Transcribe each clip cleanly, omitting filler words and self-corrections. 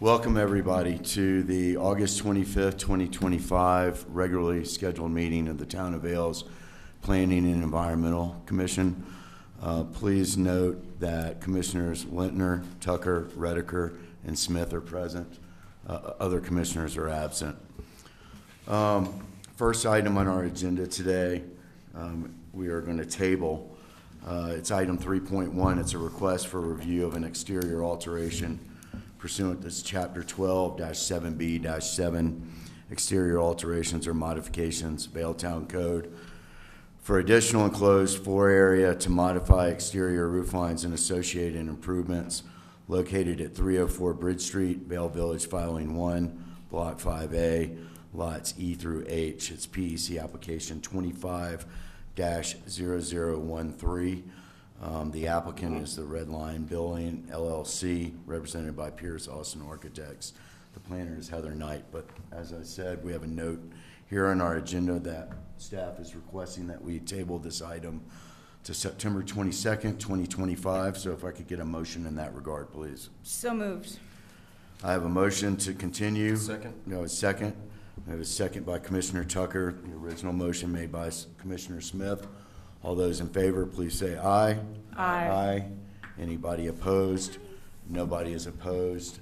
Welcome everybody to the August 25th, 2025 regularly scheduled meeting of the Town of Vails Planning and Environmental Commission. Please note that Commissioners Lintner, Tucker, Redeker, and Smith are present. Other commissioners are absent. First item on our agenda today, we are going to table. It's item 3.1. It's a request for review of an exterior alteration pursuant to Chapter 12-7B-7, exterior alterations or modifications, Vailtown Code, for additional enclosed floor area to modify exterior roof lines and associated improvements located at 304 Bridge Street, Vail Village, Filing 1, Block 5A, lots E through H. It's PEC application 25-0013. The applicant is the Red Line Building, LLC, represented by Pierce Austin Architects. The planner is Heather Knight, but as I said, we have a note here on our agenda that staff is requesting that we table this item to September 22nd, 2025. So if I could get a motion in that regard, please. So moved. I have a motion to continue. Second. No, a second. I have a second by Commissioner Tucker. The original motion made by Commissioner Smith. All those in favor, please say aye. Aye. Aye. Anybody opposed? Nobody is opposed.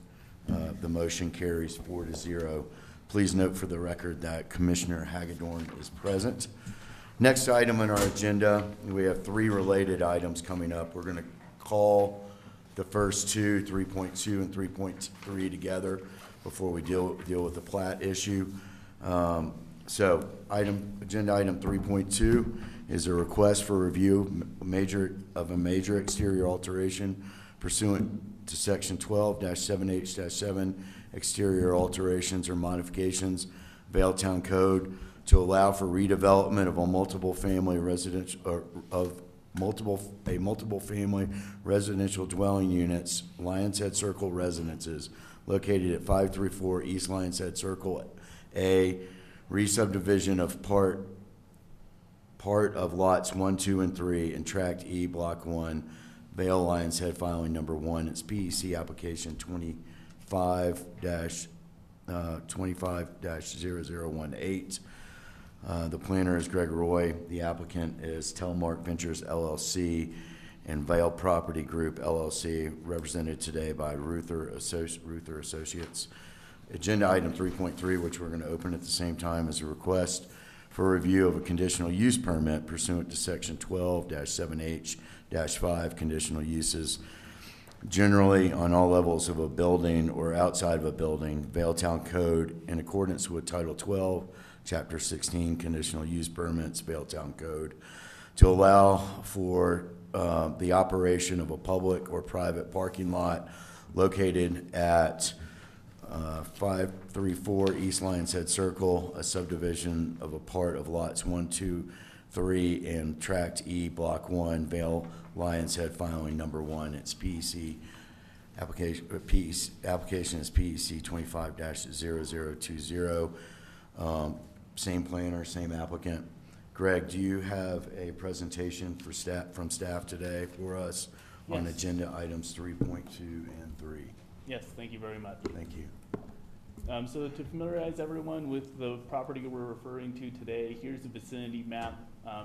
The motion carries 4-0. Please note for the record that Commissioner Hagedorn is present. Next item on our agenda, we have three related items coming up. We're going to call the first two, 3.2 and 3.3 together before we deal with the plat issue. So agenda item 3.2 is a request for review of a major exterior alteration pursuant to section 12-7H-7 exterior alterations or modifications Vailtown Code to allow for redevelopment of a multiple family residential dwelling units, Lions Head Circle residences located at 534 East Lions Head Circle A, re-subdivision of part of lots 1, 2, and 3 in Tract E, Block 1, Vail Lions Head, filing number 1. It's PEC application 25-0018. The planner is Greg Roy. The applicant is Telmark Ventures, LLC, and Vail Property Group, LLC, represented today by Ruther Associates. Agenda item 3.3, which we're going to open at the same time, is a request for review of a conditional use permit pursuant to section 12-7H-5, conditional uses generally on all levels of a building or outside of a building, Vailtown Code, in accordance with Title 12, Chapter 16, conditional use permits, Vailtown Code, to allow for the operation of a public or private parking lot located at 534 East Lions Head Circle, a subdivision of a part of lots 1, 2, 3, and Tract E, Block 1, Vail Lions Head, filing number 1. It's PEC application is PEC 25-0020. Same planner, same applicant. Greg, do you have a presentation from staff today for us on agenda items 3.2 and 3? Yes, thank you very much. Thank you. So to familiarize everyone with the property we're referring to today, here's the vicinity map.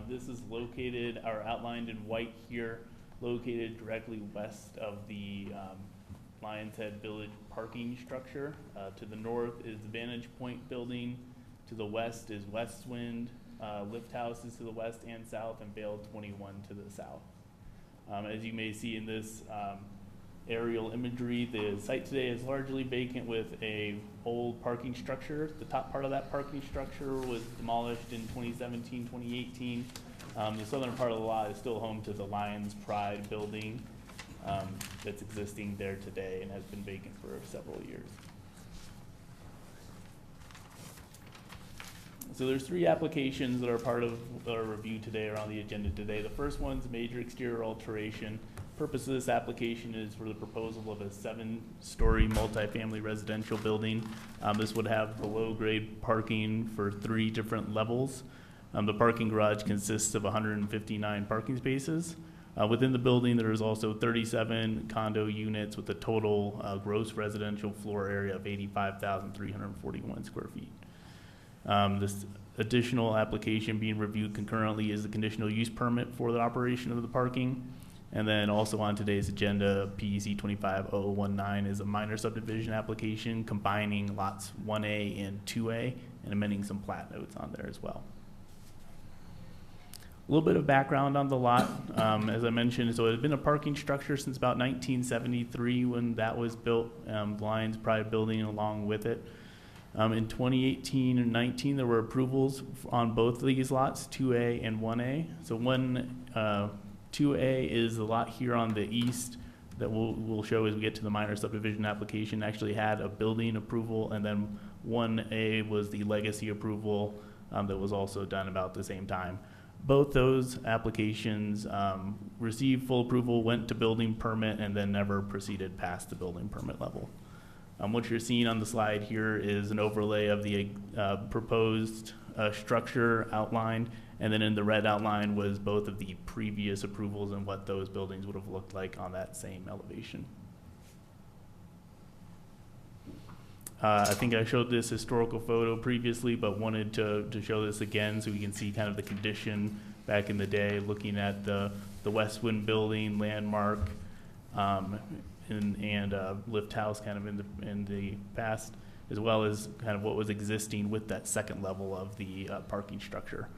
This is located, or outlined in white here, located directly west of the Lions Head Village parking structure. To the north is the Vantage Point building. To the west is Westwind. Lift House is to the west and south, and Vail 21 to the south. As you may see in this aerial imagery, the site today is largely vacant with a old parking structure. The top part of that parking structure was demolished in 2017, 2018. The southern part of the lot is still home to the Lions Pride building that's existing there today and has been vacant for several years. So there's three applications that are part of our review today or on the agenda today. The first one's a major exterior alteration. Purpose of this application is for the proposal of a 7-story multifamily residential building. This would have below-grade parking for 3 different levels. The parking garage consists of 159 parking spaces. Within the building, there is also 37 condo units with a total gross residential floor area of 85,341 square feet. This additional application being reviewed concurrently is the conditional use permit for the operation of the parking. And then also on today's agenda, PEC 250019 is a minor subdivision application combining lots 1A and 2A and amending some plat notes on there as well. A little bit of background on the lot. As I mentioned, so it had been a parking structure since about 1973 when that was built. Lions probably building along with it. In 2018 and 19, there were approvals on both of these lots, 2A and 1A. So 2A is the lot here on the east that we'll show as we get to the minor subdivision application. Actually had a building approval, and then 1A was the legacy approval that was also done about the same time. Both those applications received full approval, went to building permit, and then never proceeded past the building permit level. What you're seeing on the slide here is an overlay of the proposed structure outlined, and then in the red outline was both of the previous approvals and what those buildings would have looked like on that same elevation. I think I showed this historical photo previously, but wanted to show this again so we can see kind of the condition back in the day, looking at the Westwind building, landmark, and Lift House kind of in the past, as well as kind of what was existing with that second level of the parking structure.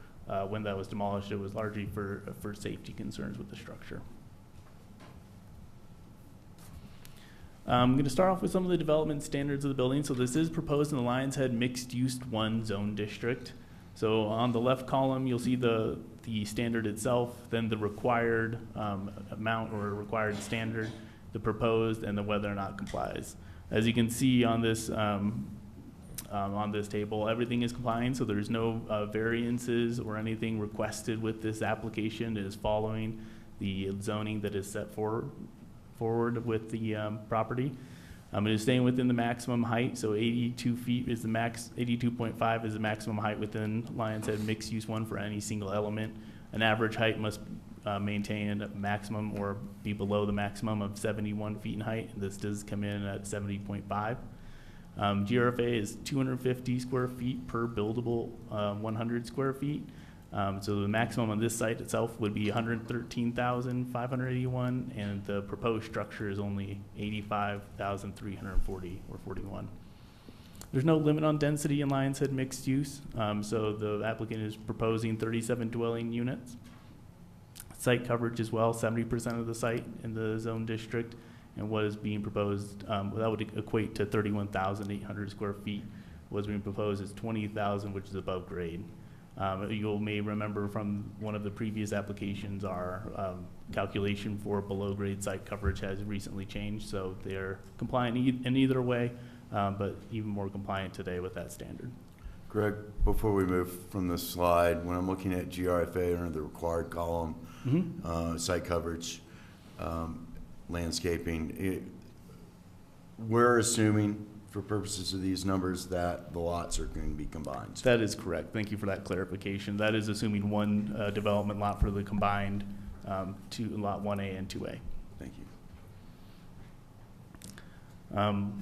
When that was demolished, it was largely for safety concerns with the structure. I'm going to start off with some of the development standards of the building. So this is proposed in the Lions Head Mixed Use 1 zone district. So on the left column, you'll see the standard itself, then the required amount or required standard, the proposed, and then whether or not complies. As you can see on this table, everything is complying, so there's no variances or anything requested with this application. It is following the zoning that is set forward with the property. It is staying within the maximum height, so 82 feet is the max, 82.5 is the maximum height within Lions Head Mixed Use 1 for any single element. An average height must maintain a maximum or be below the maximum of 71 feet in height. This does come in at 70.5. GRFA is 250 square feet per buildable 100 square feet. So the maximum on this site itself would be 113,581, and the proposed structure is only 85,340 or 41. There's no limit on density in Lions Head Mixed Use, so the applicant is proposing 37 dwelling units. Site coverage as well, 70% of the site in the zone district, and what is being proposed, that would equate to 31,800 square feet. What's being proposed is 20,000, which is above grade. You may remember from one of the previous applications, our calculation for below grade site coverage has recently changed, so they're compliant in either way, but even more compliant today with that standard. Greg, before we move from this slide, when I'm looking at GRFA under the required column, site coverage, landscaping, we're assuming for purposes of these numbers that the lots are going to be combined. That is correct. Thank you for that clarification. That is assuming one development lot for the combined lot 1A and 2A. Thank you.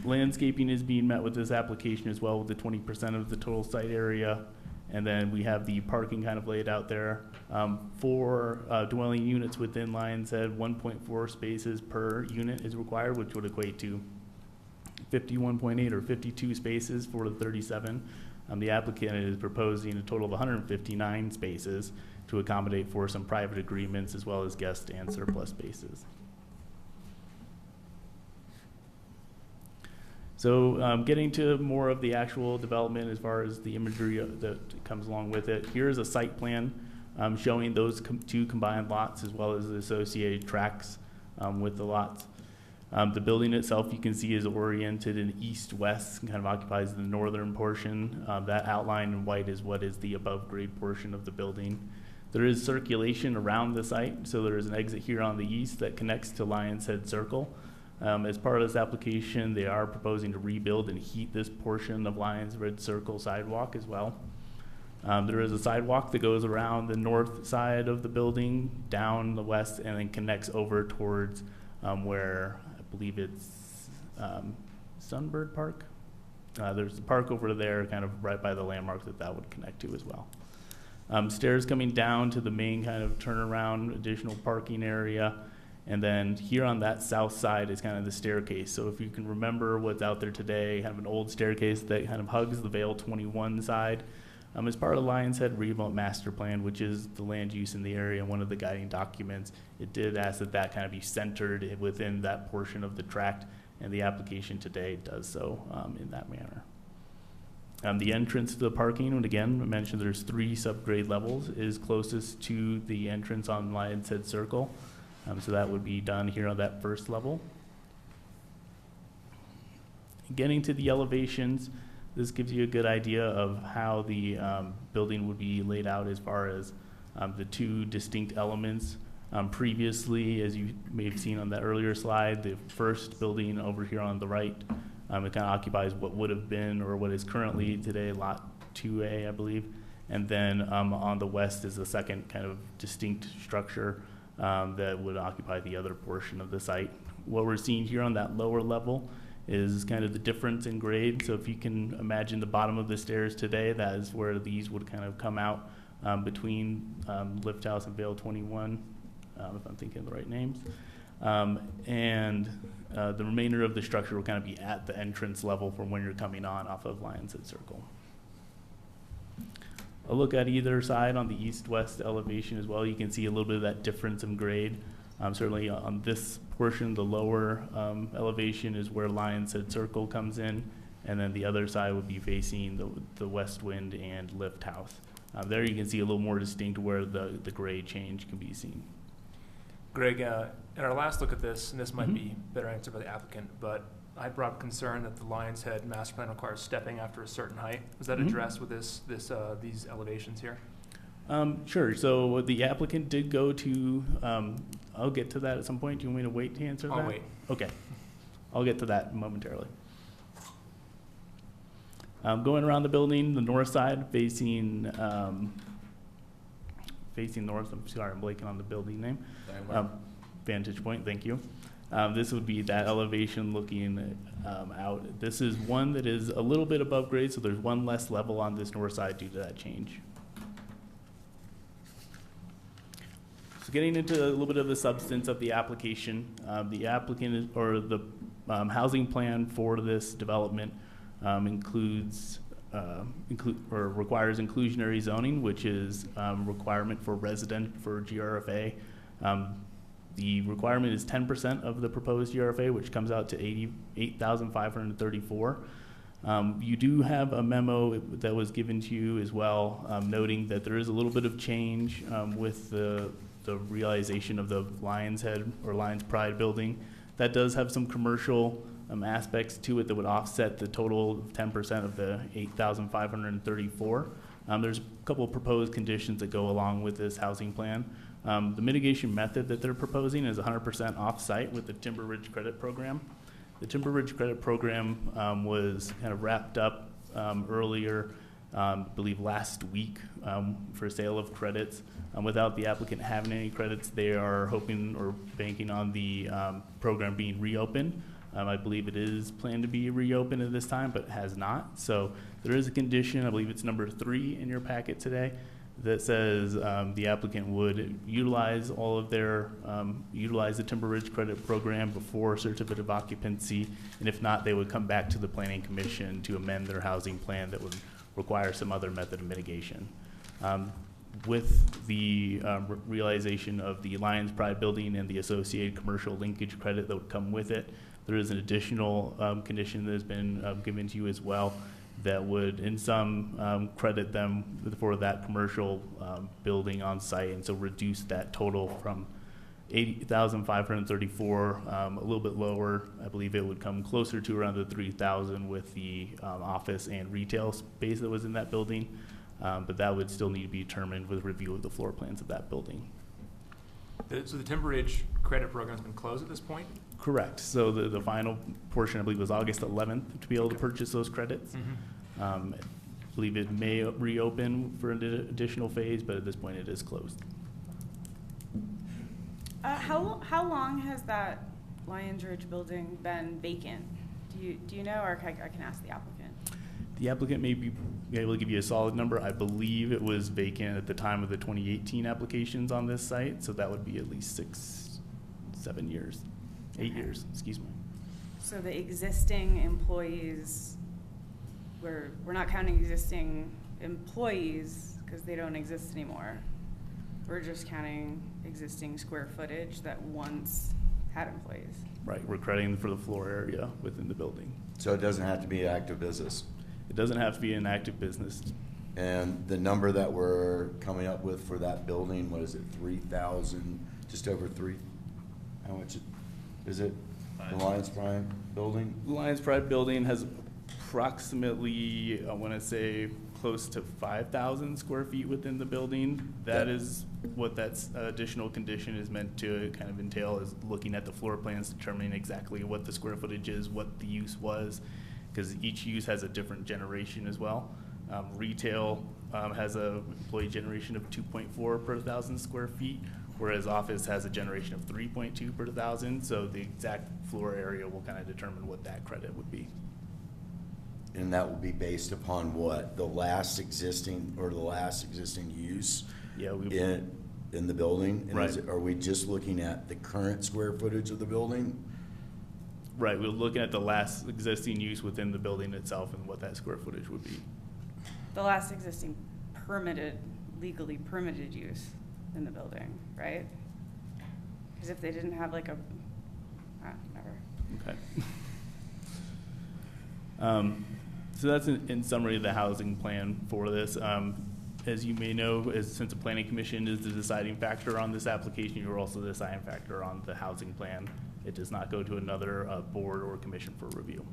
Landscaping is being met with this application as well, with the 20% of the total site area. And then we have the parking kind of laid out there. For dwelling units within Lions Head, 1.4 spaces per unit is required, which would equate to 51.8 or 52 spaces for the 37. The applicant is proposing a total of 159 spaces to accommodate for some private agreements as well as guest and surplus spaces. So getting to more of the actual development as far as the imagery that comes along with it, here's a site plan showing those two combined lots as well as the associated tracks with the lots. The building itself, you can see, is oriented in east-west and kind of occupies the northern portion. That outline in white is what is the above-grade portion of the building. There is circulation around the site, so there is an exit here on the east that connects to Lions Head Circle. As part of this application, they are proposing to rebuild and heat this portion of Lions Head Circle sidewalk as well. There is a sidewalk that goes around the north side of the building, down the west, and then connects over towards where I believe it's Sunbird Park. There's a park over there, kind of right by the landmark that would connect to as well. Stairs coming down to the main kind of turnaround, additional parking area. And then here on that south side is kind of the staircase. So if you can remember what's out there today, kind of an old staircase that kind of hugs the Vale 21 side. As part of the Lions Head Redevelopment Master Plan, which is the land use in the area and one of the guiding documents, it did ask that kind of be centered within that portion of the tract, and the application today does so in that manner. The entrance to the parking, and again, I mentioned there's 3 subgrade levels, is closest to the entrance on Lions Head Circle. So that would be done here on that first level. Getting to the elevations, this gives you a good idea of how the building would be laid out as far as the 2 distinct elements. Previously, as you may have seen on that earlier slide, the first building over here on the right, it kind of occupies what would have been or what is currently today Lot 2A, I believe. And then on the west is the second kind of distinct structure that would occupy the other portion of the site. What we're seeing here on that lower level is kind of the difference in grade. So if you can imagine the bottom of the stairs today, that is where these would kind of come out between Lift House and Vale 21, if I'm thinking of the right names. And the remainder of the structure will kind of be at the entrance level from when you're coming on off of Lions Head Circle. A look at either side on the east-west elevation as well, you can see a little bit of that difference in grade. Certainly on this portion, the lower elevation is where Lions Head Circle comes in, and then the other side would be facing the West Wind and Lift House. There you can see a little more distinct where the grade change can be seen. Greg, in our last look at this, and this might be better answered by the applicant, but I brought up concern that the Lions Head master plan requires stepping after a certain height. Was that addressed with these elevations here? Sure. So the applicant did go to, I'll get to that at some point. Do you want me to wait to answer that? I'll wait. Okay. I'll get to that momentarily. Going around the building, the north side facing north. I'm sorry, I'm blanking on the building name. Vantage Point, thank you. This would be that elevation looking out. This is one that is a little bit above grade, so there's one less level on this north side due to that change. So getting into a little bit of the substance of the application, the applicant or the housing plan for this development requires inclusionary zoning, which is requirement for resident for GRFA. The requirement is 10% of the proposed GRFA, which comes out to 88,534. You do have a memo that was given to you as well, noting that there is a little bit of change with the realization of the Lions Head or Lions Pride building. That does have some commercial aspects to it that would offset the total 10% of the 8,534. There's a couple of proposed conditions that go along with this housing plan. The mitigation method that they're proposing is 100% off-site with the Timber Ridge Credit Program. The Timber Ridge Credit Program was kind of wrapped up earlier, I believe last week, for sale of credits. Without the applicant having any credits, they are hoping or banking on the program being reopened. I believe it is planned to be reopened at this time, but has not. So there is a condition, I believe it's number 3 in your packet today, that says the applicant would utilize all of their, utilize the Timber Ridge Credit Program before certificate of occupancy, and if not, they would come back to the Planning Commission to amend their housing plan that would require some other method of mitigation. With the realization of the Lions Pride building and the associated commercial linkage credit that would come with it, there is an additional condition that has been given to you as well that would, in some, credit them for that commercial building on site, and so reduce that total from 80,534, a little bit lower. I believe it would come closer to around the 3,000 with the office and retail space that was in that building, but that would still need to be determined with review of the floor plans of that building. So the Timber Ridge Credit Program has been closed at this point? Correct. So the final portion, I believe, was August 11th to be able to purchase those credits. believe it may reopen for an additional phase, but at this point it is closed. How long has that Lions Ridge building been vacant? Do you know, or I can ask the applicant? The applicant may be able to give you a solid number. I believe it was vacant at the time of the 2018 applications on this site, so that would be at least 7 years, 8 Okay. years, excuse me. So the existing employees, we're not counting existing employees because they don't exist anymore. We're just counting existing square footage that once had employees. Right, we're crediting for the floor area within the building. So it doesn't have to be active business. It doesn't have to be an active business. And the number that we're coming up with for that building, what is it, 3,000, just over 3? How much is it? The Lions Prime building? The Lions Pride building has approximately, I want to say, close to 5,000 square feet within the building. That is what that additional condition is meant to kind of entail, is looking at the floor plans, determining exactly what the square footage is, what the use was, because each use has a different generation as well. Retail has a employee generation of 2.4 per 1,000 square feet, whereas office has a generation of 3.2 per 1,000. So the exact floor area will kind of determine what that credit would be. And that will be based upon what? The last existing use Yeah, in the building? And Right. are we just looking at the current square footage of the building? Right, we're looking at the last existing use within the building itself and what that square footage would be. The last existing legally permitted use in the building, right? Because if they didn't have like never. Okay. So that's in summary the housing plan for this. As you may know, since the Planning Commission is the deciding factor on this application, you're also the deciding factor on the housing plan. It does not go to another board or commission for review.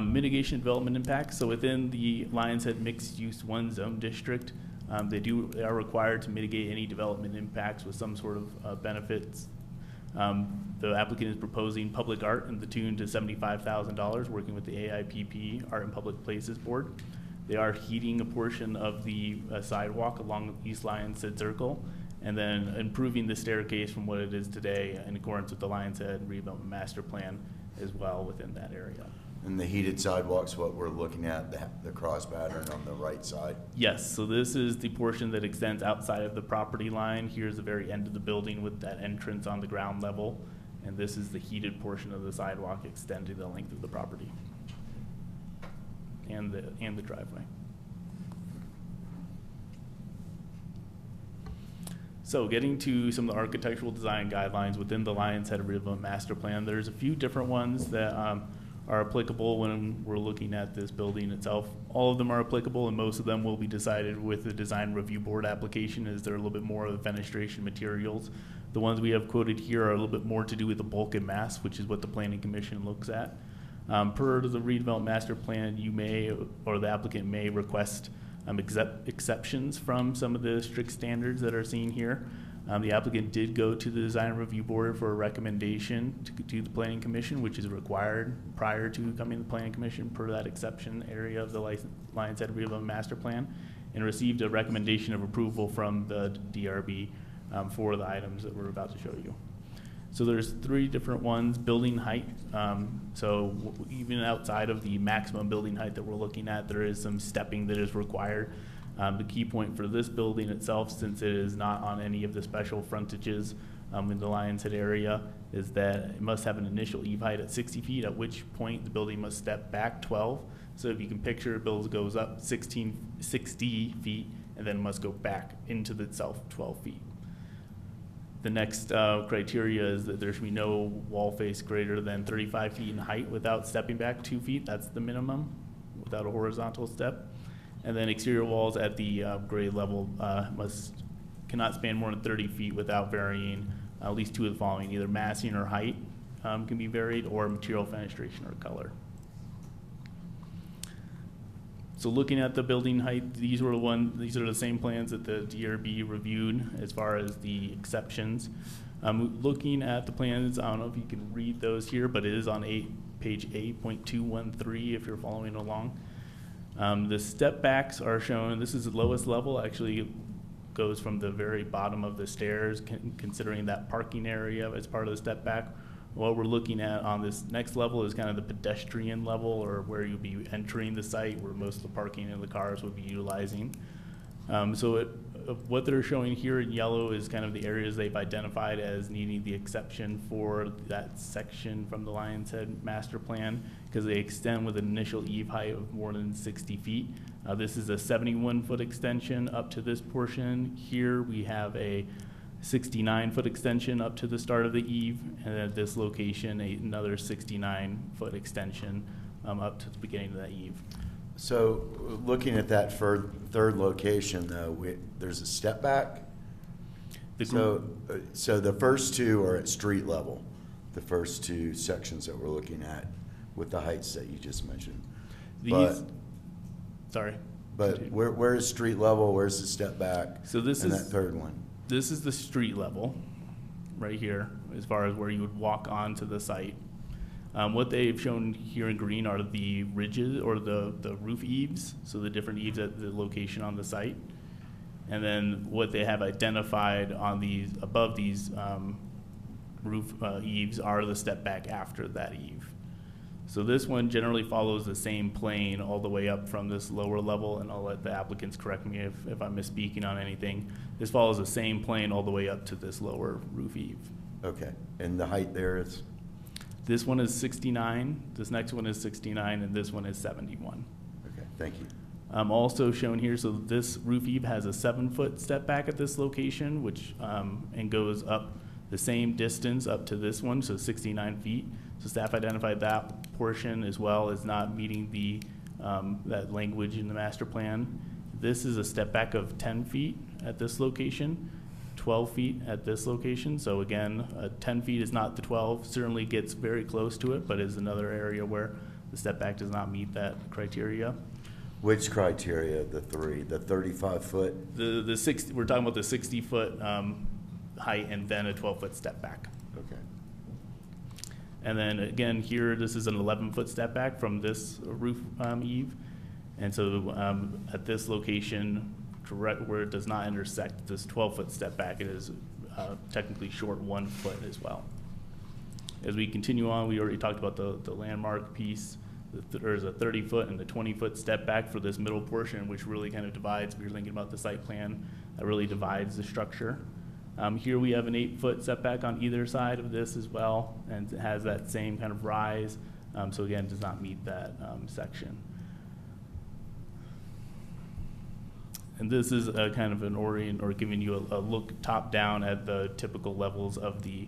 Mitigation development impacts. So within the Lions Head Mixed Use 1 Zone District, they are required to mitigate any development impacts with some sort of benefits. The applicant is proposing public art in the tune to $75,000, working with the AIPP Art and Public Places Board. They are heating a portion of the sidewalk along East Lions Head Circle, and then improving the staircase from what it is today in accordance with the Lions Head Redevelopment Master Plan as well within that area. And the heated sidewalks, what we're looking at, the cross pattern on the right side? Yes, so this is the portion that extends outside of the property line. Here's the very end of the building with that entrance on the ground level. And this is the heated portion of the sidewalk extending the length of the property and the driveway. So getting to some of the architectural design guidelines within the Lions Head Redevelopment Master Plan, there's a few different ones that are applicable when we're looking at this building itself. All of them are applicable, and most of them will be decided with the design review board application, as they're a little bit more of the fenestration materials. The ones we have quoted here are a little bit more to do with the bulk and mass, which is what the Planning Commission looks at. Per the redevelopment master plan, you may, or the applicant may request exceptions from some of the strict standards that are seen here. The applicant did go to the design review board for a recommendation to the Planning Commission, which is required prior to coming to the Planning Commission per that exception area of the Lions Head Redevelopment Master Plan, and received a recommendation of approval from the DRB for the items that we're about to show you. So there's 3 different ones. Building height. So even outside of the maximum building height that we're looking at, there is some stepping that is required. The key point for this building itself, since it is not on any of the special frontages in the Lions Head area, is that it must have an initial eve height at 60 feet, at which point the building must step back 12. So if you can picture, it goes up 60 feet and then must go back into the itself 12 feet. The next criteria is that there should be no wall face greater than 35 feet in height without stepping back 2 feet. That's the minimum, without a horizontal step. And then exterior walls at the grade level cannot span more than 30 feet without varying at least 2 of the following: either massing or height can be varied, or material fenestration or color. So looking at the building height, these are the same plans that the DRB reviewed as far as the exceptions. Looking at the plans, I don't know if you can read those here, but it is on page 8.213 if you're following along. The step backs are shown, this is the lowest level, actually goes from the very bottom of the stairs, considering that parking area as part of the step back. What we're looking at on this next level is kind of the pedestrian level, or where you'll be entering the site, where most of the parking and the cars would be utilizing. What they're showing here in yellow is kind of the areas they've identified as needing the exception for that section from the Lions Head master plan, because they extend with an initial eave height of more than 60 feet. This is a 71-foot extension up to this portion. Here we have a 69-foot extension up to the start of the eave, and at this location, another 69-foot extension up to the beginning of that eave. So looking at that third location, though, there's a step back. So the first two are at street level, the first two sections that we're looking at with the heights that you just mentioned. But where is street level? Where's the step back? So this and is that third one. This is the street level, right here, as far as where you would walk onto the site. What they've shown here in green are the ridges, or the roof eaves, so the different eaves at the location on the site. And then what they have identified on these, above these roof eaves, are the step back after that eave. So this one generally follows the same plane all the way up from this lower level, and I'll let the applicants correct me if I'm misspeaking on anything. This follows the same plane all the way up to this lower roof eave. Okay, and the height there is? This one is 69, this next one is 69, and this one is 71. Okay, thank you. Also shown here, so this roof eave has a 7-foot step back at this location, which and goes up the same distance up to this one, so 69 feet. So staff identified that portion as well as not meeting the that language in the master plan. This is a step back of 10 feet at this location, 12 feet at this location. So again, 10 feet is not the 12, certainly gets very close to it, but is another area where the step back does not meet that criteria. Which criteria, the three, the 35-foot? The 60, we're talking about the 60-foot height and then a 12-foot step back. Okay. And then again here, this is an 11-foot step back from this roof eave. And so at this location, direct where it does not intersect this 12-foot step back, it is technically short 1 foot as well. As we continue on, we already talked about the landmark piece. There's a 30-foot and the 20-foot step back for this middle portion, which really kind of divides, if you're thinking about the site plan, that really divides the structure. Here we have an 8-foot setback on either side of this as well, and it has that same kind of rise. So again, does not meet that section. And this is a kind of an orient, or giving you a look top down at the typical levels of the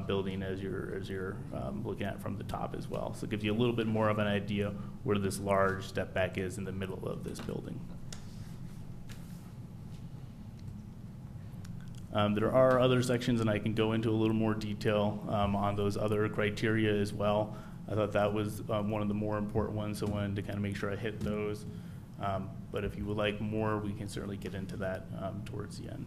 building as you're looking at from the top as well. So it gives you a little bit more of an idea where this large step back is in the middle of this building. There are other sections, and I can go into a little more detail on those other criteria as well. I thought that was one of the more important ones, so I wanted to kind of make sure I hit those. But if you would like more, we can certainly get into that towards the end.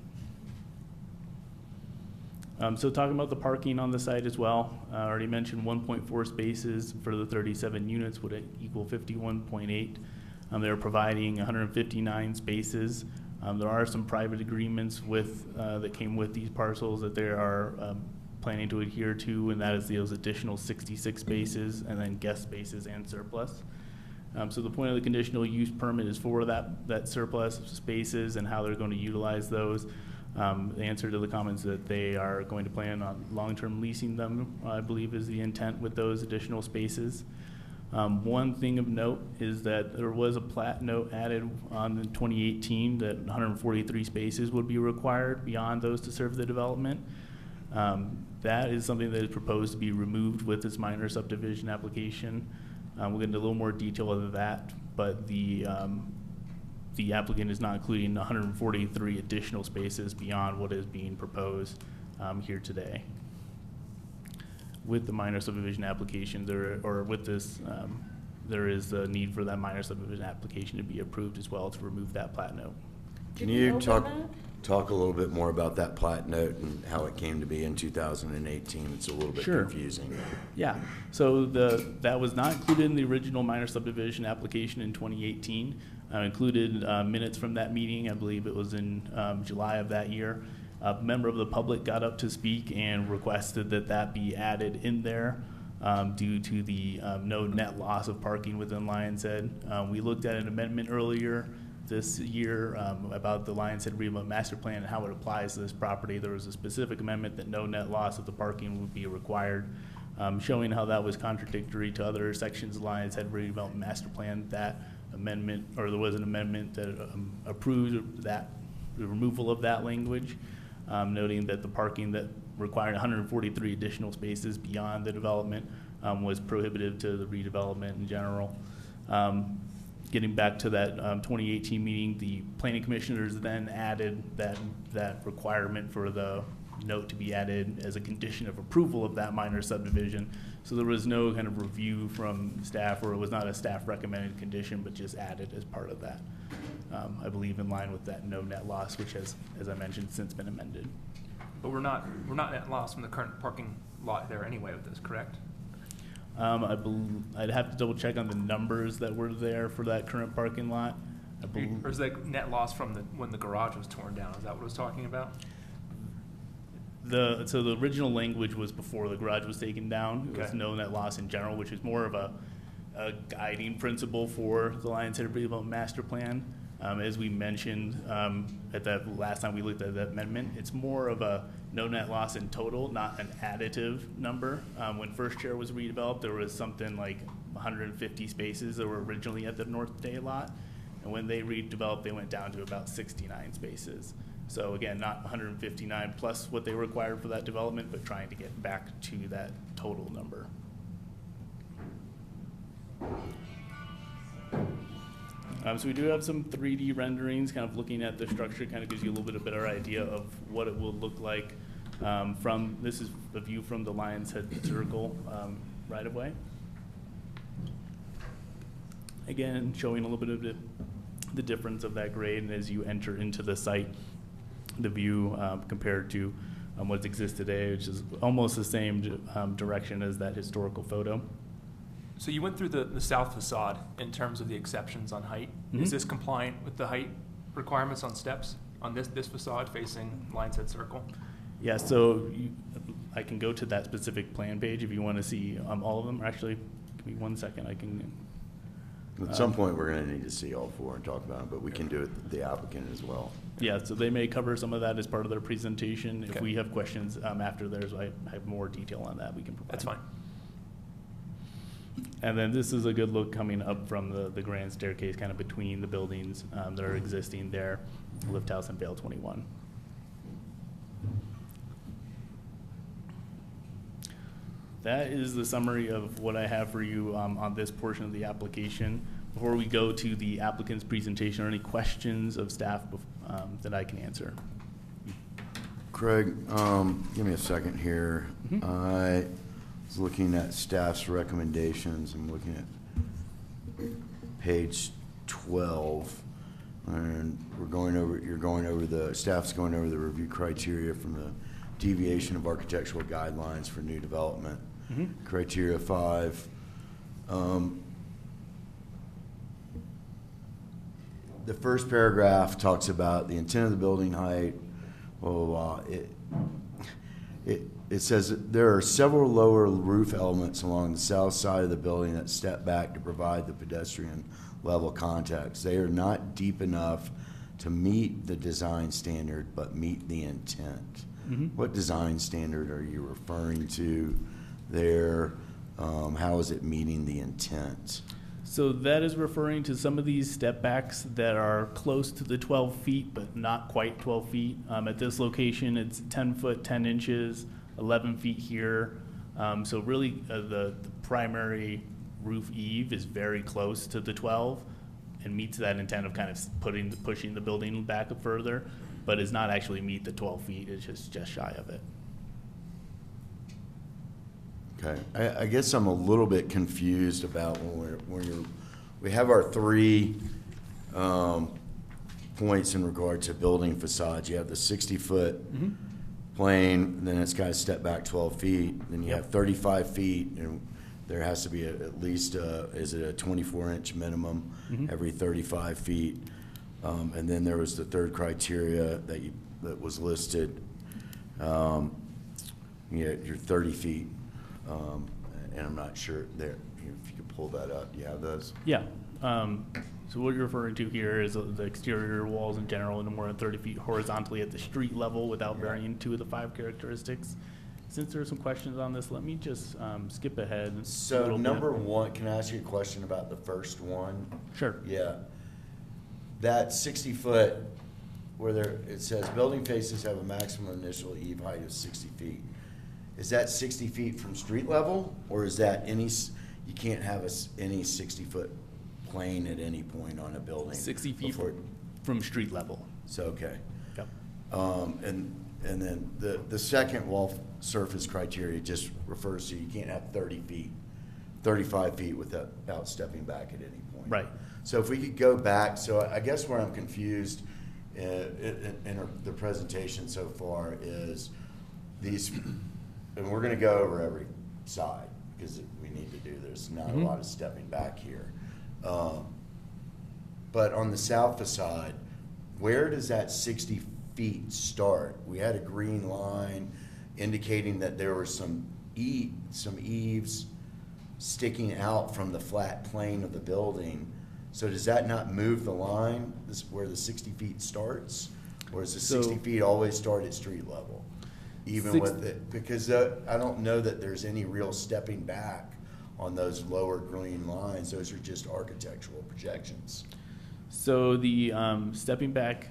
So talking about the parking on the site as well, I already mentioned 1.4 spaces for the 37 units would equal 51.8. They're providing 159 spaces. There are some private agreements that came with these parcels that they are planning to adhere to, and that is those additional 66 spaces and then guest spaces and surplus. So the point of the conditional use permit is for that surplus spaces and how they're going to utilize those. The answer to the comments that they are going to plan on long-term leasing them, I believe, is the intent with those additional spaces. One thing of note is that there was a plat note added on in 2018 that 143 spaces would be required beyond those to serve the development. That is something that is proposed to be removed with this minor subdivision application. We'll get into a little more detail of that, but the applicant is not including 143 additional spaces beyond what is being proposed here today. With the minor subdivision application, there is a need for that minor subdivision application to be approved as well to remove that plat note. Can you talk talk a little bit more about that plat note and how it came to be in 2018? It's a little bit Sure. confusing. Yeah, so that was not included in the original minor subdivision application in 2018. Included minutes from that meeting, I believe it was in July of that year. A member of the public got up to speak and requested that that be added in there due to the no net loss of parking within Lions Head. We looked at an amendment earlier this year about the Lions Head redevelopment master plan and how it applies to this property. There was a specific amendment that no net loss of the parking would be required, showing how that was contradictory to other sections of Lions Head redevelopment master plan. That amendment, or there was an amendment that approved that, the removal of that language, noting that the parking that required 143 additional spaces beyond the development was prohibitive to the redevelopment in general. Getting back to that 2018 meeting, the planning commissioners then added that requirement for the note to be added as a condition of approval of that minor subdivision. So there was no kind of review from staff, or it was not a staff recommended condition, but just added as part of that. I believe in line with that no net loss, which has, as I mentioned, since been amended. But we're not net loss from the current parking lot there anyway with this, correct? I'd have to double check on the numbers that were there for that current parking lot. Or is that net loss from when the garage was torn down? Is that what it was talking about? So the original language was before the garage was taken down. It was Okay. no net loss in general, which is more of a guiding principle for the Lions Head redevelopment master plan. As we mentioned at that last time we looked at that amendment, it's more of a no net loss in total, not an additive number. When First Chair was redeveloped, there was something like 150 spaces that were originally at the North Day lot. And when they redeveloped, they went down to about 69 spaces. So again, not 159 plus what they required for that development, but trying to get back to that total number. So we do have some 3D renderings, kind of looking at the structure, kind of gives you a little bit of better idea of what it will look like this is a view from the Lions Head Circle right of way. Again, showing a little bit of the difference of that grade, and as you enter into the site, the view compared to what exists today, which is almost the same direction as that historical photo. So you went through the south facade in terms of the exceptions on height. Mhm. Is this compliant with the height requirements on steps on this facade facing Lions Head Circle? Yeah, so I can go to that specific plan page if you want to see all of them. Actually, give me 1 second. I can. At some point, we're going to need to see all four and talk about them, but we can do it with the applicant as well. Yeah, so they may cover some of that as part of their presentation. If Okay. we have questions after theirs, I have more detail on that we can provide. That's fine. And then this is a good look coming up from the grand staircase, kind of between the buildings that are existing there, Lift House and Vale 21. That is the summary of what I have for you on this portion of the application. Before we go to the applicant's presentation, are any questions of staff that I can answer? Craig, give me a second here. I was looking at staff's recommendations. I'm looking at page 12. And you're going over staff's going over the review criteria from the deviation of architectural guidelines for new development. Criteria 5. The first paragraph talks about the intent of the building height, blah, blah, blah. It says that there are several lower roof elements along the south side of the building that step back to provide the pedestrian level context. They are not deep enough to meet the design standard, but meet the intent. What design standard are you referring to there? How is it meeting the intent? So that is referring to some of these step backs that are close to the 12 feet, but not quite 12 feet. At this location, it's 10 foot, 10 inches, 11 feet here. So really the primary roof eave is very close to the 12 and meets that intent of kind of pushing the building back further, but does not actually meet the 12 feet. It's just shy of it. Okay, I guess I'm a little bit confused about when we have our three points in regard to building facades. You have the 60-foot plane, then it's got to step back 12 feet. Then you have 35 feet, and there has to be at least, is it a 24-inch minimum every 35 feet? And then there was the third criteria that was listed. You're 30 feet, and I'm not sure there. If you could pull that up, do you have those? Yeah. So what you're referring to here is the exterior walls in general no more than 30 feet horizontally at the street level without varying two of the 5 characteristics. Since there are some questions on this, let me just skip ahead. a So little number bit. one, can I ask you a question about the first one? Sure. Yeah. That 60-foot where it says building faces have a maximum initial eave height of 60 feet. Is that 60 feet from street level, or is that you can't have any 60-foot plane at any point on a building? 60 feet before- from street level. So, okay. Yep. And then the second wall surface criteria just refers to you can't have 35 feet without stepping back at any point. Right. So if we could go back, so I guess where I'm confused in the presentation so far is these, and we're gonna go over every side because we need to do this, not a lot of stepping back here. But on the south facade, where does that 60 feet start? We had a green line indicating that there were some eaves sticking out from the flat plane of the building. So does that not move the line, where the 60 feet starts? Or does the 60 feet always start at street level? Even with it, because I don't know that there's any real stepping back on those lower green lines. Those are just architectural projections. So the stepping back,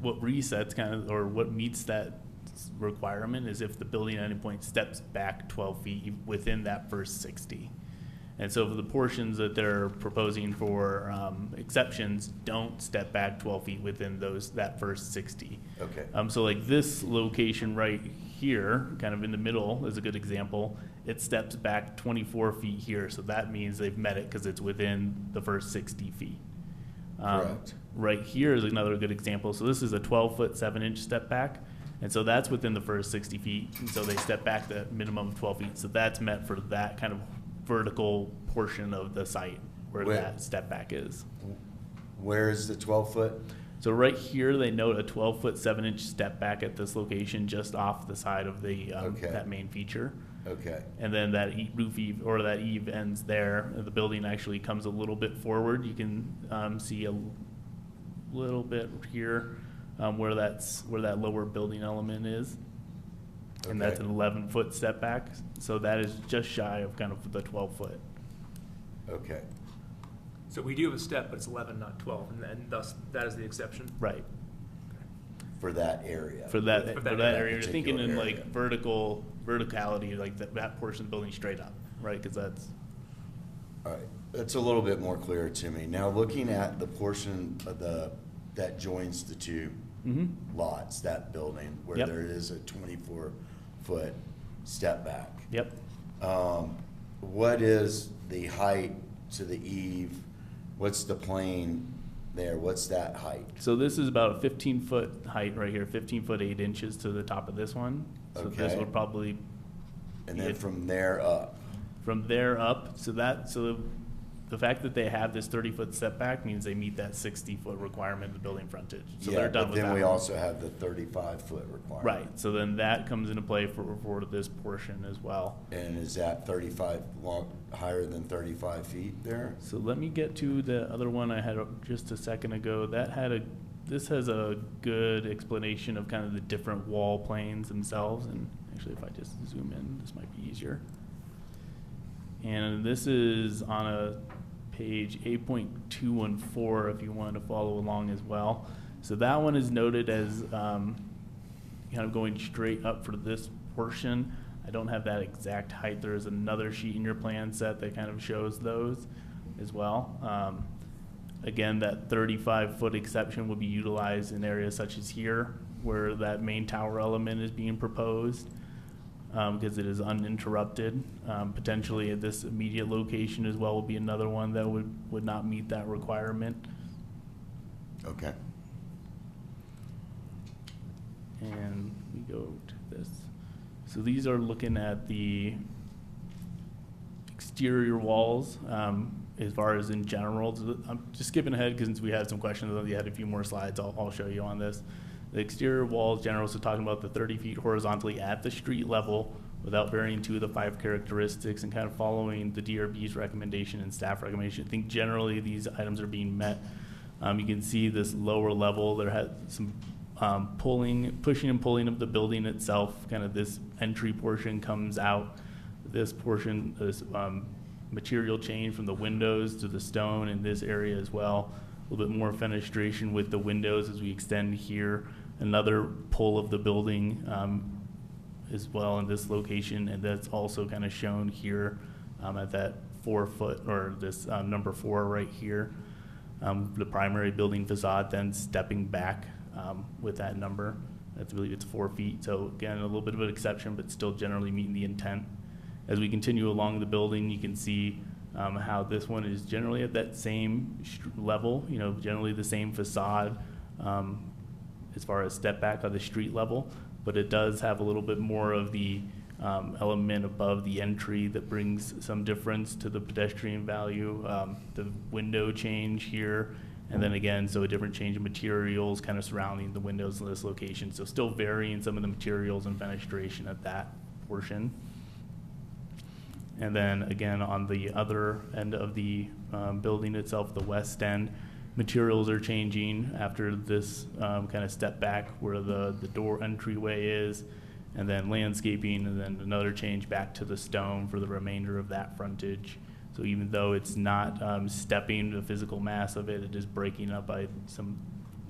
what resets kind of, or what meets that requirement is if the building at any point steps back 12 feet within that first 60. And so for the portions that they're proposing for exceptions, don't step back 12 feet within that first 60. Okay. So like this location right here, kind of in the middle is a good example. It steps back 24 feet here, so that means they've met it because it's within the first 60 feet. Correct. Right here is another good example. So this is a 12-foot, 7-inch step back. And so that's within the first 60 feet. And so they step back the minimum of 12 feet. So that's meant for that kind of vertical portion of the site where that step back is. Where is the 12-foot? So right here, they note a 12-foot, 7-inch step back at this location just off the side of the that main feature. Okay. And then that roof eave, or that eave ends there. The building actually comes a little bit forward. You can see a little bit here where that lower building element is. And that's an 11-foot step back. So that is just shy of kind of the 12-foot. Okay. So we do have a step, but it's 11, not 12, and thus that is the exception. Right. For that area. For that area, you're particular thinking in area. like verticality, like that portion of the building straight up, right? Because that's All right, that's a little bit more clear to me. Now, looking at the portion of that joins the two lots, that building, where Yep. there is a 24-foot step back. Yep. What is the height to the eave? What's the plane there? What's that height? So this is about a 15-foot height right here, 15 foot 8 inches to the top of this one. So this Okay. would probably And then from there up. from there up. So the fact that they have this 30-foot setback means they meet that 60-foot requirement of the building frontage. So Yeah, they're done but with that. then we one. also have the 35-foot requirement. Right. So then that comes into play for this portion as well. And is that higher than 35 feet there? So let me get to the other one I had just a second ago. This has a good explanation of kind of the different wall planes themselves. And actually, if I just zoom in, this might be easier. And this is on a page 8.214 if you want to follow along as well. So that one is noted as kind of going straight up for this portion. I don't have that exact height. There is another sheet in your plan set that kind of shows those as well. Again, that 35-foot exception will be utilized in areas such as here where that main tower element is being proposed. Because it is uninterrupted. Potentially at this immediate location as well will be another one that would not meet that requirement. Okay. And we go to this. So these are looking at the exterior walls, as far as in general. I'm just skipping ahead because we had some questions. You had a few more slides. I'll show you on this. The exterior walls, general, so talking about the 30 feet horizontally at the street level without varying two of the 5 characteristics and kind of following the DRB's recommendation and staff recommendation. I think generally these items are being met. You can see this lower level. There had some pushing and pulling of the building itself. Kind of this entry portion comes out. This portion is material change from the windows to the stone in this area as well. A little bit more fenestration with the windows as we extend here. Another pull of the building as well in this location, and that's also kind of shown here at that 4 foot, or this number 4 right here. The primary building facade then stepping back with that number. I believe it's 4 feet. So again, a little bit of an exception, but still generally meeting the intent. As we continue along the building, you can see how this one is generally at that same level, generally the same facade as far as step back on the street level, but it does have a little bit more of the element above the entry that brings some difference to the pedestrian value. The window change here, and then again, so a different change of materials kind of surrounding the windows in this location. So still varying some of the materials and fenestration at that portion. And then again, on the other end of the building itself, the west end, materials are changing after this kind of step back where the door entryway is, and then landscaping, and then another change back to the stone for the remainder of that frontage. So even though it's not stepping the physical mass of it, it is breaking up by some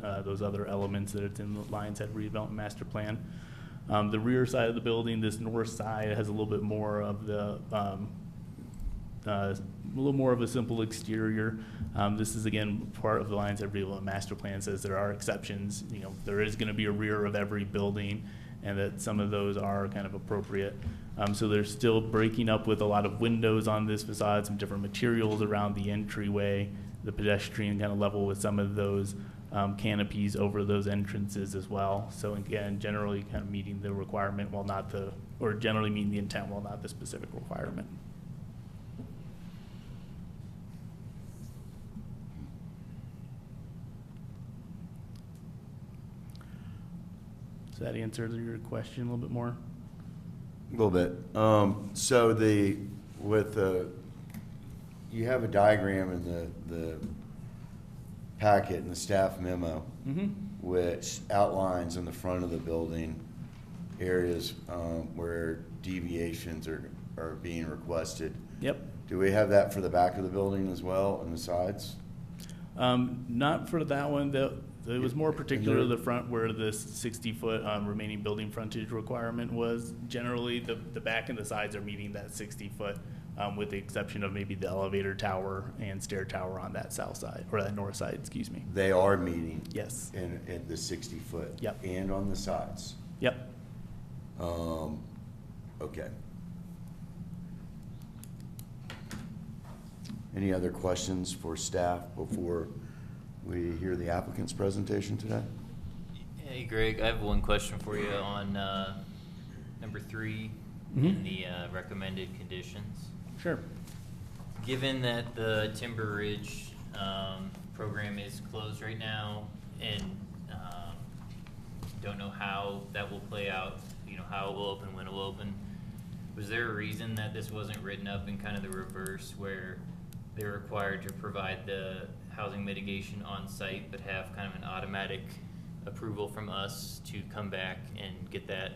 those other elements that it's in the Lions Head redevelopment master plan. The rear side of the building, this north side, has a little bit more of the a little more of a simple exterior. This is again part of the Lions Head redevelopment master plan. Says there are exceptions. There is going to be a rear of every building, and that some of those are kind of appropriate. So they're still breaking up with a lot of windows on this facade, some different materials around the entryway, the pedestrian kind of level with some of those canopies over those entrances as well. So again, generally kind of meeting the requirement while not or generally meeting the intent while not the specific requirement. Does that answer your question a little bit more? A little bit. So you have a diagram in the packet in the staff memo, which outlines in the front of the building areas where deviations are being requested. Yep. Do we have that for the back of the building as well and the sides? Not for that one. It was more particular to the front where this 60-foot remaining building frontage requirement was. Generally, the back and the sides are meeting that 60-foot, with the exception of maybe the elevator tower and stair tower on that south side, or that north side, excuse me. They are meeting. Yes. In the 60-foot. Yep. And on the sides. Yep. Okay. Any other questions for staff before we hear the applicant's presentation today? Hey, Greg, I have one question for you on number 3 in the recommended conditions. Sure. Given that the Timber Ridge program is closed right now and don't know how that will play out, how it will open, when it will open, was there a reason that this wasn't written up in kind of the reverse where they're required to provide the housing mitigation on site but have kind of an automatic approval from us to come back and get that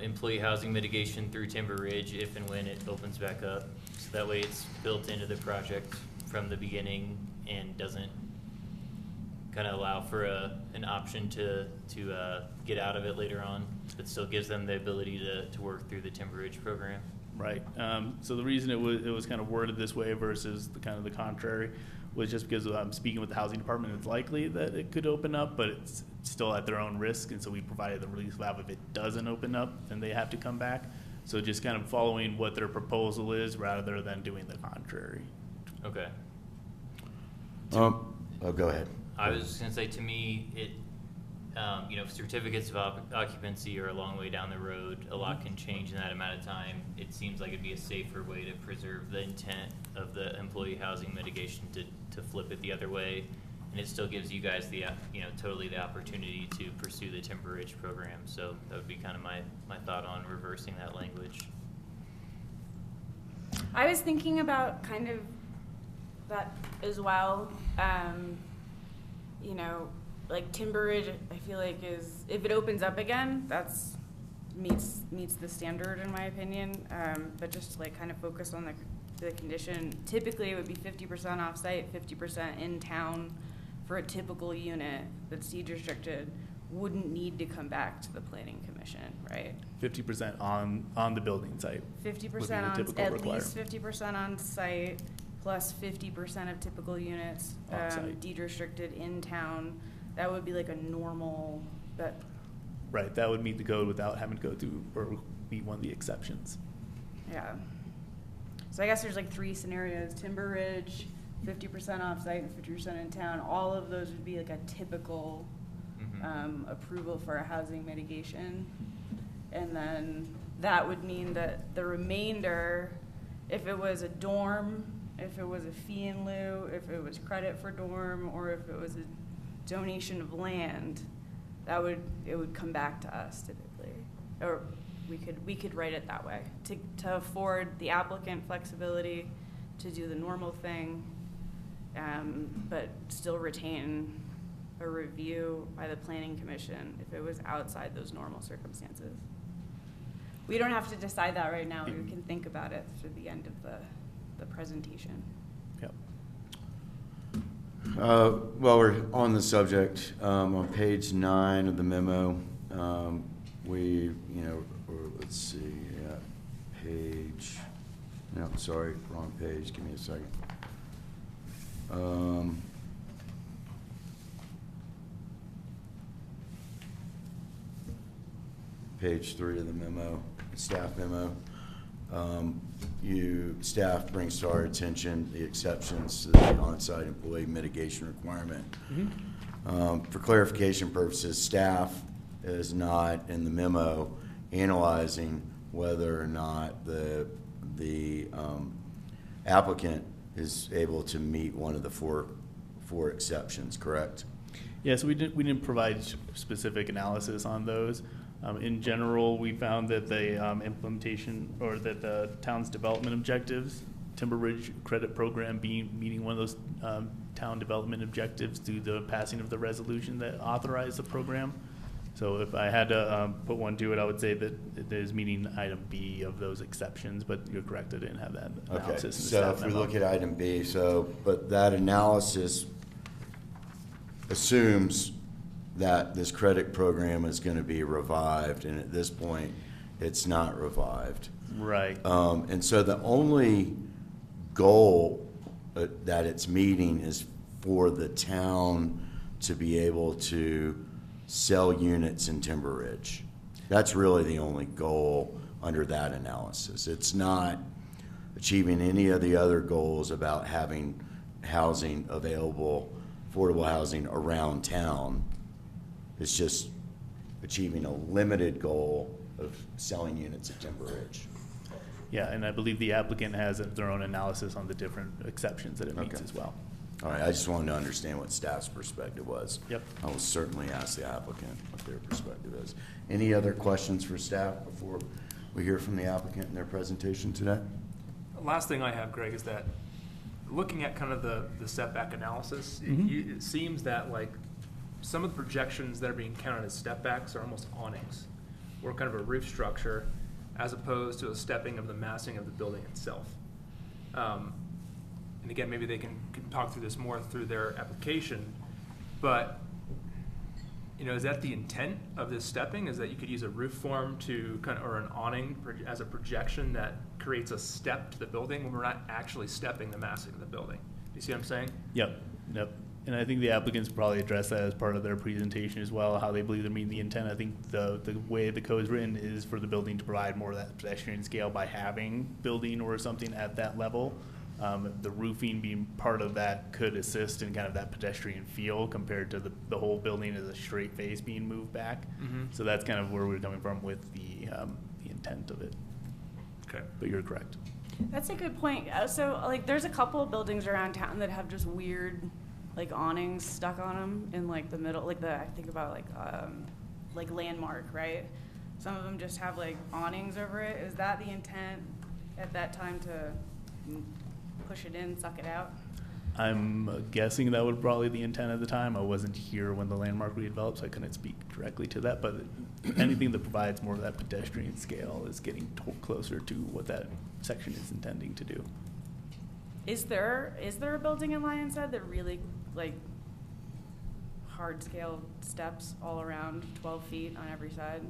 employee housing mitigation through Timber Ridge if and when it opens back up, so that way it's built into the project from the beginning and doesn't kind of allow for an option to get out of it later on, but still gives them the ability to work through the Timber Ridge program. Right. So the reason it was kind of worded this way versus the contrary was just because I'm speaking with the housing department. It's likely that it could open up, but it's still at their own risk, and so we provided the release valve. If it doesn't open up, then they have to come back. So just kind of following what their proposal is rather than doing the contrary. Okay. Oh, go ahead. I was just gonna say, to me, you know, certificates of occupancy are a long way down the road. A lot can change in that amount of time. It seems like it'd be a safer way to preserve the intent of the employee housing mitigation to flip it the other way. And it still gives you guys the, you know, totally the opportunity to pursue the Timber Ridge program. So that would be kind of my thought on reversing that language. I was thinking about kind of that as well. You know, like Timber Ridge, I feel like is, if it opens up again, that's meets the standard in my opinion. But just like kind of focus on the condition. Typically, it would be 50% off-site, 50% in town. For a typical unit that's deed restricted, wouldn't need to come back to the planning commission, right? 50% on the building site. 50% on, at least 50% on site, plus 50% of typical units, Off-site. deed restricted in town. That would be like a normal, that, Right, that would meet the code without having to go through or be one of the exceptions. yeah. So I guess there's like 3 scenarios: Timber Ridge, 50% off-site and 50% in town. All of those would be like a typical approval for a housing mitigation. And then that would mean that the remainder, if it was a dorm, if it was a fee in lieu, if it was credit for dorm, or if it was a donation of land, it would come back to us typically. Or we could write it that way to afford the applicant flexibility to do the normal thing, but still retain a review by the planning commission if it was outside those normal circumstances. We don't have to decide that right now. We can think about it through the end of the presentation. Yep. While we're on the subject, on page 9 of the memo, let's see, sorry, wrong page, give me a second. Page 3 of the memo, staff memo. Staff brings to our attention the exceptions to the on-site employee mitigation requirement. For clarification purposes, staff is not in the memo analyzing whether or not the applicant is able to meet one of the four exceptions, correct? Yes, we didn't provide specific analysis on those. In general, we found that the implementation or that the town's development objectives, Timber Ridge Credit Program meeting one of those town development objectives through the passing of the resolution that authorized the program. So if I had to put one to it, I would say that it is meeting item B of those exceptions, but you're correct, I didn't have that analysis Okay, in the so staff if we memo. look at item B, but that analysis assumes that this credit program is going to be revived, and at this point, it's not revived. Right. And so the only goal that it's meeting is for the town to be able to sell units in Timber Ridge. That's really the only goal under that analysis. It's not achieving any of the other goals about having housing available, affordable housing around town. It's just achieving a limited goal of selling units at Timber Ridge. Yeah, and I believe the applicant has their own analysis on the different exceptions that it meets Okay. as well. All right, I just wanted to understand what staff's perspective was. Yep. I will certainly ask the applicant what their perspective is. Any other questions for staff before we hear from the applicant in their presentation today? Last thing I have, Greg, is that looking at kind of the setback analysis, it seems that like some of the projections that are being counted as step backs are almost awnings, or kind of a roof structure, as opposed to a stepping of the massing of the building itself. And again, maybe they can talk through this more through their application, but is that the intent of this stepping? Is that you could use a roof form to or an awning as a projection that creates a step to the building when we're not actually stepping the massing of the building? Do you see what I'm saying? Yep. And I think the applicants probably address that as part of their presentation as well, how they believe they're meeting the intent. I think the way the code is written is for the building to provide more of that pedestrian scale by having building or something at that level. The roofing being part of that could assist in kind of that pedestrian feel compared to the whole building as a straight face being moved back. So that's kind of where we're coming from with the intent of it. Okay. But you're correct. That's a good point. So, like, there's a couple of buildings around town that have just weird, like, awnings stuck on them in, like, the middle, like, I think about, like Landmark, right? Some of them just have, like, awnings over it. Is that the intent at that time to push it in, suck it out? I'm guessing that was probably the intent at the time. I wasn't here when the landmark redeveloped, so I couldn't speak directly to that. But anything that provides more of that pedestrian scale is getting closer to what that section is intending to do. Is there a building in Lions Head that really, like, hard scale steps all around 12 feet on every side?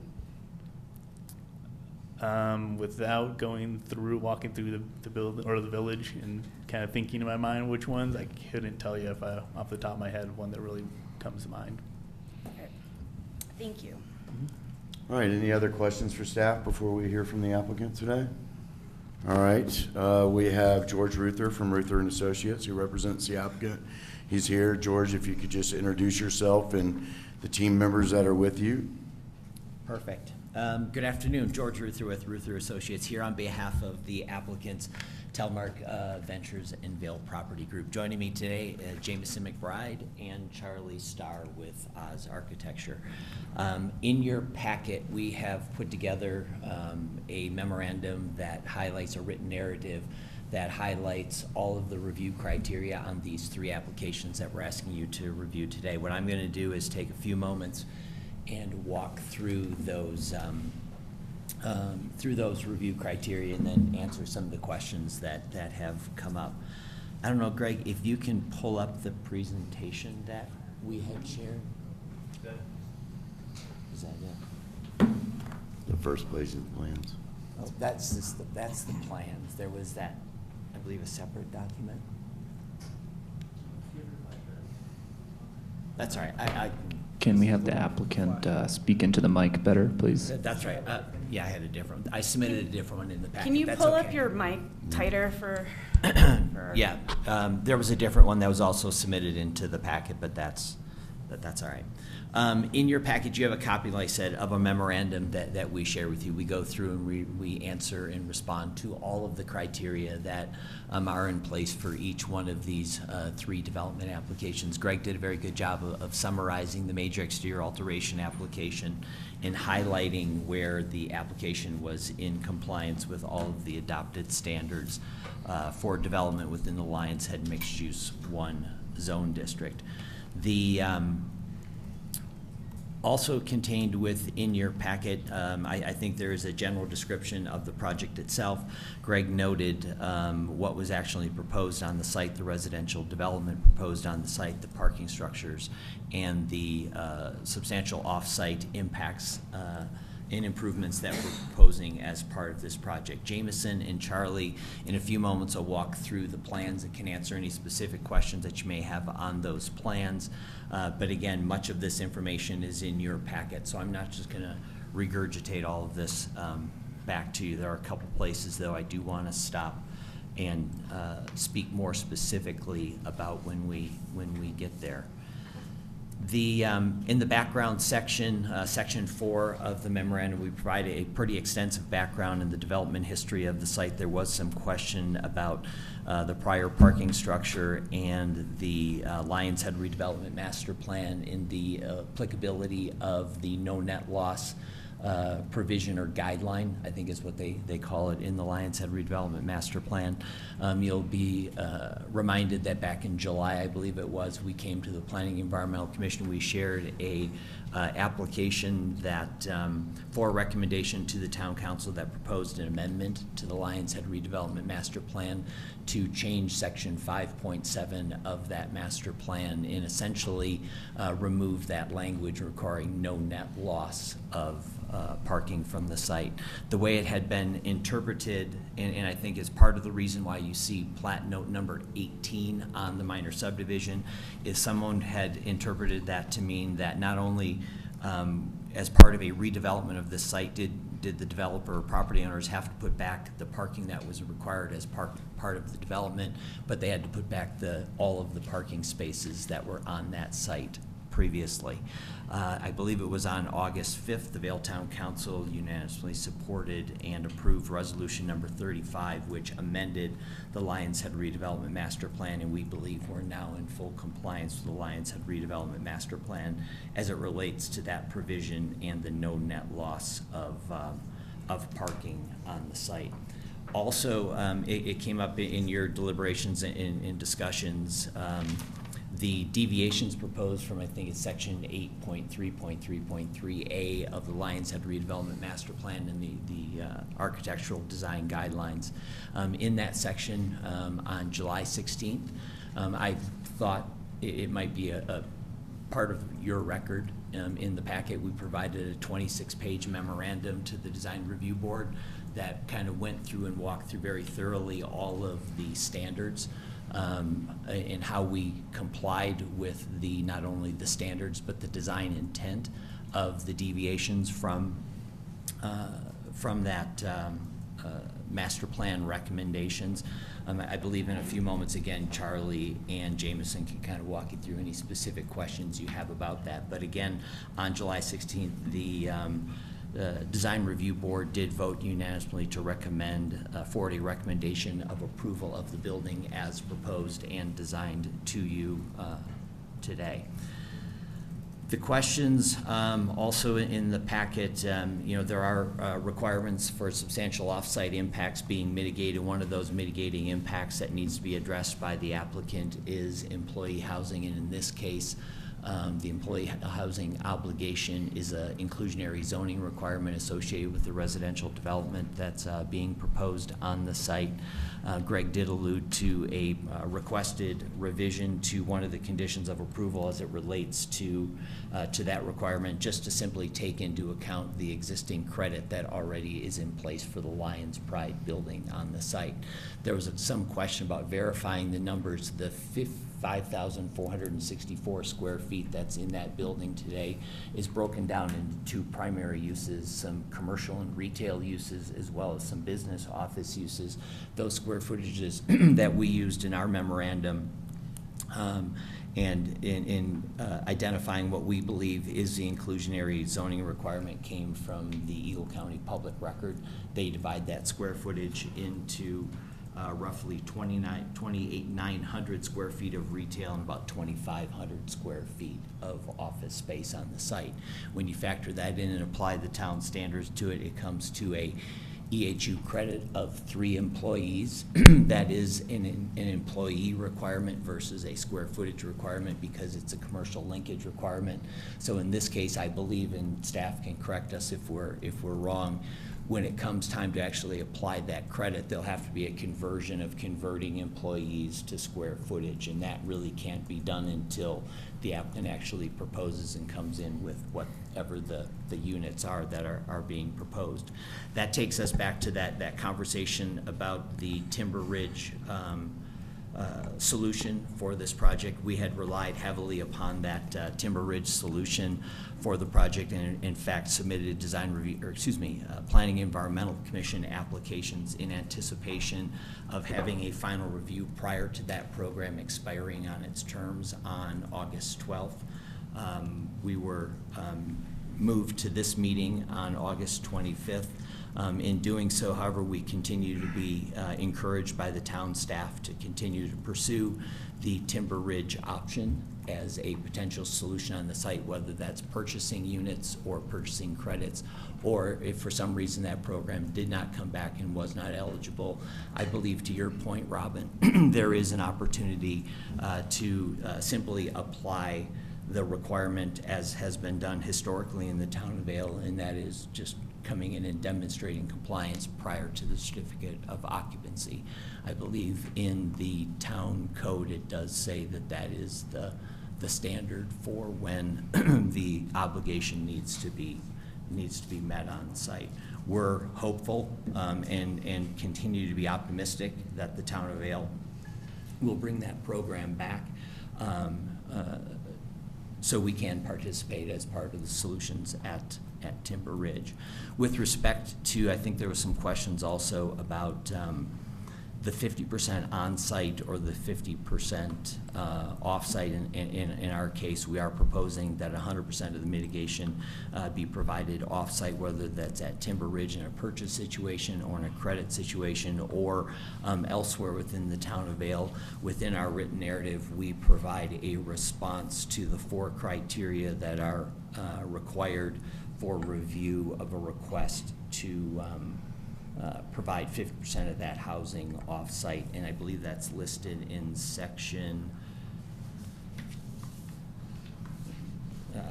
Without walking through the building or the village and kind of thinking in my mind which ones, I couldn't tell you if off the top of my head one that really comes to mind. Okay. Thank you. All right, any other questions for staff before we hear from the applicant today? All right, we have George Ruther from Ruther and Associates who represents the applicant. He's here. George, if you could just introduce yourself and the team members that are with you. Perfect. Good afternoon. George Ruther with Ruther Associates here on behalf of the applicants, Telmark Ventures and Vail Property Group. Joining me today, Jameson McBride and Charlie Starr with Oz Architecture. In your packet, we have put together a memorandum that highlights a written narrative that highlights all of the review criteria on these three applications that we're asking you to review today. What I'm going to do is take a few moments and walk through those review criteria and then answer some of the questions that have come up. I don't know, Greg, if you can pull up the presentation that we had shared. Is that it? The first page of the plans. Oh, that's the plans. There was that, I believe, a separate document. That's all right. Can we have the applicant speak into the mic better, please? That's right. Yeah, I submitted a different one in the packet. Can you That's pull okay. up your mic tighter for Yeah, there was a different one that was also submitted into the packet, but that's all right. In your package, you have a copy, like I said, of a memorandum that we share with you. We go through and we answer and respond to all of the criteria that are in place for each one of these three development applications. Greg did a very good job of summarizing the major exterior alteration application and highlighting where the application was in compliance with all of the adopted standards for development within the Lions Head Mixed Use 1 zone district. The also contained within your packet, I think there is a general description of the project itself. Greg noted what was actually proposed on the site, the residential development proposed on the site, the parking structures, and the substantial off-site impacts and improvements that we're proposing as part of this project. Jameson and Charlie, in a few moments, will walk through the plans and can answer any specific questions that you may have on those plans. But again, much of this information is in your packet, so I'm not just going to regurgitate all of this back to you. There are a couple places, though, I do want to stop and speak more specifically about when we get there. In the background section, section 4 of the memorandum, we provide a pretty extensive background in the development history of the site. There was some question about the prior parking structure and the Lions Head redevelopment master plan in the applicability of the no net loss provision or guideline, I think is what they call it in the Lions Head redevelopment master plan. You'll be reminded that back in July, I believe it was, we came to the Planning Environmental Commission. We shared a application that for a recommendation to the Town Council that proposed an amendment to the Lions Head redevelopment master plan to change section 5.7 of that master plan and essentially remove that language requiring no net loss of parking from the site. The way it had been interpreted, and I think is part of the reason why you see plat note number 18 on the minor subdivision, is someone had interpreted that to mean that not only as part of a redevelopment of this site did did the developer or property owners have to put back the parking that was required as part of the development, but they had to put back all of the parking spaces that were on that site previously. I believe it was on August 5th, the Vailtown Council unanimously supported and approved resolution number 35, which amended the Lions Head redevelopment master plan, and we believe we're now in full compliance with the Lions Head redevelopment master plan as it relates to that provision and the no net loss of parking on the site. Also, it came up in your deliberations and in discussions, the deviations proposed from, I think it's section 8.3.3.3A of the Lions Head redevelopment master plan and the architectural design guidelines. In that section, on July 16th, I thought it might be a part of your record. In the packet, we provided a 26-page memorandum to the design review board that kind of went through and walked through very thoroughly all of the standards and how we complied with not only the standards but the design intent of the deviations from that master plan recommendations. I believe in a few moments, again, Charlie and Jameson can kind of walk you through any specific questions you have about that. But again, on July 16th, the Design Review Board did vote unanimously to recommend forward a recommendation of approval of the building as proposed and designed to you today. The questions also in the packet, there are requirements for substantial off-site impacts being mitigated. One of those mitigating impacts that needs to be addressed by the applicant is employee housing, and in this case, the employee housing obligation is an inclusionary zoning requirement associated with the residential development that's being proposed on the site. Greg did allude to a requested revision to one of the conditions of approval as it relates to that requirement, just to simply take into account the existing credit that already is in place for the Lions Pride building on the site. There was some question about verifying the numbers. The 5,464 square feet that's in that building today is broken down into two primary uses, some commercial and retail uses, as well as some business office uses. Those square footages that we used in our memorandum and in identifying what we believe is the inclusionary zoning requirement came from the Eagle County Public Record. They divide that square footage into roughly 28,900 square feet of retail and about 2,500 square feet of office space on the site. When you factor that in and apply the town standards to it, it comes to a EHU credit of 3 employees. That is an employee requirement versus a square footage requirement because it's a commercial linkage requirement. So in this case, I believe, and staff can correct us if we're wrong, when it comes time to actually apply that credit, there'll have to be a conversion of converting employees to square footage, and that really can't be done until the applicant actually proposes and comes in with whatever the units are that are being proposed. That takes us back to that conversation about the Timber Ridge solution for this project. We had relied heavily upon that Timber Ridge solution for the project, and in fact submitted design review, Planning Environmental Commission applications in anticipation of having a final review prior to that program expiring on its terms on August 12th. We were moved to this meeting on August 25th. In doing so, however, we continue to be encouraged by the town staff to continue to pursue the Timber Ridge option as a potential solution on the site, whether that's purchasing units or purchasing credits, or if for some reason that program did not come back and was not eligible. I believe, to your point, Robin, there is an opportunity to simply apply the requirement as has been done historically in the town of Vail, and that is just coming in and demonstrating compliance prior to the certificate of occupancy. I believe in the town code it does say that is the standard for when the obligation needs to be met on site. We're hopeful and continue to be optimistic that the town of Vail will bring that program back so we can participate as part of the solutions at Timber Ridge. With respect to, I think there was some questions also about the 50% on-site or the 50% off-site. In our case, we are proposing that 100% of the mitigation be provided off-site, whether that's at Timber Ridge in a purchase situation or in a credit situation, or elsewhere within the town of Vail. Within our written narrative, we provide a response to the 4 criteria that are required for review of a request to provide 50% of that housing off-site, and I believe that's listed in section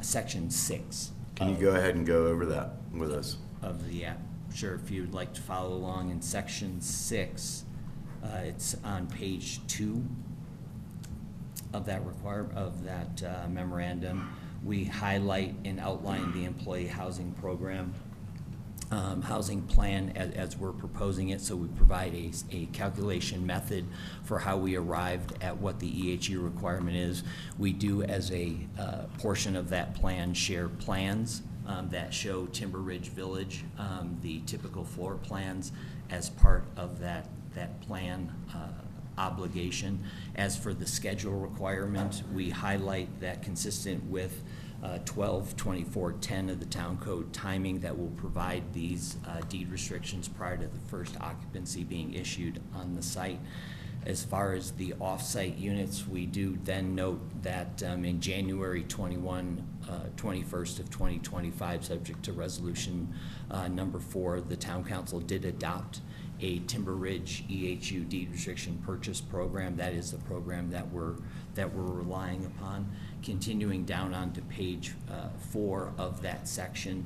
6. Can you go ahead and go over that with us? Of the app. Sure, if you'd like to follow along in section 6, it's on page 2 of that memorandum. We highlight and outline the employee housing program. Housing plan as we're proposing it, so we provide a calculation method for how we arrived at what the EHE requirement is. We do, as a portion of that plan, share plans that show Timber Ridge Village, the typical floor plans as part of that plan obligation. As for the schedule requirement, we highlight that consistent with 12/24/10 of the town code timing that will provide these deed restrictions prior to the first occupancy being issued on the site. As far as the off-site units, we do then note that in January 21st of 2025, subject to resolution number 4, the town council did adopt a Timber Ridge EHU deed restriction purchase program. That is the program that we're relying upon. Continuing down onto page 4 of that section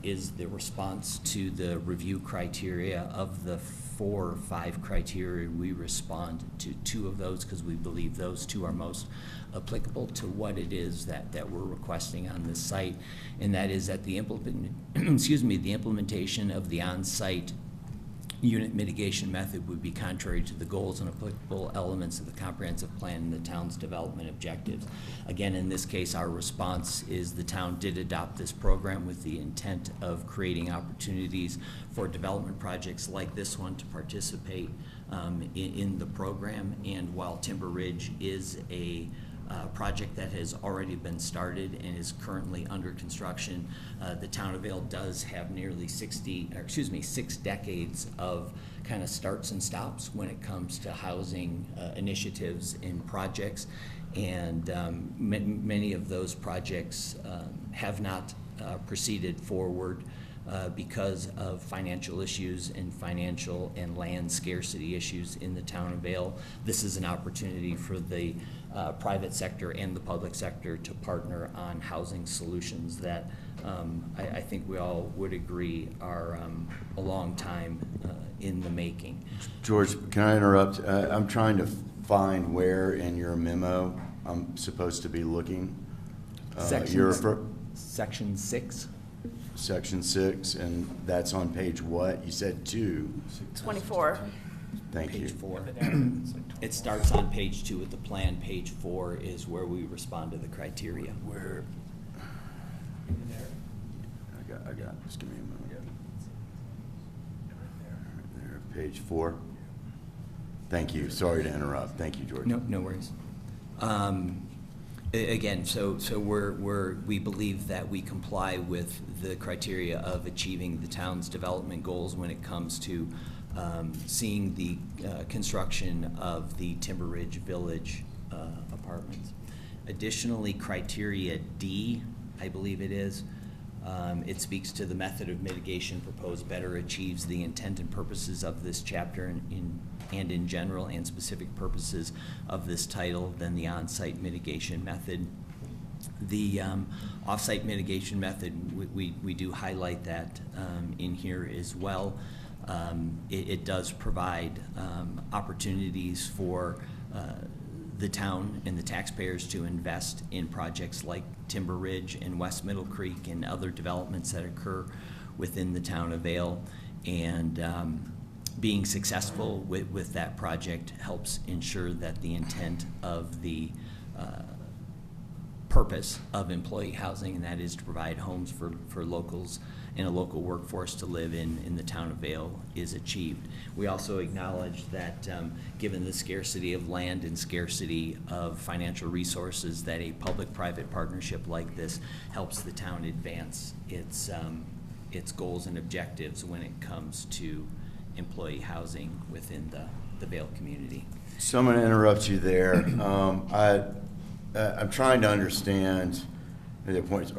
is the response to the review criteria. Of the 4 or 5 criteria, we respond to 2 of those because we believe those 2 are most applicable to what it is that we're requesting on this site, and that is that the implementation of the on-site unit mitigation method would be contrary to the goals and applicable elements of the comprehensive plan and the town's development objectives. Again, in this case, our response is the town did adopt this program with the intent of creating opportunities for development projects like this one to participate in the program. And while Timber Ridge is a project that has already been started and is currently under construction, the town of Vail does have nearly 6 decades of kind of starts and stops when it comes to housing initiatives and projects, and many of those projects have not proceeded forward because of financial issues and financial and land scarcity issues in the town of Vail. This is an opportunity for the private sector and the public sector to partner on housing solutions that I think we all would agree are a long time in the making. George, can I interrupt? I'm trying to find where in your memo I'm supposed to be looking. Section 6. Section 6, and that's on page what? You said 2. 24. Thank Page you. 4. It starts on page 2 with the plan. Page 4 is where we respond to the criteria. Where? I got it. Just give me a moment. Right there, page 4. Thank you. Sorry to interrupt. Thank you, George. No worries. Again, so we believe that we comply with the criteria of achieving the town's development goals when it comes to seeing the construction of the Timber Ridge Village apartments. Additionally, criteria D, I believe it is, it speaks to the method of mitigation proposed better achieves the intent and purposes of this chapter and in general and specific purposes of this title than the on-site mitigation method. The off-site mitigation method, we do highlight that in here as well. It does provide opportunities for the town and the taxpayers to invest in projects like Timber Ridge and West Middle Creek and other developments that occur within the town of Vail. And being successful with that project helps ensure that the intent of the purpose of employee housing, and that is to provide homes for locals and a local workforce to live in the town of Vail, is achieved. We also acknowledge that given the scarcity of land and scarcity of financial resources, that a public-private partnership like this helps the town advance its goals and objectives when it comes to employee housing within the Vail community. So I'm going to interrupt you there. I'm trying to understand the points.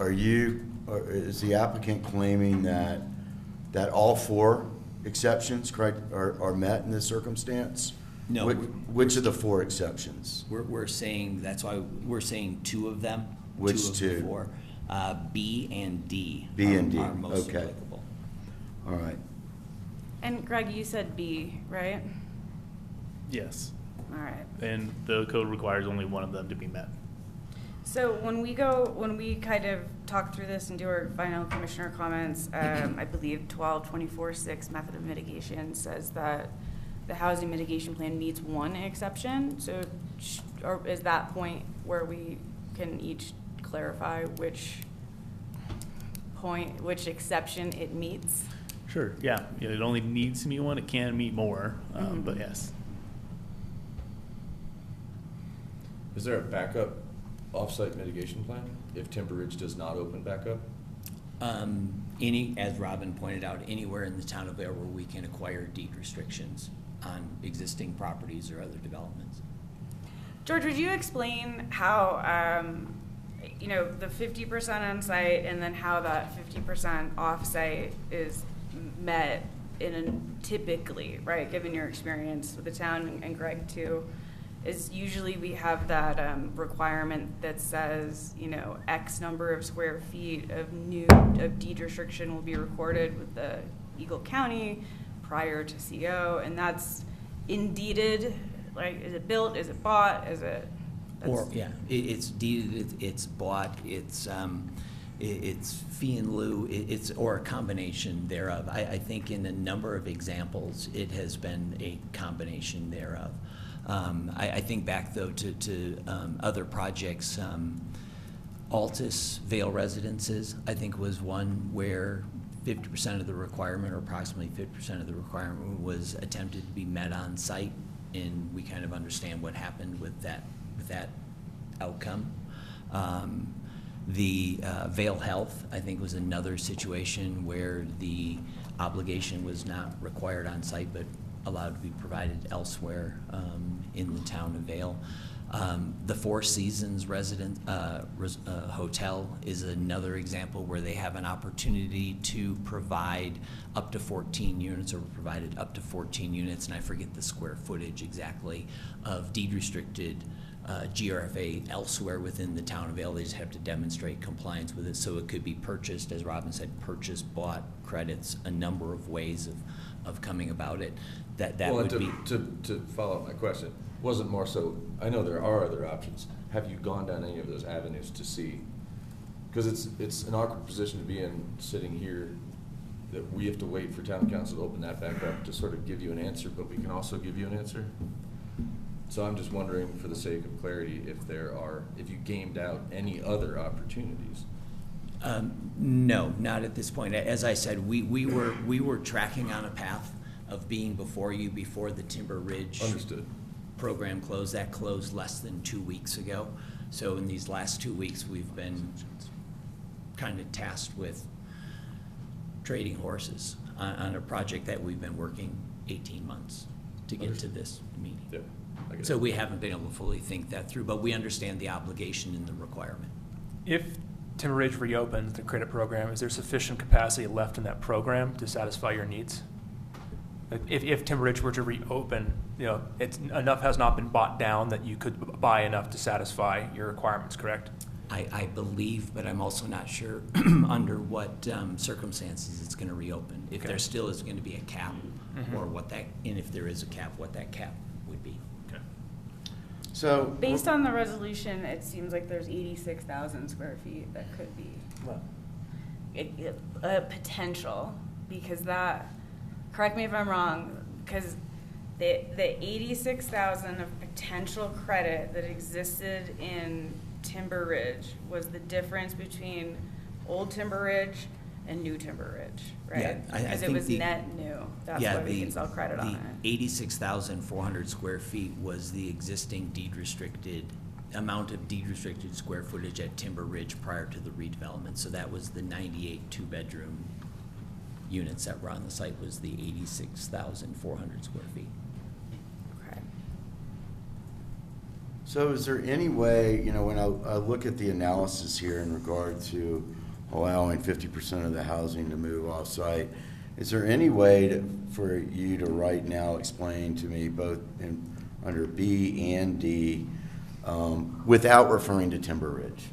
Is the applicant claiming that all four exceptions, correct, are met in this circumstance? No. Which of the four exceptions? We're saying, that's why we're saying two of them. Which two? Of two? the four. B and D. B and D, are most okay. applicable. All right. And Greg, you said B, right? Yes. All right. And the code requires only one of them to be met. So when we kind of talk through this and do our final commissioner comments, I believe 1224-6 method of mitigation says that the housing mitigation plan meets one exception. So or is that point where we can each clarify which exception it meets? Sure, yeah. It only needs to meet one. It can meet more, but yes. Is there a backup off-site mitigation plan if Timber Ridge does not open back up? As Robin pointed out, anywhere in the town of Vail where we can acquire deed restrictions on existing properties or other developments. George, would you explain how, the 50% on site and then how that 50% off site is met typically, right, given your experience with the town and Greg too, is usually we have that requirement that says, X number of square feet of deed restriction will be recorded with the Eagle County prior to CO, and that's indeeded. Like, is it built? Is it bought? It's deeded, it's bought, it's fee in lieu, or a combination thereof. I think in a number of examples, it has been a combination thereof. I think back though to other projects. Altus Vail Residences, I think, was one where 50% of the requirement, or approximately 50% of the requirement, was attempted to be met on site, and we kind of understand what happened with that outcome. The Vail Health, I think, was another situation where the obligation was not required on site, but allowed to be provided elsewhere in the town of Vail. The Four Seasons Hotel is another example where they have an opportunity to provide up to 14 units, or provided up to 14 units, and I forget the square footage exactly, of deed restricted GRFA elsewhere within the town of Vail. They just have to demonstrate compliance with it, so it could be purchased, as Robin said, purchased, bought, credits, a number of ways of coming about it. To follow up my question, wasn't more so, I know there are other options. Have you gone down any of those avenues to see? Because it's an awkward position to be in, sitting here, that we have to wait for town council to open that back up to sort of give you an answer, but we can also give you an answer. So I'm just wondering, for the sake of clarity, if you gamed out any other opportunities. No, not at this point. As I said, we were tracking on a path of being before you before the Timber Ridge Understood. program closed. That closed less than 2 weeks ago. So in these last 2 weeks, we've been kind of tasked with trading horses on a project that we've been working 18 months to get to this meeting. Yeah, I get So it. we haven't been able to fully think that through, but we understand the obligation and the requirement. If Timber Ridge reopens the credit program, is there sufficient capacity left in that program to satisfy your needs? Like, if Timber Ridge were to reopen, enough has not been bought down that you could buy enough to satisfy your requirements, correct? I believe, but I'm also not sure under what circumstances it's going to reopen. If there still is going to be a cap, or and if there is a cap, what that cap would be. Okay. So Based on the resolution, it seems like there's 86,000 square feet that could be a potential, because that, correct me if I'm wrong, because the 86,000 of potential credit that existed in Timber Ridge was the difference between old Timber Ridge and new Timber Ridge, right? Yeah, I Because it think was net new. That's Yeah, why we can sell credit on it. The 86,400 square feet was the existing deed restricted, amount of deed restricted square footage at Timber Ridge prior to the redevelopment. So that was the 98 two-bedroom units that were on the site, was the 86,400 square feet. Okay. So is there any way, when I look at the analysis here in regard to allowing 50% of the housing to move off-site, is there any way for you to right now explain to me both under B and D, without referring to Timber Ridge?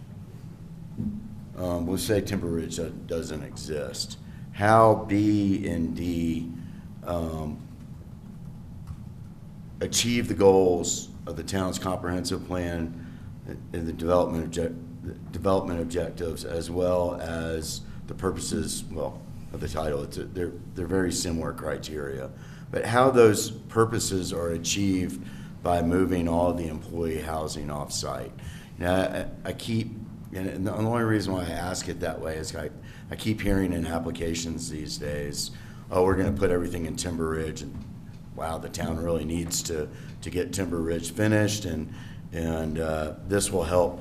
We'll say Timber Ridge doesn't exist. How B and D achieve the goals of the town's comprehensive plan and the development objectives, as well as the purposes, of the title. They're very similar criteria. But how those purposes are achieved by moving all the employee housing off-site. I keep, and the only reason why I ask it that way is I keep hearing in applications these days, oh, we're going to put everything in Timber Ridge, and wow, the town really needs to get Timber Ridge finished, and this will help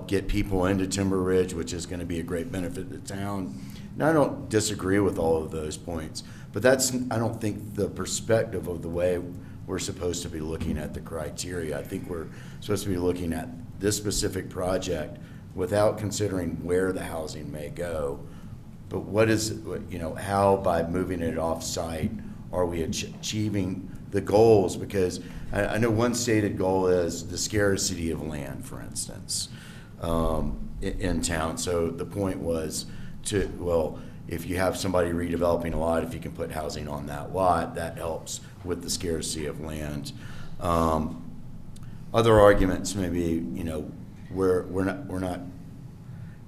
get people into Timber Ridge, which is going to be a great benefit to the town. And I don't disagree with all of those points, but that's, I don't think, the perspective of the way we're supposed to be looking at the criteria. I think we're supposed to be looking at this specific project without considering where the housing may go, but what is, how by moving it off-site are we achieving the goals? Because I know one stated goal is the scarcity of land, for instance, in town. So the point was if you have somebody redeveloping a lot, if you can put housing on that lot, that helps with the scarcity of land. Other arguments maybe, we're not,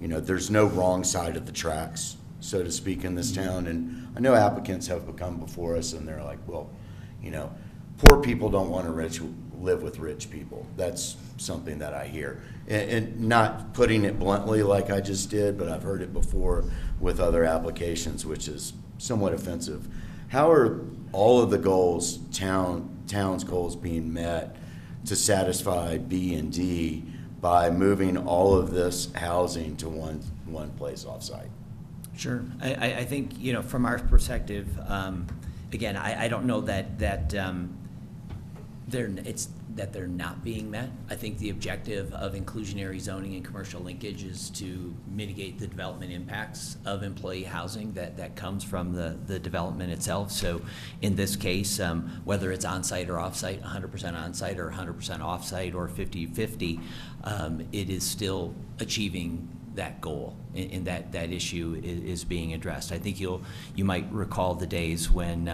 there's no wrong side of the tracks, so to speak, in this town. And I know applicants have come before us and they're like, poor people don't want to live with rich people. That's something that I hear. And not putting it bluntly like I just did, but I've heard it before with other applications, which is somewhat offensive. How are all of the goals, town's goals, being met to satisfy B and D by moving all of this housing to one place off-site? Sure. I think, from our perspective, again, I don't know that they're not being met. I think the objective of inclusionary zoning and commercial linkage is to mitigate the development impacts of employee housing that comes from the development itself. So in this case, whether it's on-site or off-site, 100% on-site or 100% off-site or 50-50, it is still achieving that goal, and that issue is being addressed. I think you might recall the days when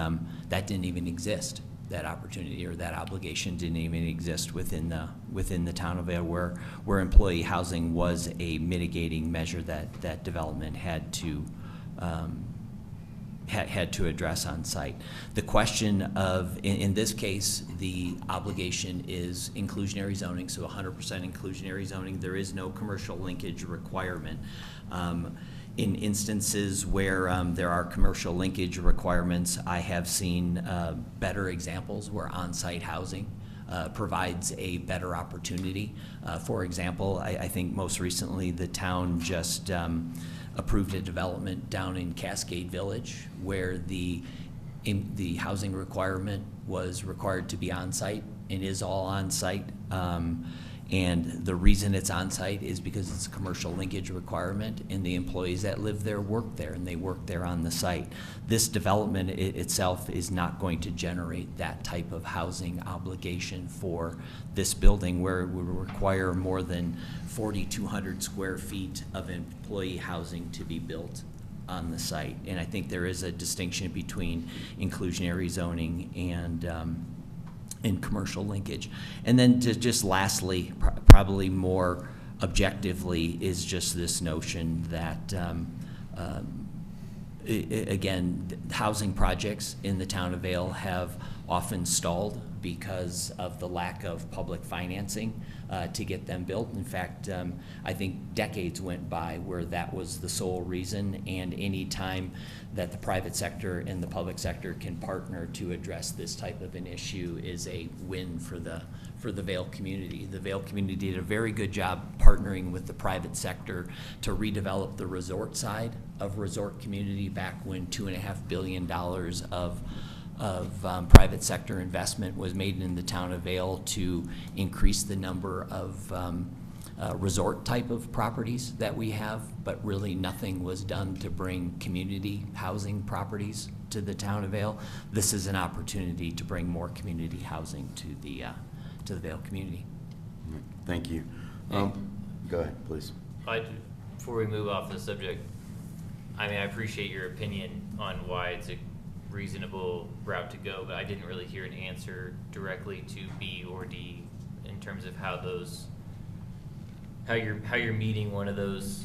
that didn't even exist. That opportunity or that obligation didn't even exist within the town of Vail, where employee housing was a mitigating measure that development had to address on site. The question of, in this case, the obligation is inclusionary zoning, so 100% inclusionary zoning. There is no commercial linkage requirement. In instances where there are commercial linkage requirements, I have seen better examples where on-site housing provides a better opportunity. For example, I think most recently the town just approved a development down in Cascade Village where the housing requirement was required to be on-site and is all on-site. And the reason it's on-site is because it's a commercial linkage requirement, and the employees that live there work there, and they work there on the site. This development itself is not going to generate that type of housing obligation for this building, where it would require more than 4,200 square feet of employee housing to be built on the site. And I think there is a distinction between inclusionary zoning and in commercial linkage. And then just lastly, probably more objectively, is just this notion that, again, housing projects in the town of Vail have often stalled because of the lack of public financing to get them built. In fact, I think decades went by where that was the sole reason, and any time that the private sector and the public sector can partner to address this type of an issue is a win for the Vail community. The Vail community did a very good job partnering with the private sector to redevelop the resort side of resort community back when $2.5 billion of private sector investment was made in the town of Vail to increase the number of resort type of properties that we have, but really nothing was done to bring community housing properties to the town of Vail. This is an opportunity to bring more community housing to the Vail community. Thank you. Go ahead, please. Before we move off the subject, I mean, I appreciate your opinion on why it's a reasonable route to go, but I didn't really hear an answer directly to B or D in terms of how you're meeting one of those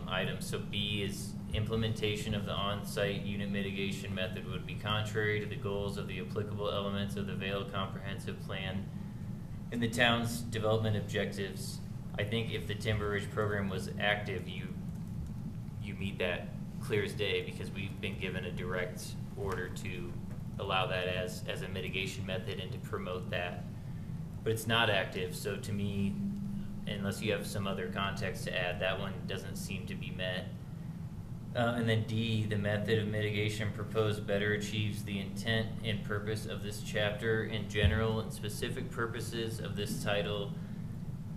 items. So B is implementation of the on-site unit mitigation method would be contrary to the goals of the applicable elements of the Vail Comprehensive Plan and the town's development objectives. I think if the Timber Ridge program was active, you meet that clear as day, because we've been given a direct order to allow that as a mitigation method and to promote that. But it's not active, so to me, unless you have some other context to add, that one doesn't seem to be met. And then D, the method of mitigation proposed better achieves the intent and purpose of this chapter in general and specific purposes of this title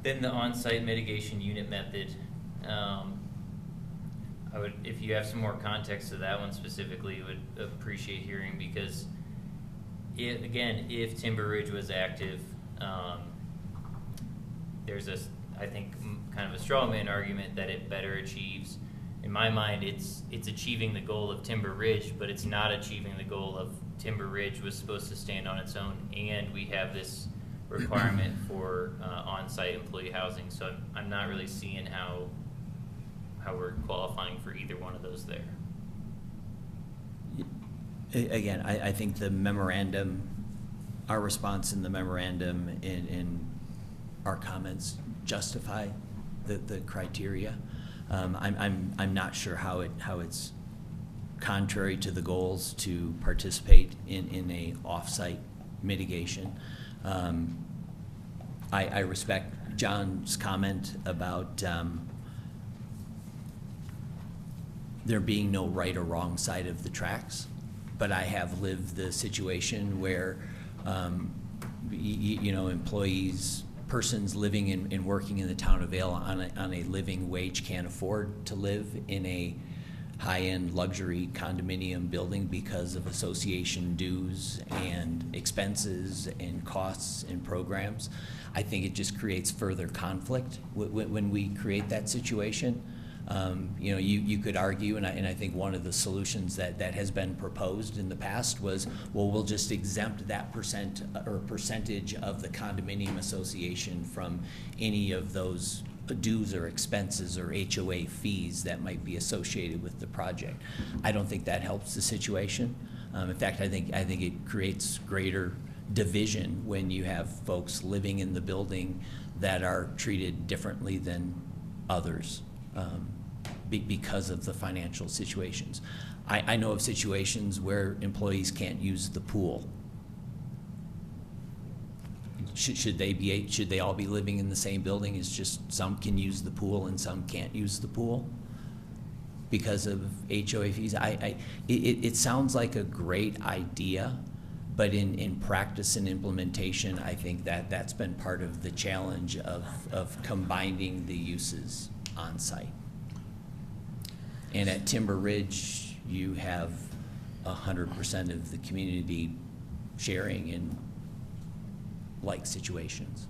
than the on-site mitigation unit method. I would, if you have some more context to that one specifically, would appreciate hearing, because if Timber Ridge was active, there's I think kind of a straw man argument that it better achieves. In my mind, it's achieving the goal of Timber Ridge, but it's not achieving the goal of Timber Ridge was supposed to stand on its own, and we have this requirement for on-site employee housing. So I'm not really seeing how we're qualifying for either one of those there. Again, I think the memorandum, our response in the memorandum in our comments justify the criteria. I'm not sure how it's contrary to the goals to participate in a off-site mitigation. I respect John's comment about there being no right or wrong side of the tracks, but I have lived the situation where employees, persons living and working in the town of Vail on a living wage can't afford to live in a high-end luxury condominium building because of association dues and expenses and costs and programs. I think it just creates further conflict when we create that situation. You could argue, and I think one of the solutions that has been proposed in the past was, well, we'll just exempt that percentage of the condominium association from any of those dues or expenses or HOA fees that might be associated with the project. I don't think that helps the situation. In fact, I think it creates greater division when you have folks living in the building that are treated differently than others. Because of the financial situations. I know of situations where employees can't use the pool. Should they all be living in the same building? It's just some can use the pool and some can't use the pool because of HOA fees. It sounds like a great idea, but in practice and implementation, I think that's been part of the challenge of combining the uses on site. And at Timber Ridge, you have 100% of the community sharing in like situations.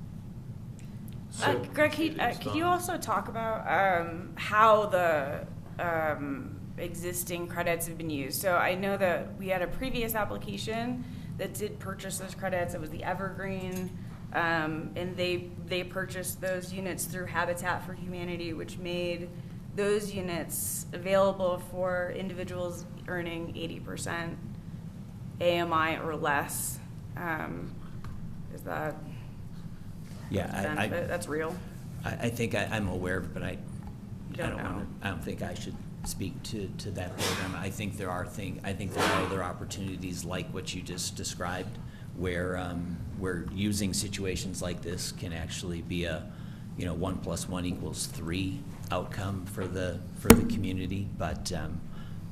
Greg, could you also talk about how the existing credits have been used? So I know that we had a previous application that did purchase those credits. It was the Evergreen, and they purchased those units through Habitat for Humanity, which made those units available for individuals earning 80% AMI or less. Is that, Yeah, that's real? I think I'm aware of it, but I Don't know. I don't think I should speak to that program. I think there are other opportunities like what you just described, where using situations like this can actually be a, 1 + 1 = 3 outcome for the community. But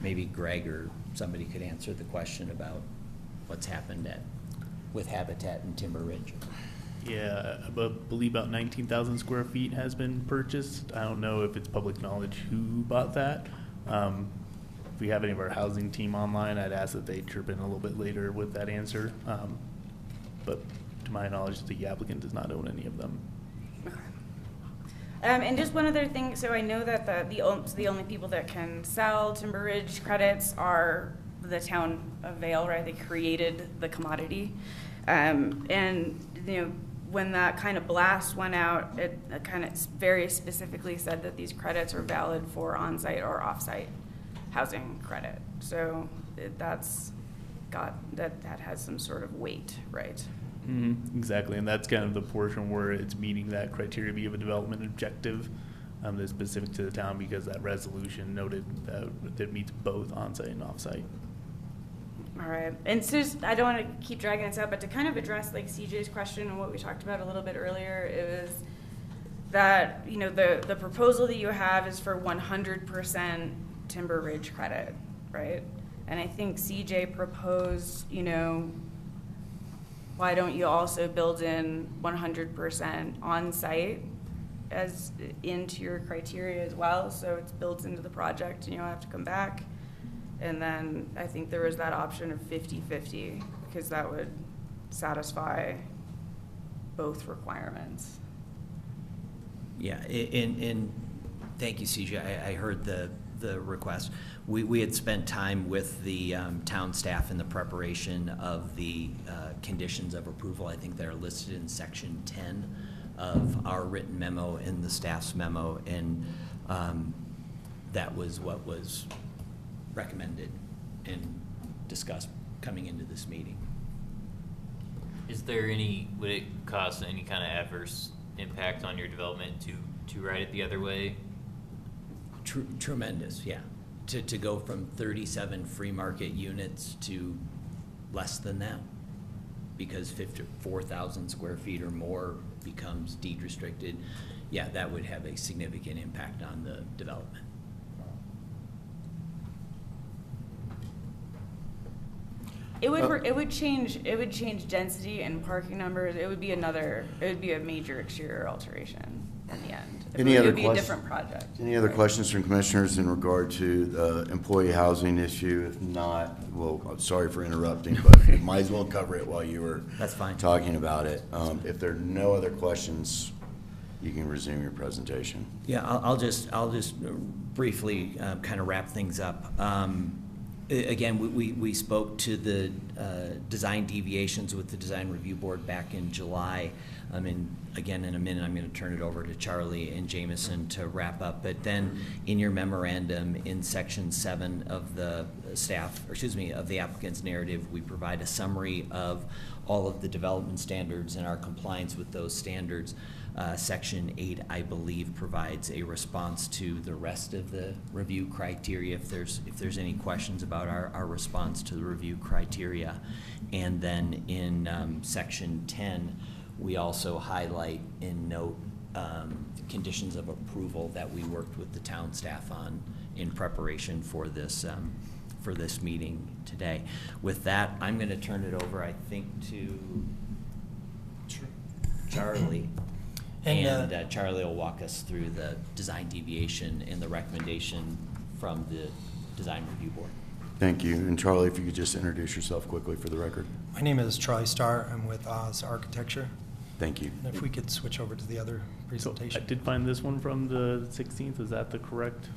maybe Greg or somebody could answer the question about what's happened with Habitat and Timber Ridge. Yeah, I believe about 19,000 square feet has been purchased. I don't know if it's public knowledge who bought that. If we have any of our housing team online, I'd ask that they chirp in a little bit later with that answer. But to my knowledge, the applicant does not own any of them. Okay. And just one other thing, so I know that the only people that can sell Timber Ridge credits are the town of Vail, right? They created the commodity. And, when that kind of blast went out, it kind of very specifically said that these credits are valid for on-site or off-site housing credit. So that has some sort of weight, right? Mm-hmm, exactly, and that's kind of the portion where it's meeting that criteria of a development objective that's specific to the town, because that resolution noted that it meets both on-site and off-site. All right, and so I don't want to keep dragging this out, but to kind of address like CJ's question and what we talked about a little bit earlier, it was that the proposal that you have is for 100% Timber Ridge credit, right? And I think CJ proposed, why don't you also build in 100% on-site as into your criteria as well, so it's built into the project and you don't have to come back. And then I think there was that option of 50-50, because that would satisfy both requirements. Yeah, and thank you, CJ. I heard the request. We had spent time with the town staff in the preparation of the conditions of approval. I think they're listed in section 10 of our written memo and the staff's memo, and that was what was recommended and discussed coming into this meeting. Would it cause any kind of adverse impact on your development to write it the other way? Tremendous, yeah. To go from 37 free market units to less than that, because 4,000 square feet or more becomes deed restricted. Yeah, that would have a significant impact on the development. It would change density and parking numbers. It would be a major exterior alteration in the end. It would be a different project. Any other Right. questions from commissioners in regard to the employee housing issue? If not, well, I'm sorry for interrupting, but we might as well cover it while you were That's fine. talking about it. If there are no other questions, you can resume your presentation. Yeah, I'll just briefly kind of wrap things up. Again, we spoke to the design deviations with the Design Review Board back in July. And again, in a minute, I'm going to turn it over to Charlie and Jameson to wrap up. But then in your memorandum in section 7 of the of the applicant's narrative, we provide a summary of all of the development standards and our compliance with those standards. Section 8, I believe, provides a response to the rest of the review criteria if there's any questions about our response to the review criteria. And then in section 10, we also highlight and note conditions of approval that we worked with the town staff on in preparation for this meeting today. With that, I'm going to turn it over, I think, to Charlie. And Charlie will walk us through the design deviation and the recommendation from the Design Review Board. Thank you. And Charlie, if you could just introduce yourself quickly for the record. My name is Charlie Starr. I'm with Oz Architecture. Thank you. And if we could switch over to the other So presentation. I did find this one from the 16th. Is that the correct?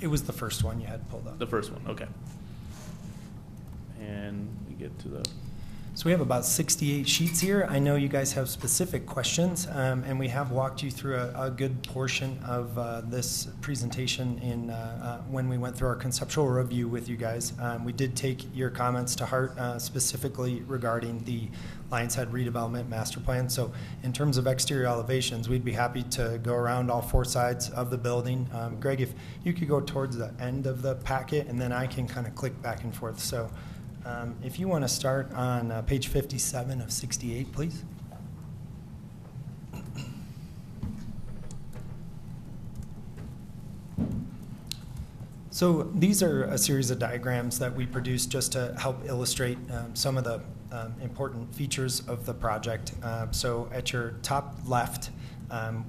It was the first one you had pulled up. The first one, okay. And we get to the So we have about 68 sheets here. I know you guys have specific questions, and we have walked you through a good portion of this presentation in when we went through our conceptual review with you guys. We did take your comments to heart, specifically regarding the Lions Head redevelopment master plan. So in terms of exterior elevations, we'd be happy to go around all four sides of the building. Greg, if you could go towards the end of the packet, and then I can kind of click back and forth. So if you want to start on page 57 of 68, please. So these are a series of diagrams that we produced just to help illustrate some of the important features of the project. So at your top left,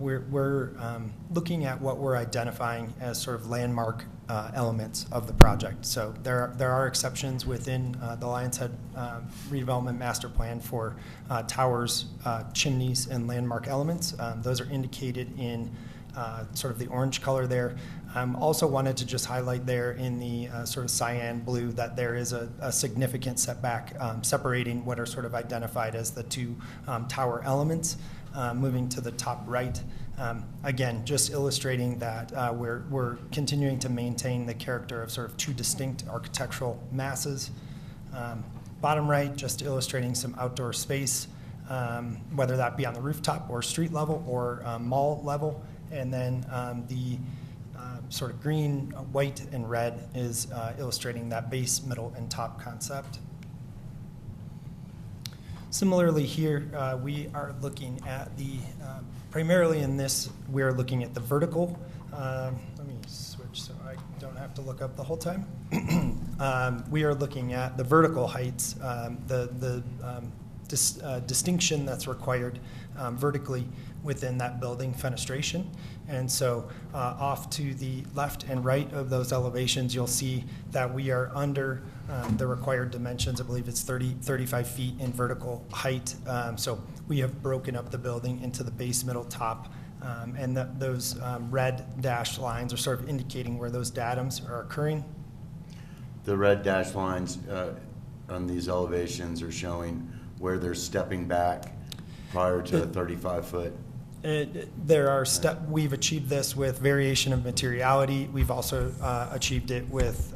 we're looking at what we're identifying as sort of landmark elements of the project. So there are exceptions within the Lions Head redevelopment master plan for towers, chimneys, and landmark elements. Those are indicated in sort of the orange color there. Also wanted to just highlight there in the sort of cyan blue that there is a significant setback separating what are sort of identified as the two tower elements. Moving to the top right, again, just illustrating that we're continuing to maintain the character of sort of two distinct architectural masses. Bottom right, just illustrating some outdoor space, whether that be on the rooftop or street level or mall level. And then the sort of green, white, and red is illustrating that base, middle, and top concept. Similarly here, we are looking at the, primarily in this, we're looking at the vertical. Let me switch so I don't have to look up the whole time. We are looking at the vertical heights, the distinction that's required vertically within that building fenestration. And so off to the left and right of those elevations, you'll see that we are under the required dimensions. I believe it's 35 feet in vertical height. So we have broken up the building into the base, middle, top, and those red dashed lines are sort of indicating where those datums are occurring. The red dashed lines on these elevations are showing where they're stepping back prior to a 35-foot. There are we've achieved this with variation of materiality. We've also achieved it with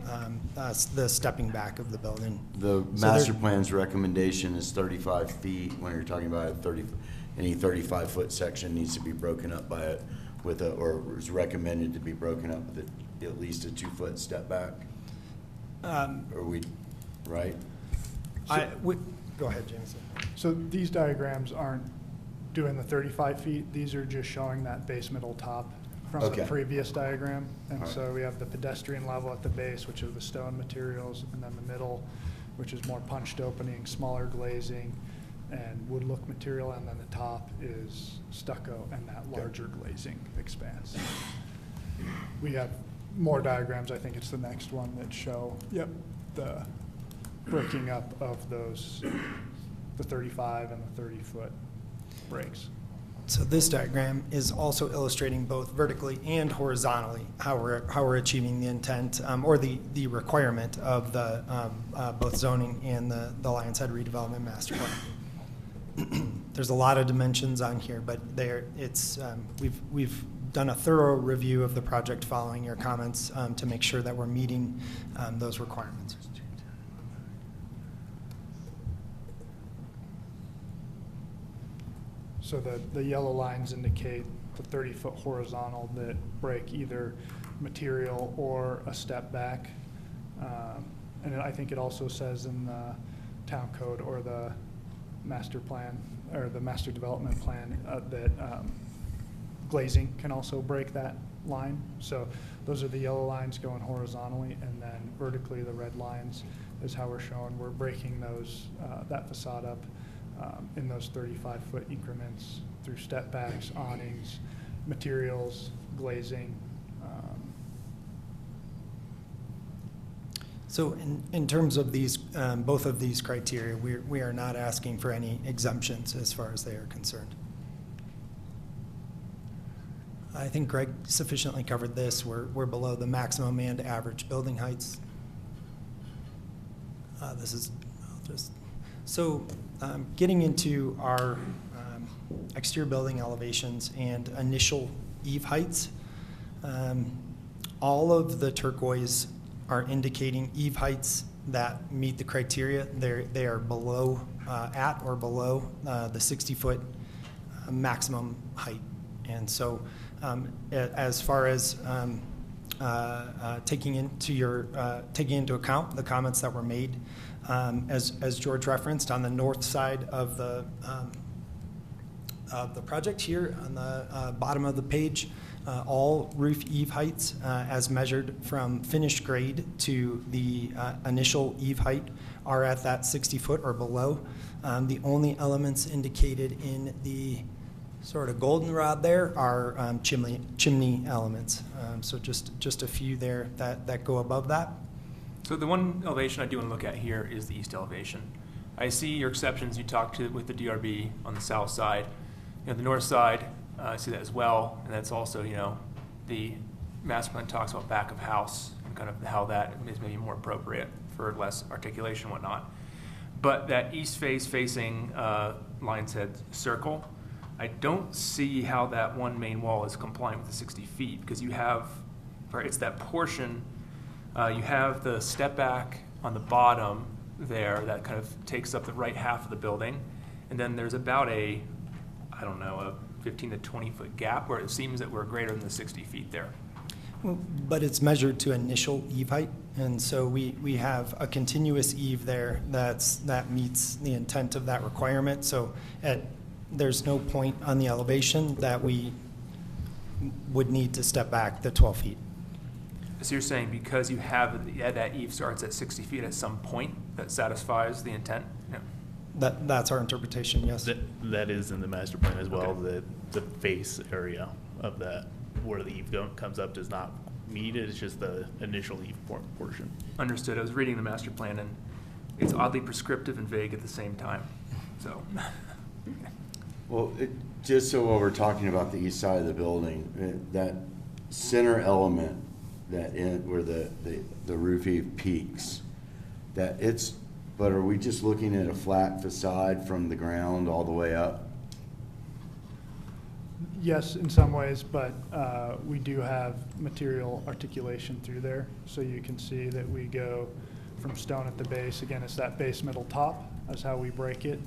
the stepping back of the building. The master plan's recommendation is 35 feet. When you're talking about any 35-foot section needs to be broken up by or is recommended to be broken up with at least a 2-foot step back. Right? Go ahead, Jameson. So these diagrams aren't doing the 35 feet. These are just showing that base, middle, top from the previous diagram. And so we have the pedestrian level at the base, which are the stone materials, and then the middle, which is more punched opening, smaller glazing, and wood look material, and then the top is stucco and that larger glazing expanse. We have more diagrams. I think it's the next one that show, the breaking up of those, the 35 and the 30-foot breaks. So this diagram is also illustrating both vertically and horizontally how we're achieving the intent or the requirement of the both zoning and the Lions Head redevelopment master plan. There's a lot of dimensions on here, but we've done a thorough review of the project following your comments to make sure that we're meeting those requirements. So the yellow lines indicate the 30-foot horizontal that break either material or a step back. And I think it also says in the town code or the master plan or the master development plan that glazing can also break that line. So those are the yellow lines going horizontally, and then vertically the red lines is how we're showing we're breaking those that facade up in those 35-foot increments through step backs, awnings, materials, glazing. So in terms of these, both of these criteria, we are not asking for any exemptions as far as they are concerned. I think Greg sufficiently covered this. We're below the maximum and average building heights. So getting into our exterior building elevations and initial eave heights, all of the turquoise are indicating eave heights that meet the criteria. They are below, at or below the 60-foot maximum height. And so as far as taking into account the comments that were made, as George referenced, on the north side of the project here on the bottom of the page, all roof eave heights as measured from finished grade to the initial eave height are at that 60 foot or below. The only elements indicated in the sort of goldenrod there are chimney elements. So just a few there that go above that. So the one elevation I do want to look at here is the east elevation. I see your exceptions you talked to with the DRB on the south side. The north side, I see that as well, and that's also, the master plan talks about back of house and kind of how that is maybe more appropriate for less articulation and whatnot. But that east facing Lion's Head circle, I don't see how that one main wall is compliant with the 60 feet, because you have, it's that portion, you have the step back on the bottom there that kind of takes up the right half of the building, and then there's about a 15 to 20 foot gap where it seems that we're greater than the 60 feet there. But it's measured to initial eave height, and so we have a continuous eave there that meets the intent of that requirement. So there's no point on the elevation that we would need to step back the 12 feet. So you're saying because you have that eave starts at 60 feet at some point that satisfies the intent? Yeah. That's our interpretation, yes. That is in the master plan as well. Okay. The face area of that, where the eave comes up, does not meet it. It's just the initial eave portion. Understood. I was reading the master plan, and it's oddly prescriptive and vague at the same time. So, Well, just so while we're talking about the east side of the building, that center element where the roof eave peaks, but are we just looking at a flat facade from the ground all the way up? Yes, in some ways, but we do have material articulation through there. So you can see that we go from stone at the base. Again, it's that base middle top. That's how we break it.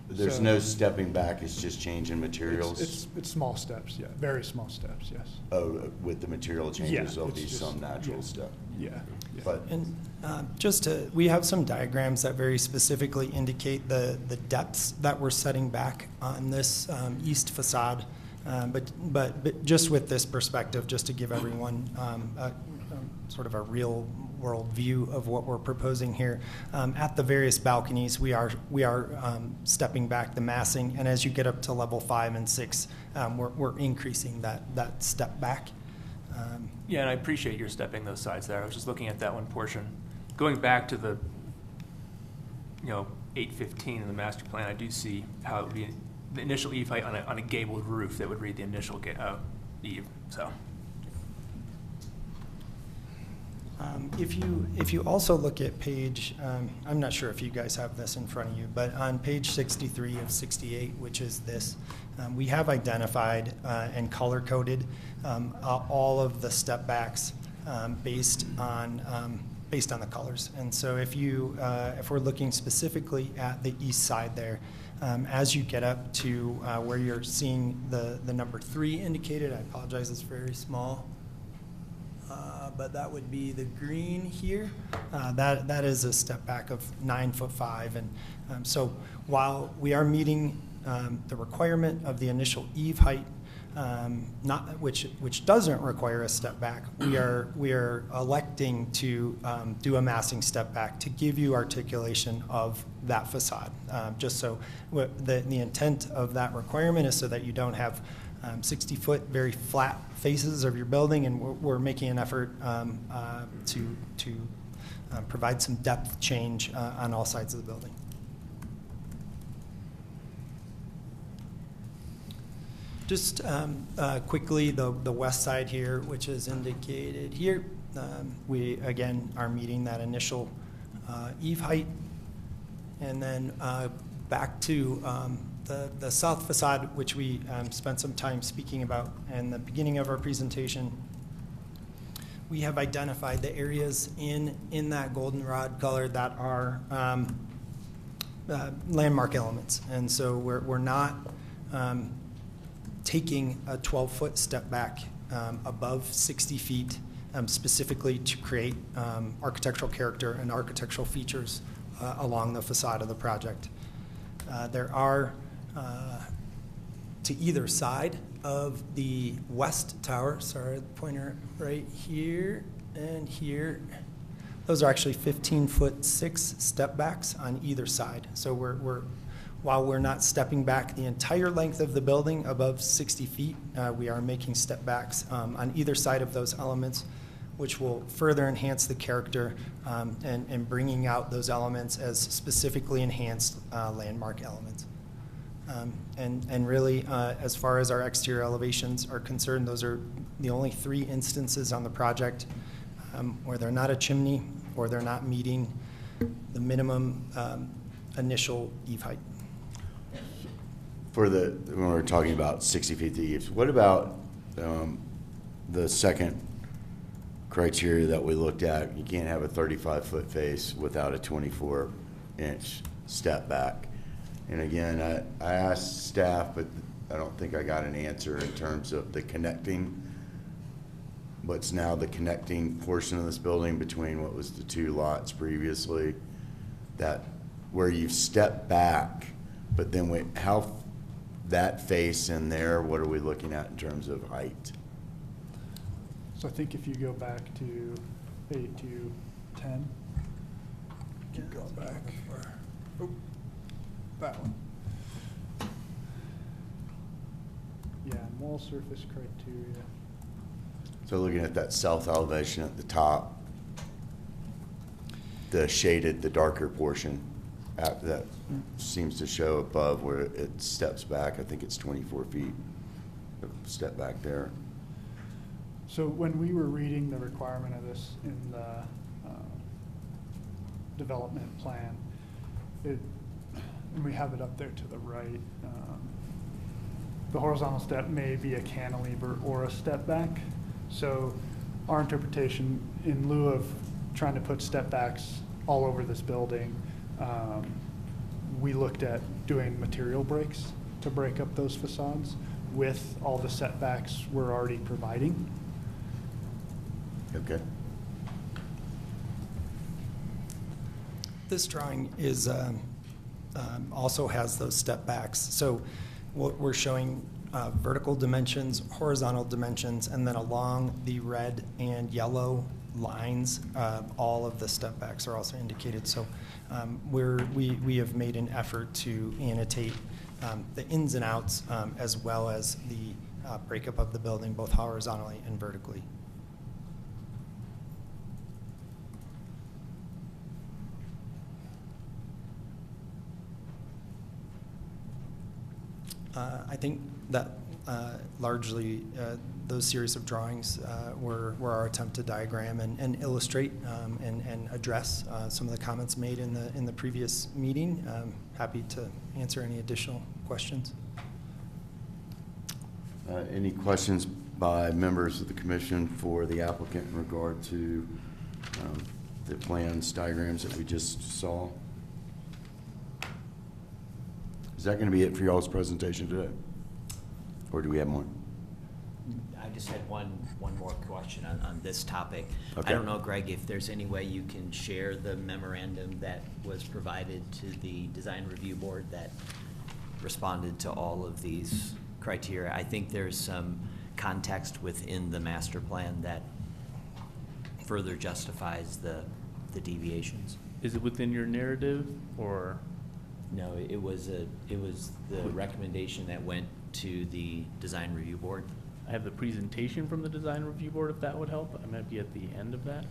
There's So no stepping back, it's just changing materials? It's small steps, yeah, very small steps, yes. Oh, with the material changes, Yeah, there'll it's be just- some natural yeah. stuff. Yeah. yeah. But And we have some diagrams that very specifically indicate the depths that we're setting back on this east facade. But just with this perspective, just to give everyone sort of a real world view of what we're proposing here, at the various balconies, we are stepping back the massing, and as you get up to level 5 and 6, we're increasing that step back. yeah, and I appreciate your stepping those sides there. I was just looking at that one portion. Going back to the, 815 in the master plan, I do see how it would be the initial eave height on a gabled roof that would read the initial eave. So, If you also look at page, I'm not sure if you guys have this in front of you, but on page 63 of 68, which is this, we have identified and color-coded all of the step backs based on the colors. And so if we're looking specifically at the east side there, as you get up to where you're seeing the number 3 indicated, I apologize, it's very small. But that would be the green here. That is a step back of 9'5", and so while we are meeting the requirement of the initial eave height, which doesn't require a step back, we are electing to do a massing step back to give you articulation of that facade. Just so the intent of that requirement is so that you don't have 60-foot very flat faces of your building, and we're making an effort to provide some depth change on all sides of the building. Just quickly, the west side here, which is indicated here, we again are meeting that initial eave height. And then back to the south facade, which we spent some time speaking about in the beginning of our presentation. We have identified the areas in that goldenrod color that are landmark elements. And so we're not taking a 12-foot step back above 60 feet specifically to create architectural character and architectural features along the facade of the project. There are, to either side of the west tower, sorry, the pointer right here and here, those are actually 15-foot 6 step backs on either side. So while we're not stepping back the entire length of the building above 60 feet, we are making step backs on either side of those elements, which will further enhance the character and bringing out those elements as specifically enhanced landmark elements. And really, as far as our exterior elevations are concerned, those are the only 3 instances on the project where they're not a chimney or they're not meeting the minimum initial eave height. When we're talking about 60 feet to eaves, what about the second criteria that we looked at? You can't have a 35-foot face without a 24-inch step back. And again, I asked staff, but I don't think I got an answer in terms of the connecting, what's now the connecting portion of this building between what was the 2 lots previously, that where you've stepped back, but then how that face in there, what are we looking at in terms of height? So I think if you go back to 8 to 10, keep going back. Oh, that one. Yeah, wall surface criteria. So looking at that south elevation at the top, the darker portion that seems to show above where it steps back. I think it's 24 feet of step back there. So when we were reading the requirement of this in the development plan, and we have it up there to the right, the horizontal step may be a cantilever or a step back. So our interpretation, in lieu of trying to put step backs all over this building, we looked at doing material breaks to break up those facades with all the setbacks we're already providing. Okay. This drawing is also has those step backs. So what we're showing vertical dimensions, horizontal dimensions, and then along the red and yellow lines, all of the step backs are also indicated. So we have made an effort to annotate the ins and outs as well as the breakup of the building, both horizontally and vertically. I think that largely those series of drawings were our attempt to diagram and illustrate and address some of the comments made in the previous meeting. Happy to answer any additional questions. Any questions by members of the commission for the applicant in regard to the plans, diagrams that we just saw? Is that going to be it for y'all's presentation today? Or do we have more? I just had one more question on this topic. Okay. I don't know, Greg, if there's any way you can share the memorandum that was provided to the design review board that responded to all of these criteria. I think there's some context within the master plan that further justifies the deviations. Is it within your narrative, or? No, it was the recommendation that went to the design review board. I have the presentation from the design review board, if that would help. I might be at the end of that.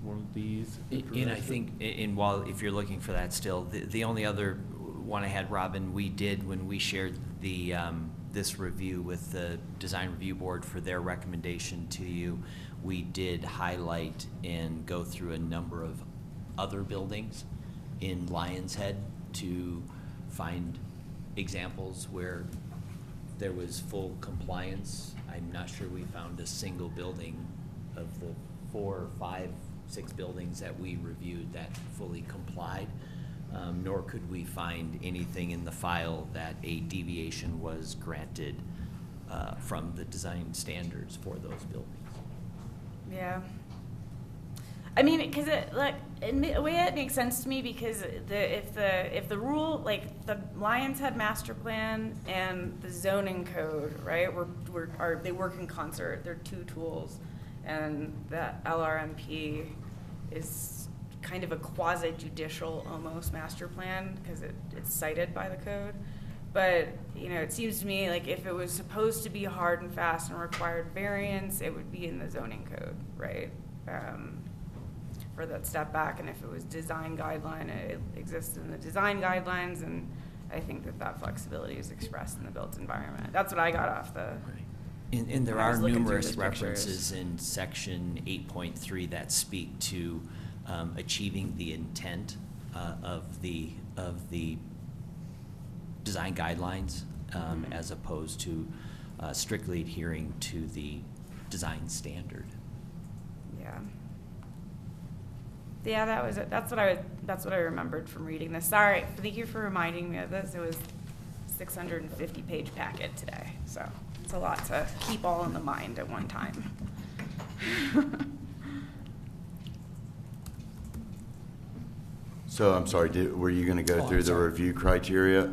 One of these. And I think, and while if you're looking for that still, the only other want to add, Robin, we did, when we shared the, this review with the Design Review Board for their recommendation to you, we did highlight and go through a number of other buildings in Lions Head to find examples where there was full compliance. I'm not sure we found a single building of the 4, 5, 6 buildings that we reviewed that fully complied, nor could we find anything in the file that a deviation was granted from the design standards for those buildings. Yeah. I mean, because a way it makes sense to me, because if the rule, like the Lions Head master plan and the zoning code, right, they work in concert. They're two tools, and that LRMP is kind of a quasi-judicial almost master plan because it's cited by the code. But it seems to me like if it was supposed to be hard and fast and required variance, it would be in the zoning code, right? For that step back, and if it was design guideline, it exists in the design guidelines, and I think that flexibility is expressed in the built environment. That's what I got off the. And there I are was looking through numerous the pictures. references in section 8.3 that speak to achieving the intent of the design guidelines as opposed to strictly adhering to the design standard. Yeah. Yeah, that's what I remembered from reading this. Sorry, thank you for reminding me of this. It was a 650-page packet today, so it's a lot to keep all in the mind at one time. So I'm sorry, were you going to go through the review criteria?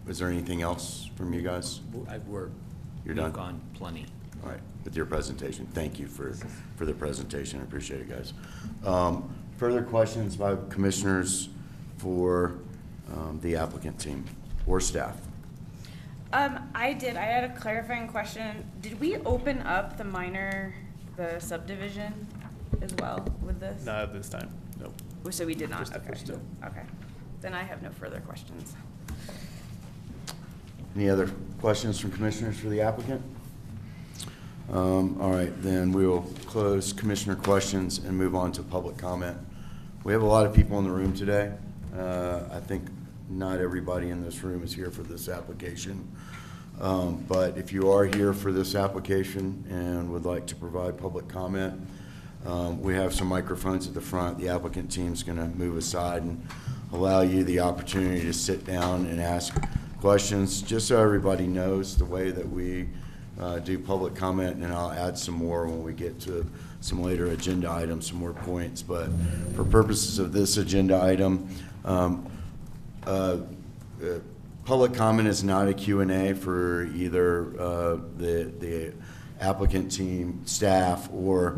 Was there anything else from you guys? You're done? We've gone plenty. All right, with your presentation. Thank you for the presentation. I appreciate it, guys. Further questions by commissioners for the applicant team or staff? I had a clarifying question. Did we open up the subdivision as well with this? Not at this time, no. So we did not? Just the Okay. first two. Okay. Then I have no further questions. Any other questions from commissioners for the applicant? All right, then we will close commissioner questions and move on to public comment. We have a lot of people in the room today. I think not everybody in this room is here for this application. But if you are here for this application and would like to provide public comment, we have some microphones at the front. The applicant team's going to move aside and allow you the opportunity to sit down and ask questions, just so everybody knows the way that we do public comment, and I'll add some more when we get to some later agenda items, some more points. But for purposes of this agenda item, public comment is not a Q&A for either the applicant team, staff, or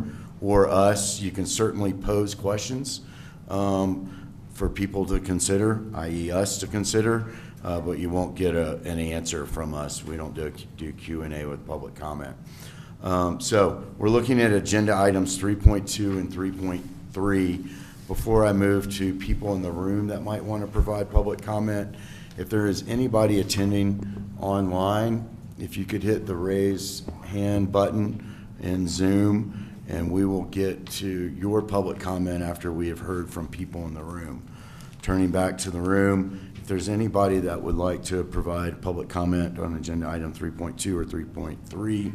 us. You can certainly pose questions for people to consider, i.e. us to consider, but you won't get an answer from us. We don't do Q&A with public comment. So we're looking at agenda items 3.2 and 3.3. Before I move to people in the room that might want to provide public comment, if there is anybody attending online, if you could hit the raise hand button in Zoom, and we will get to your public comment after we have heard from people in the room. Turning back to the room, if there's anybody that would like to provide public comment on agenda item 3.2 or 3.3,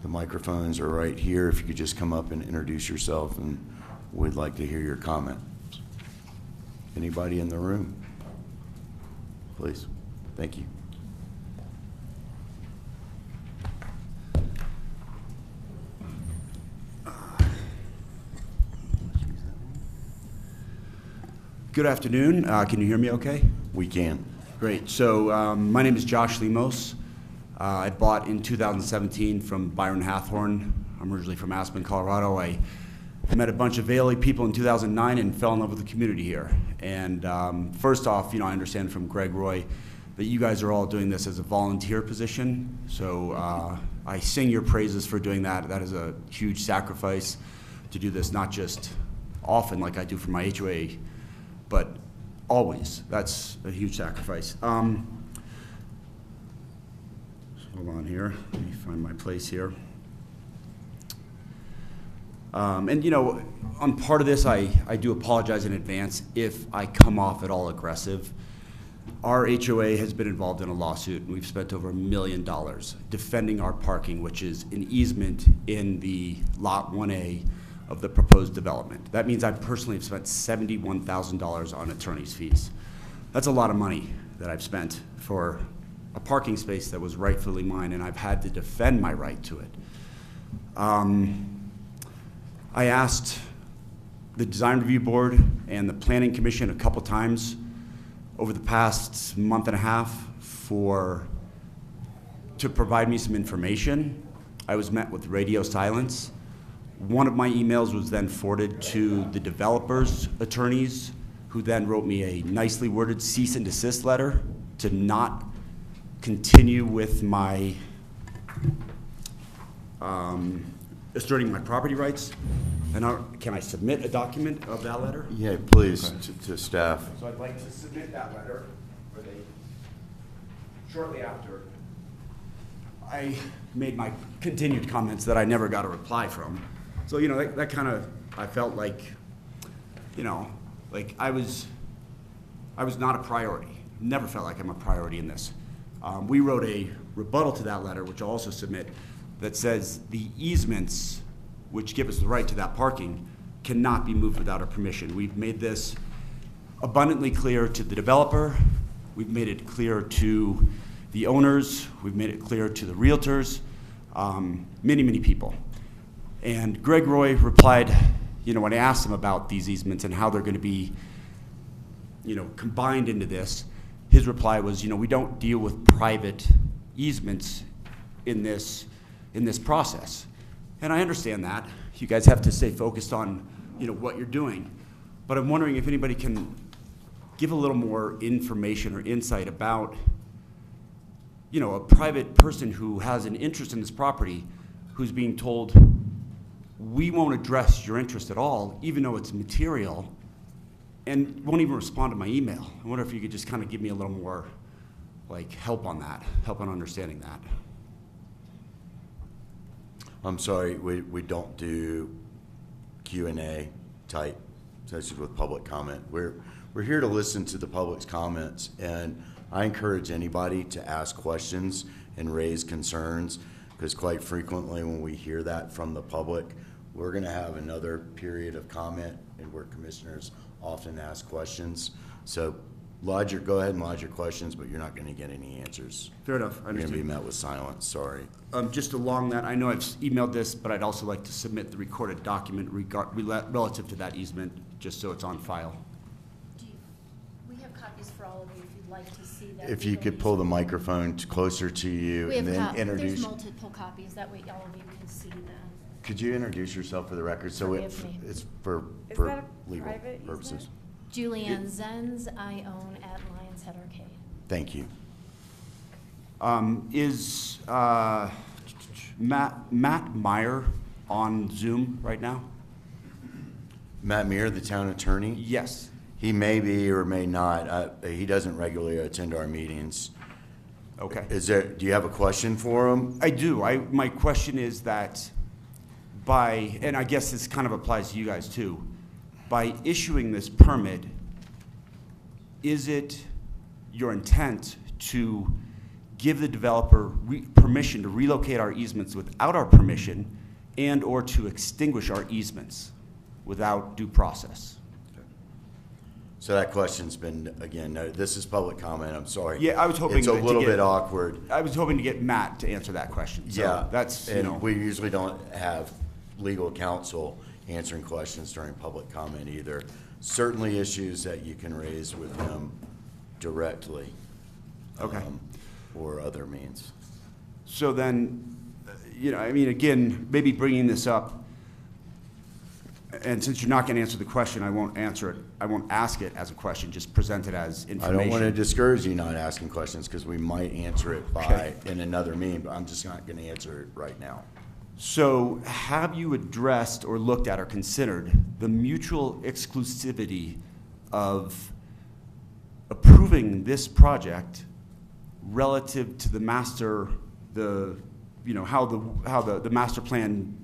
the microphones are right here. If you could just come up and introduce yourself, and we'd like to hear your comment. Anybody in the room? Please. Thank you. Good afternoon. Can you hear me okay? We can. Great. So my name is Josh Lemos. I bought in 2017 from Byron Hathorn. I'm originally from Aspen, Colorado. I met a bunch of Valley people in 2009 and fell in love with the community here. And first off, I understand from Greg Roy that you guys are all doing this as a volunteer position. So I sing your praises for doing that. That is a huge sacrifice to do this, not just often like I do for my HOA, but Always. That's a huge sacrifice. Hold on here. Let me find my place here. And, you know, on part of this, I do apologize in advance if I come off at all aggressive. Our HOA has been involved in a lawsuit, and we've spent over $1 million defending our parking, which is an easement in the Lot 1A of the proposed development. That means I personally have spent $71,000 on attorney's fees. That's a lot of money that I've spent for a parking space that was rightfully mine, and I've had to defend my right to it. I asked the Design Review Board and the Planning Commission a couple times over the past month and a half to provide me some information. I was met with radio silence. One of my emails was then forwarded to the developer's attorneys, who then wrote me a nicely worded cease and desist letter to not continue with my asserting my property rights. And can I submit a document of that letter? Yeah, please, to staff. So I'd like to submit that letter shortly after I made my continued comments that I never got a reply from. So, you know, that kind of, I felt like, you know, like I was not a priority. Never felt like I'm a priority in this. We wrote a rebuttal to that letter, which I'll also submit, that says the easements which give us the right to that parking cannot be moved without our permission. We've made this abundantly clear to the developer. We've made it clear to the owners. We've made it clear to the realtors, many, many people. And Greg Roy replied, you know, when I asked him about these easements and how they're going to be, you know, combined into this, his reply was, you know, we don't deal with private easements in this process. And I understand that. You guys have to stay focused on, you know, what you're doing. But I'm wondering if anybody can give a little more information or insight about, you know, a private person who has an interest in this property who's being told, we won't address your interest at all, even though it's material, and won't even respond to my email. I wonder if you could just kind of give me a little more, like, help on that, help on understanding that. I'm sorry, we don't do Q&A type sessions with public comment. We're here to listen to the public's comments, and I encourage anybody to ask questions and raise concerns, because quite frequently when we hear that from the public, we're going to have another period of comment and where commissioners often ask questions. So go ahead and lodge your questions, but you're not going to get any answers. Fair enough. I You're going to understand. be met with silence. Sorry. Just along that, I know I've emailed this, but I'd also like to submit the recorded document relative to that easement, just so it's on file. We have copies for all of you if you'd like to see that. If you could pull the microphone closer to you and then introduce. There's multiple copies, that way all of you can see them. Could you introduce yourself for the record? So Forgive me. it's for Is that a legal private purposes. easement? Julianne Zenz, I own at Lions Head Arcade. Thank you. Is Matt Meyer on Zoom right now? Matt Meir, the town attorney? Yes. He may be or may not. He doesn't regularly attend our meetings. Okay. Do you have a question for him? I do. My question is that and I guess this kind of applies to you guys too, by issuing this permit, is it your intent to give the developer permission to relocate our easements without our permission and or to extinguish our easements without due process? So that question's been, again, no, this is public comment, I'm sorry. Yeah, I was hoping It's a to little get- bit awkward. I was hoping to get Matt to answer that question. So Yeah, that's, you and know. we usually don't have legal counsel answering questions during public comment either. Certainly issues that you can raise with him directly. Okay. Or other means. So then, you know, I mean, again, maybe bringing this up, and since you're not going to answer the question, I won't answer it. I won't ask it as a question, just present it as I information. don't want to discourage you not asking questions because we might answer it in another meeting, but I'm just not going to answer it right now. So have you addressed or looked at or considered the mutual exclusivity of approving this project relative to the master, how the master plan,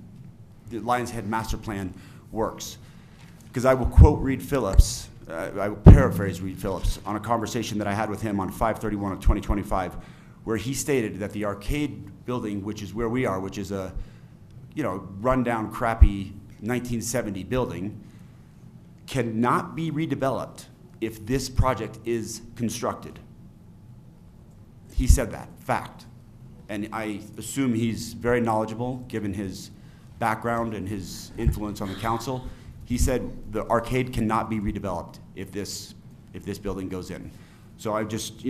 the Lions Head master plan works. Because I will quote Reed Phillips, I will paraphrase Reed Phillips on a conversation that I had with him on 5/31 of 2025, where he stated that the arcade building, which is where we are, which is a, rundown, crappy 1970 building, cannot be redeveloped if this project is constructed. He said that, fact. And I assume he's very knowledgeable, given his background and his influence on the council. He said the arcade cannot be redeveloped if this building goes in. So I just,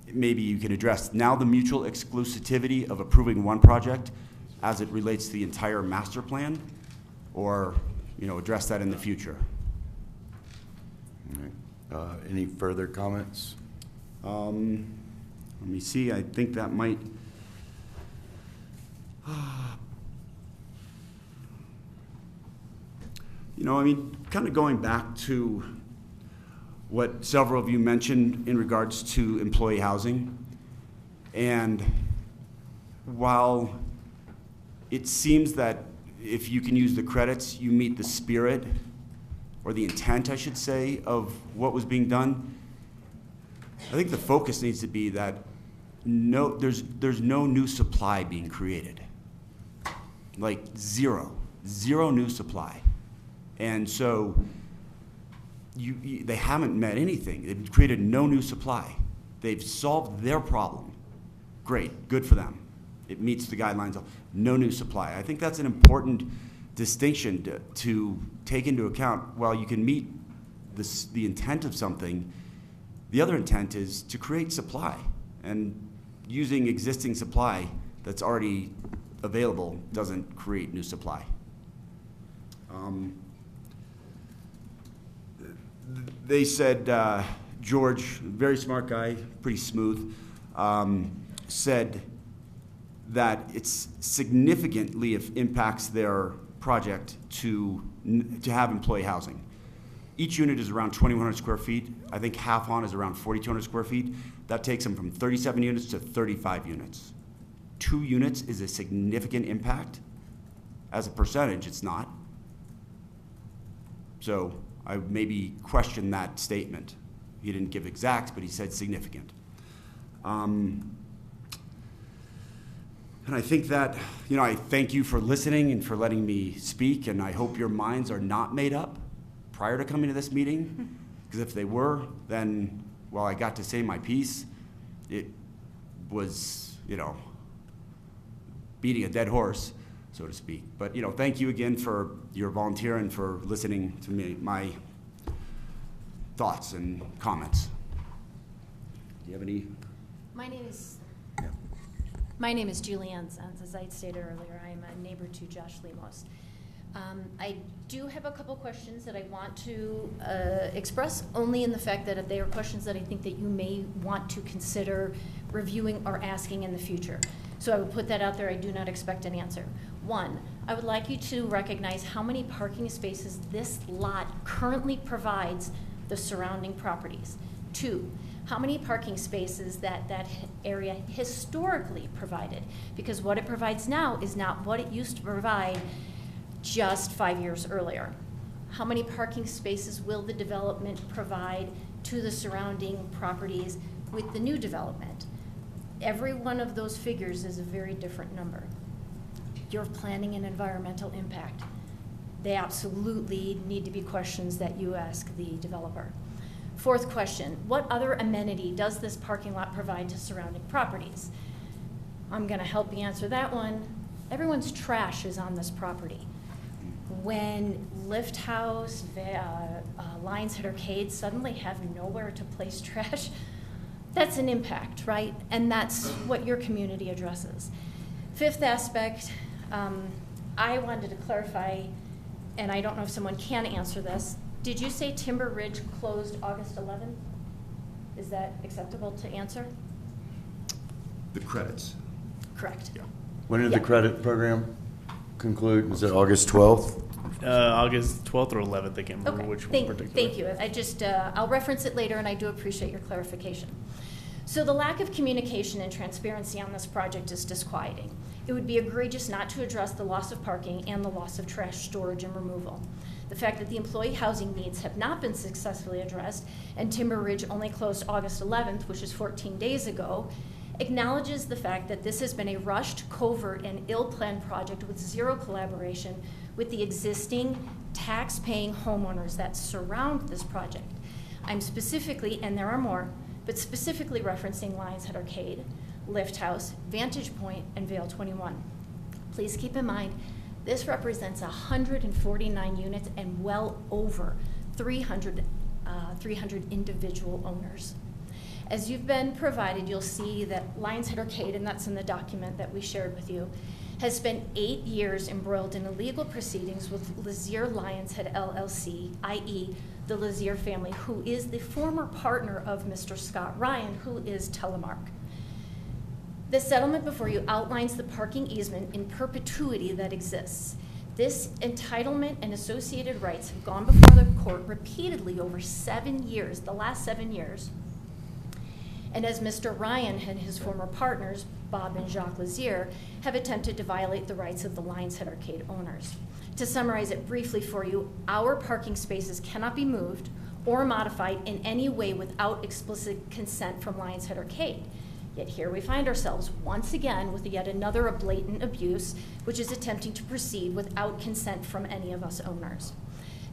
maybe you can address now the mutual exclusivity of approving one project as it relates to the entire master plan, or, address that in the future. All right. Any further comments? Let me see, I think that might, kind of going back to what several of you mentioned in regards to employee housing. And while it seems that if you can use the credits, you meet the spirit, or the intent, I should say, of what was being done, I think the focus needs to be that there's no new supply being created. Like zero new supply. And so they haven't met anything. They've created no new supply. They've solved their problem. Great, good for them. It meets the guidelines of no new supply. I think that's an important distinction to take into account. While you can meet the intent of something, the other intent is to create supply. And using existing supply that's already available doesn't create new supply. They said, George, very smart guy, pretty smooth, said that it's significantly impacts their project to have employee housing. Each unit is around 2,100 square feet. I think Half-On is around 4,200 square feet. That takes them from 37 units to 35 units. 2 units is a significant impact. As a percentage, it's not. So I maybe question that statement. He didn't give exact, but he said significant. And I think that, I thank you for listening and for letting me speak, and I hope your minds are not made up prior to coming to this meeting, because if they were, then, while I got to say my piece, it was, beating a dead horse, so to speak. But, thank you again for your volunteer and for listening to me, my thoughts and comments. Do you have any? My name is Julianne Sanz. As I stated earlier, I am a neighbor to Josh Lemos. I do have a couple questions that I want to express, only in the fact that they are questions that I think that you may want to consider reviewing or asking in the future. So I would put that out there. I do not expect an answer. 1, I would like you to recognize how many parking spaces this lot currently provides the surrounding properties. 2, how many parking spaces that area historically provided, because what it provides now is not what it used to provide just 5 years earlier. How many parking spaces will the development provide to the surrounding properties with the new development? Every one of those figures is a very different number. You're planning an environmental impact. They absolutely need to be questions that you ask the developer. 4th question, what other amenity does this parking lot provide to surrounding properties? I'm gonna help you answer that one. Everyone's trash is on this property. When Lift House, Lions Head Arcade suddenly have nowhere to place trash, that's an impact, right? And that's what your community addresses. 5th aspect, I wanted to clarify, and I don't know if someone can answer this. Did you say Timber Ridge closed August 11th? Is that acceptable to answer? The credits. Correct. Yeah. When did the credit program conclude? Was it August 12th? August 12th or 11th, I can't remember Okay, which one particular. thank you. I just, I'll reference it later, and I do appreciate your clarification. So the lack of communication and transparency on this project is disquieting. It would be egregious not to address the loss of parking and the loss of trash storage and removal. The fact that the employee housing needs have not been successfully addressed, and Timber Ridge only closed August 11th, which is 14 days ago, acknowledges the fact that this has been a rushed, covert, and ill-planned project with zero collaboration with the existing tax-paying homeowners that surround this project. I'm specifically, and there are more, but specifically referencing Lions Head Arcade, Lift House, Vantage Point, and Vale 21. Please keep in mind, this represents 149 units and well over 300 individual owners. As you've been provided, you'll see that Lions Head Arcade, and that's in the document that we shared with you, has spent 8 years embroiled in illegal proceedings with Lazier Lions Head LLC, i.e. the Lazier family, who is the former partner of Mr. Scott Ryan, who is Telemark. The settlement before you outlines the parking easement in perpetuity that exists. This entitlement and associated rights have gone before the court repeatedly over 7 years, the last 7 years. And as Mr. Ryan and his former partners, Bob and Jacques Lazier, have attempted to violate the rights of the Lions Head Arcade owners. To summarize it briefly for you, our parking spaces cannot be moved or modified in any way without explicit consent from Lions Head Arcade. Yet here we find ourselves once again with yet another blatant abuse, which is attempting to proceed without consent from any of us owners.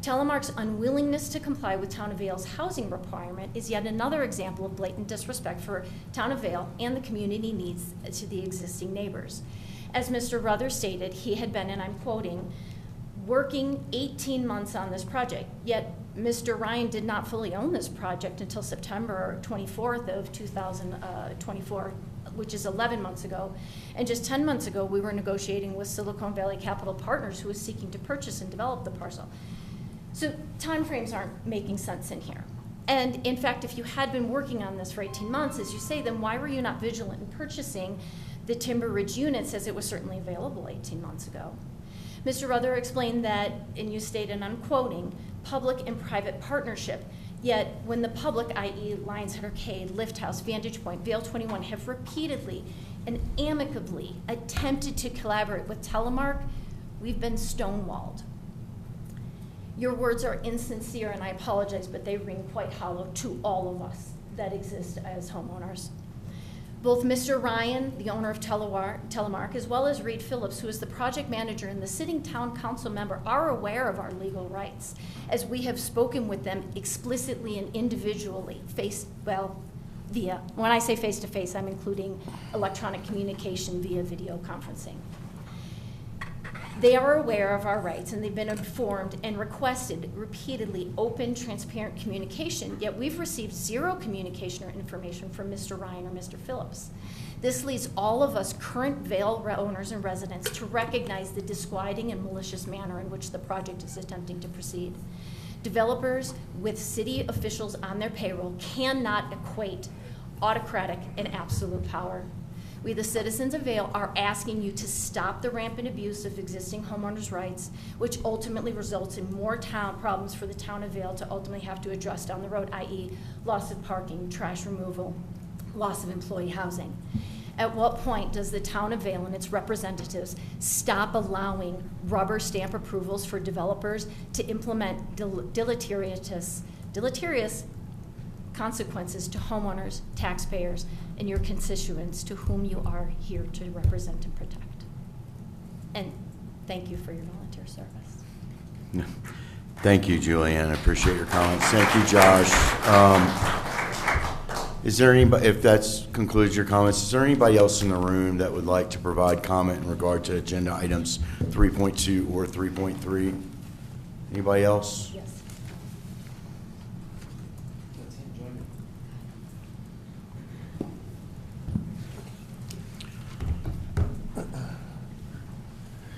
Telemark's unwillingness to comply with Town of Vale's housing requirement is yet another example of blatant disrespect for Town of Vale and the community needs to the existing neighbors. As Mr. Ruther stated, he had been, and I'm quoting, working 18 months on this project, yet Mr. Ryan did not fully own this project until September 24th of 2024, which is 11 months ago. And just 10 months ago, we were negotiating with Silicon Valley Capital Partners, who was seeking to purchase and develop the parcel. So timeframes aren't making sense in here. And in fact, if you had been working on this for 18 months, as you say, then why were you not vigilant in purchasing the Timber Ridge units, as it was certainly available 18 months ago? Mr. Ruther explained that, and you stated, and I'm quoting, public and private partnership. Yet when the public, i.e. Lions Head Arcade, Lift House, Vantage Point, Vale 21, have repeatedly and amicably attempted to collaborate with Telemark, we've been stonewalled. Your words are insincere, and I apologize, but they ring quite hollow to all of us that exist as homeowners. Both Mr. Ryan, the owner of Telemark, as well as Reed Phillips, who is the project manager and the sitting town council member, are aware of our legal rights, as we have spoken with them explicitly and individually, via, when I say face-to-face, I'm including electronic communication via video conferencing. They are aware of our rights, and they've been informed and requested repeatedly open, transparent communication, yet we've received zero communication or information from Mr. Ryan or Mr. Phillips. This leads all of us current Vale owners and residents to recognize the disquieting and malicious manner in which the project is attempting to proceed. Developers with city officials on their payroll cannot equate autocratic and absolute power. We, the citizens of Vale, are asking you to stop the rampant abuse of existing homeowners' rights, which ultimately results in more problems for the town of Vale to ultimately have to address down the road, i.e. loss of parking, trash removal, loss of employee housing. At what point does the town of Vale and its representatives stop allowing rubber stamp approvals for developers to implement deleterious consequences to homeowners, taxpayers, and your constituents to whom you are here to represent and protect? And thank you for your volunteer service. Thank you, Julianne. I appreciate your comments. Thank you, Josh. Is there anybody, if that concludes your comments, is there anybody else in the room that would like to provide comment in regard to agenda items 3.2 or 3.3? Anybody else? Yes.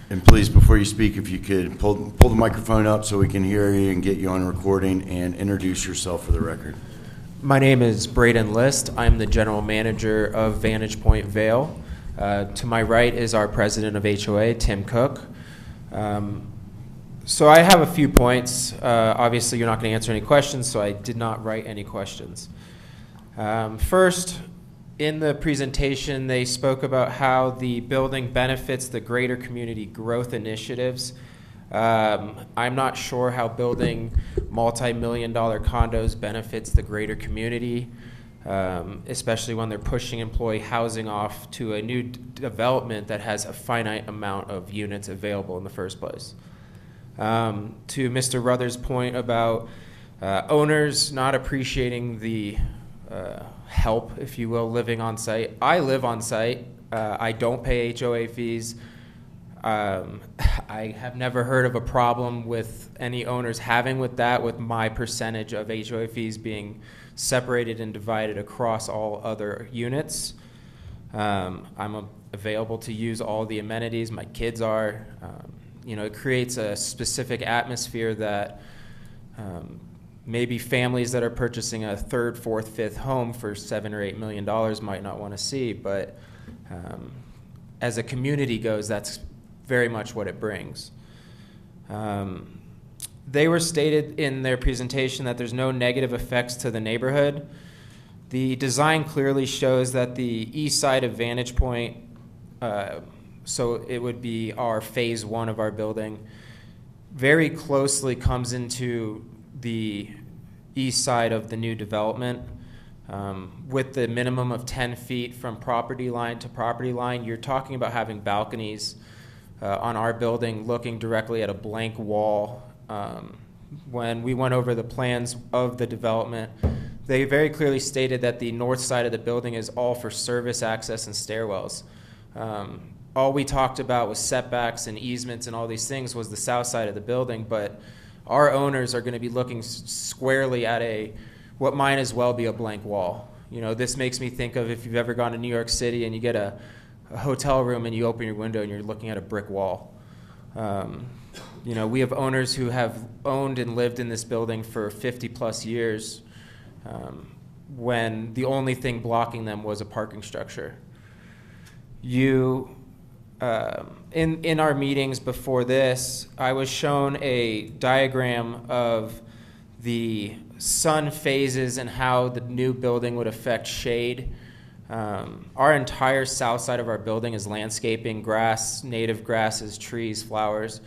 And please, before you speak, if you could pull the microphone up so we can hear you and get you on recording, and introduce yourself for the record. My name is Braden List. I'm the general manager of Vantage Point Vale. To my right is our president of HOA, Tim Cook. So I have a few points. Obviously, you're not going to answer any questions, so I did not write any questions. First, in the presentation, they spoke about how the building benefits the greater community growth initiatives. I'm not sure how building multi-million-dollar condos benefits the greater community, especially when they're pushing employee housing off to a new development that has a finite amount of units available in the first place. To Mr. Ruther's point about owners not appreciating the help, if you will, living on site. I live on site. I don't pay HOA fees. I have never heard of a problem with any owners having with that, with my percentage of HOA fees being separated and divided across all other units. I'm available to use all the amenities. My kids are. It creates a specific atmosphere that maybe families that are purchasing a third, fourth, fifth home for $7 or $8 million might not want to see. But as a community goes, that's very much what it brings. They were stated in their presentation that there's no negative effects to the neighborhood. The design clearly shows that the east side of Vantage Point, so it would be our phase one of our building, very closely comes into the east side of the new development. With the minimum of 10 feet from property line to property line, you're talking about having balconies on our building looking directly at a blank wall. When we went over the plans of the development, they very clearly stated that the north side of the building is all for service access and stairwells. All we talked about was setbacks and easements and all these things was the south side of the building, but our owners are going to be looking squarely at what might as well be a blank wall. This makes me think of if you've ever gone to New York City and you get a hotel room and you open your window and you're looking at a brick wall. We have owners who have owned and lived in this building for 50 plus years when the only thing blocking them was a parking structure. In our meetings before this, I was shown a diagram of the sun phases and how the new building would affect shade. Our entire south side of our building is landscaping, grass, native grasses, trees, flowers.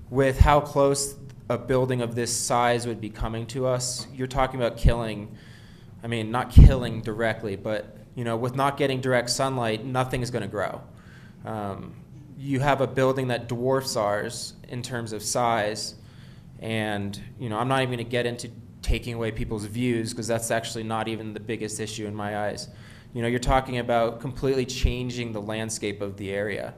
With how close a building of this size would be coming to us, you're talking about not killing directly, but with not getting direct sunlight, nothing is going to grow. You have a building that dwarfs ours in terms of size, and I'm not even going to get into taking away people's views because that's actually not even the biggest issue in my eyes. You're talking about completely changing the landscape of the area.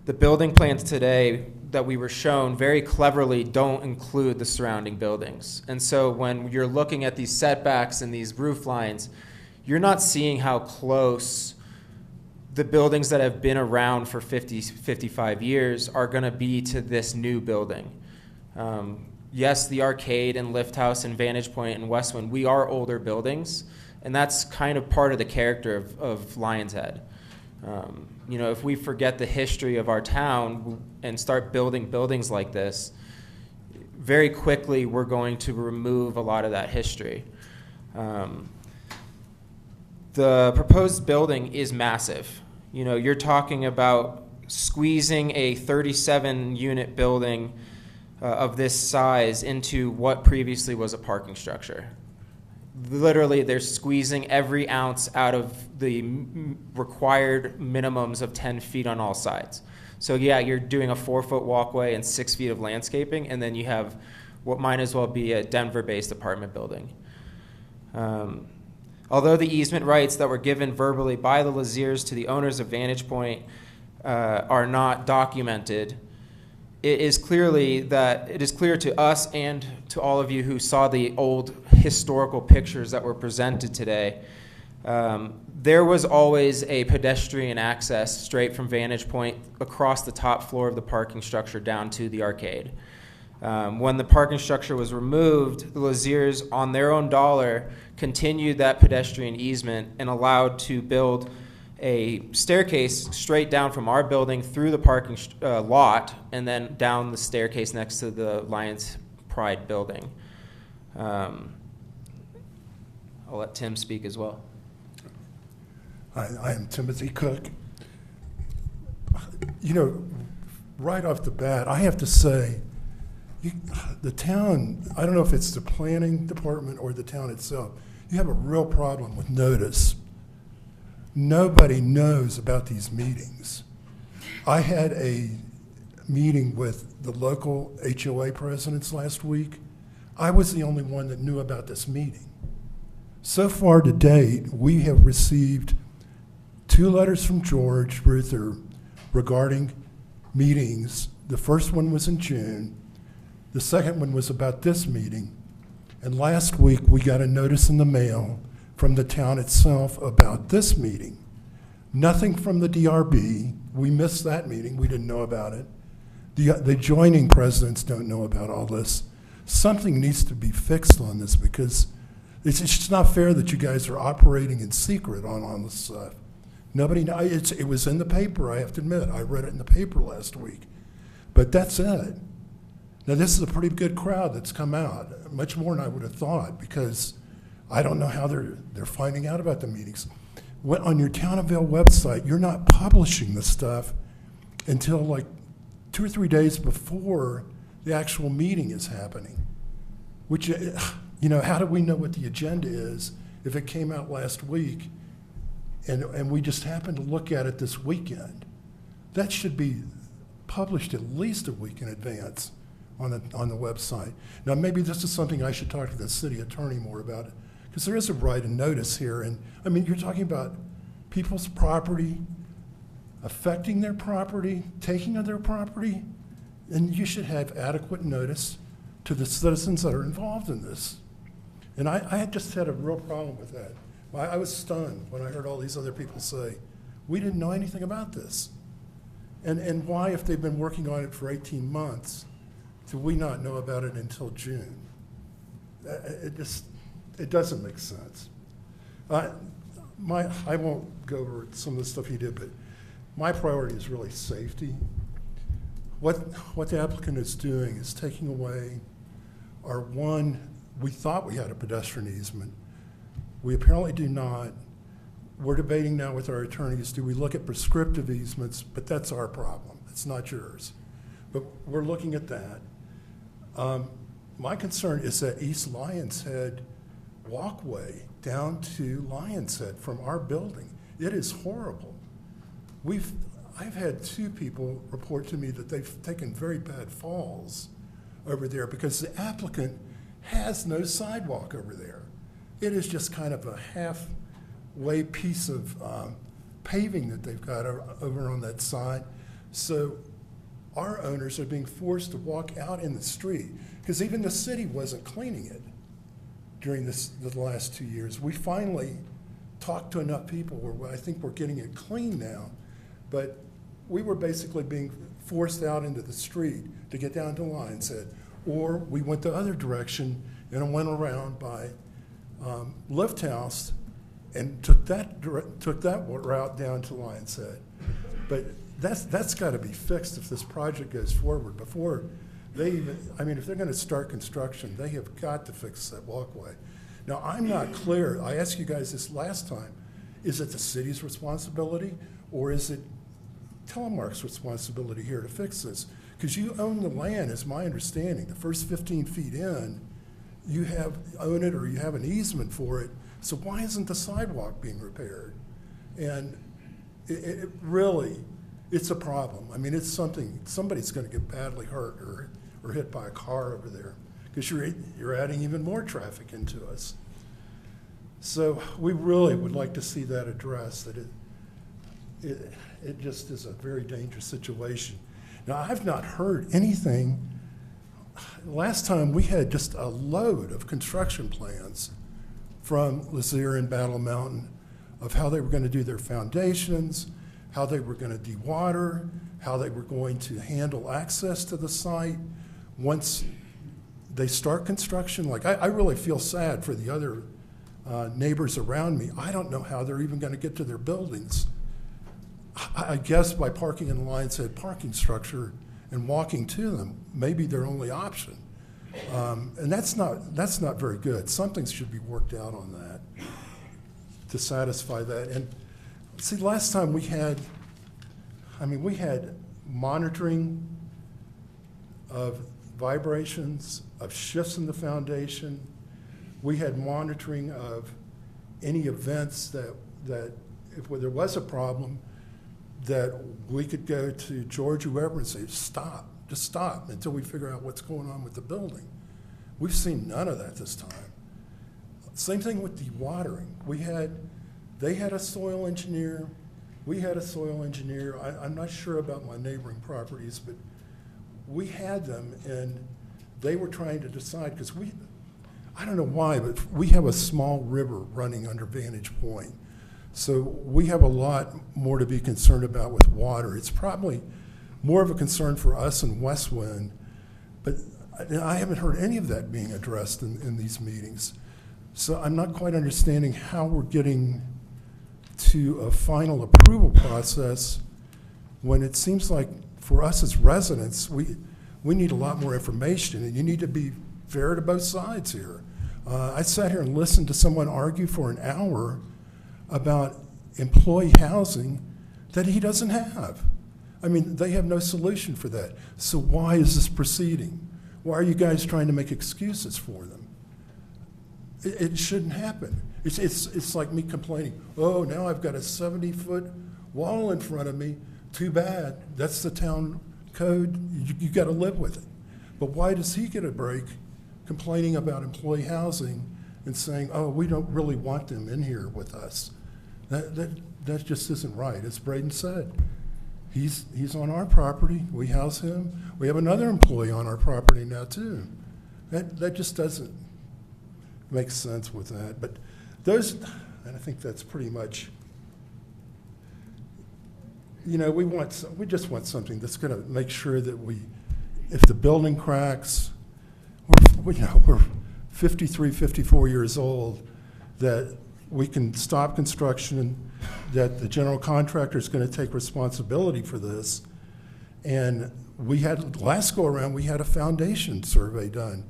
The building plans today that we were shown very cleverly don't include the surrounding buildings. And so when you're looking at these setbacks and these roof lines, you're not seeing how close the buildings that have been around for 50, 55 years are going to be to this new building. Yes, the Arcade and Lift House and Vantage Point and Westwind, we are older buildings, and that's kind of part of the character of Lions Head. If we forget the history of our town and start building buildings like this, very quickly we're going to remove a lot of that history. The proposed building is massive. You're talking about squeezing a 37-unit building of this size into what previously was a parking structure. Literally, they're squeezing every ounce out of the required minimums of 10 feet on all sides. So yeah, you're doing a 4-foot walkway and 6 feet of landscaping, and then you have what might as well be a Denver-based apartment building. Although the easement rights that were given verbally by the Laziers to the owners of Vantage Point are not documented, it is clear to us and to all of you who saw the old historical pictures that were presented today. There was always a pedestrian access straight from Vantage Point across the top floor of the parking structure down to the Arcade. When the parking structure was removed, the Laziers, on their own dollar, continued that pedestrian easement and allowed to build a staircase straight down from our building through the parking lot and then down the staircase next to the Lions Pride building. I'll let Tim speak as well. I am Timothy Cook. You know, right off the bat, I have to say, the town, I don't know if it's the planning department or the town itself, you have a real problem with notice. Nobody knows about these meetings. I had a meeting with the local HOA presidents last week. I was the only one that knew about this meeting. So far to date, we have received 2 letters from George Ruther regarding meetings. The first one was in June. The second one was about this meeting. And last week, we got a notice in the mail from the town itself about this meeting. Nothing from the DRB. We missed that meeting. We didn't know about it. The joining presidents don't know about all this. Something needs to be fixed on this because it's just not fair that you guys are operating in secret on this stuff. Nobody, it was in the paper, I have to admit. I read it in the paper last week. But that's it. Now, this is a pretty good crowd that's come out, much more than I would have thought, because I don't know how they're finding out about the meetings. On your Town of Vail website, you're not publishing the stuff until like 2 or 3 days before the actual meeting is happening, which, you know, how do we know what the agenda is if it came out last week and we just happened to look at it this weekend? That should be published at least a week in advance on the website. Now, maybe this is something I should talk to the city attorney more about, because there is a right of notice here. And I mean, you're talking about people's property, affecting their property, taking of their property, and you should have adequate notice to the citizens that are involved in this. And I just had a real problem with that. I was stunned when I heard all these other people say, we didn't know anything about this. And why, if they've been working on it for 18 months, do we not know about it until June? It doesn't make sense. I won't go over some of the stuff he did, but my priority is really safety. What the applicant is doing is taking away our one, we thought we had a pedestrian easement. We apparently do not. We're debating now with our attorneys, do we look at prescriptive easements? But that's our problem. It's not yours. But we're looking at that. My concern is that East Lions Head walkway down to Lions Head from our building. It is horrible. I've had 2 people report to me that they've taken very bad falls over there because the applicant has no sidewalk over there. It is just kind of a halfway piece of paving that they've got over on that side. So our owners are being forced to walk out in the street because even the city wasn't cleaning it during the last 2 years. We finally talked to enough people where I think we're getting it clean now, but we were basically being forced out into the street to get down to Lions Head, or we went the other direction and went around by Lift House and took that route down to Lions Head. But that's got to be fixed if this project goes forward. Before they even, I mean, if they're going to start construction, they have got to fix that walkway. Now, I'm not clear. I asked you guys this last time. Is it the city's responsibility, or is it Telemark's responsibility here to fix this? Because you own the land, is my understanding. The first 15 feet in, you own it or you have an easement for it. So why isn't the sidewalk being repaired? And it really, it's a problem. I mean, it's something, somebody's going to get badly hurt or hit by a car over there because you're adding even more traffic into us. So we really would like to see that addressed, that it just is a very dangerous situation. Now, I've not heard anything. Last time we had just a load of construction plans from Lazier and Battle Mountain of how they were going to do their foundations, how they were going to dewater, how they were going to handle access to the site. Once they start construction, like I really feel sad for the other neighbors around me. I don't know how they're even going to get to their buildings I guess by parking in the Lions Head parking structure and walking to them may be their only option. And that's not very good. Something should be worked out on that to satisfy that. And see, last time we had monitoring of vibrations, of shifts in the foundation. We had monitoring of any events that if there was a problem, that we could go to George, whoever, and say, stop, just stop until we figure out what's going on with the building. We've seen none of that this time. Same thing with dewatering. They had a soil engineer, we had a soil engineer. I'm not sure about my neighboring properties, but we had them, and they were trying to decide, because I don't know why, but we have a small river running under Vantage Point. So we have a lot more to be concerned about with water. It's probably more of a concern for us in Westwind, but I haven't heard any of that being addressed in these meetings. So I'm not quite understanding how we're getting to a final approval process when it seems like for us as residents, we need a lot more information, and you need to be fair to both sides here. I sat here and listened to someone argue for an hour about employee housing that he doesn't have. I mean, they have no solution for that. So why is this proceeding? Why are you guys trying to make excuses for them? It shouldn't happen. It's like me complaining, oh, now I've got a 70-foot wall in front of me. Too bad. That's the town code. You got to live with it. But why does he get a break complaining about employee housing and saying, oh, we don't really want them in here with us? That just isn't right. As Braden said, he's on our property. We house him. We have another employee on our property now too. That just doesn't make sense with that. But those, and I think that's pretty much, you know, we just want something that's going to make sure that if the building cracks, we're 53, 54 years old, that we can stop construction, that the general contractor is going to take responsibility for this. And last go around, we had a foundation survey done,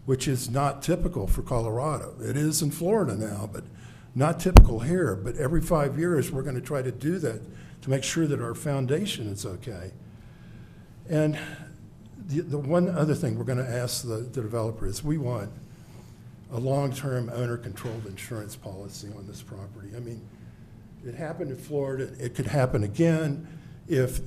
which is not typical for Colorado. It is in Florida now, but not typical here. But every 5 years, we're going to try to do that to make sure that our foundation is okay. And the one other thing we're going to ask the developer is we want a long-term owner-controlled insurance policy on this property. I mean, it happened in Florida. It could happen again if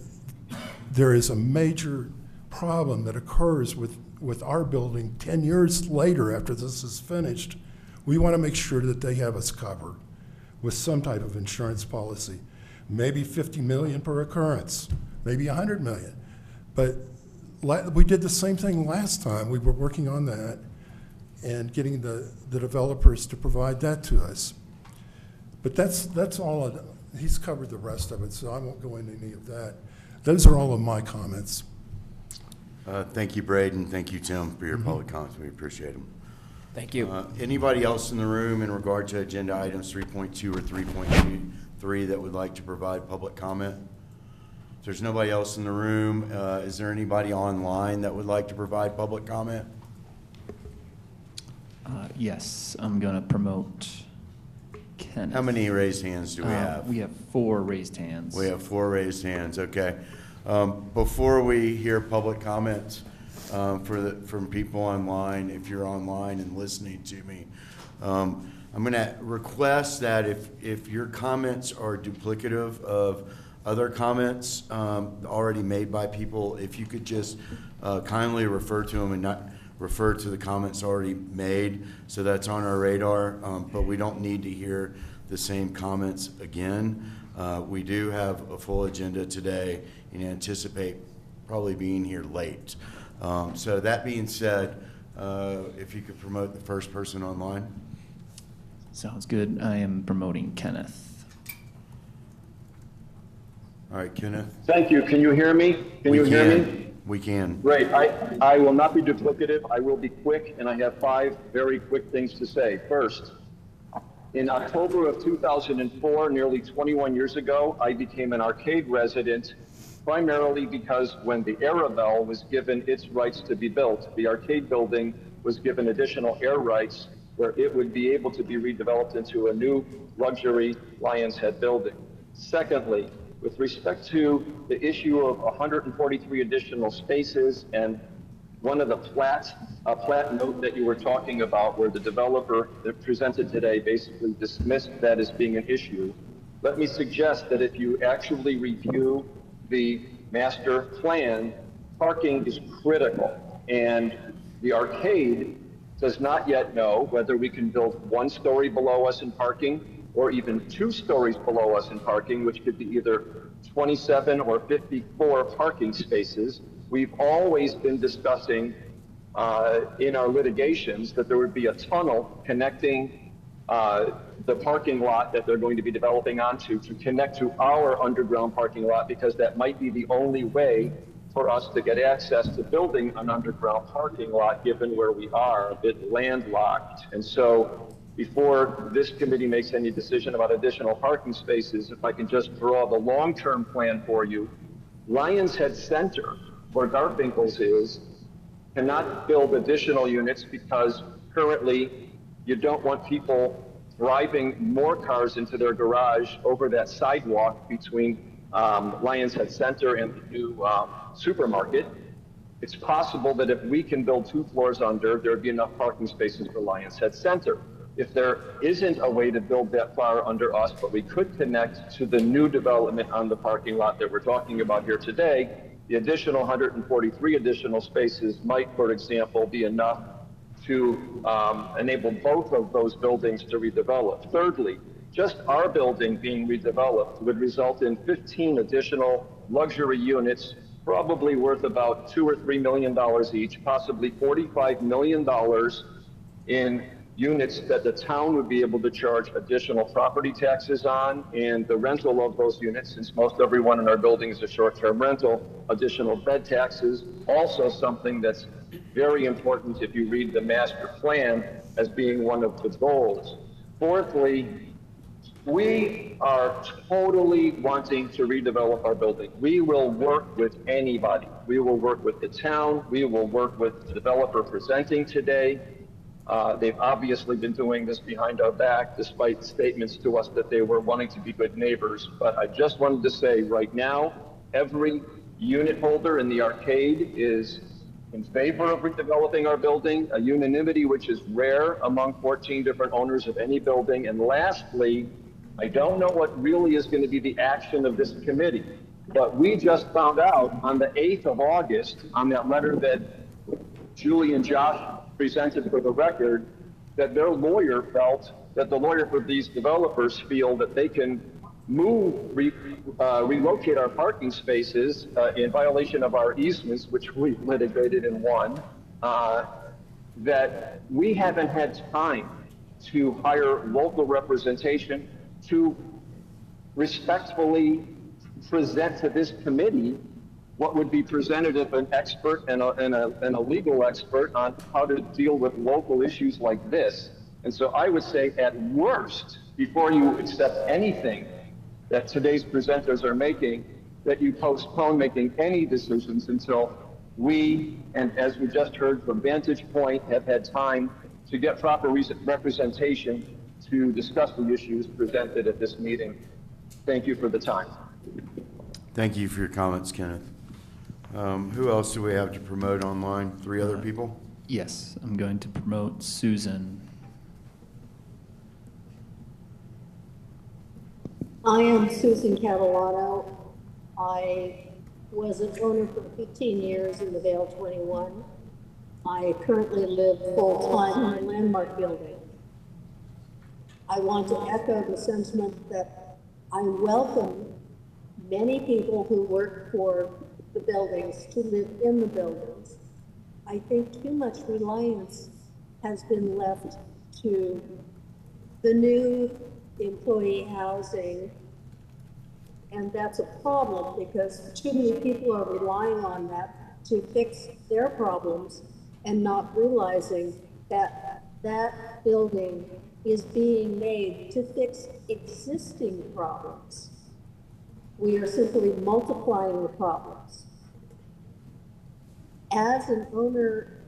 there is a major problem that occurs with our building 10 years later after this is finished. We want to make sure that they have us covered with some type of insurance policy. Maybe $50 million per occurrence, maybe $100 million. But we did the same thing last time. We were working on that and getting the developers to provide that to us. But that's all. He's covered the rest of it, so I won't go into any of that. Those are all of my comments. Thank you, Braden. Thank you, Tim, for your public comments. We appreciate them. Thank you. Anybody else in the room in regard to agenda items 3.2 or 3.3 that would like to provide public comment? If there's nobody else in the room, is there anybody online that would like to provide public comment? Yes, I'm going to promote Kenneth. How many raised hands do we have? We have 4 raised hands. We have 4 raised hands, okay. Before we hear public comments from people online, if you're online and listening to me, I'm going to request that if your comments are duplicative of other comments already made by people, if you could just kindly refer to them and not refer to the comments already made, so that's on our radar, but we don't need to hear the same comments again. We do have a full agenda today and anticipate probably being here late. So that being said, if you could promote the first person online. Sounds good. I am promoting Kenneth. All right, Kenneth. Thank you. Can you hear me? Can you hear me? We can. Great. I will not be duplicative. I will be quick, and I have 5 very quick things to say. First, In October of 2004, nearly 21 years ago, I became an Arcade resident, primarily because when the Arabelle was given its rights to be built, the Arcade building was given additional air rights where it would be able to be redeveloped into a new luxury Lions Head building. Secondly, with respect to the issue of 143 additional spaces and one of the plat note that you were talking about where the developer that presented today basically dismissed that as being an issue, let me suggest that if you actually review the master plan, parking is critical. And the Arcade does not yet know whether we can build 1 story below us in parking or even 2 stories below us in parking, which could be either 27 or 54 parking spaces. We've always been discussing in our litigations that there would be a tunnel connecting the parking lot that they're going to be developing onto to connect to our underground parking lot, because that might be the only way for us to get access to building an underground parking lot, given where we are, a bit landlocked. And so before this committee makes any decision about additional parking spaces, if I can just draw the long-term plan for you, Lions Head Center, where Garfinkel's is, cannot build additional units because currently you don't want people driving more cars into their garage over that sidewalk between Lions Head Center and the new supermarket. It's possible that if we can build 2 floors under, there'd be enough parking spaces for Lions Head Center. If there isn't a way to build that far under us, but we could connect to the new development on the parking lot that we're talking about here today, the additional 143 additional spaces might, for example, be enough to enable both of those buildings to redevelop. Thirdly, just our building being redeveloped would result in 15 additional luxury units, probably worth about $2 or $3 million each, possibly $45 million in units that the town would be able to charge additional property taxes on, and the rental of those units, since most everyone in our building is a short-term rental, additional bed taxes, also something that's very important if you read the master plan as being one of the goals. Fourthly, we are totally wanting to redevelop our building. We will work with anybody. We will work with the town. We will work with the developer presenting today. They've obviously been doing this behind our back, despite statements to us that they were wanting to be good neighbors. But I just wanted to say right now, every unit holder in the Arcade is in favor of redeveloping our building, a unanimity which is rare among 14 different owners of any building. And lastly, I don't know what really is going to be the action of this committee, but we just found out on the 8th of August, on that letter that Julie and Josh presented for the record, that their lawyer felt that the lawyer for these developers feel that they can relocate our parking spaces in violation of our easements, which we litigated and won, that we haven't had time to hire local representation to respectfully present to this committee what would be presented if an expert and a legal expert on how to deal with local issues like this. And so I would say, at worst, before you accept anything that today's presenters are making, that you postpone making any decisions until we, and as we just heard from Vantage Point, have had time to get proper representation to discuss the issues presented at this meeting. Thank you for the time. Thank you for your comments, Kenneth. Who else do we have to promote online? 3 other people? Yes, I'm going to promote Susan. I am Susan Catalano. I was an owner for 15 years in the Vale 21. I currently live full-time in a Landmark building. I want to echo the sentiment that I welcome many people who work for the buildings to live in the buildings. I think too much reliance has been left to the new employee housing, and that's a problem because too many people are relying on that to fix their problems and not realizing that that building is being made to fix existing problems. We are simply multiplying the problems. As an owner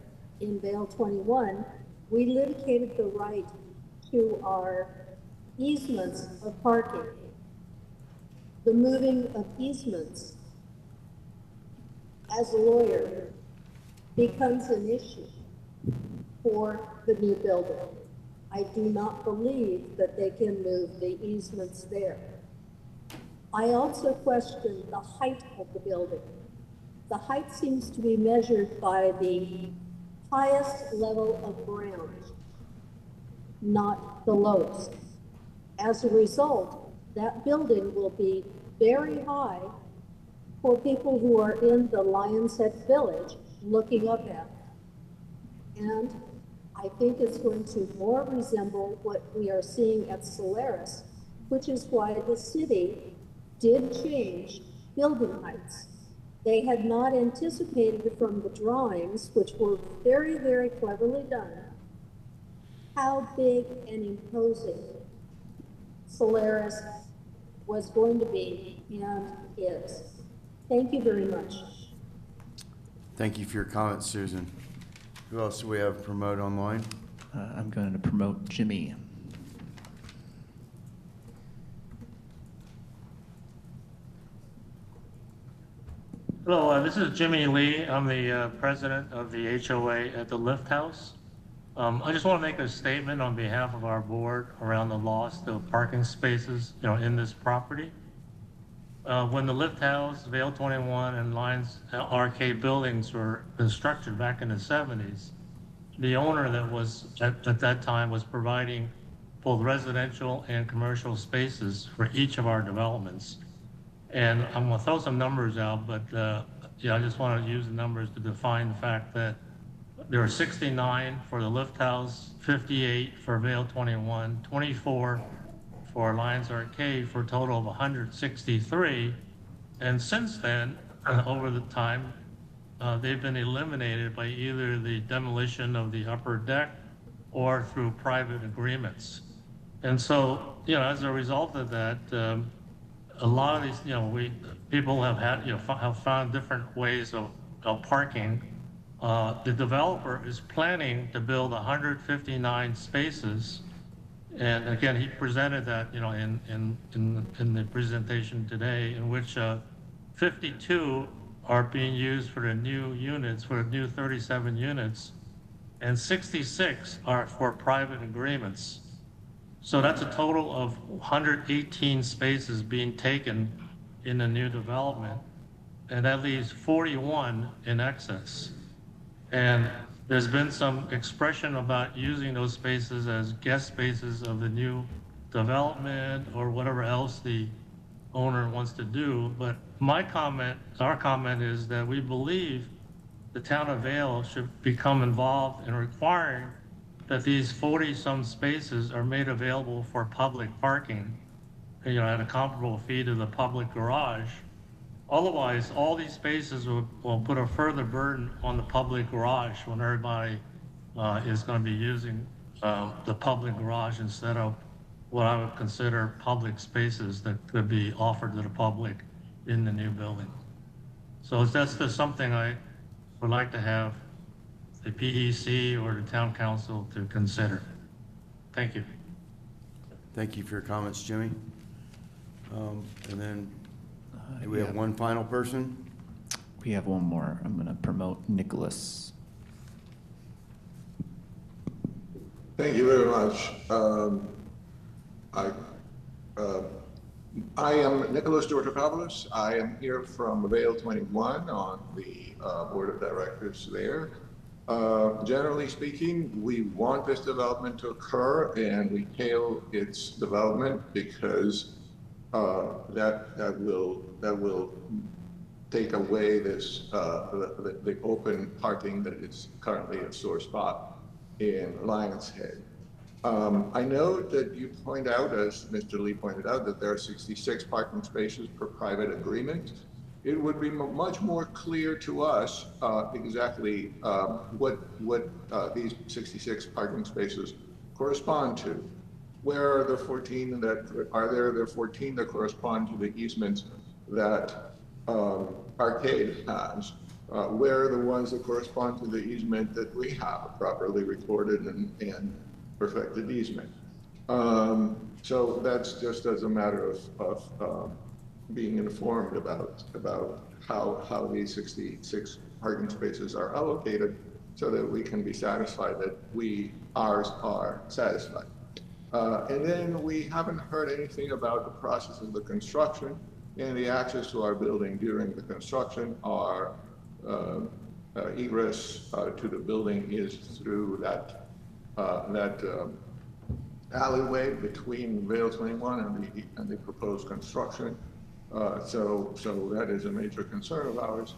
in Vale 21, we litigated the right to our easements of parking. The moving of easements, as a lawyer, becomes an issue for the new building. I do not believe that they can move the easements there. I also question the height of the building. The height seems to be measured by the highest level of ground, not the lowest. As a result, that building will be very high for people who are in the Lions Head Village looking up at it. And I think it's going to more resemble what we are seeing at Solaris, which is why the city did change building heights. They had not anticipated from the drawings, which were very, very cleverly done, how big and imposing Solaris was going to be and is. Thank you very much. Thank you for your comments, Susan. Who else do we have promote online? I'm going to promote Jimmy. Hello, this is Jimmy Lee. I'm the president of the HOA at the Lift House. I just want to make a statement on behalf of our board around the loss of parking spaces, in this property. When the Lift House, Vale 21, and Lions Arcade buildings were constructed back in the 70s, the owner that was at that time was providing both residential and commercial spaces for each of our developments. And I'm going to throw some numbers out, but I just want to use the numbers to define the fact that there are 69 for the Lift House, 58 for Vale 21, 24 for Lions Arcade, for a total of 163. And since then, over the time, they've been eliminated by either the demolition of the upper deck or through private agreements. And so, as a result of that, a lot of these, people have had, have found different ways of parking. The developer is planning to build 159 spaces. And again, he presented that, in the presentation today, in which 52 are being used for the new units, for the new 37 units, and 66 are for private agreements. So that's a total of 118 spaces being taken in the new development, and that leaves 41 in excess. And there's been some expression about using those spaces as guest spaces of the new development or whatever else the owner wants to do. But our comment is that we believe the town of Vale should become involved in requiring that these 40-some spaces are made available for public parking, at a comparable fee to the public garage. Otherwise, all these spaces will put a further burden on the public garage when everybody is going to be using the public garage instead of what I would consider public spaces that could be offered to the public in the new building. So that's just something I would like to have the PEC or the town council to consider. Thank you. Thank you for your comments, Jimmy. And then, do we have one final person? We have one more. I'm going to promote Nicholas. Thank you very much. I am Nicholas Georgopoulos. I am here from Vale 21 on the board of directors there. Generally speaking, we want this development to occur, and we hail its development because that will take away this the open parking that is currently a sore spot in Lions Head. I know that you point out, as Mr. Lee pointed out, that there are 66 parking spaces per private agreement. it would be much more clear to us exactly what these 66 parking spaces correspond to. Where are the 14 that are there? The 14 that correspond to the easements that Arcade has. Where are the ones that correspond to the easement that we have, a properly recorded and perfected easement? So that's just as a matter of being informed about how these 66 parking spaces are allocated, so that we can be satisfied that ours are satisfied. And then we haven't heard anything about the process of the construction and the access to our building during the construction. Our egress to the building is through that alleyway between Vale 21 and the proposed construction. So that is a major concern of ours.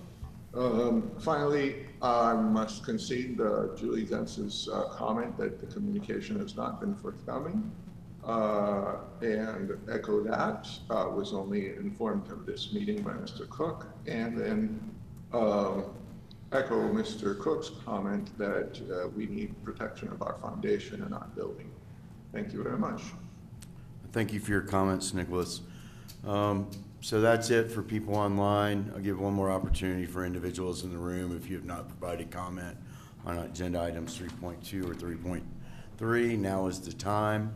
Finally, I must concede Julie Zentz's comment that the communication has not been forthcoming, and echo that. Was only informed of this meeting by Mr. Cook, and then echo Mr. Cook's comment that we need protection of our foundation and our building. Thank you very much. Thank you for your comments, Nicholas. So that's it for people online. I'll give one more opportunity for individuals in the room. If you have not provided comment on agenda items 3.2 or 3.3, now is the time.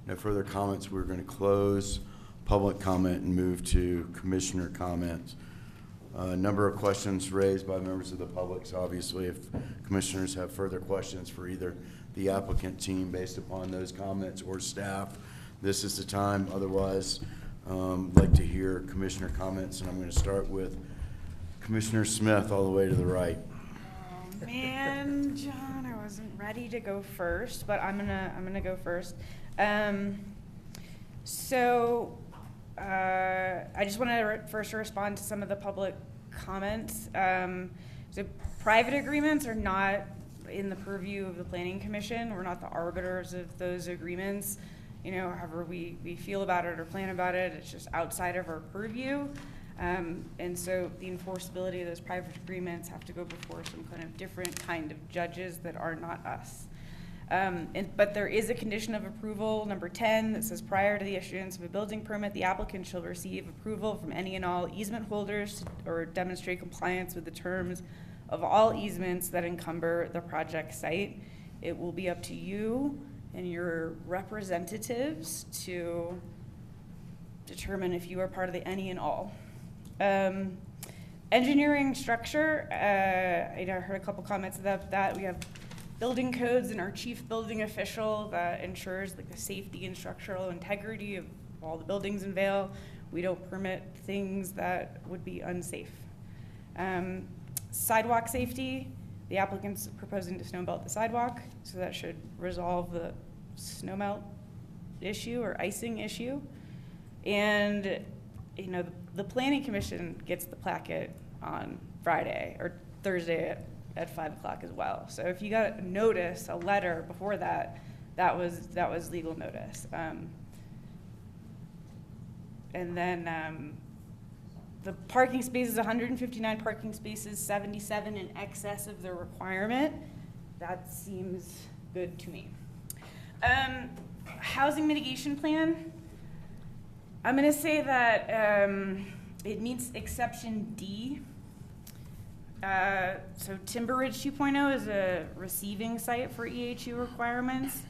No further comments. We're going to close public comment and move to commissioner comments. A number of questions raised by members of the public. So obviously, if commissioners have further questions for either the applicant team based upon those comments or staff, this is the time. Otherwise, I'd like to hear commissioner comments, and I'm going to start with Commissioner Smith all the way to the right. Oh man, John, I wasn't ready to go first, but I'm gonna go first. I just want to first respond to some of the public comments. So private agreements are not in the purview of the Planning Commission. We're not the arbiters of those agreements. You know, however we feel about it or plan about it, it's just outside of our purview. And so the enforceability of those private agreements have to go before some kind of different kind of judges that are not us. But there is a condition of approval, number 10, that says prior to the issuance of a building permit, the applicant shall receive approval from any and all easement holders or demonstrate compliance with the terms of all easements that encumber the project site. It will be up to you and your representatives to determine if you are part of the any and all. Engineering structure, I heard a couple comments about that. We have building codes and our chief building official that ensures like the safety and structural integrity of all the buildings in Vale. We don't permit things that would be unsafe. Sidewalk safety, the applicant's proposing to snow belt the sidewalk, so that should resolve the snow melt issue or icing issue. And you know, the Planning Commission gets the placket on Friday or Thursday at 5 o'clock as well. So if you got a notice, a letter before that, that was legal notice. And then the parking spaces, 159 parking spaces, 77 in excess of the requirement. That seems good to me. Housing mitigation plan. I'm going to say that it meets exception D. So Timber Ridge 2.0 is a receiving site for EHU requirements.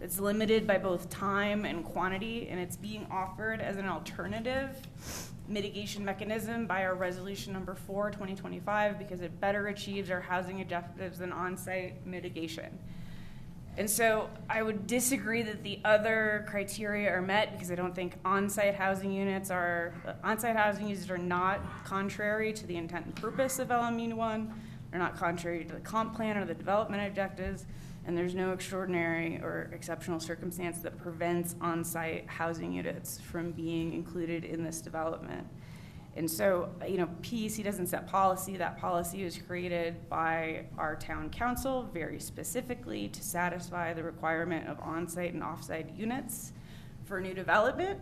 It's limited by both time and quantity, and it's being offered as an alternative mitigation mechanism by our resolution number 4, 2025, because it better achieves our housing objectives than on-site mitigation. And so I would disagree that the other criteria are met, because I don't think on-site housing units are not contrary to the intent and purpose of LMU1. They're not contrary to the comp plan or the development objectives, and there's no extraordinary or exceptional circumstance that prevents on-site housing units from being included in this development. And so, you know, PEC doesn't set policy. That policy was created by our town council very specifically to satisfy the requirement of on-site and off-site units for new development.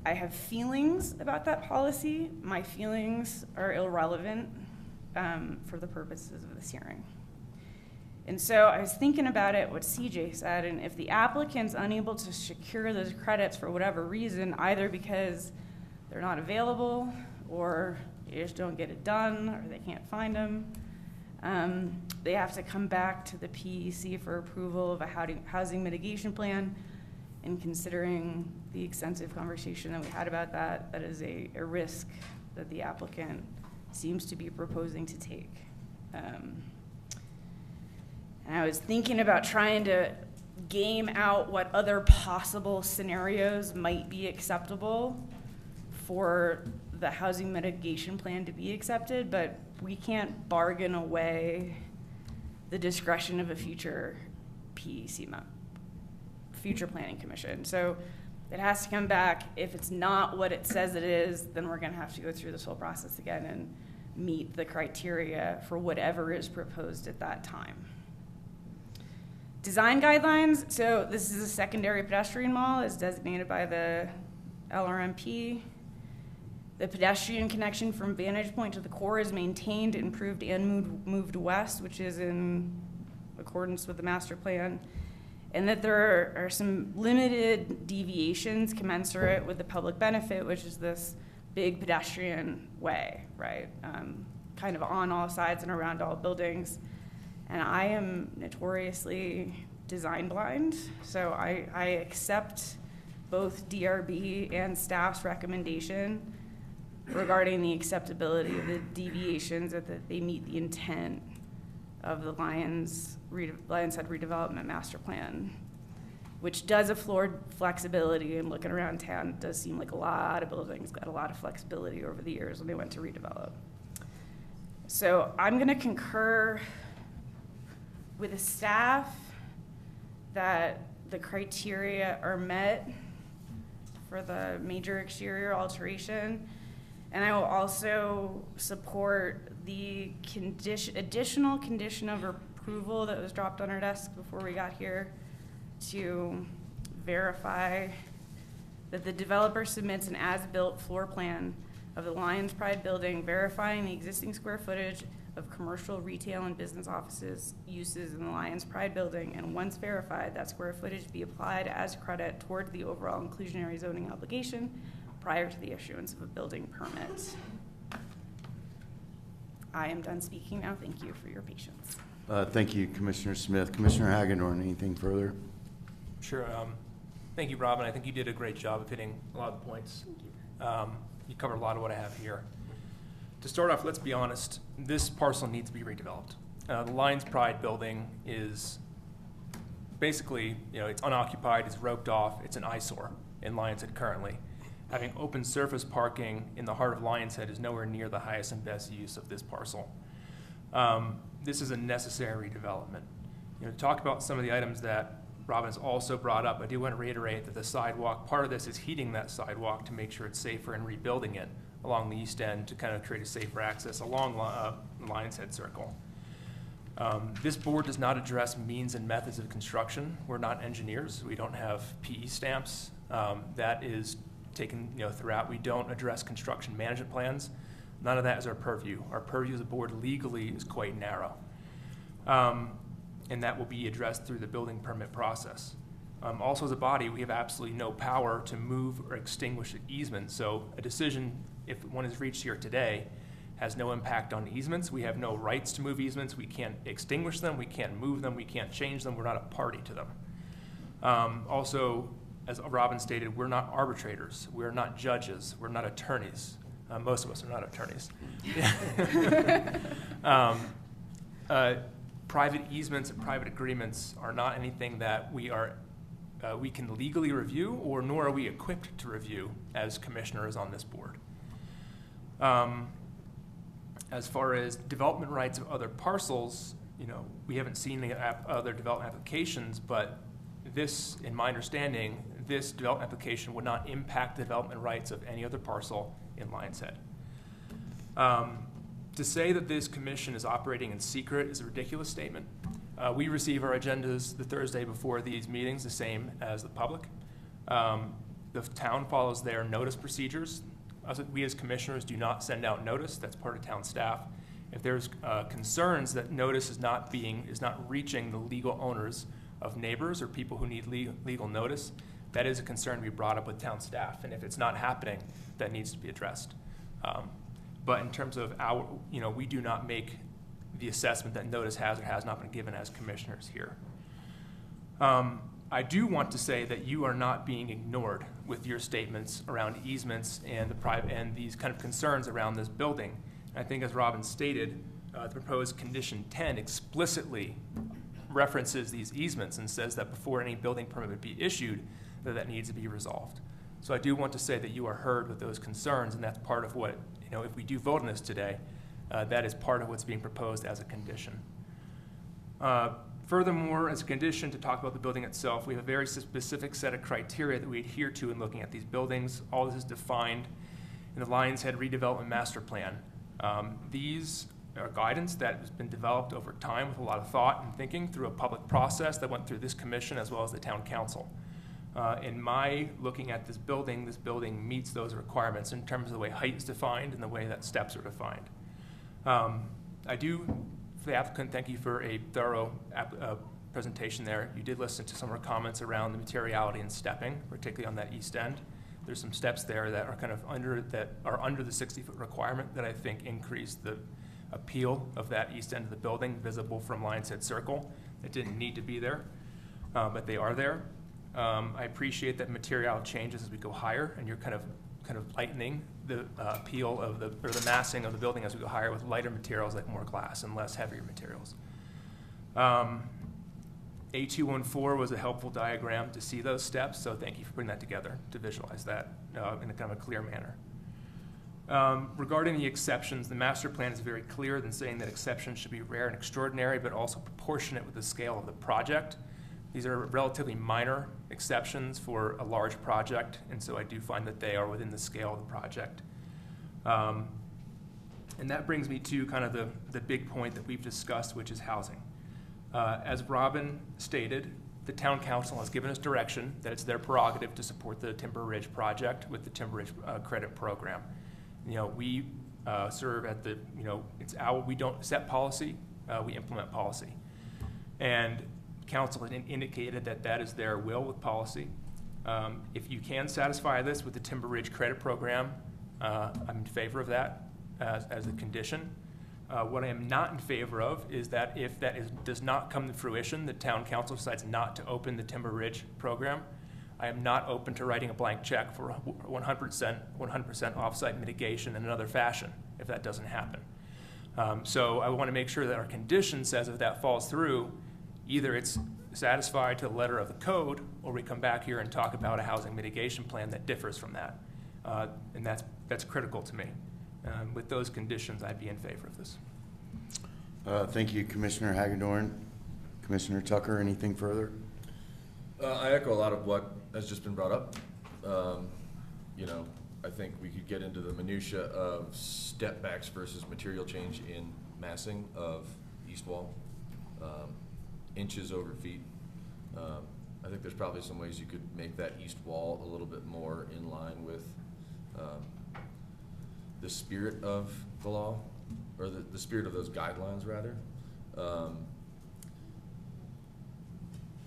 I have feelings about that policy. My feelings are irrelevant for the purposes of this hearing. And so I was thinking about it, what CJ said, and if the applicant's unable to secure those credits for whatever reason, either because they're not available or they just don't get it done or they can't find them, they have to come back to the PEC for approval of a housing mitigation plan. And considering the extensive conversation that we had about that, that is a risk that the applicant seems to be proposing to take. And I was thinking about trying to game out what other possible scenarios might be acceptable for the housing mitigation plan to be accepted, but we can't bargain away the discretion of a future PEC future planning commission. So it has to come back. If it's not what it says it is, then we're going to have to go through this whole process again and meet the criteria for whatever is proposed at that time. Design guidelines. So this is a secondary pedestrian mall as designated by the LRMP. The pedestrian connection from Vantage Point to the core is maintained, improved, and moved west, which is in accordance with the master plan. And that there are some limited deviations commensurate with the public benefit, which is this big pedestrian way, right? Kind of on all sides and around all buildings. And I am notoriously design blind, so I accept both DRB and staff's recommendation regarding the acceptability of the deviations, that they meet the intent of the Lions Head redevelopment master plan, which does afford flexibility. And looking around town, it does seem like a lot of buildings got a lot of flexibility over the years when they went to redevelop. So I'm going to concur with the staff that the criteria are met for the major exterior alteration. And I will also support the additional condition of approval that was dropped on our desk before we got here to verify that the developer submits an as-built floor plan of the Lions Pride building, verifying the existing square footage of commercial, retail, and business offices uses in the Lions Pride building, and once verified, that square footage be applied as credit toward the overall inclusionary zoning obligation prior to the issuance of a building permit. I am done speaking now. Thank you for your patience. Thank you, Commissioner Smith. Commissioner Hagedorn, anything further? Sure. Thank you, Robin. I think you did a great job of hitting a lot of the points. You covered a lot of what I have here. To start off, let's be honest, this parcel needs to be redeveloped. The Lions Pride building is basically, it's unoccupied, it's roped off, it's an eyesore in Lions Head currently. Having open surface parking in the heart of Lions Head is nowhere near the highest and best use of this parcel. This is a necessary redevelopment. To talk about some of the items that Robin has also brought up, I do want to reiterate that the sidewalk, part of this is heating that sidewalk to make sure it's safer and rebuilding it along the east end to kind of create a safer access along Lions Head Circle. This board does not address means and methods of construction. We're not engineers. We don't have PE stamps. That is taken throughout. We don't address construction management plans. None of that is our purview. Our purview as a board legally is quite narrow. And that will be addressed through the building permit process. Also as a body, we have absolutely no power to move or extinguish easements. So a decision, if one is reached here today, has no impact on easements. We have no rights to move easements. We can't extinguish them. We can't move them. We can't change them. We're not a party to them. Also, as Robin stated, we're not arbitrators. We're not judges. We're not attorneys. Most of us are not attorneys. Private easements and private agreements are not anything that we can legally review, or nor are we equipped to review as commissioners on this board. As far as development rights of other parcels, we haven't seen the other development applications, but this, in my understanding, this development application would not impact the development rights of any other parcel in Lions Head. To say that this commission is operating in secret is a ridiculous statement. We receive our agendas the Thursday before these meetings, the same as the public. The town follows their notice procedures. We as commissioners do not send out notice. That's part of town staff. If there's concerns that notice is not reaching the legal owners of neighbors or people who need legal notice, that is a concern to be brought up with town staff. And if it's not happening, that needs to be addressed. But in terms of we do not make the assessment that notice has or has not been given as commissioners here. I do want to say that you are not being ignored with your statements around easements and and these kind of concerns around this building. I think, as Robin stated, the proposed condition 10 explicitly references these easements and says that before any building permit be issued, that needs to be resolved. So I do want to say that you are heard with those concerns, and that's part of what, if we do vote on this today, that is part of what's being proposed as a condition. Furthermore, as a condition to talk about the building itself, we have a very specific set of criteria that we adhere to in looking at these buildings. All this is defined in the Lions Head redevelopment master plan. These are guidance that has been developed over time with a lot of thought and thinking through a public process that went through this commission as well as the town council. In my looking at this building meets those requirements in terms of the way height is defined and the way that steps are defined. I do, for the applicant, thank you for a thorough presentation there. You did listen to some of our comments around the materiality and stepping, particularly on that east end. There's some steps there that are kind of under the 60-foot requirement that I think increase the appeal of that east end of the building, visible from Lions Head Circle. It didn't need to be there, but they are there. I appreciate that material changes as we go higher, and you're kind of lightening the appeal of the massing of the building as we go higher with lighter materials like more glass and less heavier materials. A214 was a helpful diagram to see those steps, so thank you for putting that together to visualize that in a kind of a clear manner. Regarding the exceptions, the master plan is very clear in saying that exceptions should be rare and extraordinary, but also proportionate with the scale of the project. These are relatively minor exceptions for a large project, and so I do find that they are within the scale of the project. And that brings me to kind of the big point that we've discussed, which is housing. As Robin stated, the town council has given us direction that it's their prerogative to support the Timber Ridge project with the Timber Ridge credit program. We serve at the, we don't set policy, we implement policy. And council has indicated that that is their will with policy. If you can satisfy this with the Timber Ridge credit program, I'm in favor of that as a condition. What I am not in favor of is that if that does not come to fruition, the town council decides not to open the Timber Ridge program, I am not open to writing a blank check for 100% off-site mitigation in another fashion if that doesn't happen. So I want to make sure that our condition says if that falls through, either it's satisfied to the letter of the code, or we come back here and talk about a housing mitigation plan that differs from that. And that's critical to me. With those conditions, I'd be in favor of this. Thank you, Commissioner Hagedorn. Commissioner Tucker, anything further? I echo a lot of what has just been brought up. I think we could get into the minutia of step backs versus material change in massing of east wall, inches over feet. I think there's probably some ways you could make that east wall a little bit more in line with the spirit of the law, or the spirit of those guidelines, rather.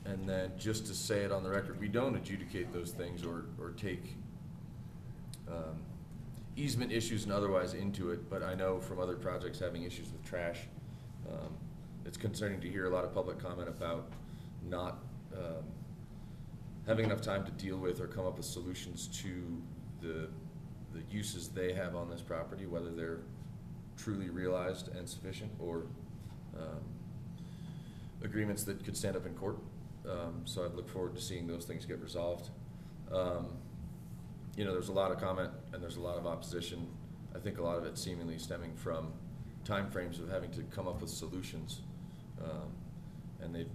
And then just to say it on the record, we don't adjudicate those things or take easement issues and otherwise into it, but I know from other projects having issues with trash, it's concerning to hear a lot of public comment about not having enough time to deal with or come up with solutions to the uses they have on this property, whether they're truly realized and sufficient or agreements that could stand up in court. So I look forward to seeing those things get resolved. There's a lot of comment and there's a lot of opposition. I think a lot of it seemingly stemming from timeframes of having to come up with solutions. And it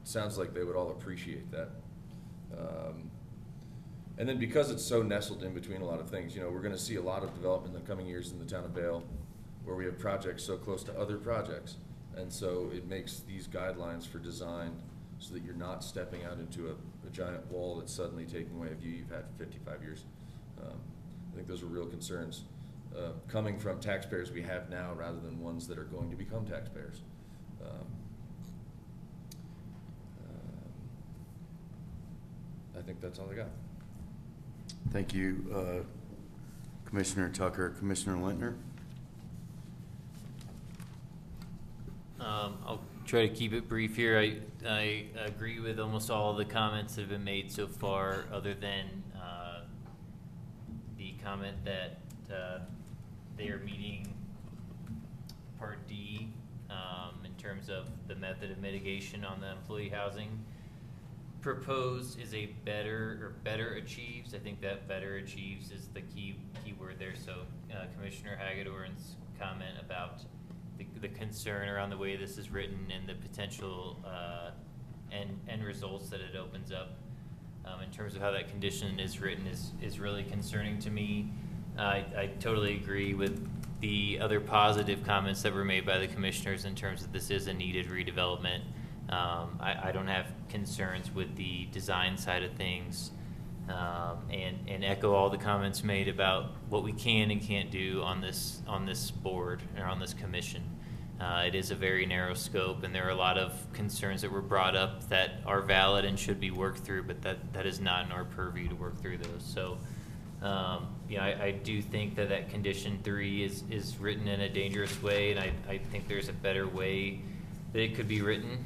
sounds like they would all appreciate that. And then because it's so nestled in between a lot of things, we're going to see a lot of development in the coming years in the town of Vail where we have projects so close to other projects. And so it makes these guidelines for design so that you're not stepping out into a giant wall that's suddenly taking away a view you've had for 55 years. I think those are real concerns coming from taxpayers we have now rather than ones that are going to become taxpayers. I think that's all I got. Thank you, Commissioner Tucker. Commissioner Lintner? I'll try to keep it brief here. I agree with almost all of the comments that have been made so far, other than the comment that they are meeting Part D in terms of the method of mitigation on the employee housing. Proposed is a better achieves. I think that better achieves is the key word there. So Commissioner Hagedorn's comment about the concern around the way this is written and the potential end results that it opens up in terms of how that condition is written is really concerning to me. I totally agree with the other positive comments that were made by the commissioners in terms of this is a needed redevelopment. I don't have concerns with the design side of things, and echo all the comments made about what we can and can't do on this board or on this commission. It is a very narrow scope, and there are a lot of concerns that were brought up that are valid and should be worked through, but that is not in our purview to work through those. So, I do think that condition 3 is written in a dangerous way, and I think there's a better way that it could be written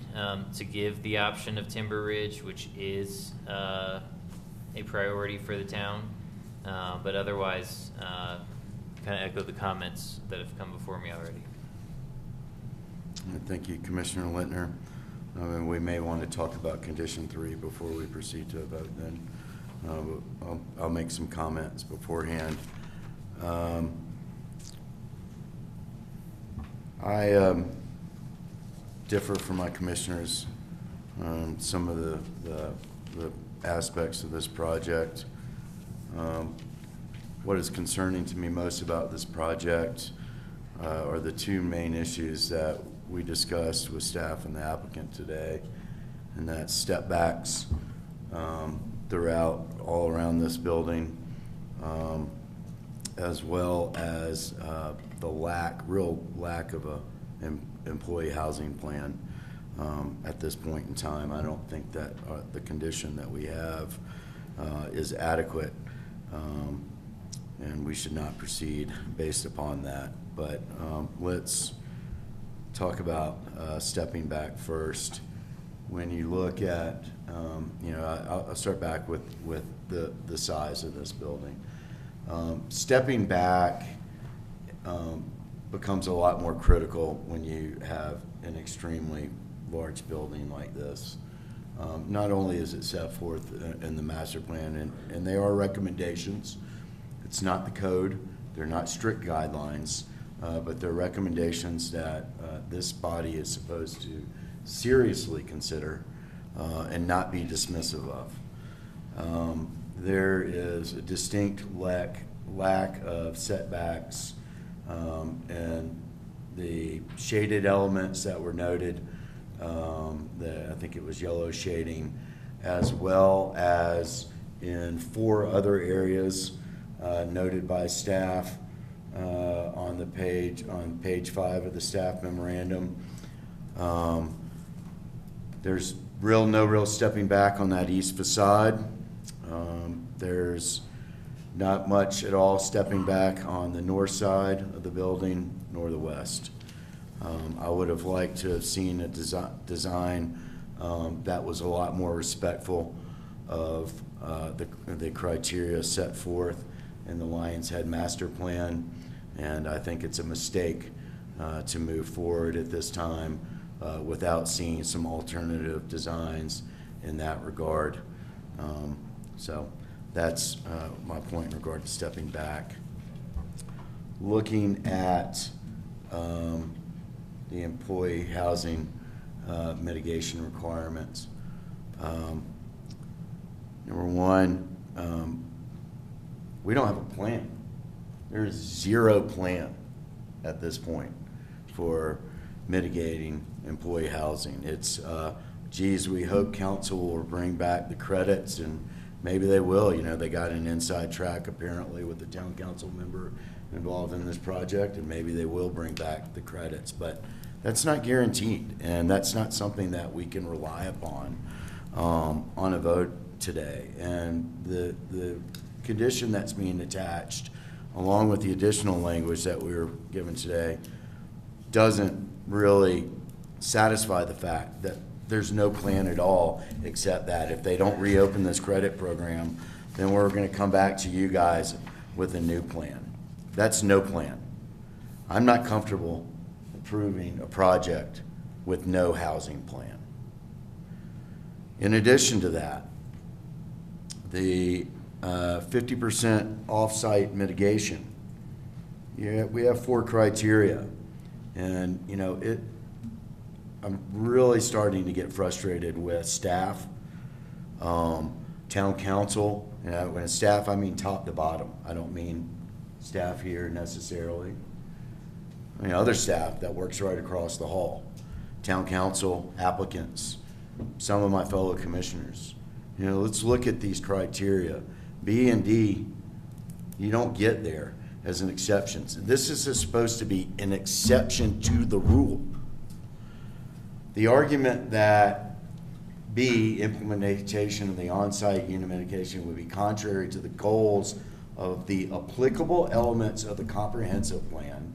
to give the option of Timber Ridge, which is a priority for the town. But otherwise, kind of echo the comments that have come before me already. Thank you, Commissioner Lintner. We may want to talk about condition 3 before we proceed to a vote then. I'll make some comments beforehand. I differ from my commissioners on some of the aspects of this project. What is concerning to me most about this project are the two main issues that we discussed with staff and the applicant today, and that's step backs throughout all around this building, as well as the real lack of a employee housing plan at this point in time. I don't think that the condition that we have is adequate, and we should not proceed based upon that. But let's talk about stepping back first. When you look at, I'll start back with the size of this building. Stepping back becomes a lot more critical when you have an extremely large building like this. Not only is it set forth in the master plan, and they are recommendations. It's not the code. They're not strict guidelines, but they're recommendations that this body is supposed to seriously consider and not be dismissive of. There is a distinct lack of setbacks and the shaded elements that were noted, I think it was yellow shading, as well as in 4 other areas noted by staff on page 5 of the staff memorandum. There's no real stepping back on that east facade. There's not much at all stepping back on the north side of the building nor the west. I would have liked to have seen a design that was a lot more respectful of the criteria set forth in the Lions Head master plan, and I think it's a mistake to move forward at this time without seeing some alternative designs in that regard. So that's my point in regard to stepping back. Looking at the employee housing mitigation requirements. Number one, we don't have a plan. There's 0 plan at this point for mitigating employee housing. It's geez, we hope council will bring back the credits, and maybe they will. You know, they got an inside track apparently with the town council member involved in this project, and maybe they will bring back the credits, but that's not guaranteed, and that's not something that we can rely upon on a vote today. And the condition that's being attached, along with the additional language that we were given today, doesn't really satisfy the fact that there's no plan at all, except that if they don't reopen this credit program, then we're going to come back to you guys with a new plan. That's no plan. I'm not comfortable approving a project with no housing plan. In addition to that, the 50% off-site mitigation. Yeah, we have 4 criteria, and you know I'm really starting to get frustrated with staff, town council, and when staff I mean top to bottom. I don't mean staff here necessarily. I mean other staff that works right across the hall, town council, applicants, some of my fellow commissioners. You know, let's look at these criteria. B and D, you don't get there as an exception. This is supposed to be an exception to the rule. The argument that B, implementation of the on-site unit mitigation, would be contrary to the goals of the applicable elements of the comprehensive plan.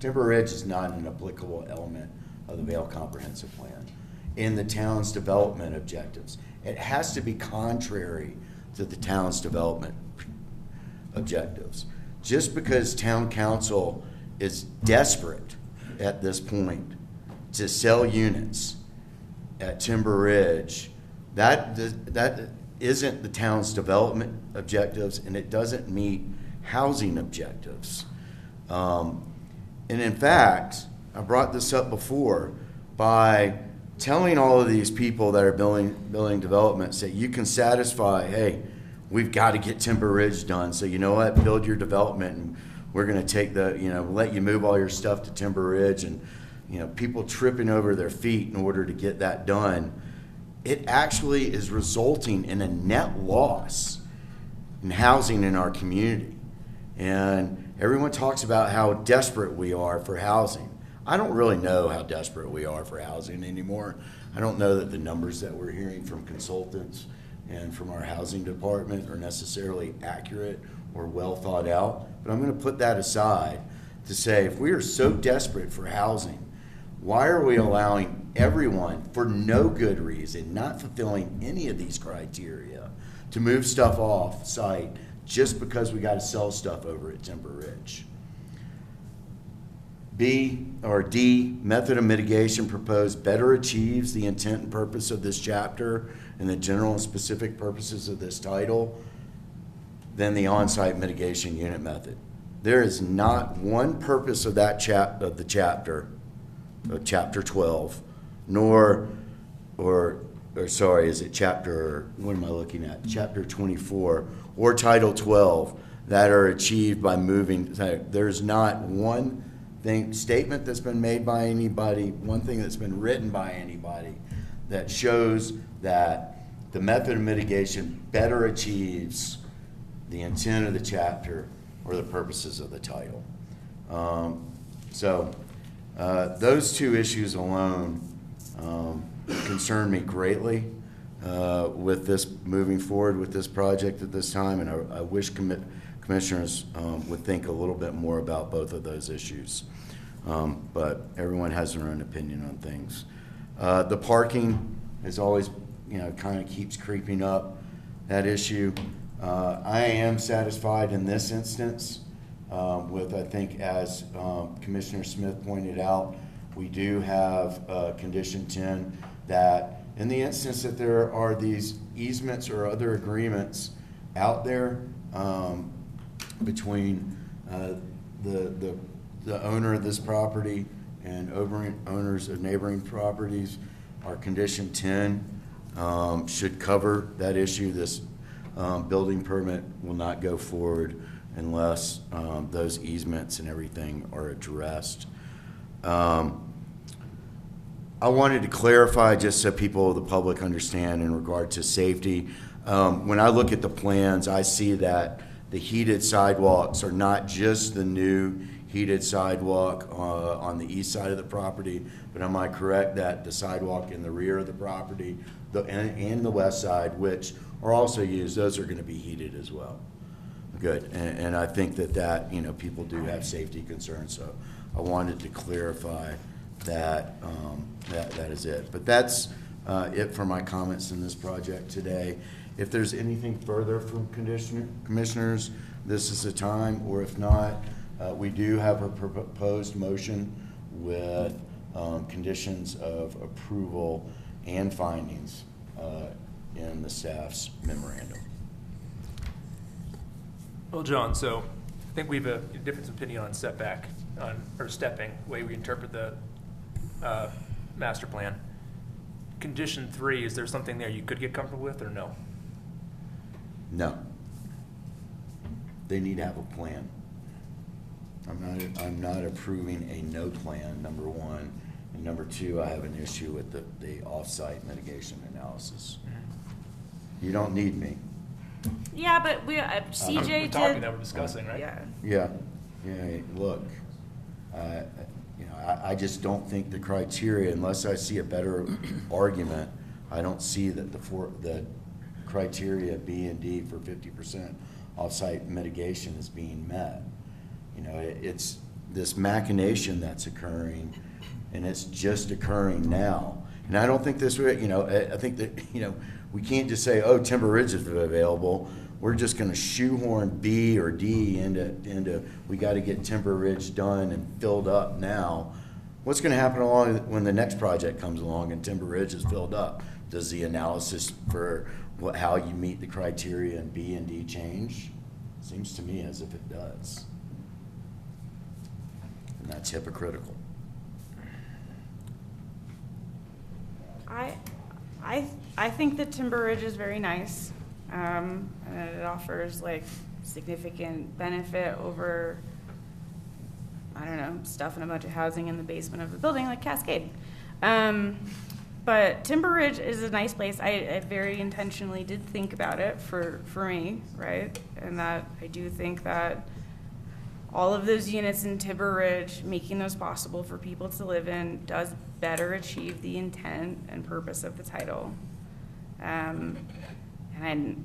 Timber Ridge is not an applicable element of the Vail Comprehensive Plan in the town's development objectives. It has to be contrary to the town's development objectives. Just because town council is desperate at this point to sell units at Timber Ridge, that isn't the town's development objectives, and it doesn't meet housing objectives. And in fact, I brought this up before, by telling all of these people that are building developments that you can satisfy, hey, we've got to get Timber Ridge done, so you know what, build your development, and we're going to take let you move all your stuff to Timber Ridge, and people tripping over their feet in order to get that done. It actually is resulting in a net loss in housing in our community. And everyone talks about how desperate we are for housing. I don't really know how desperate we are for housing anymore. I don't know that the numbers that we're hearing from consultants and from our housing department are necessarily accurate or well thought out. But I'm going to put that aside to say, if we are so desperate for housing, why are we allowing everyone, for no good reason, not fulfilling any of these criteria, to move stuff off site just because we got to sell stuff over at Timber Ridge? B or D, method of mitigation proposed better achieves the intent and purpose of this chapter and the general and specific purposes of this title than the on-site mitigation unit method. There is not one purpose of that chapter, chapter 12, chapter 24 or title 12 that are achieved by moving. There's not one statement that's been made by anybody, one thing that's been written by anybody that shows that the method of mitigation better achieves the intent of the chapter or the purposes of the title. Those two issues alone concern me greatly with this moving forward with this project at this time, and I wish commissioners would think a little bit more about both of those issues. But everyone has their own opinion on things. The parking is always, kind of keeps creeping up, that issue. I am satisfied in this instance with, I think, as Commissioner Smith pointed out, we do have condition 10 that in the instance that there are these easements or other agreements out there between the owner of this property and owners of neighboring properties, our condition 10 should cover that issue. This building permit will not go forward unless those easements and everything are addressed. I wanted to clarify just so people, the public understand in regard to safety. When I look at the plans, I see that the heated sidewalks are not just the new heated sidewalk on the east side of the property, but am I correct that the sidewalk in the rear of the property and the west side, which are also used, those are going to be heated as well? Good, and I think that people do have safety concerns, so I wanted to clarify that that is it. But that's it for my comments in this project today. If there's anything further from commissioners, this is the time, or if not, we do have a proposed motion with conditions of approval and findings in the staff's memorandum. Well, John, so I think we have a difference of opinion on setback, or stepping, the way we interpret the master plan. Condition 3, is there something there you could get comfortable with, or no? No. They need to have a plan. I'm not approving a no plan, number one. And number two, I have an issue with the off-site mitigation analysis. You don't need me. Yeah, but CJ we're did. talking that we're discussing, right? Yeah. Yeah, look, I just don't think the criteria, unless I see a better argument, I don't see that the criteria B and D for 50% off-site mitigation is being met. It's this machination that's occurring, and it's just occurring now. And I don't think this, I think that, we can't just say, oh, Timber Ridge is available. We're just going to shoehorn B or D into we got to get Timber Ridge done and filled up now. What's going to happen when the next project comes along and Timber Ridge is filled up? Does the analysis for how you meet the criteria in B and D change? Seems to me as if it does. And that's hypocritical. I think that Timber Ridge is very nice, and it offers significant benefit over, I don't know, stuff in a bunch of housing in the basement of the building like Cascade. But Timber Ridge is a nice place. I very intentionally did think about it for me, right? And that I do think that all of those units in Timber Ridge, making those possible for people to live in, does better achieve the intent and purpose of the title. And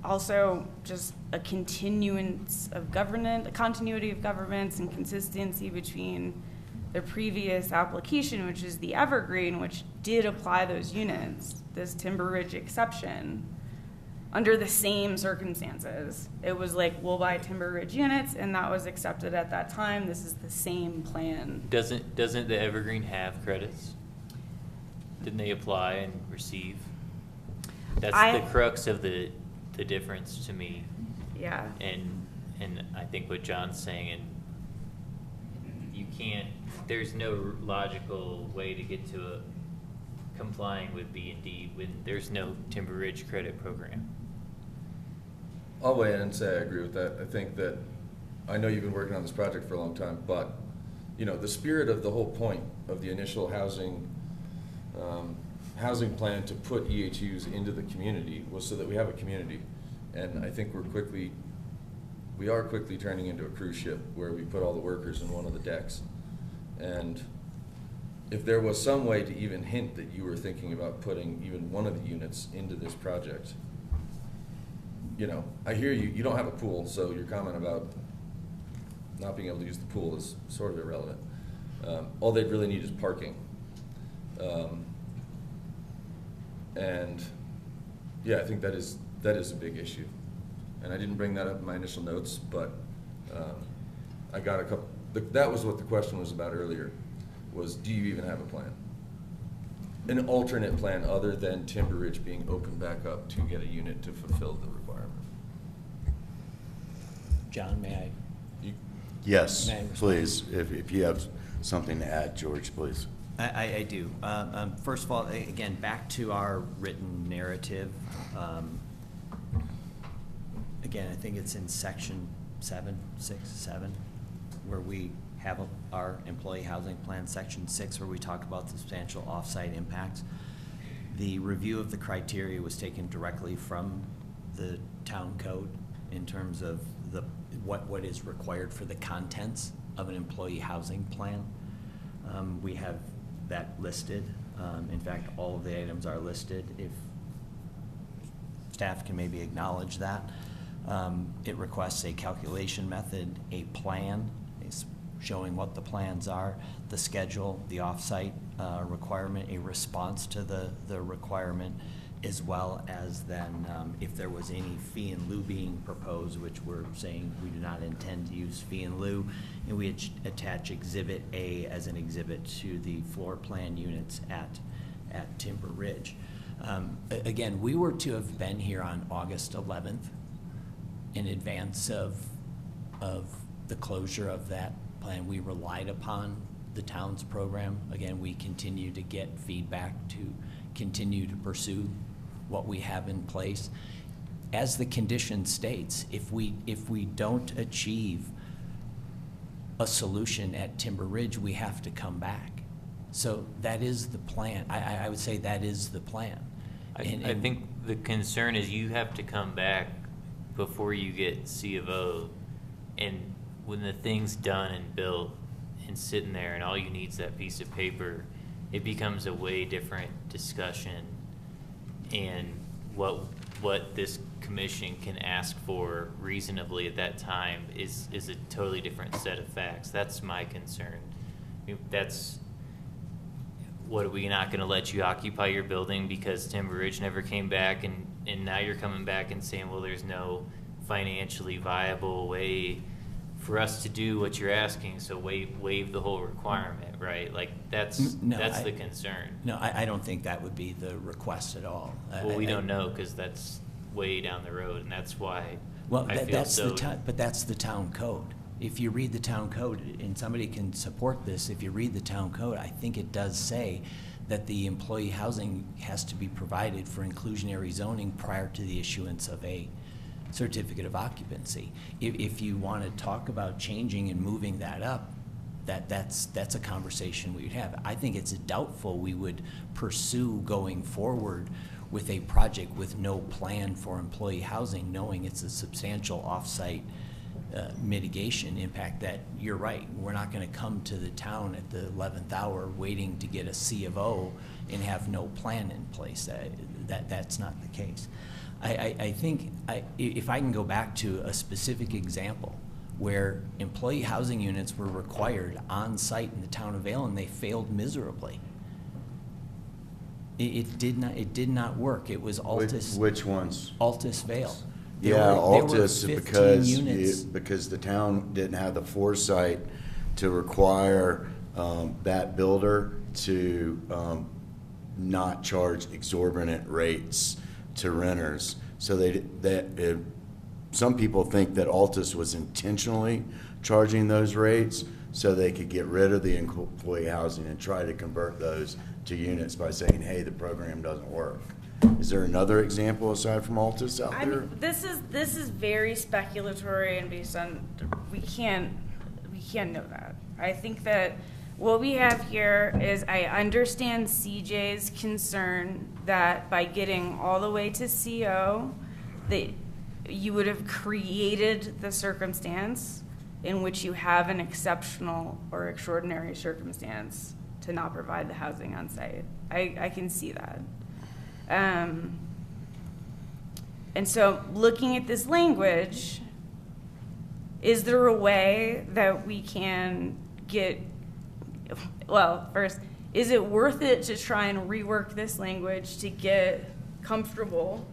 also just a continuance of governance, a continuity of governments and consistency between the previous application, which is the Evergreen, which did apply those units, this Timber Ridge exception, under the same circumstances. It was like, we'll buy Timber Ridge units, and that was accepted at that time. This is the same plan. Doesn't the Evergreen have credits? Didn't they apply and receive? That's the crux of the difference to me. Yeah. And I think what John's saying, and you can't, there's no logical way to get to complying with B and D when there's no Timber Ridge credit program. I'll weigh in and say I agree with that. I think that, I know you've been working on this project for a long time, but, the spirit of the whole point of the initial housing plan to put EHUs into the community was so that we have a community. And I think we are quickly turning into a cruise ship where we put all the workers in one of the decks. And if there was some way to even hint that you were thinking about putting even one of the units into this project, I hear you don't have a pool, so your comment about not being able to use the pool is sort of irrelevant. All they'd really need is parking. And yeah, I think that is a big issue. And I didn't bring that up in my initial notes, but I got a couple, that was what the question was about earlier, was do you even have a plan? An alternate plan other than Timber Ridge being opened back up to get a unit to fulfill the requirement. John, may I? Yes, May I respond? please. If you have something to add, George, please. I do. First of all, again, back to our written narrative. Again, I think it's in section 7, where we have our employee housing plan, section 6, where we talk about substantial offsite impacts. The review of the criteria was taken directly from the town code in terms of what is required for the contents of an employee housing plan. We have that listed. In fact, all of the items are listed. If staff can maybe acknowledge that. It requests a calculation method, a plan, showing what the plans are, the schedule, the off-site requirement, a response to the requirement, as well as then if there was any fee in lieu being proposed, which we're saying we do not intend to use fee in lieu, and we attach Exhibit A as an exhibit to the floor plan units at Timber Ridge. Again, we were to have been here on August 11th in advance of the closure of that plan. We relied upon the town's program. Again, we continue to get feedback to continue to pursue what we have in place. As the condition states, if we don't achieve a solution at Timber Ridge, we have to come back. So that is the plan. I would say that is the plan. I think the concern is you have to come back before you get C of O, and when the thing's done and built and sitting there and all you need is that piece of paper, it becomes a way different discussion, and what this commission can ask for reasonably at that time is a totally different set of facts. That's my concern. I mean, what, are we not going to let you occupy your building because Timber Ridge never came back, and now you're coming back and saying, well, there's no financially viable way for us to do what you're asking, so waive the whole requirement, right? Like, that's the concern. No, I don't think that would be the request at all. Well, we don't know, because that's way down the road, and that's why but that's the town code. If you read the town code, and somebody can support this, if you read the town code, I think it does say that the employee housing has to be provided for inclusionary zoning prior to the issuance of a certificate of occupancy. If you want to talk about changing and moving that up, that's a conversation we would have. I think it's doubtful we would pursue going forward with a project with no plan for employee housing, knowing it's a substantial off-site mitigation impact. That you're right, we're not going to come to the town at the 11th hour waiting to get a C of O and have no plan in place. That's not the case. I think if I can go back to a specific example where employee housing units were required on site in the town of Vail and they failed miserably. It did not work. It was Altus. Which ones? Altus Vail. Altus, because the town didn't have the foresight to require that builder to not charge exorbitant rates to renters. So some people think that Altus was intentionally charging those rates so they could get rid of the employee housing and try to convert those to units by saying, hey, the program doesn't work. Is there another example aside from Altus out there? mean, this is very speculatory and based on we can't know that. I think that what we have here is I understand CJ's concern that by getting all the way to CO, that you would have created the circumstance in which you have an exceptional or extraordinary circumstance to not provide the housing on site. I can see that. And so looking at this language, is there a way that we can get, well, first, is it worth it to try and rework this language to get comfortable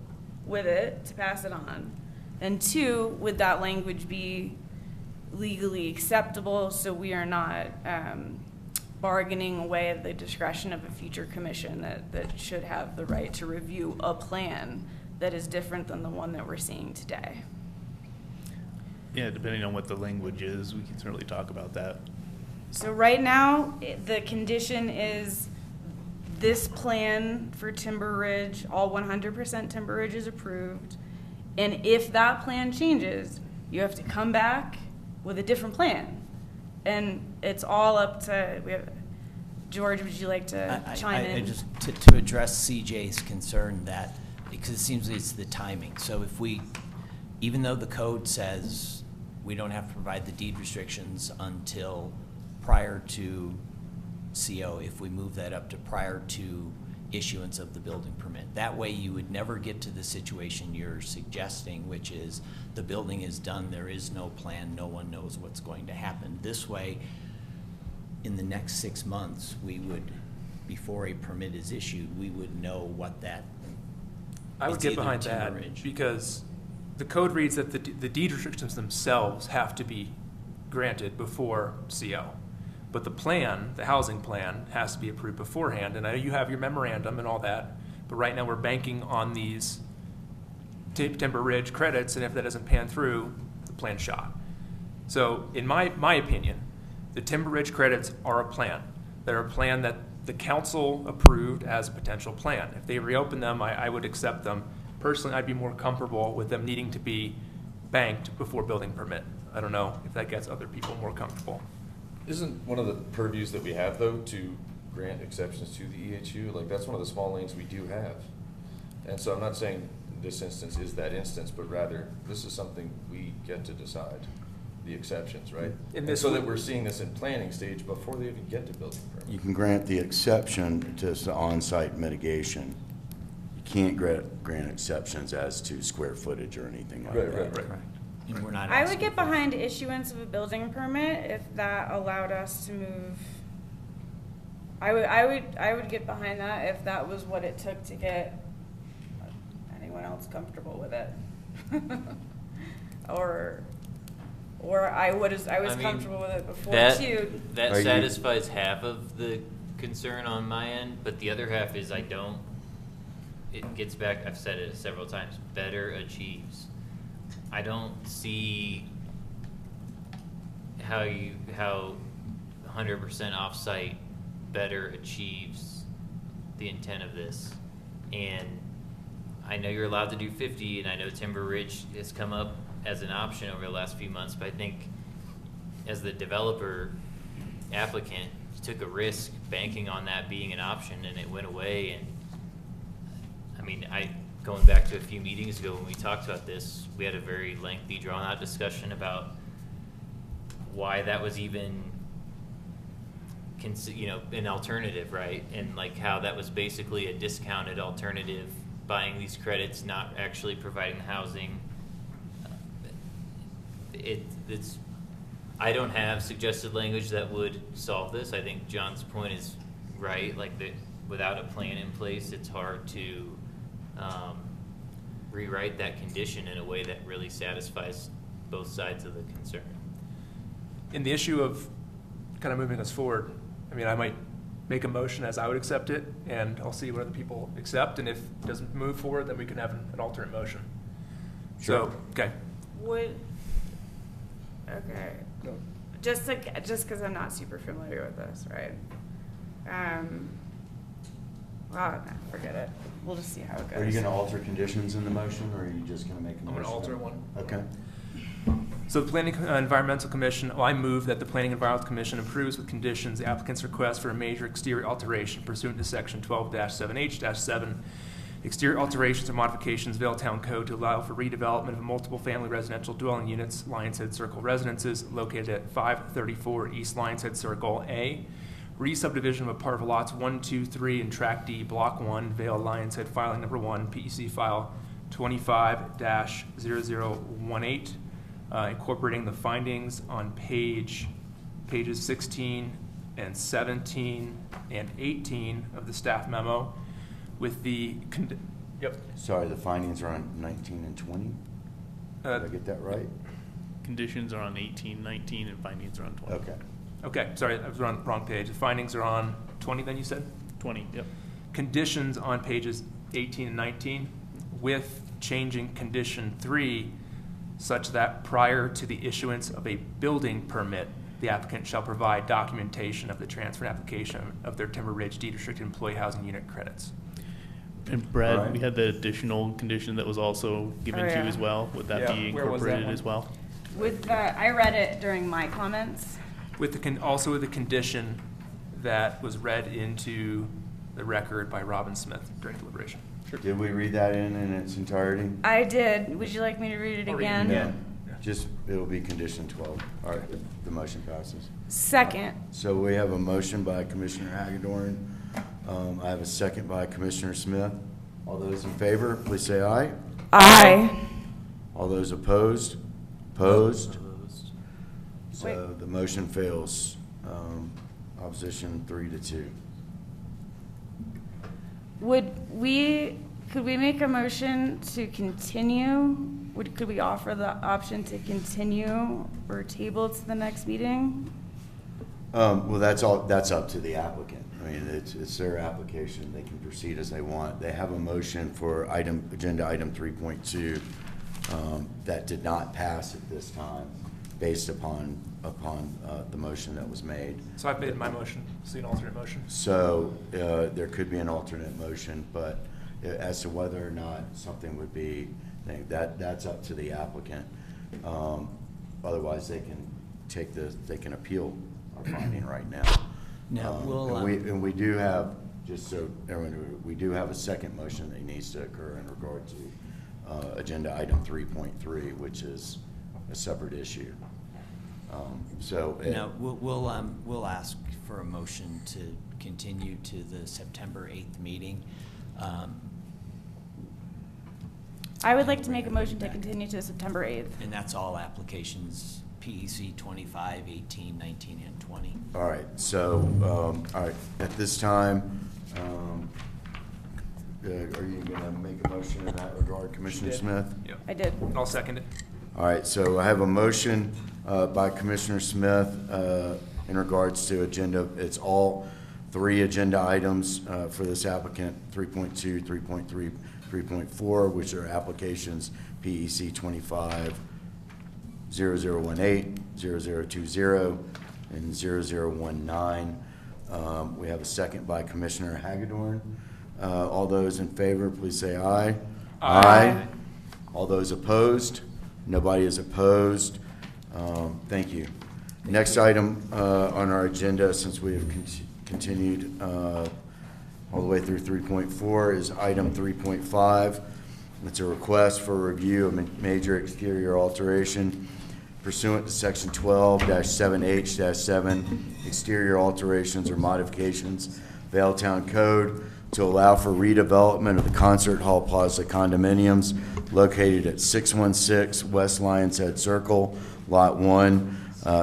with it, to pass it on? And two, would that language be legally acceptable so we are not bargaining away at the discretion of a future commission that should have the right to review a plan that is different than the one that we're seeing today? Yeah, depending on what the language is, we can certainly talk about that. So right now, the condition is this plan for Timber Ridge, all 100% Timber Ridge is approved. And if that plan changes, you have to come back with a different plan. and it's all up to, George, would you like to chime in? Just to address CJ's concern that, because it seems it's the timing. So if even though the code says we don't have to provide the deed restrictions until prior to CO, if we move that up to prior to issuance of the building permit. That way you would never get to the situation you're suggesting, which is the building is done, there is no plan, no one knows what's going to happen. This way, in the next 6 months, we would, before a permit is issued, we would know what that. I would get behind that because the code reads that the deed restrictions themselves have to be granted before CO. But the plan, the housing plan, has to be approved beforehand. And I know you have your memorandum and all that, but right now we're banking on these Timber Ridge credits, and if that doesn't pan through, the plan's shot. So in my opinion, the Timber Ridge credits are a plan. They're a plan that the council approved as a potential plan. If they reopen them, I would accept them. Personally, I'd be more comfortable with them needing to be banked before building permit. I don't know if that gets other people more comfortable. Isn't one of the purviews that we have, though, to grant exceptions to the EHU? Like, that's one of the small lanes we do have. And so I'm not saying this instance is that instance, but rather this is something we get to decide, the exceptions, right? And so that we're seeing this in planning stage before they even get to building permit. You can grant the exception to the on-site mitigation. You can't grant exceptions as to square footage or anything like that. Right. And we're not I would get behind issuance of a building permit if that allowed us to move. I would get behind that if that was what it took to get anyone else comfortable with it. or I was comfortable with it before too. That satisfies half of the concern on my end, but the other half is it gets back, I've said it several times, better achieves. I don't see how 100% off-site better achieves the intent of this. And I know you're allowed to do 50, and I know Timber Ridge has come up as an option over the last few months, but I think as the developer applicant, you took a risk banking on that being an option, and it went away. And I mean, going back to a few meetings ago when we talked about this, we had a very lengthy, drawn-out discussion about why that was even, an alternative, right? And like how that was basically a discounted alternative, buying these credits, not actually providing the housing. I don't have suggested language that would solve this. I think John's point is right. Like without a plan in place, it's hard to rewrite that condition in a way that really satisfies both sides of the concern. In the issue of kind of moving us forward, I mean, I might make a motion as I would accept it, and I'll see what other people accept, and if it doesn't move forward, then we can have an alternate motion. Sure. So, okay. Okay. Just because I'm not super familiar with this, right? Well, no, forget it. We'll just see how it goes. Are you going to alter conditions in the motion, or are you just going to make a motion? I'm going to alter one. Okay. So the Planning Environmental Commission, I move that the Planning Environmental Commission approves with conditions the applicant's request for a major exterior alteration pursuant to section 12-7H-7, exterior alterations or modifications of Vail Town Code to allow for redevelopment of multiple family residential dwelling units, Lions Head Circle residences located at 534 East Lions Head Circle, A. Re-subdivision of a part of lots 1, 2, 3 in Tract D, Block 1, Vail Lions Head, filing number 1, PEC file 25-0018, incorporating the findings on pages 16 and 17 and 18 of the staff memo with the, Sorry, the findings are on 19 and 20? Did I get that right? Conditions are on 18, 19, and findings are on 20. Okay, sorry, I was on the wrong page. The findings are on 20 then, you said? 20, yep. Conditions on pages 18 and 19 with changing condition 3 such that prior to the issuance of a building permit, the applicant shall provide documentation of the transfer application of their Timber Ridge deed restricted employee housing unit credits. And Brad, we had the additional condition that was also given to you as well. Would that be incorporated as well? With I read it during my comments. With also with the condition that was read into the record by Robin Smith during deliberation. Did we read that in its entirety? I did. Would you like me to read it again? Yeah. Just, it'll be condition 12. All right, the motion passes. Second. So we have a motion by Commissioner Hagedorn. I have a second by Commissioner Smith. All those in favor, please say aye. Aye. All those opposed? Opposed? So the motion fails. Opposition 3-2. Could we make a motion to continue? Could we offer the option to continue or table to the next meeting? Well, that's up to the applicant. I mean, it's their application. They can proceed as they want. They have a motion for agenda item 3.2 that did not pass at this time, based upon the motion that was made. So I've made my motion. See an alternate motion. So there could be an alternate motion, but as to whether or not something would be, that's up to the applicant. Otherwise, they can appeal our finding right now. Now, and we do have, just so everyone, we do have a second motion that needs to occur in regard to agenda item 3.3, which is a separate issue. Now, we'll ask for a motion to continue to the September 8th meeting. I would like to make a motion to continue to September 8th. And that's all applications, PEC 25, 18, 19, and 20. All right, so, all right, at this time, are you going to make a motion in that regard, Commissioner Smith? Yeah. I did. I'll second it. All right, so I have a motion by Commissioner Smith in regards to it's all three agenda items for this applicant, 3.2, 3.3, 3.4, which are applications PEC 25, 0018, 0020, and 0019. We have a second by Commissioner Hagedorn. All those in favor, please say aye. Aye. All those opposed? Nobody is opposed. Thank you. Next item on our agenda, since we have continued all the way through 3.4, is item 3.5. It's a request for review of major exterior alteration pursuant to section 12-7H-7, exterior alterations or modifications, Valetown Code, to allow for redevelopment of the Concert Hall Plaza condominiums located at 616 West Lions Head Circle, Lot 1,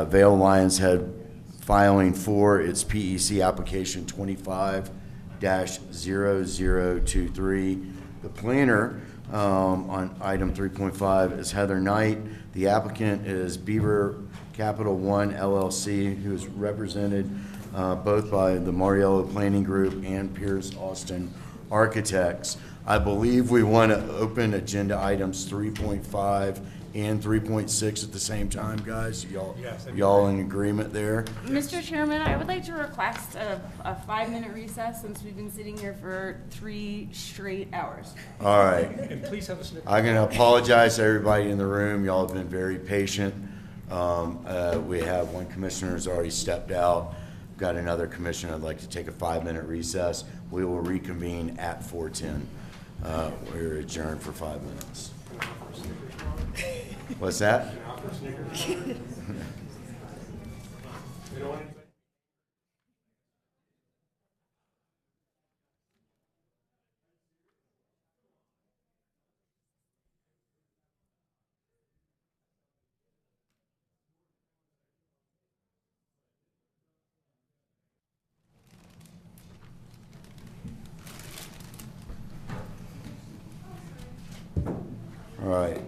Vale Lions Head, filing for its PEC application 25-0023. The planner on item 3.5 is Heather Knight. The applicant is Beaver Capital One LLC, who is represented both by the Mariello Planning Group and Pierce Austin Architects. I believe we want to open agenda items 3.5 and 3.6 at the same time, guys. Y'all in agreement there? Mr. Chairman, I would like to request a 5-minute recess since we've been sitting here for 3 straight hours. All right. And please have a snicker. I'm going to apologize to everybody in the room. Y'all have been very patient. We have one commissioner who's already stepped out. We've got another commissioner I'd like to take a 5-minute recess. We will reconvene at 4:10. We're adjourned for 5 minutes. What's that? All right.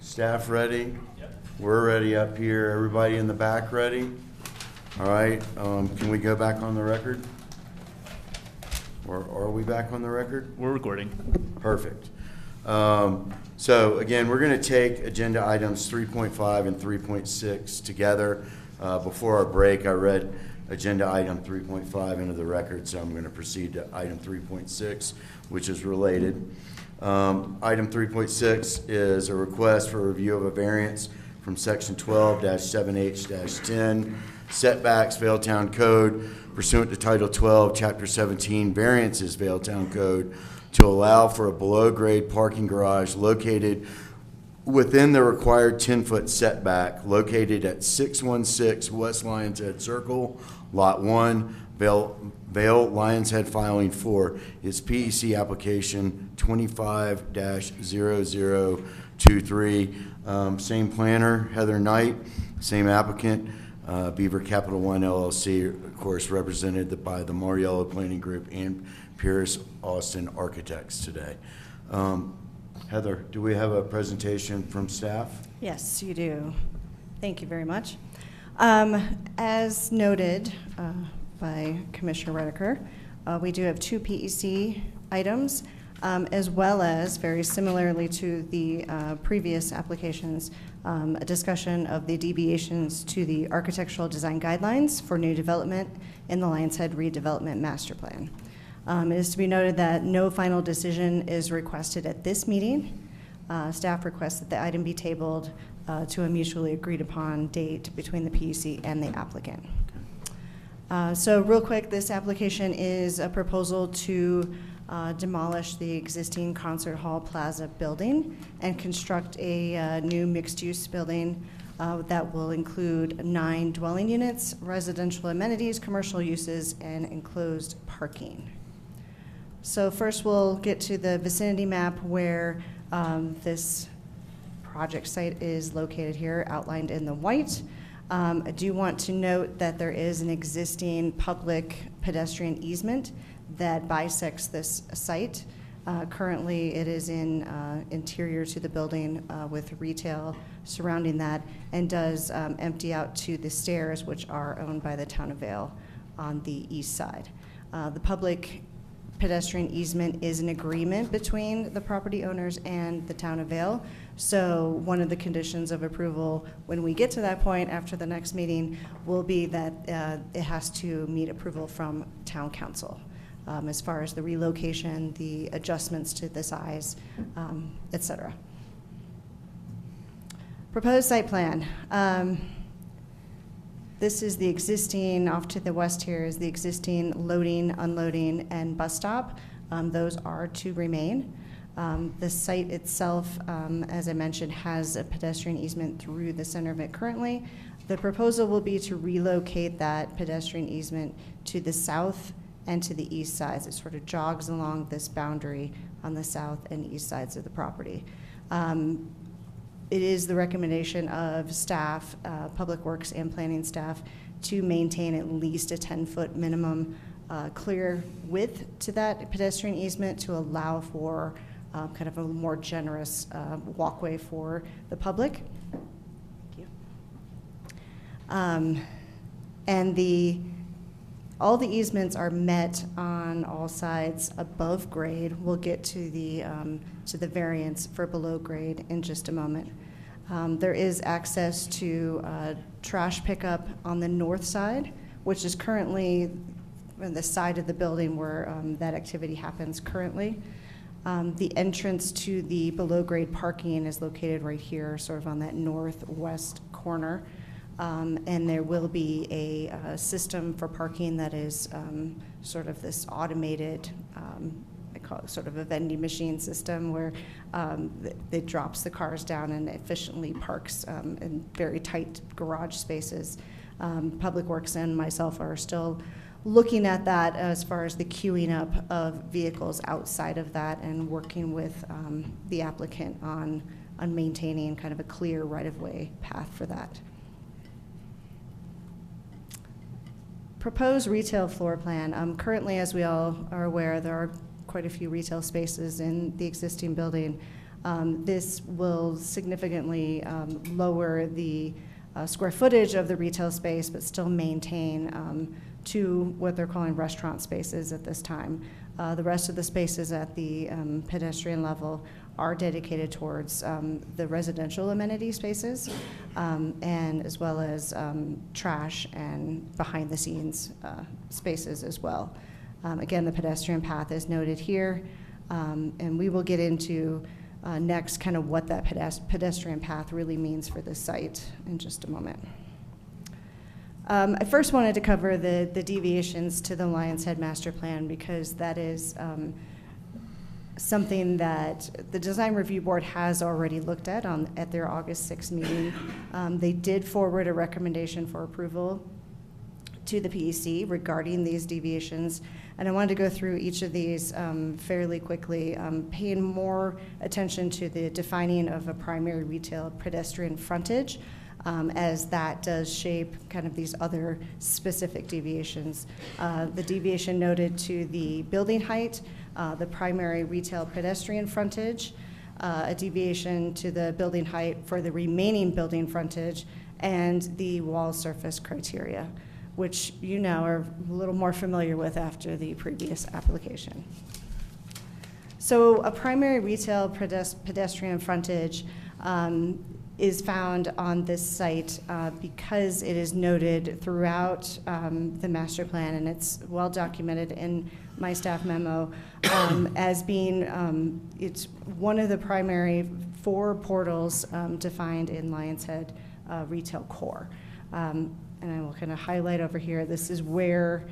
Staff ready? Yep. We're ready up here. Everybody in the back ready? All right. Can we go back on the record? Or are we back on the record? We're recording. Perfect. So again, we're going to take agenda items 3.5 and 3.6 together. Before our break, I read agenda item 3.5 into the record, so I'm going to proceed to item 3.6, which is related. Item 3.6 is a request for review of a variance from Section 12-7H-10, setbacks, Valetown Code, pursuant to Title 12, Chapter 17, variances, Valetown Code, to allow for a below-grade parking garage located within the required 10-foot setback, located at 616 West Lions Head Circle, Lot 1, Vale Lions Head, filing for its PEC application 25-0023. Same planner, Heather Knight, same applicant, Beaver Capital One LLC, of course, represented by the Mariello Planning Group and Pierce Austin Architects today. Heather, do we have a presentation from staff? Yes, you do. Thank you very much. As noted by Commissioner Redeker, we do have 2 PEC items, as well as, very similarly to the previous applications, a discussion of the deviations to the architectural design guidelines for new development in the Lions Head redevelopment master plan. It is to be noted that no final decision is requested at this meeting. Staff requests that the item be tabled to a mutually agreed upon date between the PEC and the applicant. So real quick, this application is a proposal to demolish the existing Concert Hall Plaza building and construct a new mixed-use building that will include 9 dwelling units, residential amenities, commercial uses, and enclosed parking. So first we'll get to the vicinity map where this project site is located here, outlined in the white. I do want to note that there is an existing public pedestrian easement that bisects this site. Currently, it is in interior to the building with retail surrounding that, and does empty out to the stairs, which are owned by the town of Vale on the east side. The public pedestrian easement is an agreement between the property owners and the town of Vale. So one of the conditions of approval when we get to that point after the next meeting will be that it has to meet approval from town council as far as the relocation, the adjustments to the size, et cetera. Proposed site plan. This is the existing, off to the west here is the existing loading, unloading, and bus stop. Those are to remain. The site itself, as I mentioned, has a pedestrian easement through the center of it currently. The proposal will be to relocate that pedestrian easement to the south and to the east sides. It sort of jogs along this boundary on the south and east sides of the property. It is the recommendation of staff, Public Works and planning staff, to maintain at least a 10-foot minimum clear width to that pedestrian easement to allow for kind of a more generous walkway for the public. Thank you. And all the easements are met on all sides above grade. We'll get to the variance for below grade in just a moment. There is access to trash pickup on the north side, which is currently on the side of the building where that activity happens currently. The entrance to the below grade parking is located right here, sort of on that northwest corner. And there will be a system for parking that is sort of this automated, I call it sort of a vending machine system where it drops the cars down and efficiently parks in very tight garage spaces. Public Works and myself are still looking at that as far as the queuing up of vehicles outside of that and working with the applicant on maintaining kind of a clear right-of-way path for that. Proposed retail floor plan. Currently, as we all are aware, there are quite a few retail spaces in the existing building. This will significantly lower the square footage of the retail space, but still maintain to what they're calling restaurant spaces at this time. The rest of the spaces at the pedestrian level are dedicated towards the residential amenity spaces, and as well as trash and behind the scenes spaces as well. Again, the pedestrian path is noted here, and we will get into next kind of what that pedestrian path really means for this site in just a moment. I first wanted to cover the deviations to the Lions Head Master Plan because that is something that the Design Review Board has already looked at at their August 6th meeting. They did forward a recommendation for approval to the PEC regarding these deviations, and I wanted to go through each of these fairly quickly, paying more attention to the defining of a primary retail pedestrian frontage, as that does shape kind of these other specific deviations. The deviation noted to the building height, the primary retail pedestrian frontage, a deviation to the building height for the remaining building frontage, and the wall surface criteria, which you now are a little more familiar with after the previous application. So a primary retail pedestrian frontage is found on this site because it is noted throughout the master plan, and it's well documented in my staff memo as being, it's one of the primary 4 portals defined in Lions Head Retail Core. And I will kind of highlight over here, this is where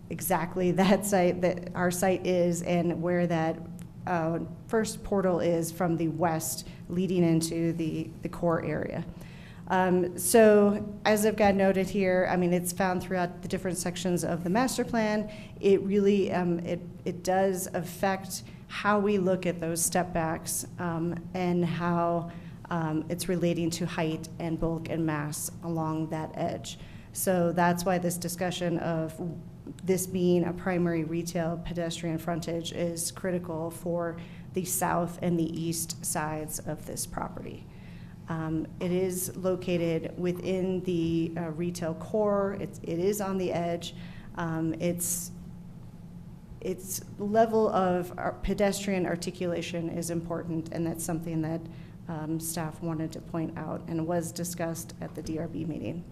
exactly that site, that our site is, and where that first portal is from the west leading into the core area. So as I've got noted here, I mean, it's found throughout the different sections of the master plan. It really, it does affect how we look at those step backs and how it's relating to height and bulk and mass along that edge. So that's why this discussion of this being a primary retail pedestrian frontage is critical for the south and the east sides of this property. It is located within the retail core. It is on the edge. Its level of pedestrian articulation is important, and that's something that staff wanted to point out and was discussed at the DRB meeting.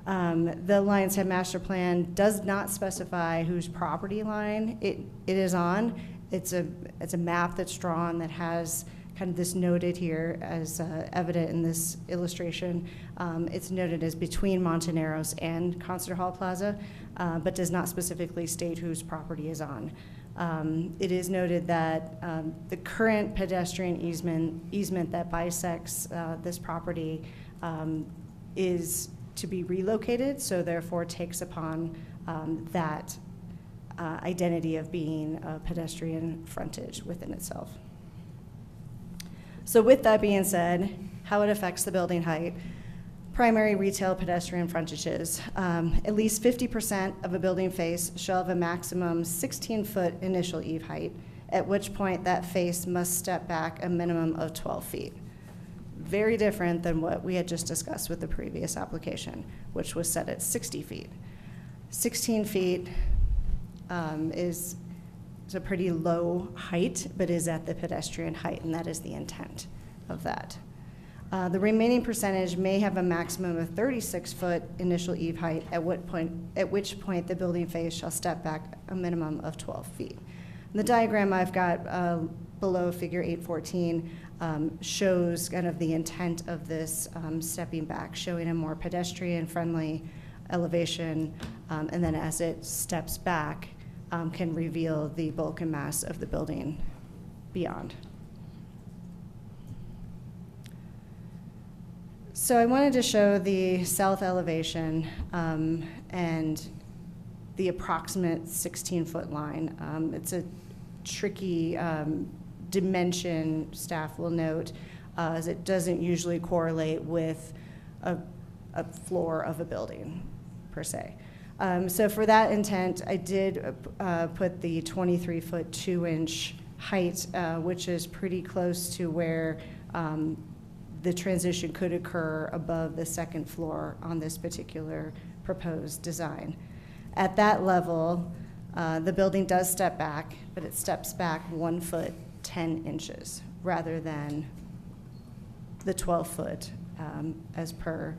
The Lions Head Master Plan does not specify whose property line it is on. It's a map that's drawn that has kind of this noted here as evident in this illustration. It's noted as between Montoneros and Concert Hall Plaza, but does not specifically state whose property is on. It is noted that the current pedestrian easement that bisects this property is to be relocated, so therefore takes upon that identity of being a pedestrian frontage within itself. So with that being said, how it affects the building height, primary retail pedestrian frontages. At least 50% of a building face shall have a maximum 16-foot initial eave height, at which point that face must step back a minimum of 12 feet. Very different than what we had just discussed with the previous application, which was set at 60 feet. 16 feet is a pretty low height, but is at the pedestrian height, and that is the intent of that. The remaining percentage may have a maximum of 36-foot initial eave height, at which point the building face shall step back a minimum of 12 feet. And the diagram I've got below figure 814 shows kind of the intent of this stepping back, showing a more pedestrian-friendly elevation, and then as it steps back, can reveal the bulk and mass of the building beyond. So I wanted to show the south elevation and the approximate 16-foot line. It's a tricky dimension, staff will note, as it doesn't usually correlate with a floor of a building, per se. So for that intent, I did put the 23-foot 2-inch height, which is pretty close to where the transition could occur above the second floor on this particular proposed design. At that level, the building does step back, but it steps back 1 foot 10 inches rather than the 12 foot as per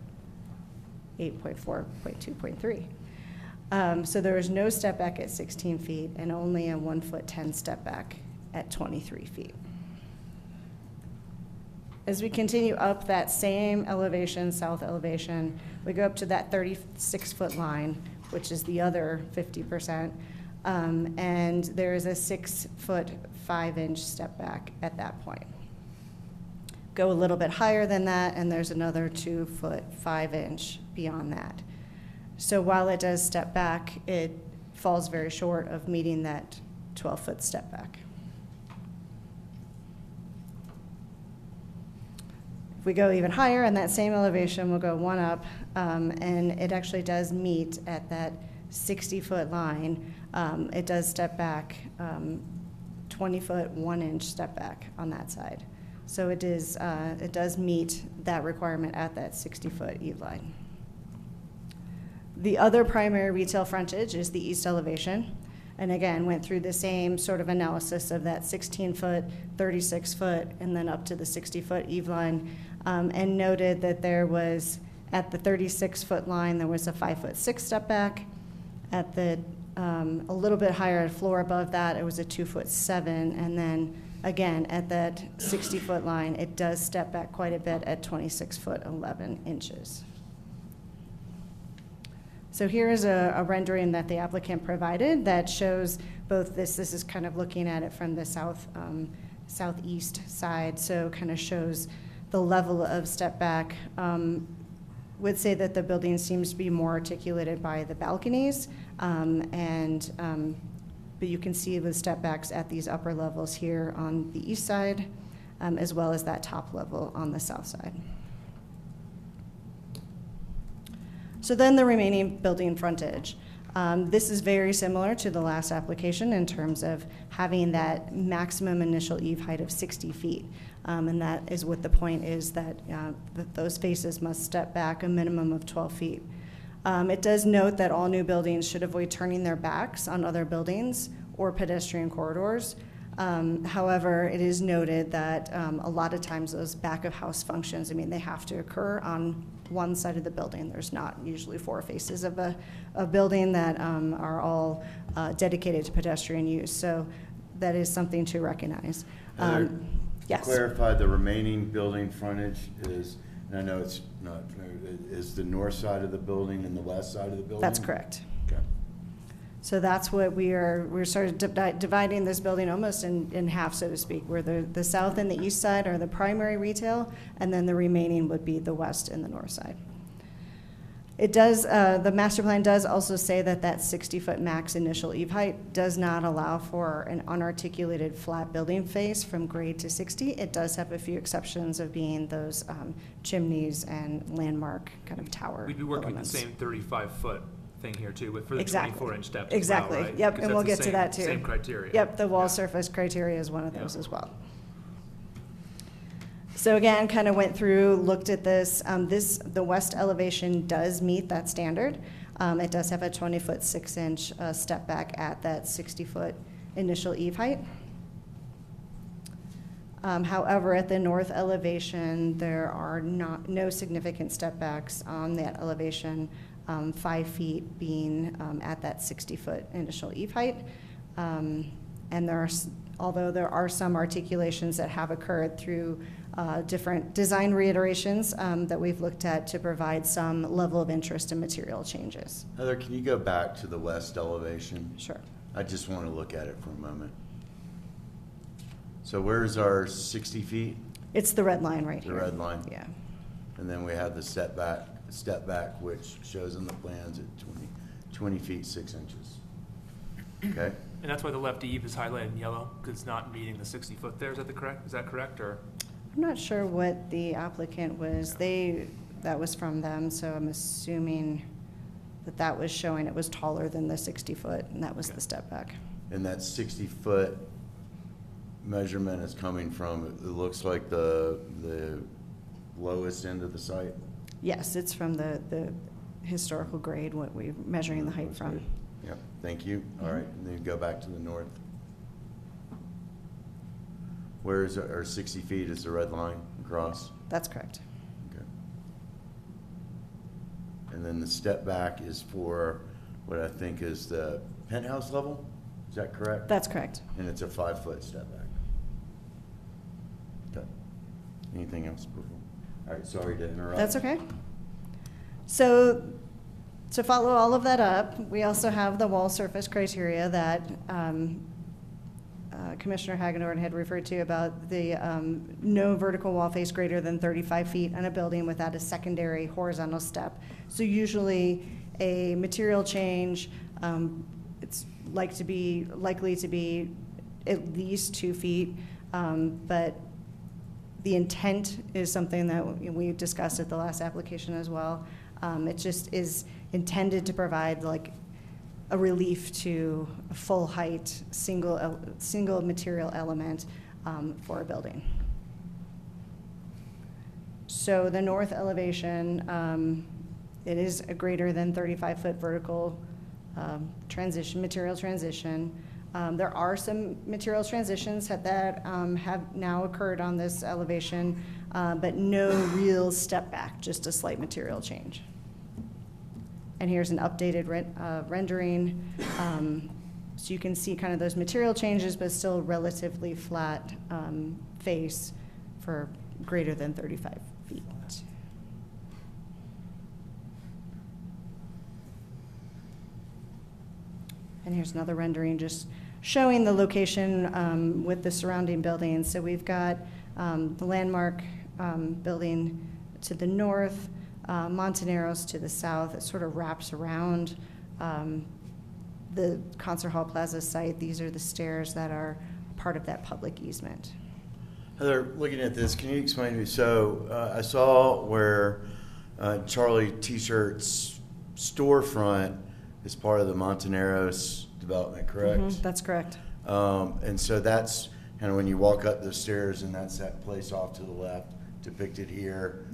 8.4.2.3. So there is no step back at 16 feet and only a 1 foot 10 step back at 23 feet. as we continue up that same elevation, south elevation, we go up to that 36-foot line, which is the other 50%, and there is a 6-foot 5-inch step back at that point. Go a little bit higher than that, and there's another 2-foot 5-inch beyond that. So while it does step back, it falls very short of meeting that 12-foot step back. If we go even higher in that same elevation, we'll go one up, and it actually does meet at that 60-foot line. It does step back 20-foot 1-inch step back on that side. So it does meet that requirement at that 60-foot eve line. The other primary retail frontage is the east elevation. And again, went through the same sort of analysis of that 16-foot, 36-foot, and then up to the 60-foot eve line, and noted that there was, at the 36-foot line, there was a 5'6" step back. At the a little bit higher floor above that, it was a 2'7", and then again at that 60-foot line, it does step back quite a bit at 26'11". So here is a rendering that the applicant provided that shows both this is kind of looking at it from the southeast side, so kind of shows the level of step back. Would say that the building seems to be more articulated by the balconies, but you can see the step backs at these upper levels here on the east side, as well as that top level on the south side. So then the remaining building frontage. This is very similar to the last application in terms of having that maximum initial eave height of 60 feet. And that is what the point is, that those faces must step back a minimum of 12 feet. It does note that all new buildings should avoid turning their backs on other buildings or pedestrian corridors. However, it is noted that a lot of times those back of house functions, I mean, they have to occur on one side of the building. There's not usually 4 faces of a building that are all dedicated to pedestrian use. So that is something to recognize. Yes. To clarify, the remaining building frontage is, and I know it's not, is the north side of the building and the west side of the building? That's correct. Okay. So that's what we're sort of dividing this building almost in half, so to speak, where the south and the east side are the primary retail, and then the remaining would be the west and the north side. It does, the master plan does also say that 60-foot max initial eave height does not allow for an unarticulated flat building face from grade to 60. It does have a few exceptions of being those chimneys and landmark kind of tower We'd be working elements. with the same 35-foot thing here too, for the Exactly. 24-inch steps Exactly. as well, right? Yep, Because and we'll that's get the to that too. Same criteria. Yep, the wall surface criteria is one of those as well. So again, kind of went through, looked at this. The west elevation does meet that standard. It does have a 20-foot 6-inch step back at that 60-foot initial eave height. However, at the north elevation, there are no significant step backs on that elevation, 5 feet being at that 60-foot initial eave height. And although there are some articulations that have occurred through different design reiterations that we've looked at to provide some level of interest in material changes. Heather, can you go back to the west elevation? Sure. I just want to look at it for a moment. So where's our 60 feet? It's the red line right here. The red line? Yeah. And then we have the step back, which shows in the plans at 20 feet 6 inches. Okay? And that's why the left eave is highlighted in yellow, because it's not meeting the 60 foot there. Is that correct, or? I'm not sure what the applicant was. That was from them, so I'm assuming that was showing it was taller than the 60 foot, and that was the step back. And that 60-foot measurement is coming from, it looks like the lowest end of the site? Yes, it's from the historical grade, what we're measuring the height from. Yep, thank you. All right, and then go back to the north. Where is our 60 feet is the red line across? That's correct. Okay. And then the step back is for what I think is the penthouse level? Is that correct? That's correct. And it's a 5-foot step back. Okay. Anything else? All right, sorry to interrupt. That's okay. So to follow all of that up, we also have the wall surface criteria that Commissioner Hagedorn had referred to about the no vertical wall face greater than 35 feet on a building without a secondary horizontal step. So usually a material change, it's likely to be at least 2 feet, but the intent is something that we discussed at the last application as well. It just is intended to provide like a relief to a full height single material element for a building. So the north elevation, it is a greater than 35-foot vertical material transition. There are some material transitions that have now occurred on this elevation, but no real step back, just a slight material change. And here's an updated rendering. So you can see kind of those material changes, but still relatively flat face for greater than 35 feet. And here's another rendering just showing the location with the surrounding buildings. So we've got the Landmark building to the north, Montoneros to the south. It sort of wraps around the Concert Hall Plaza site. These are the stairs that are part of that public easement. Heather, looking at this, can you explain to me? So I saw where Charlie T-shirt's storefront is part of the Montoneros development, correct? That's correct. And so that's kind of when you walk up the stairs, and that's that place off to the left depicted here,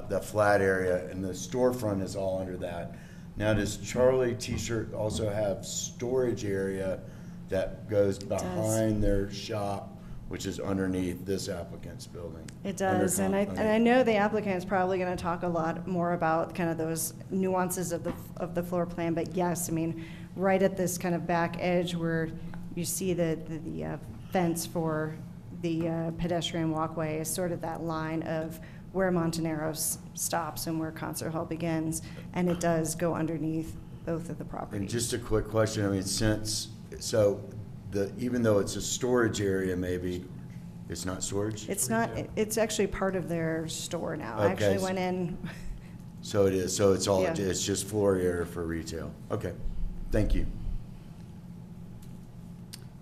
the flat area, and the storefront is all under that. Now, does Charlie T-shirt also have storage area that goes behind their shop, which is underneath this applicant's building? It does, and I know the applicant is probably going to talk a lot more about kind of those nuances of the floor plan. But yes, I mean, right at this kind of back edge where you see the fence for the pedestrian walkway is sort of that line of where Montoneros stops and where Concert Hall begins, and it does go underneath both of the properties. And just a quick question, I mean, even though it's a storage area, maybe, it's not storage? It's not, it's actually part of their store now. I actually went in. So it is, so it's all, Yeah. it's just floor area for retail. Okay, thank you.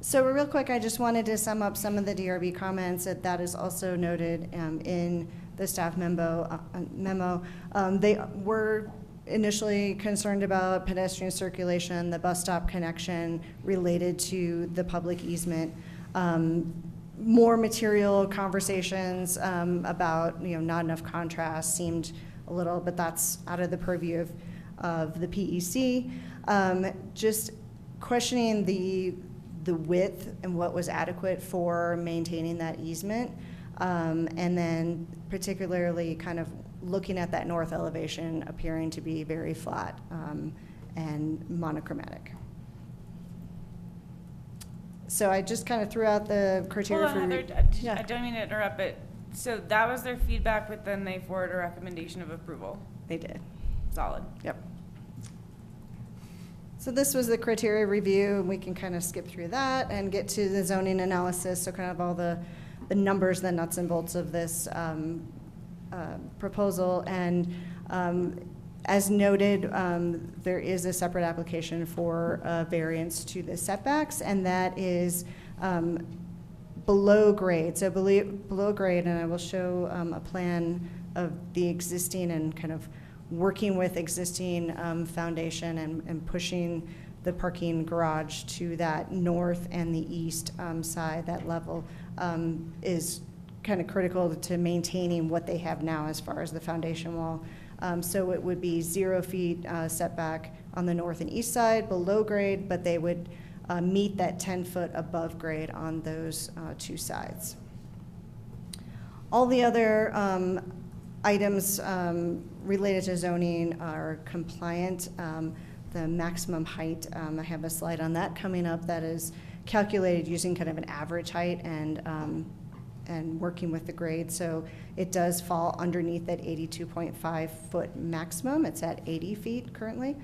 So real quick, I just wanted to sum up some of the DRB comments that is also noted in the staff memo. They were initially concerned about pedestrian circulation, the bus stop connection related to the public easement. More material conversations about not enough contrast seemed a little, but that's out of the purview of the PEC. Just questioning the width and what was adequate for maintaining that easement, and then particularly kind of looking at that north elevation appearing to be very flat and monochromatic. So I just kind of threw out the criteria Hold on, for... Heather, I don't mean to interrupt, but so that was their feedback, but then they forwarded a recommendation of approval. They did. Solid. Yep. So this was the criteria review, and we can kind of skip through that and get to the zoning analysis, so kind of all the numbers, the nuts and bolts of this proposal. And as noted, there is a separate application for variance to the setbacks, and that is below grade. So below grade, and I will show a plan of the existing and kind of working with existing foundation and pushing the parking garage to that north and the east side. That level is kind of critical to maintaining what they have now as far as the foundation wall. So it would be 0 feet setback on the north and east side below grade, but they would meet that 10-foot above grade on those two sides. All the other items related to zoning are compliant. The maximum height, I have a slide on that coming up that is calculated using kind of an average height, and and working with the grade. So it does fall underneath that 82.5 foot maximum. It's at 80 feet currently.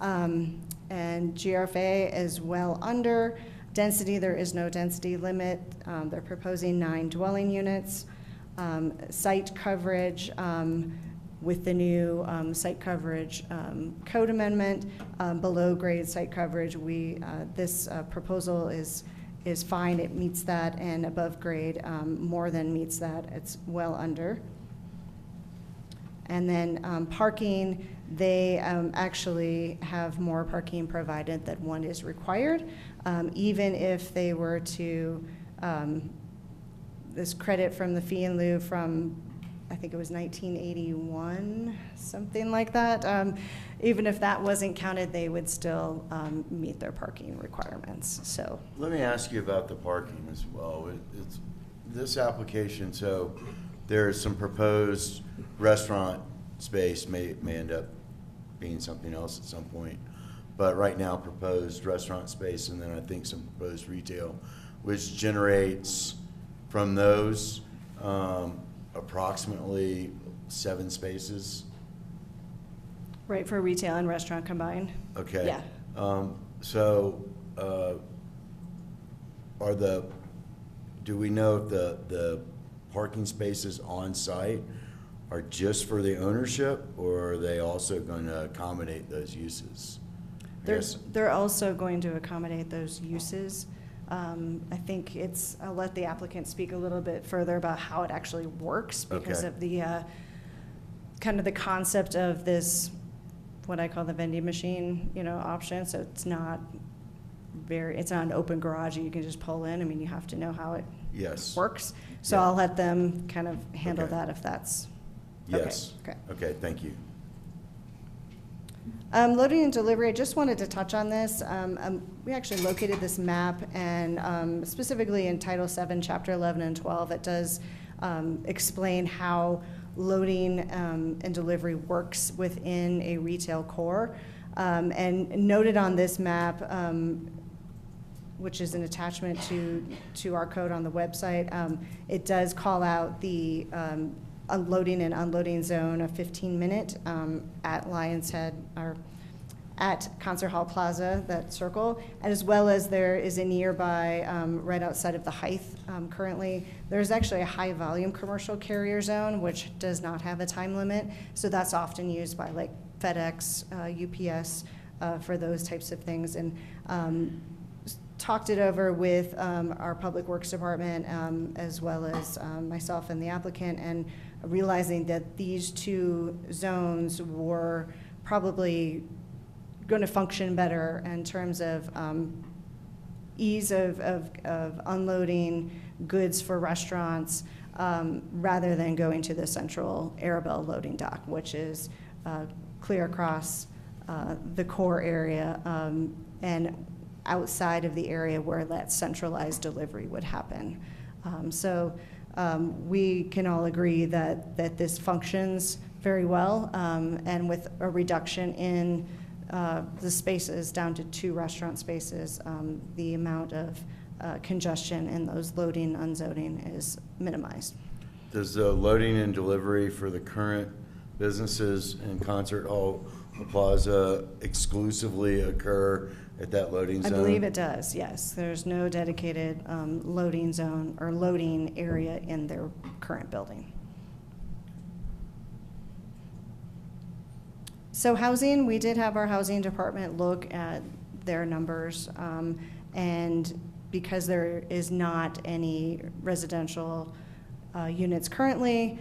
And GRFA is well under. Density, there is no density limit. They're proposing 9 dwelling units. Site coverage, with the new site coverage code amendment, below grade site coverage, this proposal is fine. It meets that, and above grade more than meets that. It's well under. And then parking, they actually have more parking provided than one is required. Even if they were to, this credit from the fee in lieu from, I think it was 1981, something like that. Even if that wasn't counted, they would still meet their parking requirements. So let me ask you about the parking as well. It's this application, so there's some proposed restaurant space, may end up being something else at some point. But right now, proposed restaurant space, and then I think some proposed retail, which generates from those approximately 7 spaces. right, for retail and restaurant combined. Okay. Yeah. Do we know if the parking spaces on site are just for the ownership, or are they also going to accommodate those uses? They're also going to accommodate those uses. I think I'll let the applicant speak a little bit further about how it actually works because of the kind of the concept of this, what I call the vending machine, option. So it's not an open garage that you can just pull in. I mean, you have to know how it works. So I'll let them kind of handle that if that's yes. Okay, thank you. Loading and delivery, I just wanted to touch on this. We actually located this map, and specifically in Title VII, Chapter 11 and 12, it does explain how loading and delivery works within a retail core. And noted on this map, which is an attachment to our code on the website, it does call out the unloading and unloading zone, a 15-minute at Lions Head, or at Concert Hall Plaza, that circle, as well as there is a nearby, right outside of the Hythe currently, there's actually a high-volume commercial carrier zone, which does not have a time limit, so that's often used by like FedEx, UPS, for those types of things, and talked it over with our Public Works Department, as well as myself and the applicant, and realizing that these two zones were probably going to function better in terms of ease of unloading goods for restaurants, rather than going to the central Arabelle loading dock, which is clear across the core area and outside of the area where that centralized delivery would happen. We can all agree that this functions very well, and with a reduction in the spaces down to 2 restaurant spaces, the amount of congestion in those loading, unzoning is minimized. Does the loading and delivery for the current businesses in Concert Hall Plaza exclusively occur at that loading zone? I believe it does, yes. There's no dedicated loading zone or loading area in their current building. So housing, we did have our housing department look at their numbers, and because there is not any residential units currently,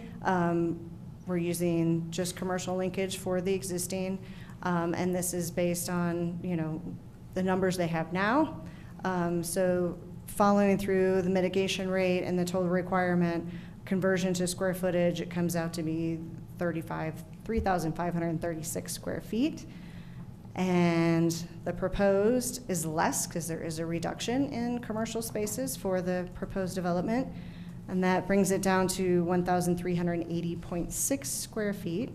we're using just commercial linkage for the existing, and this is based on, the numbers they have now. So following through the mitigation rate and the total requirement, conversion to square footage, it comes out to be 3,536 square feet. And the proposed is less because there is a reduction in commercial spaces for the proposed development. And that brings it down to 1,380.6 square feet.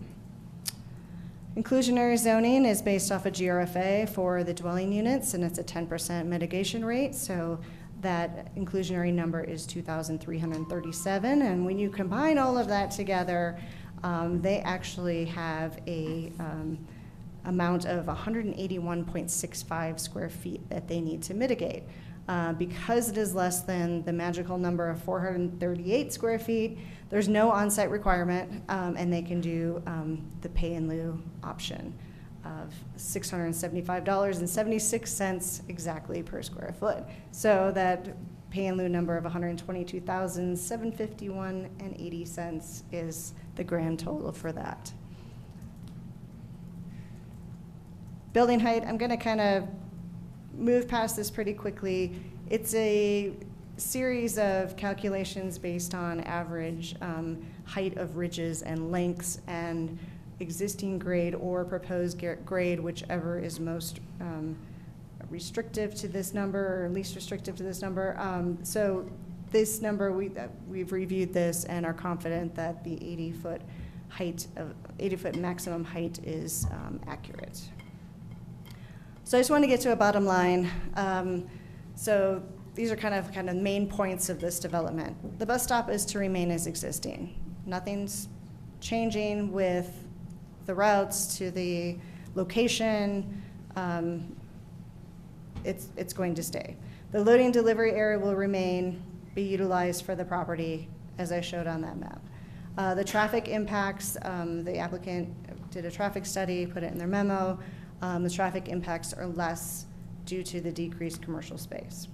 Inclusionary zoning is based off a GRFA for the dwelling units, and it's a 10% mitigation rate. So that inclusionary number is 2,337, and when you combine all of that together, they actually have a amount of 181.65 square feet that they need to mitigate. Because it is less than the magical number of 438 square feet, there's no on-site requirement, and they can do the pay-in-lieu option of $675.76 exactly per square foot. So that pay-in-lieu number of $122,751.80 is the grand total for that. Building height, I'm going to kind of move past this pretty quickly. It's a series of calculations based on average height of ridges and lengths and existing grade or proposed grade, whichever is most restrictive to this number or least restrictive to this number. So this number, we've reviewed this and are confident that the 80-foot maximum height is accurate. So I just want to get to a bottom line. So these are kind of main points of this development. The bus stop is to remain as existing. Nothing's changing with the routes to the location. It's going to stay. The loading delivery area will be utilized for the property as I showed on that map. The traffic impacts, the applicant did a traffic study, put it in their memo. The traffic impacts are less due to the decreased commercial space.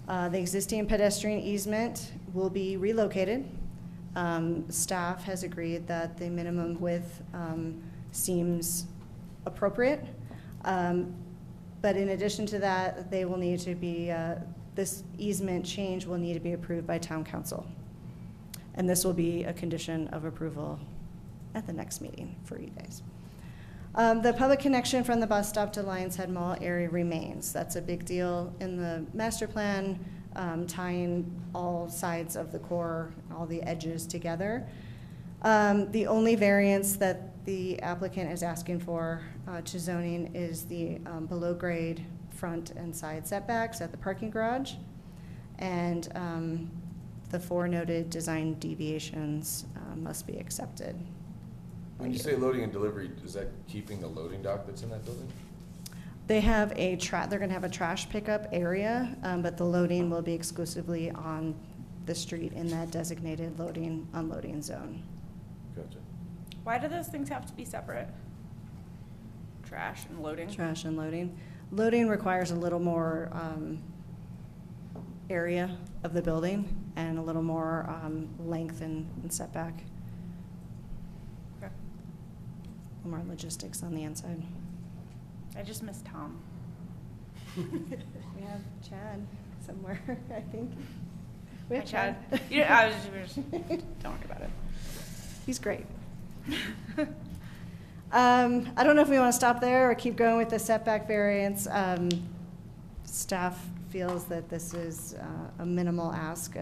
The existing pedestrian easement will be relocated. Staff has agreed that the minimum width seems appropriate. But in addition to that, they will need to be, this easement change will need to be approved by town council. And this will be a condition of approval at the next meeting for you guys. The public connection from the bus stop to Lions Head Mall area remains. That's a big deal in the master plan, tying all sides of the core, all the edges together. The only variance that the applicant is asking for to zoning is the below grade front and side setbacks at the parking garage. And the 4 noted design deviations must be accepted. When you say loading and delivery, is that keeping the loading dock that's in that building? They have they're going to have a trash pickup area, but the loading will be exclusively on the street in that designated loading, unloading zone. Gotcha. Why do those things have to be separate? Trash and loading? Trash and loading. Loading requires a little more area of the building and a little more length and setback. Okay. More logistics on the inside. I just miss Tom. We have Chad somewhere, I think. We have Hi, Chad. Don't worry about it. He's great. I don't know if we want to stop there or keep going with the setback variance. Staff feels that this is a minimal ask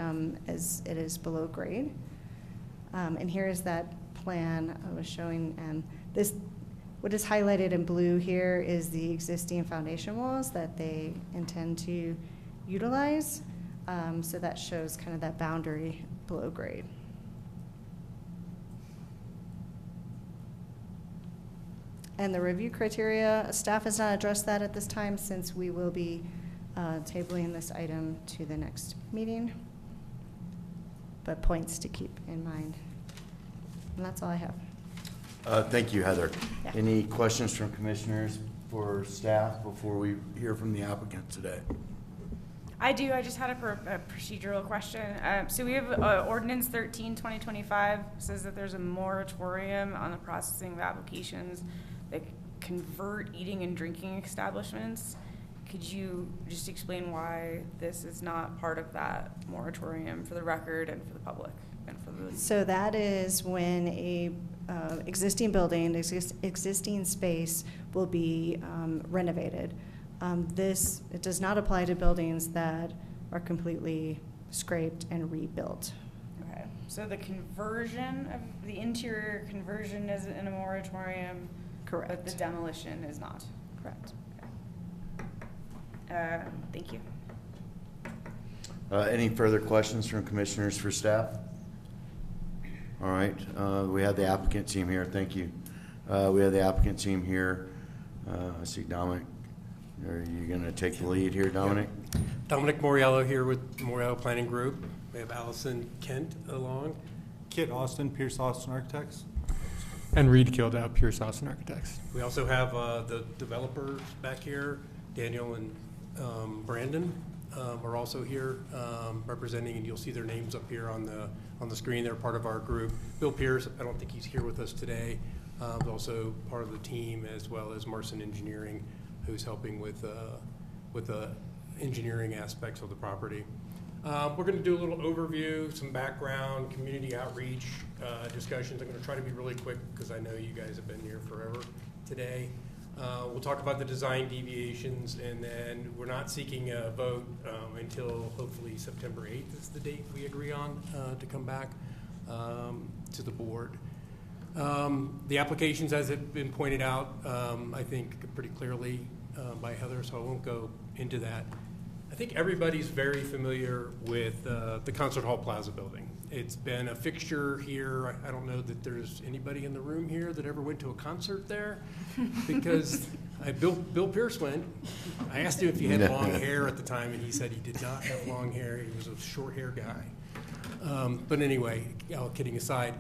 as it is below grade. And here is that plan I was showing. What is highlighted in blue here is the existing foundation walls that they intend to utilize. So that shows kind of that boundary below grade. And the review criteria, staff has not addressed that at this time since we will be tabling this item to the next meeting. But points to keep in mind. And that's all I have. Thank you, Heather. Yeah. Any questions from commissioners for staff before we hear from the applicant today? I do. I just had a procedural question. So we have Ordinance 13/2025 says that there's a moratorium on the processing of applications that convert eating and drinking establishments. Could you just explain why this is not part of that moratorium for the record and for the public and for the? So that is when a existing building, existing space will be renovated. It does not apply to buildings that are completely scraped and rebuilt. Okay, so the conversion of the interior conversion is in a moratorium. Correct. But the demolition is not. Correct. Okay. Thank you. Any further questions from commissioners for staff? All right, we have the applicant team here. Thank you. We have the applicant team here. I see Dominic. Are you going to take the lead here, Dominic? Yeah. Dominic Moriello here with Moriello Planning Group. We have Allison Kent along. Kit Austin, Pierce Austin Architects. And Reed Kildow, Pierce Austin Architects. We also have the developers back here, Daniel and Brandon are also here representing, and you'll see their names up here on the screen. They're part of our group. Bill Pierce, I don't think he's here with us today, but also part of the team, as well as Marson Engineering, who's helping with the engineering aspects of the property. We're going to do a little overview, some background, community outreach discussions. I'm going to try to be really quick because I know you guys have been here forever today. We'll talk about the design deviations, and then we're not seeking a vote until hopefully September 8th is the date we agree on to come back to the board. The applications, as have been pointed out, I think pretty clearly by Heather, so I won't go into that. I think everybody's very familiar with the Concert Hall Plaza building. It's been a fixture here. I don't know that there's anybody in the room here that ever went to a concert there, because Bill Pierce went. I asked him if he had long hair at the time, and he said he did not have long hair. He was a short hair guy. But anyway, all kidding aside,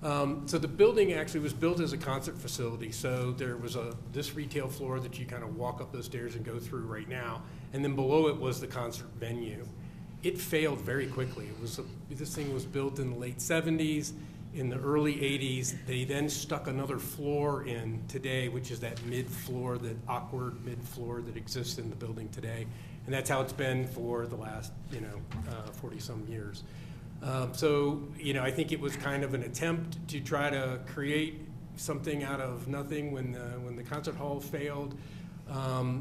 so the building actually was built as a concert facility. So there was this retail floor that you kind of walk up those stairs and go through right now, and then below it was the concert venue. It failed very quickly. This thing was built in the late 70s. In the early 80s, they then stuck another floor in today, which is that mid-floor, that awkward mid-floor that exists in the building today. And that's how it's been for the last, 40-some years. So, I think it was kind of an attempt to try to create something out of nothing when the concert hall failed.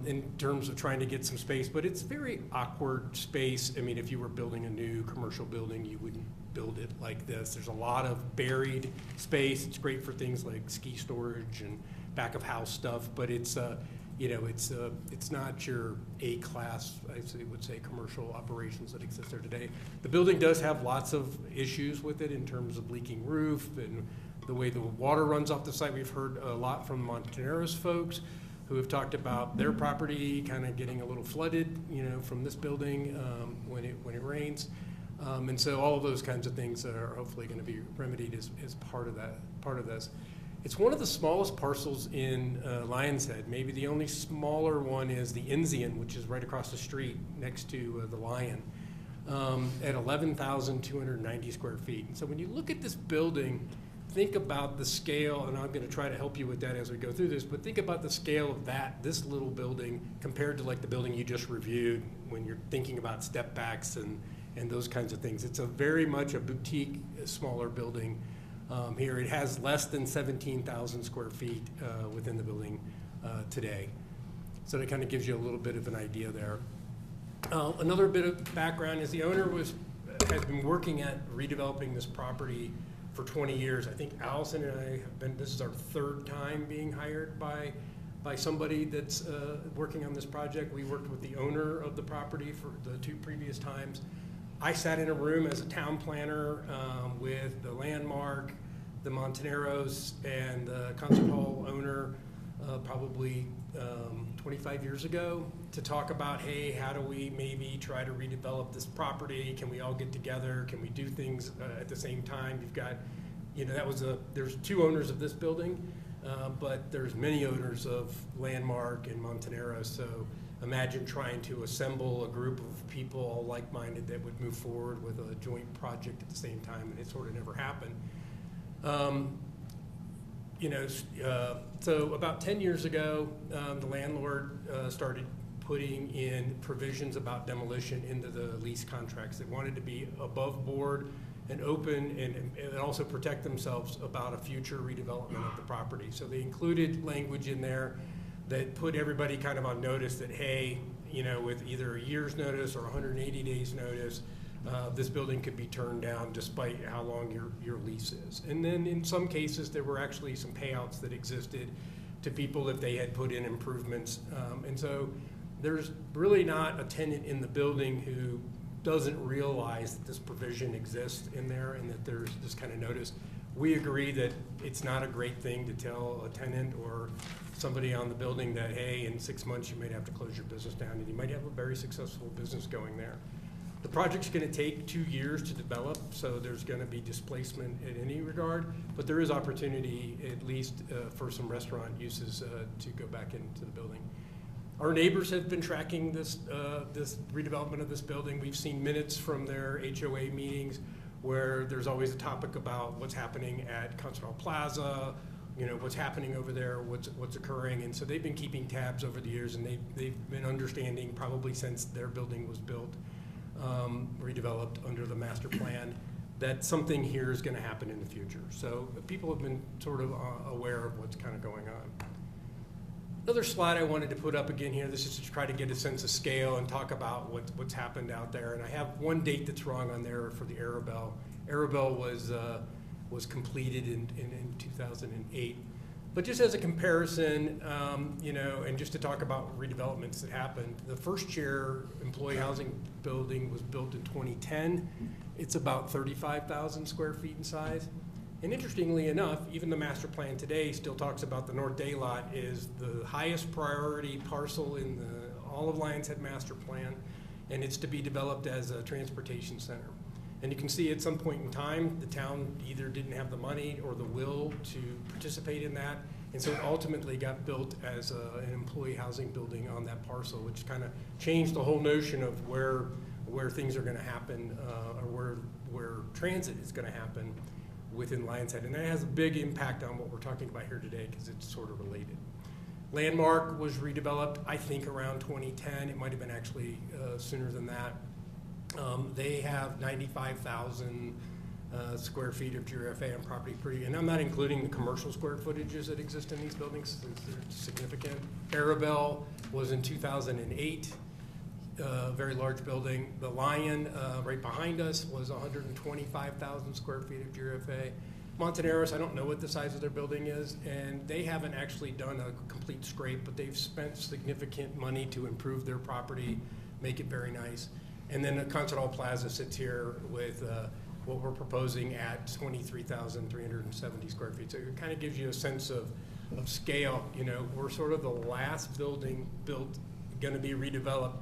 In terms of trying to get some space, but it's very awkward space. I mean, if you were building a new commercial building, you wouldn't build it like this. There's a lot of buried space. It's great for things like ski storage and back of house stuff, but it's it's not your A-class, I would say, commercial operations that exist there today. The building does have lots of issues with it in terms of leaking roof and the way the water runs off the site. We've heard a lot from Montaneros folks who have talked about their property kind of getting a little flooded, from this building when it rains. And so all of those kinds of things are hopefully going to be remedied as part of this. It's one of the smallest parcels in Lions Head. Maybe the only smaller one is the Enzian, which is right across the street next to the Lion, at 11,290 square feet. And so when you look at this building, think about the scale, and I'm going to try to help you with that as we go through this, but think about the scale of this little building compared to like the building you just reviewed when you're thinking about step backs and those kinds of things. It's very much a boutique, smaller building here. It has less than 17,000 square feet within the building today. So that kind of gives you a little bit of an idea there. Another bit of background is the owner has been working at redeveloping this property for 20 years. I think Allison and I have been, this is our third time being hired by somebody that's working on this project. We worked with the owner of the property for the two previous times. I sat in a room as a town planner with the Landmark, the Montaneros, and the Concert Hall owner probably 25 years ago to talk about, hey, how do we maybe try to redevelop this property? Can we all get together? Can we do things at the same time? You've got, there's two owners of this building, but there's many owners of Landmark and Montanero. So imagine trying to assemble a group of people all like-minded that would move forward with a joint project at the same time, and it sort of never happened. So about 10 years ago, the landlord started putting in provisions about demolition into the lease contracts. They wanted to be above board and open and also protect themselves about a future redevelopment of the property. So they included language in there that put everybody kind of on notice that, hey, with either a year's notice or 180 days notice, this building could be turned down despite how long your lease is. And then in some cases, there were actually some payouts that existed to people if they had put in improvements. And so there's really not a tenant in the building who doesn't realize that this provision exists in there and that there's this kind of notice. We agree that it's not a great thing to tell a tenant or somebody on the building that, hey, in 6 months you might have to close your business down, and you might have a very successful business going there. The project's going to take 2 years to develop, so there's going to be displacement in any regard, but there is opportunity, at least for some restaurant uses, to go back into the building. Our neighbors have been tracking this redevelopment of this building. We've seen minutes from their HOA meetings where there's always a topic about what's happening at Concert Hall Plaza, what's happening over there, what's occurring, and so they've been keeping tabs over the years, and they've been understanding probably since their building was built, redeveloped under the master plan, that something here is going to happen in the future. So people have been sort of aware of what's kind of going on. Another slide I wanted to put up again here, this is to try to get a sense of scale and talk about what's happened out there. And I have one date that's wrong on there for the Arabelle. Arabelle was completed in 2008. But just as a comparison, and just to talk about redevelopments that happened, the first chair employee housing building was built in 2010. It's about 35,000 square feet in size. And interestingly enough, even the master plan today still talks about the North Day lot is the highest priority parcel in all of Lions Head master plan, and it's to be developed as a transportation center. And you can see at some point in time, the town either didn't have the money or the will to participate in that, and so it ultimately got built as an employee housing building on that parcel, which kind of changed the whole notion of where things are going to happen, or where transit is going to happen within Lions Head. And that has a big impact on what we're talking about here today because it's sort of related. Landmark was redeveloped, I think, around 2010. It might have been actually sooner than that. They have 95,000 square feet of GRFA on property, and I'm not including the commercial square footages that exist in these buildings. They're significant. Arabelle was in 2008. Very large building. The Lion, right behind us, was 125,000 square feet of GRFA. Montaneros, I don't know what the size of their building is, and they haven't actually done a complete scrape, but they've spent significant money to improve their property, make it very nice. And then the Concert Hall Plaza sits here with what we're proposing at 23,370 square feet. So it kind of gives you a sense of scale. We're sort of the last building built, going to be redeveloped,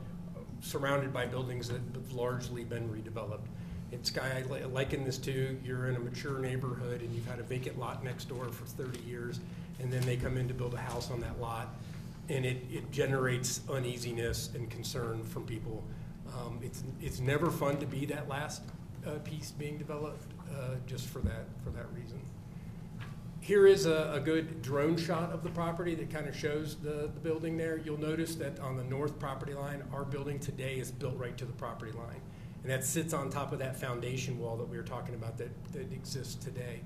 surrounded by buildings that have largely been redeveloped. It's I liken this to, you're in a mature neighborhood and you've had a vacant lot next door for 30 years, and then they come in to build a house on that lot, and it generates uneasiness and concern from people. It's never fun to be that last piece being developed, just for that reason. Here is a good drone shot of the property that kind of shows the building there. You'll notice that on the north property line, our building today is built right to the property line. And that sits on top of that foundation wall that we were talking about that exists today.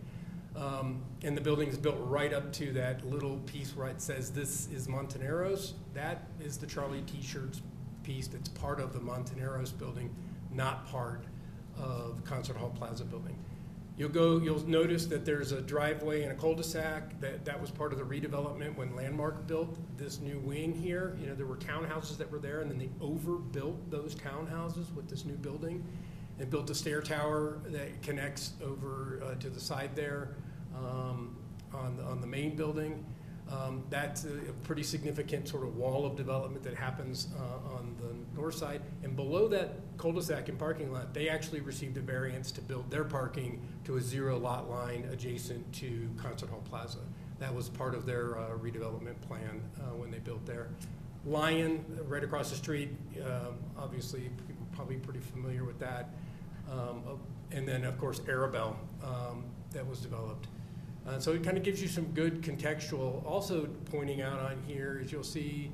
And the building is built right up to that little piece where it says, "This is Montaneros." That is the Charlie T-shirts piece that's part of the Montaneros building, not part of Concert Hall Plaza building. You'll notice that there's a driveway and a cul-de-sac that was part of the redevelopment when Landmark built this new wing here. There were townhouses that were there, and then they overbuilt those townhouses with this new building and built a stair tower that connects over to the side there on the main building. That's a pretty significant sort of wall of development that happens on the north side. And below that cul-de-sac and parking lot, they actually received a variance to build their parking to a 0 lot line adjacent to Concert Hall Plaza. That was part of their redevelopment plan when they built there. Lion, right across the street, obviously people are probably pretty familiar with that. And then, of course, Arabelle that was developed. So it kind of gives you some good contextual. Also pointing out on here is you'll see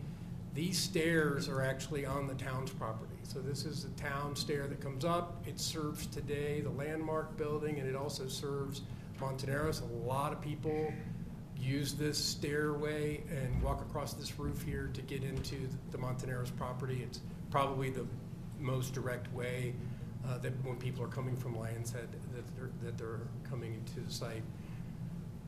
these stairs are actually on the town's property. So this is the town stair that comes up. It serves today the Landmark building, and it also serves Montaneros. A lot of people use this stairway and walk across this roof here to get into the Montaneros property. It's probably the most direct way that when people are coming from Lions Head that they're coming into the site.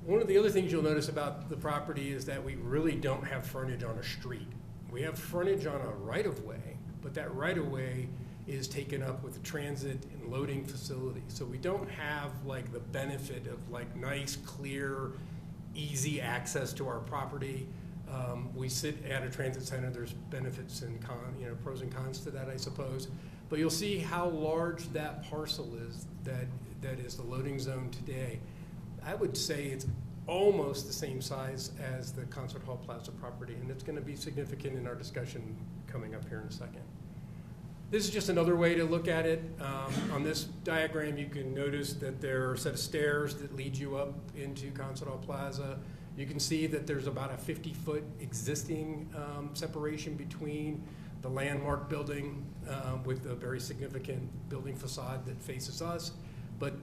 One of the other things you'll notice about the property is that we really don't have frontage on a street. We have frontage on a right-of-way, but that right-of-way is taken up with a transit and loading facility. So we don't have like the benefit of like nice, clear, easy access to our property. We sit at a transit center. There's benefits and pros and cons to that, I suppose. But you'll see how large that parcel is that is the loading zone today. I would say it's almost the same size as the Concert Hall Plaza property, and it's going to be significant in our discussion coming up here in a second. This is just another way to look at it. On this diagram, you can notice that there are a set of stairs that lead you up into Concert Hall Plaza. You can see that there's about a 50-foot existing separation between the landmark building with a very significant building facade that faces us. But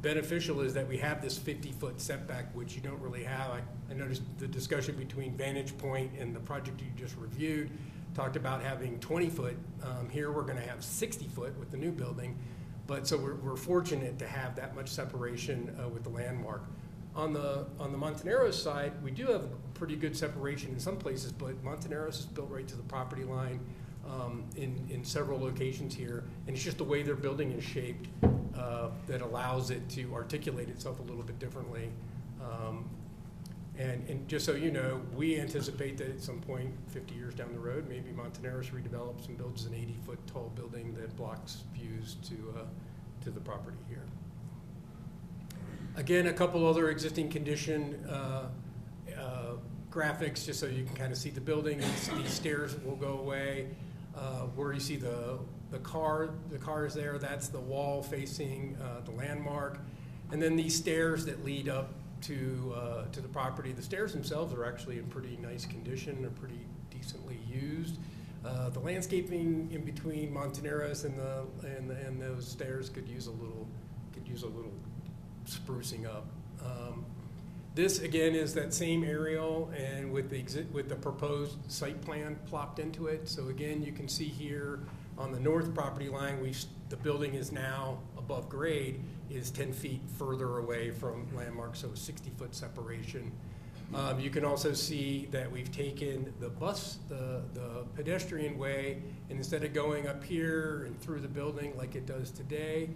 beneficial is that we have this 50-foot setback, which you don't really have. I noticed the discussion between Vantage Point and the project you just reviewed talked about having 20-foot. Here we're going to have 60-foot with the new building. But so we're fortunate to have that much separation with the landmark. On the Montoneros side, we do have pretty good separation in some places, but Montoneros is built right to the property line in several locations here, and it's just the way their building is shaped that allows it to articulate itself a little bit differently. And just so you know, we anticipate that at some point, 50 years down the road, maybe Montoneros redevelops and builds an 80-foot tall building that blocks views to the property here. Again, a couple other existing condition graphics, just so you can kind of see the building. These stairs will go away. Where you see the car is there, that's the wall facing the landmark. And then these stairs that lead up to the property. The stairs themselves are actually in pretty nice condition. They're pretty decently used. The landscaping in between Montoneros and those stairs could use a little sprucing up. This again is that same aerial, and with the proposed site plan plopped into it. So again, you can see here on the north property line, the building is now above grade, is 10 feet further away from landmark, so 60-foot separation. You can also see that we've taken the pedestrian way, and instead of going up here and through the building like it does today,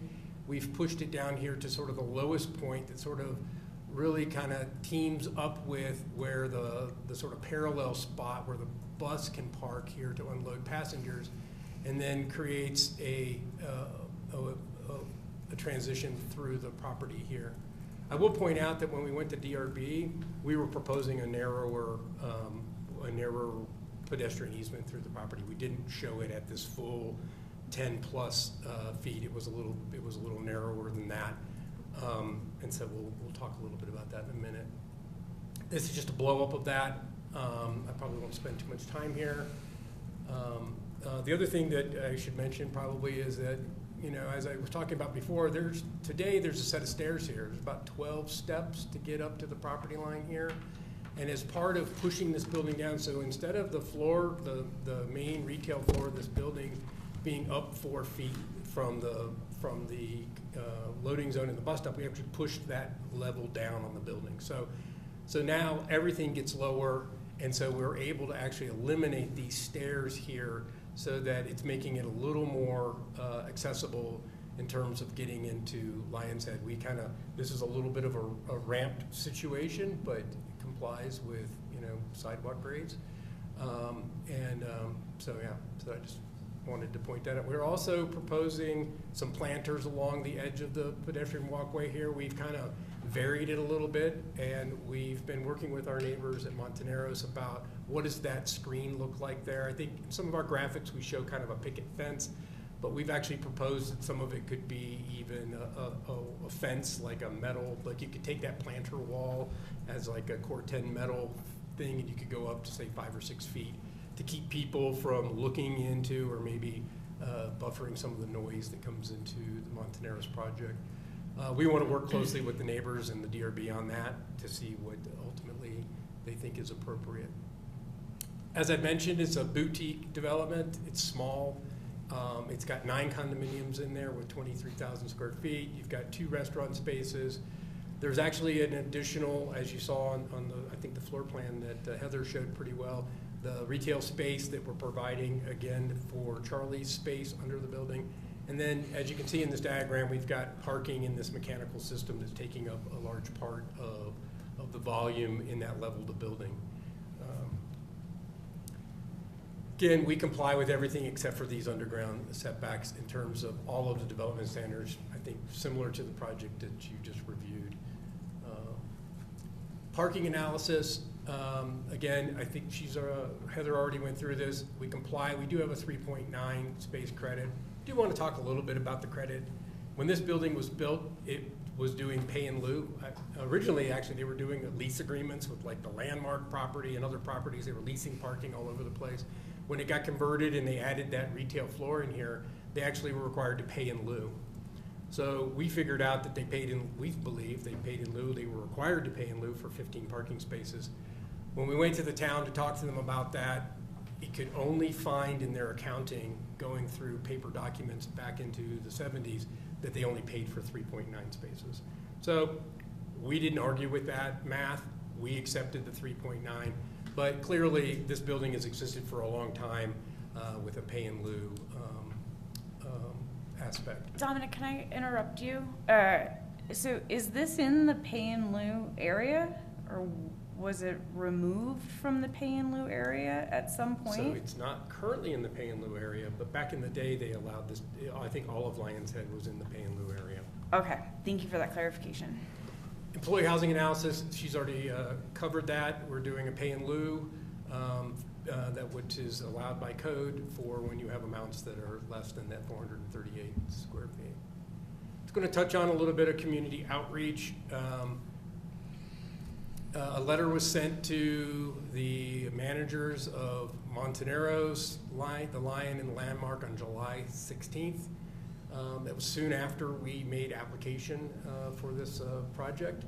we've pushed it down here to sort of the lowest point that sort of really kind of teams up with where the sort of parallel spot where the bus can park here to unload passengers, and then creates a transition through the property here. I will point out that when we went to DRB, we were proposing a narrower pedestrian easement through the property. We didn't show it at this full 10 plus feet. It was a little narrower than that. And so we'll talk a little bit about that in a minute. This is just a blow up of that. I probably won't spend too much time here. The other thing that I should mention probably is that, as I was talking about before, today there's a set of stairs here. There's about 12 steps to get up to the property line here. And as part of pushing this building down, so instead of the floor, the main retail floor of this building being up 4 feet from the loading zone in the bus stop, we actually pushed that level down on the building. So now everything gets lower, and so we're able to actually eliminate these stairs here so that it's making it a little more accessible in terms of getting into Lion's Head. This is a little bit of a ramped situation, but it complies with sidewalk grades. So I just wanted to point that out. We're also proposing some planters along the edge of the pedestrian walkway here. We've kind of varied it a little bit, and we've been working with our neighbors at Montoneros about what does that screen look like there. I think in some of our graphics we show kind of a picket fence, but we've actually proposed that some of it could be even a fence, like a metal, like you could take that planter wall as like a Corten metal thing, and you could go up to say 5 or 6 feet to keep people from looking into or maybe buffering some of the noise that comes into the Montoneros project. We want to work closely with the neighbors and the DRB on that to see what ultimately they think is appropriate. As I mentioned, it's a boutique development. It's small. It's got 9 condominiums in there with 23,000 square feet. You've got 2 restaurant spaces. There's actually an additional, as you saw on I think the floor plan that Heather showed pretty well, the retail space that we're providing, again, for Charlie's space under the building. And then, as you can see in this diagram, we've got parking in this mechanical system that's taking up a large part of the volume in that level of the building. Again, we comply with everything except for these underground setbacks in terms of all of the development standards, I think similar to the project that you just reviewed. Parking analysis, again, I think Heather already went through this. We comply. We do have a 3.9 space credit. I do want to talk a little bit about the credit. When this building was built, it was doing pay in lieu. Originally, actually, they were doing lease agreements with like the Landmark property and other properties. They were leasing parking all over the place. When it got converted and they added that retail floor in here, they actually were required to pay in lieu. So we figured out that we believe they paid in lieu. They were required to pay in lieu for 15 parking spaces. When we went to the town to talk to them about that, it could only find in their accounting, going through paper documents back into the 70s, that they only paid for 3.9 spaces. So we didn't argue with that math. We accepted the 3.9. But clearly, this building has existed for a long time with a pay in lieu aspect. Dominic, can I interrupt you? So is this in the pay in lieu area, or was it removed from the pay in lieu area at some point? So it's not currently in the pay in lieu area, but back in the day, they allowed this. I think all of Lions Head was in the pay in lieu area. Okay, thank you for that clarification. Employee housing analysis, she's already covered that. We're doing a pay in lieu which is allowed by code for when you have amounts that are less than that 438 square feet. It's going to touch on a little bit of community outreach. A letter was sent to the managers of Montaneros, the Lion and Landmark on July 16th. That was soon after we made application for this project.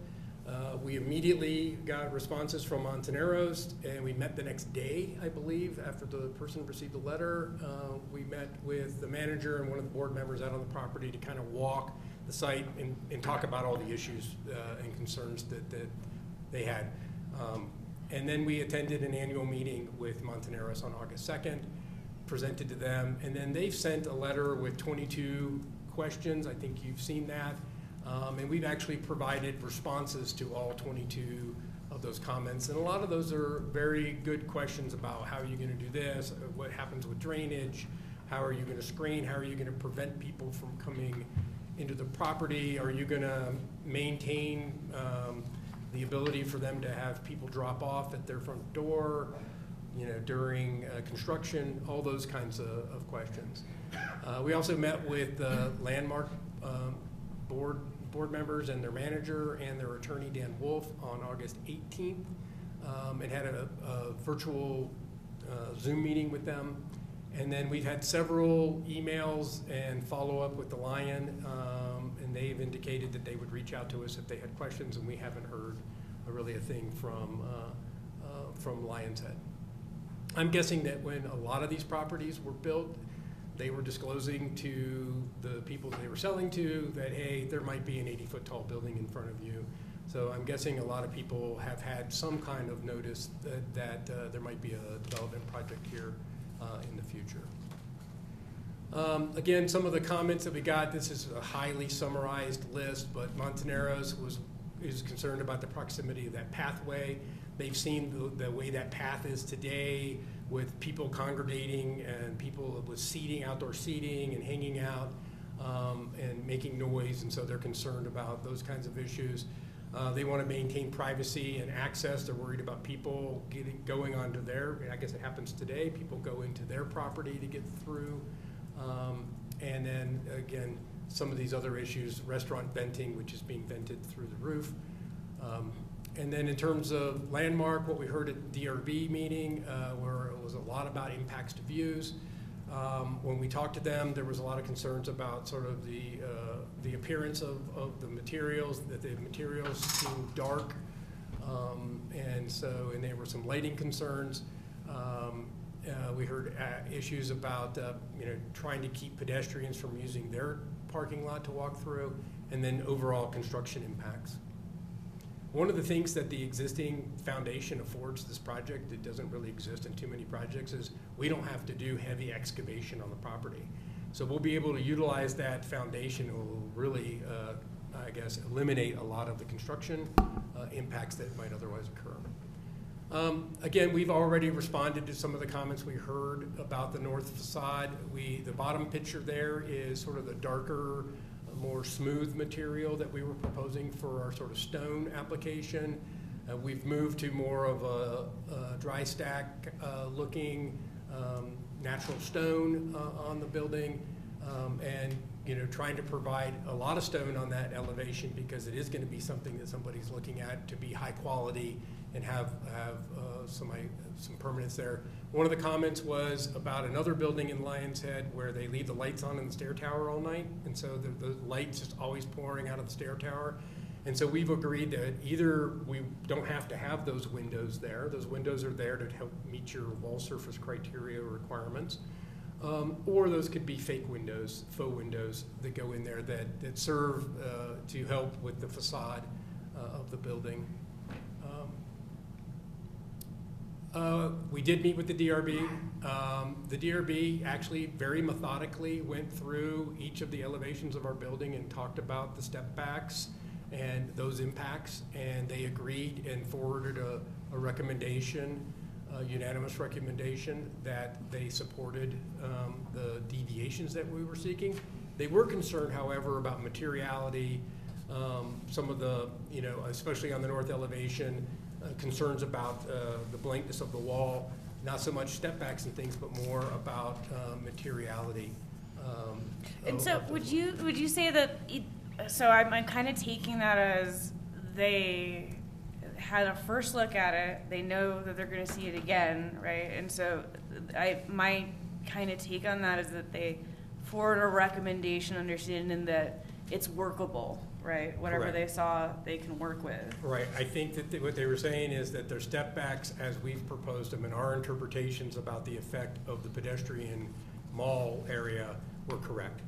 We immediately got responses from Montaneros, and we met the next day, I believe, after the person received the letter. We met with the manager and one of the board members out on the property to kind of walk the site and talk about all the issues and concerns that they had. And then we attended an annual meeting with Montaneros on August 2nd, presented to them, and then they've sent a letter with 22 questions. I think you've seen that. And we've actually provided responses to all 22 of those comments. And a lot of those are very good questions about how are you going to do this, what happens with drainage, how are you going to screen, how are you going to prevent people from coming into the property, are you going to maintain the ability for them to have people drop off at their front door, during construction, all those kinds of questions. We also met with the Landmark board members and their manager and their attorney, Dan Wolf, on August 18th, and had a virtual Zoom meeting with them. And then we've had several emails and follow-up with the Lion, and they've indicated that they would reach out to us if they had questions, and we haven't heard really a thing from Lions Head. I'm guessing that when a lot of these properties were built, they were disclosing to the people that they were selling to that, hey, there might be an 80-foot tall building in front of you. So I'm guessing a lot of people have had some kind of notice that there might be a development project here in the future. Again, some of the comments that we got, this is a highly summarized list, but Montaneros is concerned about the proximity of that pathway. They've seen the way that path is today with people congregating and people with seating, outdoor seating and hanging out and making noise, and so they're concerned about those kinds of issues. They want to maintain privacy and access. They're worried about people going onto I guess it happens today, people go into their property to get through. And then again, some of these other issues, restaurant venting, which is being vented through the roof. And then in terms of Landmark, what we heard at DRB meeting, where it was a lot about impacts to views. When we talked to them, there was a lot of concerns about sort of the appearance of the materials, that the materials seemed dark, and there were some lighting concerns. We heard issues about trying to keep pedestrians from using their parking lot to walk through, and then overall construction impacts. One of the things that the existing foundation affords this project that doesn't really exist in too many projects is we don't have to do heavy excavation on the property. So we'll be able to utilize that foundation. It will really, I guess, eliminate a lot of the construction impacts that might otherwise occur. Again, we've already responded to some of the comments we heard about the north facade. The bottom picture there is sort of the darker, more smooth material that we were proposing for our sort of stone application. We've moved to more of a dry stack looking natural stone on the building, and trying to provide a lot of stone on that elevation because it is going to be something that somebody's looking at to be high quality and have some permanence there. One of the comments was about another building in Lions Head where they leave the lights on in the stair tower all night, and so the light's just always pouring out of the stair tower. And so we've agreed that either we don't have to have those windows there. Those windows are there to help meet your wall surface criteria requirements. Or those could be fake windows, faux windows that go in there that serve to help with the facade of the building. We did meet with the DRB. The DRB actually very methodically went through each of the elevations of our building and talked about the step backs and those impacts, and they agreed and forwarded a recommendation, a unanimous recommendation that they supported the deviations that we were seeking. They were concerned, however, about materiality, some of the, especially on the north elevation, concerns about the blankness of the wall, not so much step backs and things, but more about materiality. And so would you say that, so I'm kind of taking that as they had a first look at it, they know that they're going to see it again, right? And so my kind of take on that is that they forward a recommendation understanding that it's workable, right? Whatever Correct. they saw, they can work with. Right. I think that what they were saying is that their step backs, as we've proposed them, and our interpretations about the effect of the pedestrian mall area were correct.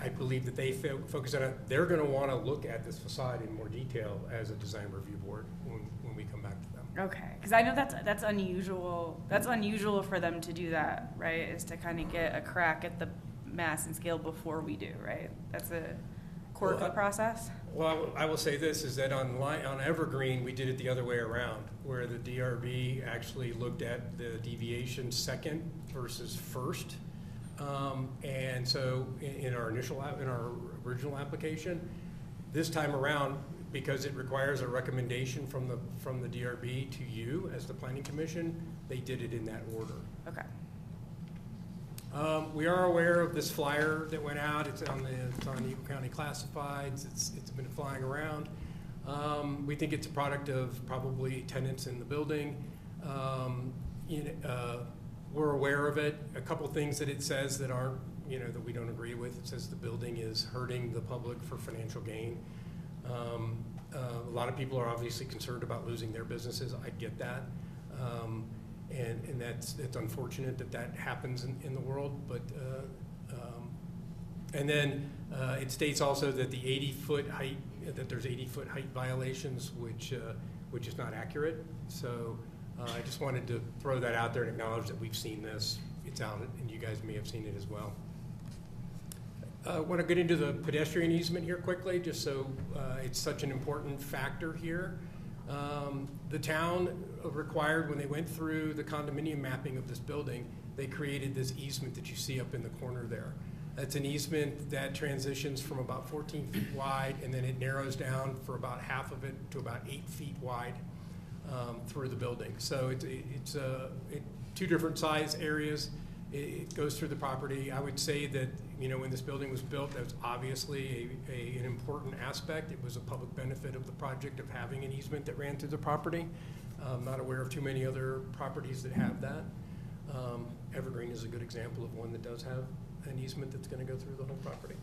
I believe that they focus on it. They're going to want to look at this facade in more detail as a design review board when we come back to them. Okay, because I know that's unusual. That's unusual for them to do that, right? Is to kind of get a crack at the mass and scale before we do, right? That's a core of the process. Well, I will say this, is that on Evergreen, we did it the other way around, where the DRB actually looked at the deviation second versus first. And so in our original application, this time around, because it requires a recommendation from the DRB to you as the Planning Commission, they did it in that order. Okay. We are aware of this flyer that went out. It's on Eagle County Classifieds. It's been flying around. We think it's a product of probably tenants in the building. We're aware of it. A couple things that it says that aren't, that we don't agree with. It says the building is hurting the public for financial gain. A lot of people are obviously concerned about losing their businesses. I get that. And it's unfortunate that happens in the world, but and then it states also that the 80-foot height, that there's 80-foot height violations, which is not accurate. So I just wanted to throw that out there and acknowledge that we've seen this. It's out, and you guys may have seen it as well. I want to get into the pedestrian easement here quickly, just so it's such an important factor here. The town required, when they went through the condominium mapping of this building, they created this easement that you see up in the corner there. That's an easement that transitions from about 14 feet wide, and then it narrows down for about half of it to about 8 feet wide through the building. So it's two different size areas. It goes through the property. I would say that, when this building was built, that was obviously an important aspect. It was a public benefit of the project of having an easement that ran through the property. I'm not aware of too many other properties that have that. Evergreen is a good example of one that does have an easement that's going to go through the whole property.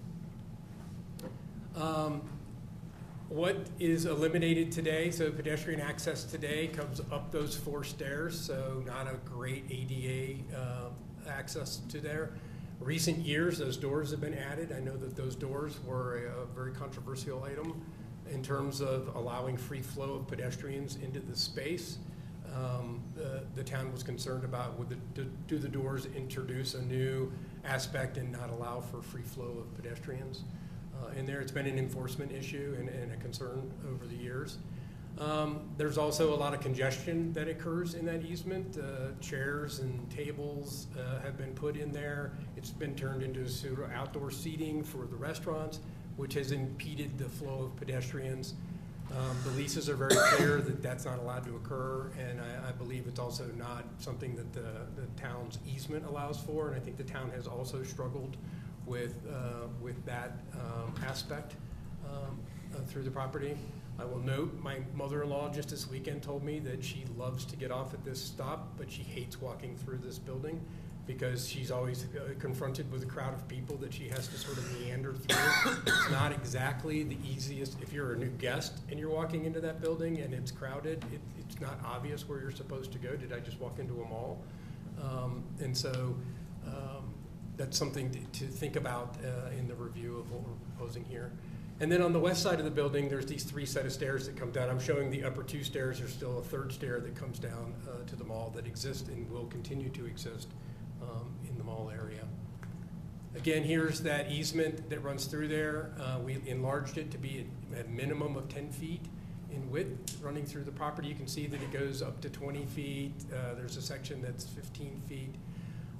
What is eliminated today? So pedestrian access today comes up those 4 stairs, so not a great ADA access to there. Recent years, those doors have been added. I know that those doors were a very controversial item in terms of allowing free flow of pedestrians into the space. The town was concerned about do the doors introduce a new aspect and not allow for free flow of pedestrians in there. It's been an enforcement issue and a concern over the years. There's also a lot of congestion that occurs in that easement. Chairs and tables have been put in there. It's been turned into sort of outdoor seating for the restaurants, which has impeded the flow of pedestrians. The leases are very clear that that's not allowed to occur, and I believe it's also not something that the town's easement allows for, and I think the town has also struggled with that aspect through the property. I will note my mother-in-law just this weekend told me that she loves to get off at this stop, but she hates walking through this building because she's always confronted with a crowd of people that she has to sort of meander through. It's not exactly the easiest. If you're a new guest and you're walking into that building and it's crowded, it's not obvious where you're supposed to go. Did I just walk into a mall? And so that's something to think about in the review of what we're proposing here. And then on the west side of the building, there's these 3 set of stairs that come down. I'm showing the upper 2 stairs. There's still a 3rd stair that comes down to the mall that exists and will continue to exist in the mall area. Again, here's that easement that runs through there. We enlarged it to be a minimum of 10 feet in width running through the property. You can see that it goes up to 20 feet. There's a section that's 15 feet.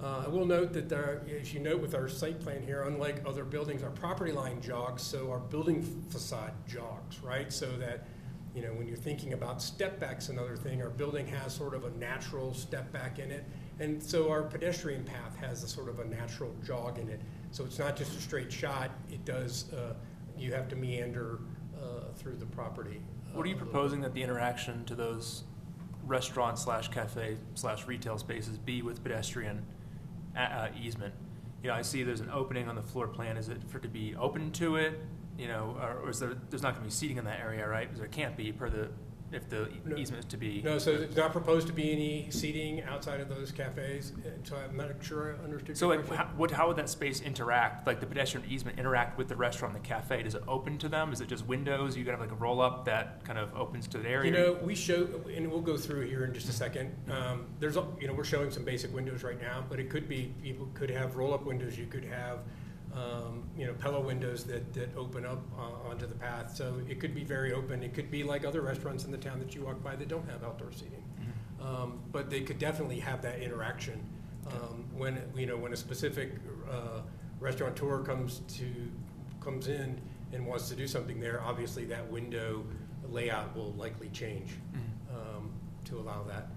I will note that as you note with our site plan here, unlike other buildings, our property line jogs, so our building facade jogs, right? So that, you know, when you're thinking about step backs, another thing, our building has sort of a natural step back in it. And so our pedestrian path has a sort of a natural jog in it. So it's not just a straight shot, it does, you have to meander through the property. What are you proposing that the interaction to those restaurant slash cafe slash retail spaces be with pedestrian easement? You know, I see there's an opening on the floor plan. Is it for it to be open to it? You know, or is there's not going to be seating in that area, right? Because there can't be if the easement is to be. No, so it's not proposed to be any seating outside of those cafes. So I'm not sure I understood. So like, how would that space interact? Like the pedestrian easement interact with the restaurant, and the cafe? Does it open to them? Is it just windows? You got to have like a roll up that kind of opens to the area. You know, we show, and we'll go through here in just a second. There's, you know, we're showing some basic windows right now, but it could be people could have roll up windows. You could have you know, Pella windows that open up onto the path. So it could be very open. It could be like other restaurants in the town that you walk by that don't have outdoor seating. But they could definitely have that interaction. When, you know, when a specific restaurateur comes in and wants to do something there, obviously that window layout will likely change to allow that.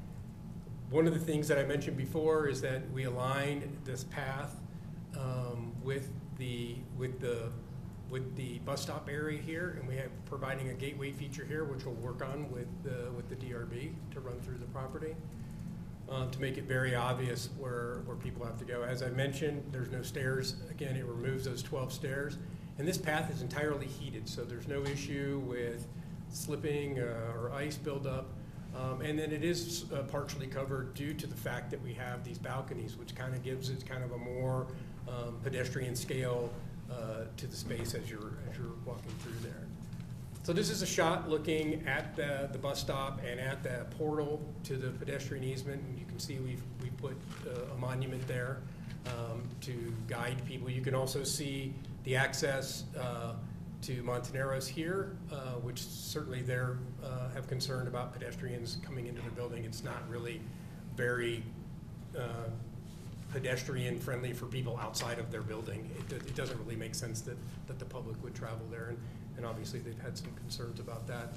One of the things that I mentioned before is that we align this path with the bus stop area here, and we have providing a gateway feature here, which we'll work on with the DRB to run through the property to make it very obvious where people have to go. As I mentioned, there's no stairs. Again, it removes those 12 stairs, and this path is entirely heated, so there's no issue with slipping or ice buildup. And then it is partially covered due to the fact that we have these balconies, which kind of gives it kind of a more pedestrian scale to the space as you're walking through there. So this is a shot looking at the bus stop and at the portal to the pedestrian easement. And you can see we put a monument there to guide people. You can also see the access to Montaneros here, which certainly they're have concern about pedestrians coming into the building. It's not really very pedestrian friendly for people outside of their building. It doesn't really make sense that the public would travel there, and obviously they've had some concerns about that.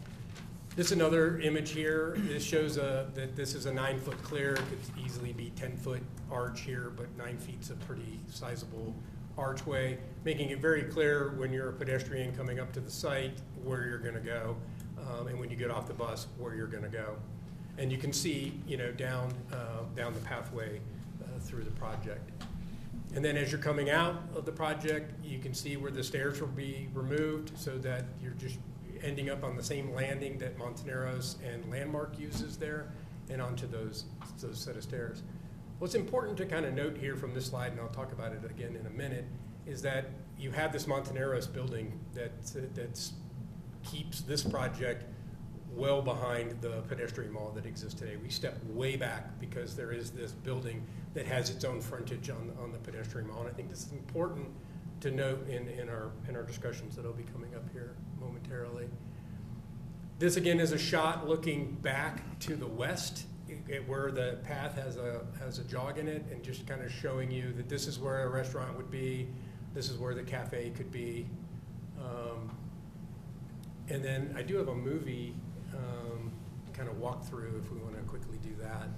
This is another image here. This shows that this is a 9-foot clear. It could easily be 10-foot arch here, but 9 feet's a pretty sizable archway, making it very clear when you're a pedestrian coming up to the site where you're going to go, and when you get off the bus where you're going to go. And you can see, you know, down the pathway through the project. And then as you're coming out of the project, you can see where the stairs will be removed so that you're just ending up on the same landing that Montaneros and Landmark uses there, and onto those set of stairs. What's important to kind of note here from this slide, and I'll talk about it again in a minute, is that you have this Montaneros building that's keeps this project well behind the pedestrian mall that exists today. We step way back because there is this building that has its own frontage on the pedestrian mall. And I think this is important to note in our discussions that'll be coming up here momentarily. This again is a shot looking back to the west where the path has a jog in it, and just kind of showing you that this is where a restaurant would be, this is where the cafe could be. And then I do have a movie kind of walkthrough if we want to quickly do that.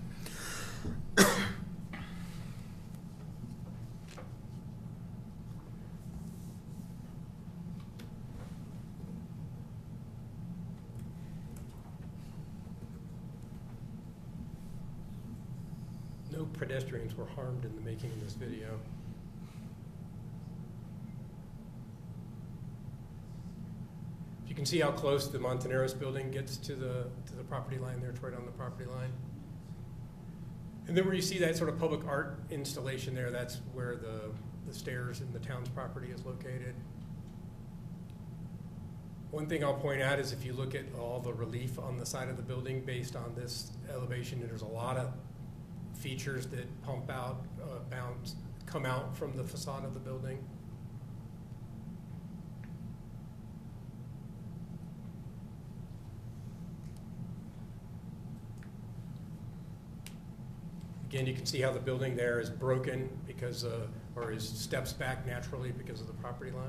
No pedestrians were harmed in the making of this video. You can see how close the Montaneros building gets to the property line there. It's right on the property line. And then where you see that sort of public art installation there, that's where the stairs in the town's property is located. One thing I'll point out is if you look at all the relief on the side of the building based on this elevation, there's a lot of features that pump out, come out from the facade of the building. Again, you can see how the building there is broken because, or is steps back naturally because of the property line.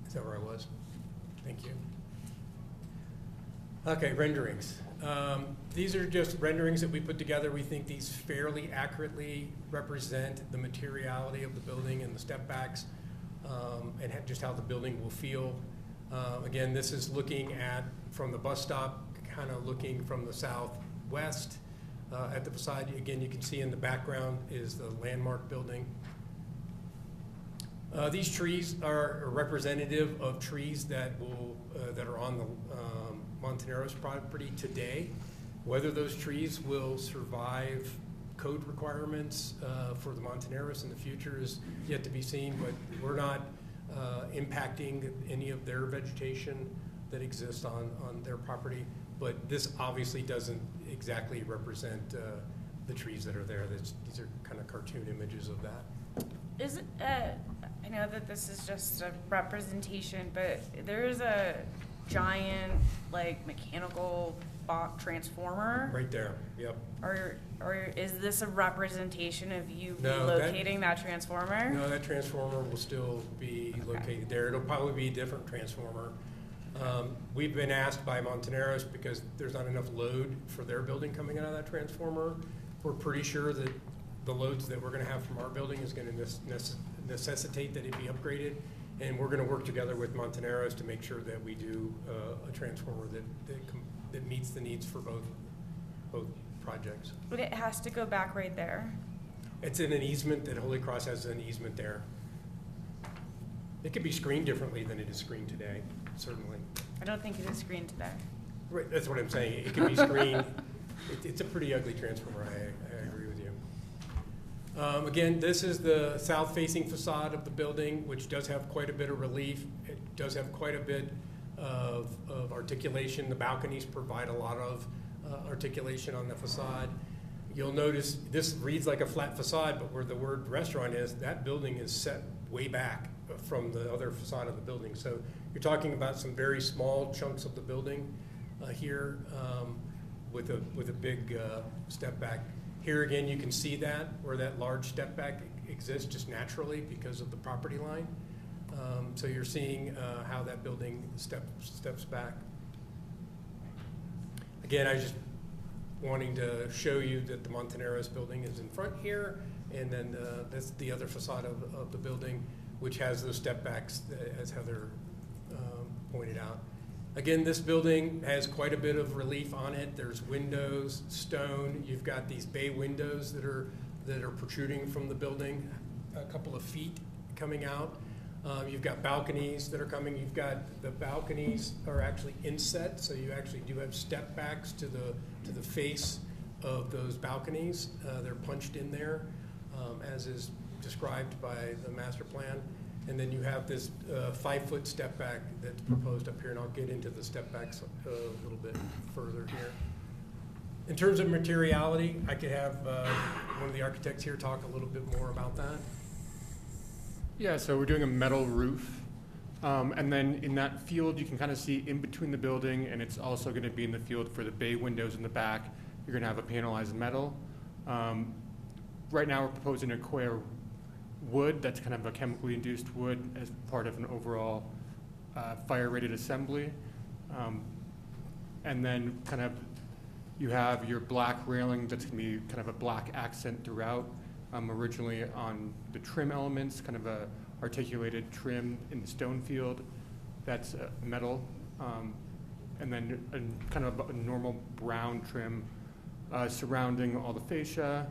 Is that where I was? Thank you. Okay, renderings. These are just renderings that we put together. We think these fairly accurately represent the materiality of the building and the step backs. And just how the building will feel. Again, this is looking at from the bus stop, kind of looking from the southwest at the facade. Again, you can see in the background is the Landmark building. These trees are representative of trees that are on the Montaneros property today. Whether those trees will survive code requirements for the Montaneros in the future is yet to be seen, but we're not impacting any of their vegetation that exists on their property. But this obviously doesn't exactly represent the trees that are there. These are kind of cartoon images of that. Is it, I know that this is just a representation, but there is a giant, like, mechanical box transformer. Right there, yep. Or is this a representation of you No, relocating that transformer? No, that transformer will still be located there. It'll probably be a different transformer. We've been asked by Montaneros, because there's not enough load for their building coming out of that transformer. We're pretty sure that the loads that we're going to have from our building is going to necessitate that it be upgraded. And we're going to work together with Montaneros to make sure that we do a transformer that meets the needs for both projects. But it has to go back right there. It's in an easement that Holy Cross has an easement there. It could be screened differently than it is screened today, certainly. I don't think it is screened today. Right, that's what I'm saying. It can be screened. It's a pretty ugly transformer. I agree with you. Again, this is the south-facing facade of the building, which does have quite a bit of relief. It does have quite a bit of articulation. The balconies provide a lot of articulation on the facade. You'll notice this reads like a flat facade, but where the word restaurant is, that building is set way back from the other facade of the building. So you're talking about some very small chunks of the building here with a big step back. Here again, you can see that where that large step back exists just naturally because of the property line. So you're seeing how that building steps back. Again, I just wanting to show you that the Montaneros building is in front here, and then that's the other facade of the building, which has those step backs, as Heather pointed out. Again, this building has quite a bit of relief on it. There's windows, stone. You've got these bay windows that are protruding from the building, a couple of feet coming out. You've got balconies that are coming. You've got the balconies are actually inset, so you actually do have step backs to the face of those balconies. They're punched in there, as is described by the master plan. And then you have this 5-foot step back that's proposed up here, and I'll get into the step backs a little bit further here. In terms of materiality, I could have one of the architects here talk a little bit more about that. Yeah, so we're doing a metal roof. And then in that field, you can kind of see in between the building, and it's also going to be in the field for the bay windows in the back. You're going to have a panelized metal. Right now, we're proposing to acquire wood. That's kind of a chemically induced wood as part of an overall fire-rated assembly. And then kind of you have your black railing that's going to be kind of a black accent throughout. Originally on the trim elements, kind of a articulated trim in the stone field. That's metal. And then kind of a normal brown trim surrounding all the fascia.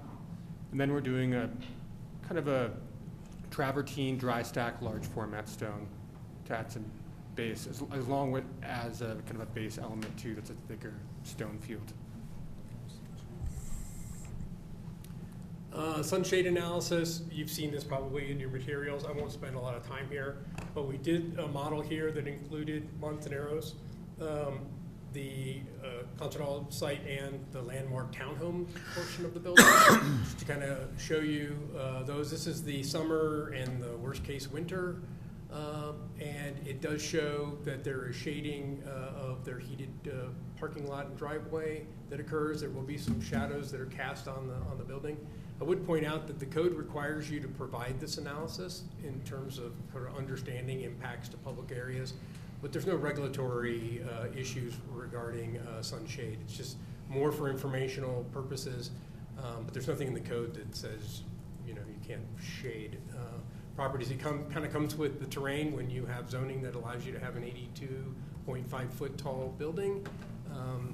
And then we're doing a kind of a travertine dry stack large format stone to add some base, as long with as a kind of a base element too. That's a thicker stone field. Sunshade analysis, you've seen this probably in your materials. I won't spend a lot of time here, but we did a model here that included Montoneros, the concert hall site, and the landmark townhome portion of the building, just to kind of show you those. This is the summer and the worst case winter, and it does show that there is shading of their heated parking lot and driveway that occurs. There will be some shadows that are cast on the building. I would point out that the code requires you to provide this analysis in terms of understanding impacts to public areas, but there's no regulatory issues regarding sunshade. It's just more for informational purposes, but there's nothing in the code that says, you can't shade properties. It kind of comes with the terrain. When you have zoning that allows you to have an 82.5 foot tall building,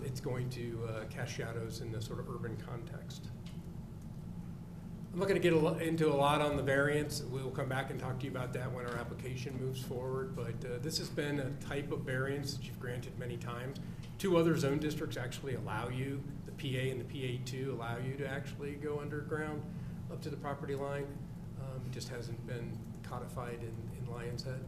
it's going to cast shadows in the sort of urban context. I'm not going to get into a lot on the variance. We'll come back and talk to you about that when our application moves forward, but this has been a type of variance that you've granted many times. 2 other zone districts actually allow you, the PA and the PA2 allow you to actually go underground up to the property line. It just hasn't been codified in Lions Head.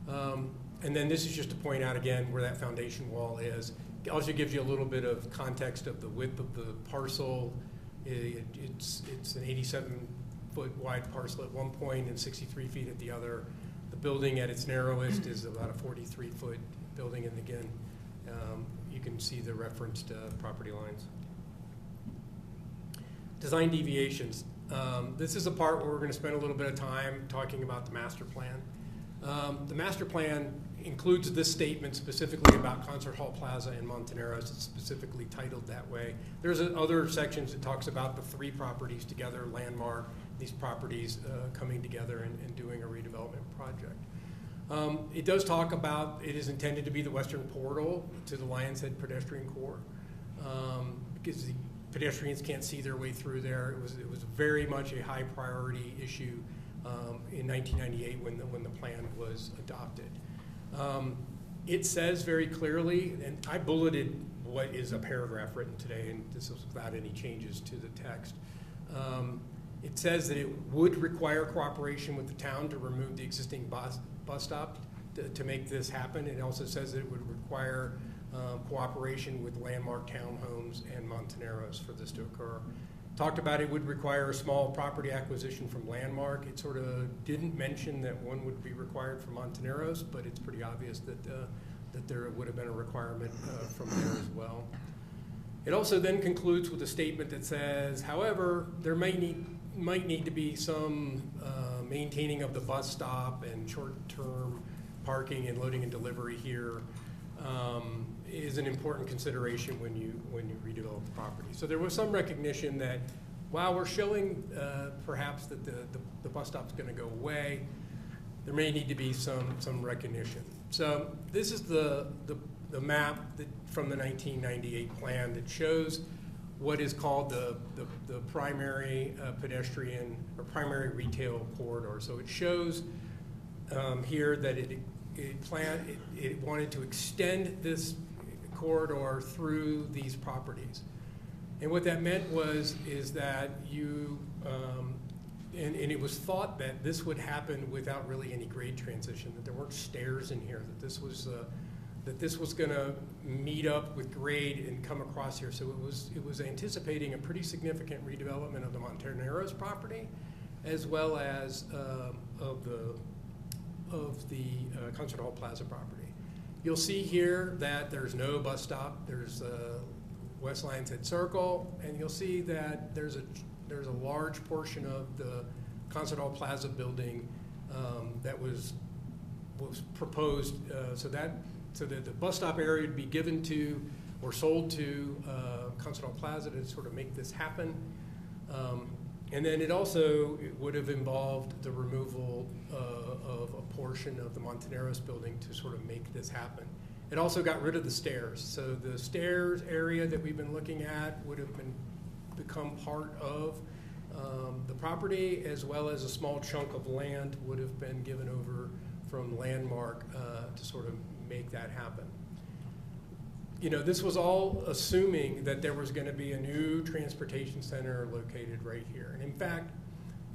And then this is just to point out again where that foundation wall is. It also gives you a little bit of context of the width of the parcel. It's an 87-foot wide parcel at one point and 63 feet at the other. The building at its narrowest is about a 43-foot building, and again, you can see the referenced property lines. Design deviations. This is a part where we're going to spend a little bit of time talking about the master plan. The master plan includes this statement specifically about Concert Hall Plaza and Montoneros. It's specifically titled that way. There's other sections that talks about the 3 properties together, Landmark, these properties coming together and doing a redevelopment project. It does talk about it is intended to be the western portal to the Lions Head pedestrian core, because the pedestrians can't see their way through there. It was very much a high priority issue in 1998 when the plan was adopted. It says very clearly, and I bulleted what is a paragraph written today, and this is without any changes to the text. It says that it would require cooperation with the town to remove the existing bus stop to make this happen. It also says that it would require cooperation with Landmark Townhomes and Montoneros for this to occur. Talked about it would require a small property acquisition from Landmark. It sort of didn't mention that one would be required for Montoneros, but it's pretty obvious that there would have been a requirement from there as well. It also then concludes with a statement that says, however, there might need to be some maintaining of the bus stop and short-term parking and loading and delivery here is an important consideration when you redevelop the property. So there was some recognition that while we're showing perhaps that the bus stop's going to go away, there may need to be some recognition. So this is the map from the 1998 plan that shows what is called the primary pedestrian or primary retail corridor. So it shows here that it wanted to extend this corridor through these properties. And what that meant is that you, and it was thought that this would happen without really any grade transition, that there weren't stairs in here, that this was going to meet up with grade and come across here. So it was anticipating a pretty significant redevelopment of the Montaneros property, as well as of the Concert Hall Plaza property. You'll see here that there's no bus stop. There's West Lions Head Circle, and you'll see that there's a large portion of the Concert Hall Plaza building that was proposed so that the bus stop area would be given to or sold to Concert Hall Plaza to sort of make this happen. And then it would have involved the removal of a portion of the Montaneros building to sort of make this happen. It also got rid of the stairs. So the stairs area that we've been looking at would have become part of the property, as well as a small chunk of land would have been given over from Landmark to sort of make that happen. You know, this was all assuming that there was going to be a new transportation center located right here. And in fact,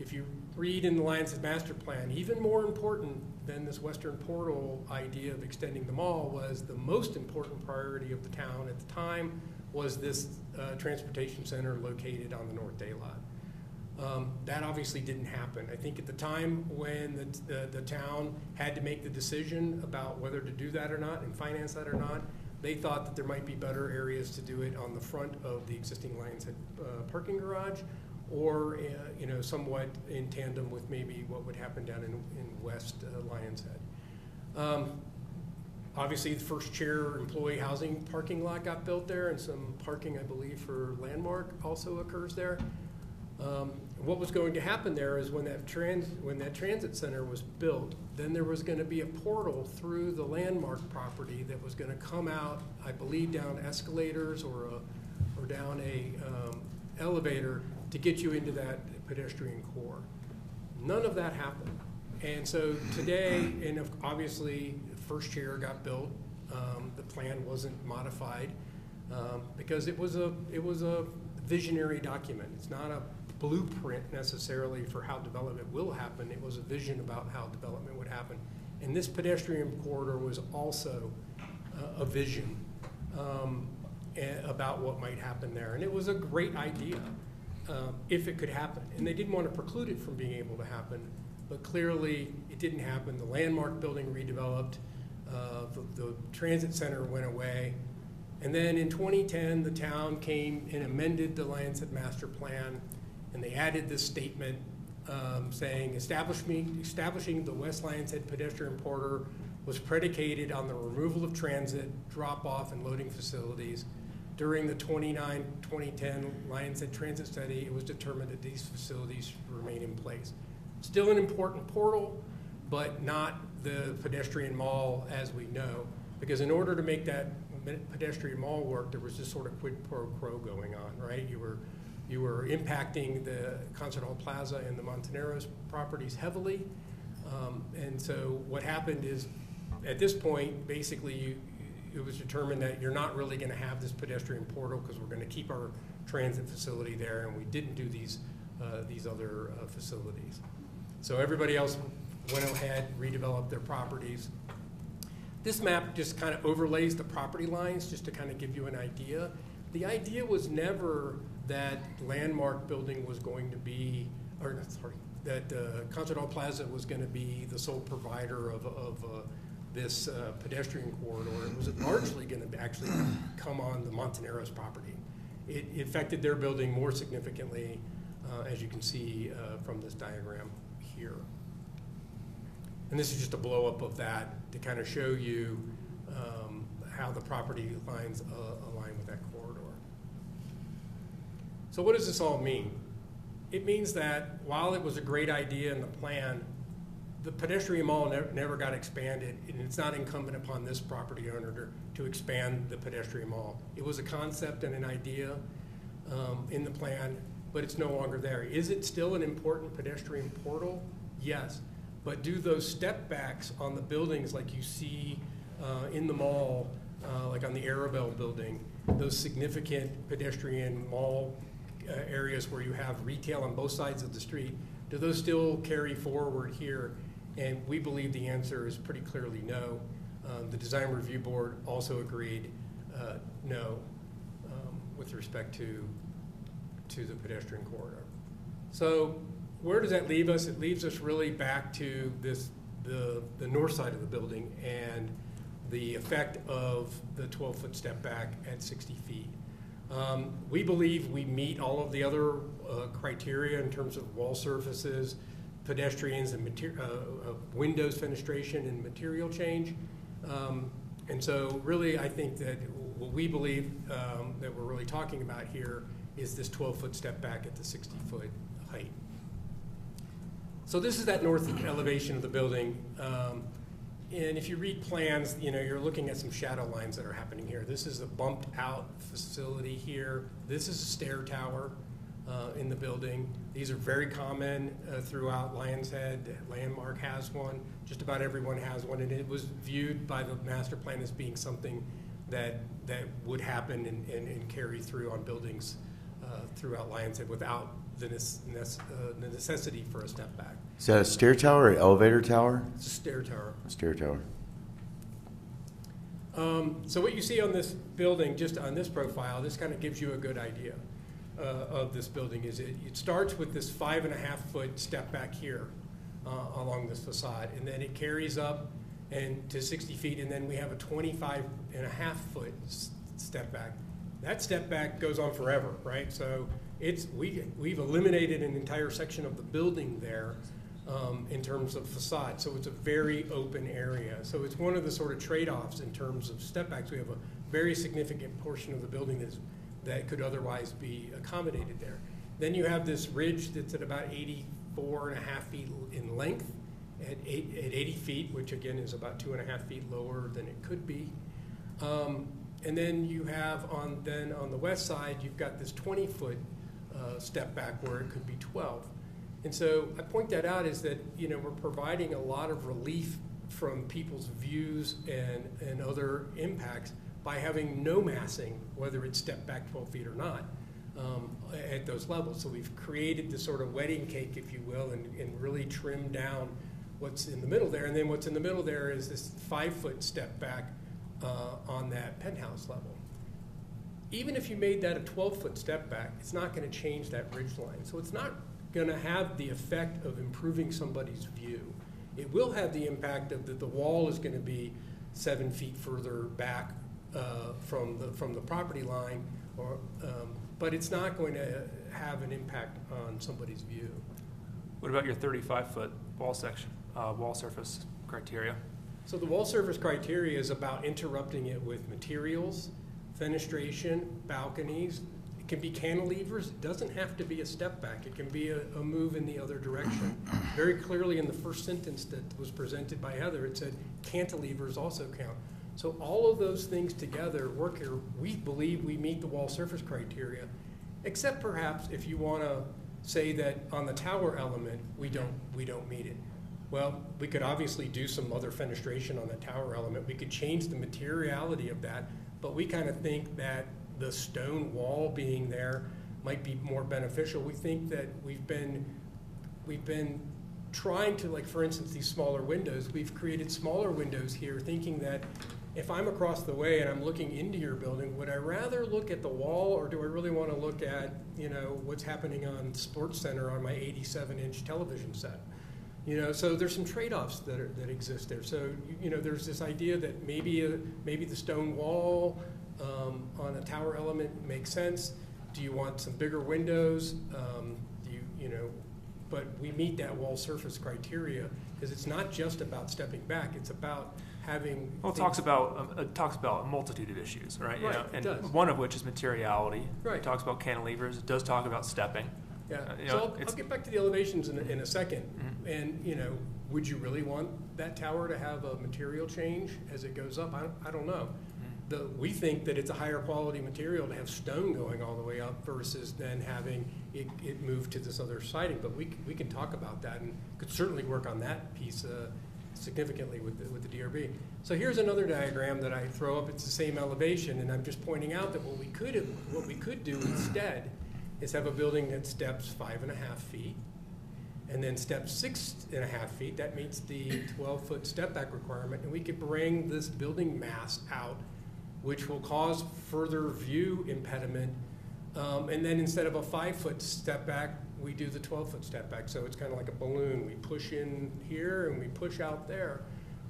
if you read in the Lions Head Master Plan, even more important than this Western Portal idea of extending the mall was the most important priority of the town at the time was this transportation center located on the North Day lot. That obviously didn't happen. I think at the time when the town had to make the decision about whether to do that or not and finance that or not, they thought that there might be better areas to do it on the front of the existing Lions Head parking garage, or you know, somewhat in tandem with maybe what would happen down in West Lions Head. Obviously, the first chair employee housing parking lot got built there, and some parking, I believe, for Landmark also occurs there. What was going to happen there is when that transit center was built, then there was going to be a portal through the Landmark property that was going to come out, I believe, down escalators or down a elevator to get you into that pedestrian core. None of that happened. And so today, and obviously, first chair got built. The plan wasn't modified because it was a visionary document. It's not a blueprint necessarily for how development will happen. It was a vision about how development would happen. And this pedestrian corridor was also a vision about what might happen there. And it was a great idea if it could happen. And they didn't want to preclude it from being able to happen, but clearly it didn't happen. The Landmark building redeveloped, the transit center went away. And then in 2010, the town came and amended the Lions Head Master Plan, and they added this statement saying, establishing the West Lions Head pedestrian corridor was predicated on the removal of transit, drop-off, and loading facilities. During the 2010 Lions Head Transit Study, it was determined that these facilities should remain in place. Still an important portal, but not the pedestrian mall as we know, because in order to make that pedestrian mall work, there was this sort of quid pro quo going on, right? You were impacting the Concert Hall Plaza and the Montaneros properties heavily. And so what happened is, at this point, basically, it was determined that you're not really going to have this pedestrian portal because we're going to keep our transit facility there, and we didn't do these other facilities. So everybody else went ahead, redeveloped their properties. This map just kind of overlays the property lines just to kind of give you an idea. The idea was never that Landmark building was going to be, or sorry, that Concert Hall Plaza was going to be the sole provider of this pedestrian corridor. It was largely going to actually come on the Montaneros property. It affected their building more significantly, as you can see from this diagram here. And this is just a blow up of that to kind of show you how the property lines align with that corridor. So what does this all mean? It means that while it was a great idea in the plan, the pedestrian mall never got expanded, and it's not incumbent upon this property owner to expand the pedestrian mall. It was a concept and an idea in the plan, but it's no longer there. Is it still an important pedestrian portal? Yes. But do those step backs on the buildings like you see in the mall, like on the Arabelle building, those significant pedestrian mall areas where you have retail on both sides of the street, do those still carry forward here? And we believe the answer is pretty clearly no. The Design Review Board also agreed no with respect to the pedestrian corridor. So where does that leave us? It leaves us really back to the north side of the building and the effect of the 12-foot step back at 60 feet. We believe we meet all of the other criteria in terms of wall surfaces, pedestrians, and windows fenestration and material change. And so really I think that what we believe that we're really talking about here is this 12-foot step back at the 60-foot height. So this is that north elevation of the building. And if you read plans, you're looking at some shadow lines that are happening here. This is a bumped out facility here. This is a stair tower in the building. These are very common throughout Lions Head. Landmark has one. Just about everyone has one. And it was viewed by the master plan as being something that would happen and carry through on buildings throughout Lions Head without the necessity for a step back. Is that a stair tower or elevator tower? It's a stair tower. A stair tower. So what you see on this building, just on this profile, this kind of gives you a good idea of this building. Is it starts with this 5.5-foot step back here along this facade, and then it carries up and to 60 feet, and then we have a 25.5-foot step back. That step back goes on forever, right? So we've eliminated an entire section of the building there in terms of facade. So it's a very open area. So it's one of the sort of trade-offs in terms of step backs. We have a very significant portion of the building that could otherwise be accommodated there. Then you have this ridge that's at about 84.5 feet in length at 80 feet, which again is about 2.5 feet lower than it could be. And then you have on the west side, you've got this 20-foot step back where it could be 12. And so I point that out is that we're providing a lot of relief from people's views and other impacts by having no massing, whether it's step back 12 feet or not, at those levels. So we've created this sort of wedding cake, if you will, and really trimmed down what's in the middle there. And then what's in the middle there is this 5-foot step back on that penthouse level. Even if you made that a 12-foot step back, it's not going to change that ridge line. So it's not going to have the effect of improving somebody's view. It will have the impact of that the wall is going to be 7 feet further back from the property line, but it's not going to have an impact on somebody's view. What about your 35-foot wall section, wall surface criteria? So the wall surface criteria is about interrupting it with materials, fenestration, balconies. It can be cantilevers. It doesn't have to be a step back. It can be a move in the other direction. Very clearly in the first sentence that was presented by Heather, it said cantilevers also count. So all of those things together work here. We believe we meet the wall surface criteria, except perhaps if you want to say that on the tower element, we don't meet it. Well, we could obviously do some other fenestration on the tower element. We could change the materiality of that, but we kind of think that the stone wall being there might be more beneficial. We think that we've been trying to, like for instance, these smaller windows. We've created smaller windows here, thinking that if I'm across the way and I'm looking into your building, would I rather look at the wall, or do I really want to look at what's happening on Sports Center on my 87-inch television set? So there's some trade-offs that exist there. So there's this idea that maybe the stone wall on a tower element makes sense. Do you want some bigger windows? But we meet that wall surface criteria because it's not just about stepping back. It's about having. Well, it talks about a multitude of issues, right? Right, And it does. one of which is materiality. Right. It talks about cantilevers. It does talk about stepping. Yeah. So I'll get back to the elevations in a second. Mm-hmm. And would you really want that tower to have a material change as it goes up? I don't know. We think that it's a higher quality material to have stone going all the way up versus then having it move to this other siding. But we can talk about that and could certainly work on that piece significantly with the DRB. So here's another diagram that I throw up. It's the same elevation, and I'm just pointing out that what we could do instead is have a building that steps 5.5 feet, and then steps 6.5 feet. That meets the 12-foot step back requirement, and we could bring this building mass out, which will cause further view impediment. And then instead of a 5-foot step back, we do the 12-foot step back. So it's kind of like a balloon. We push in here and we push out there.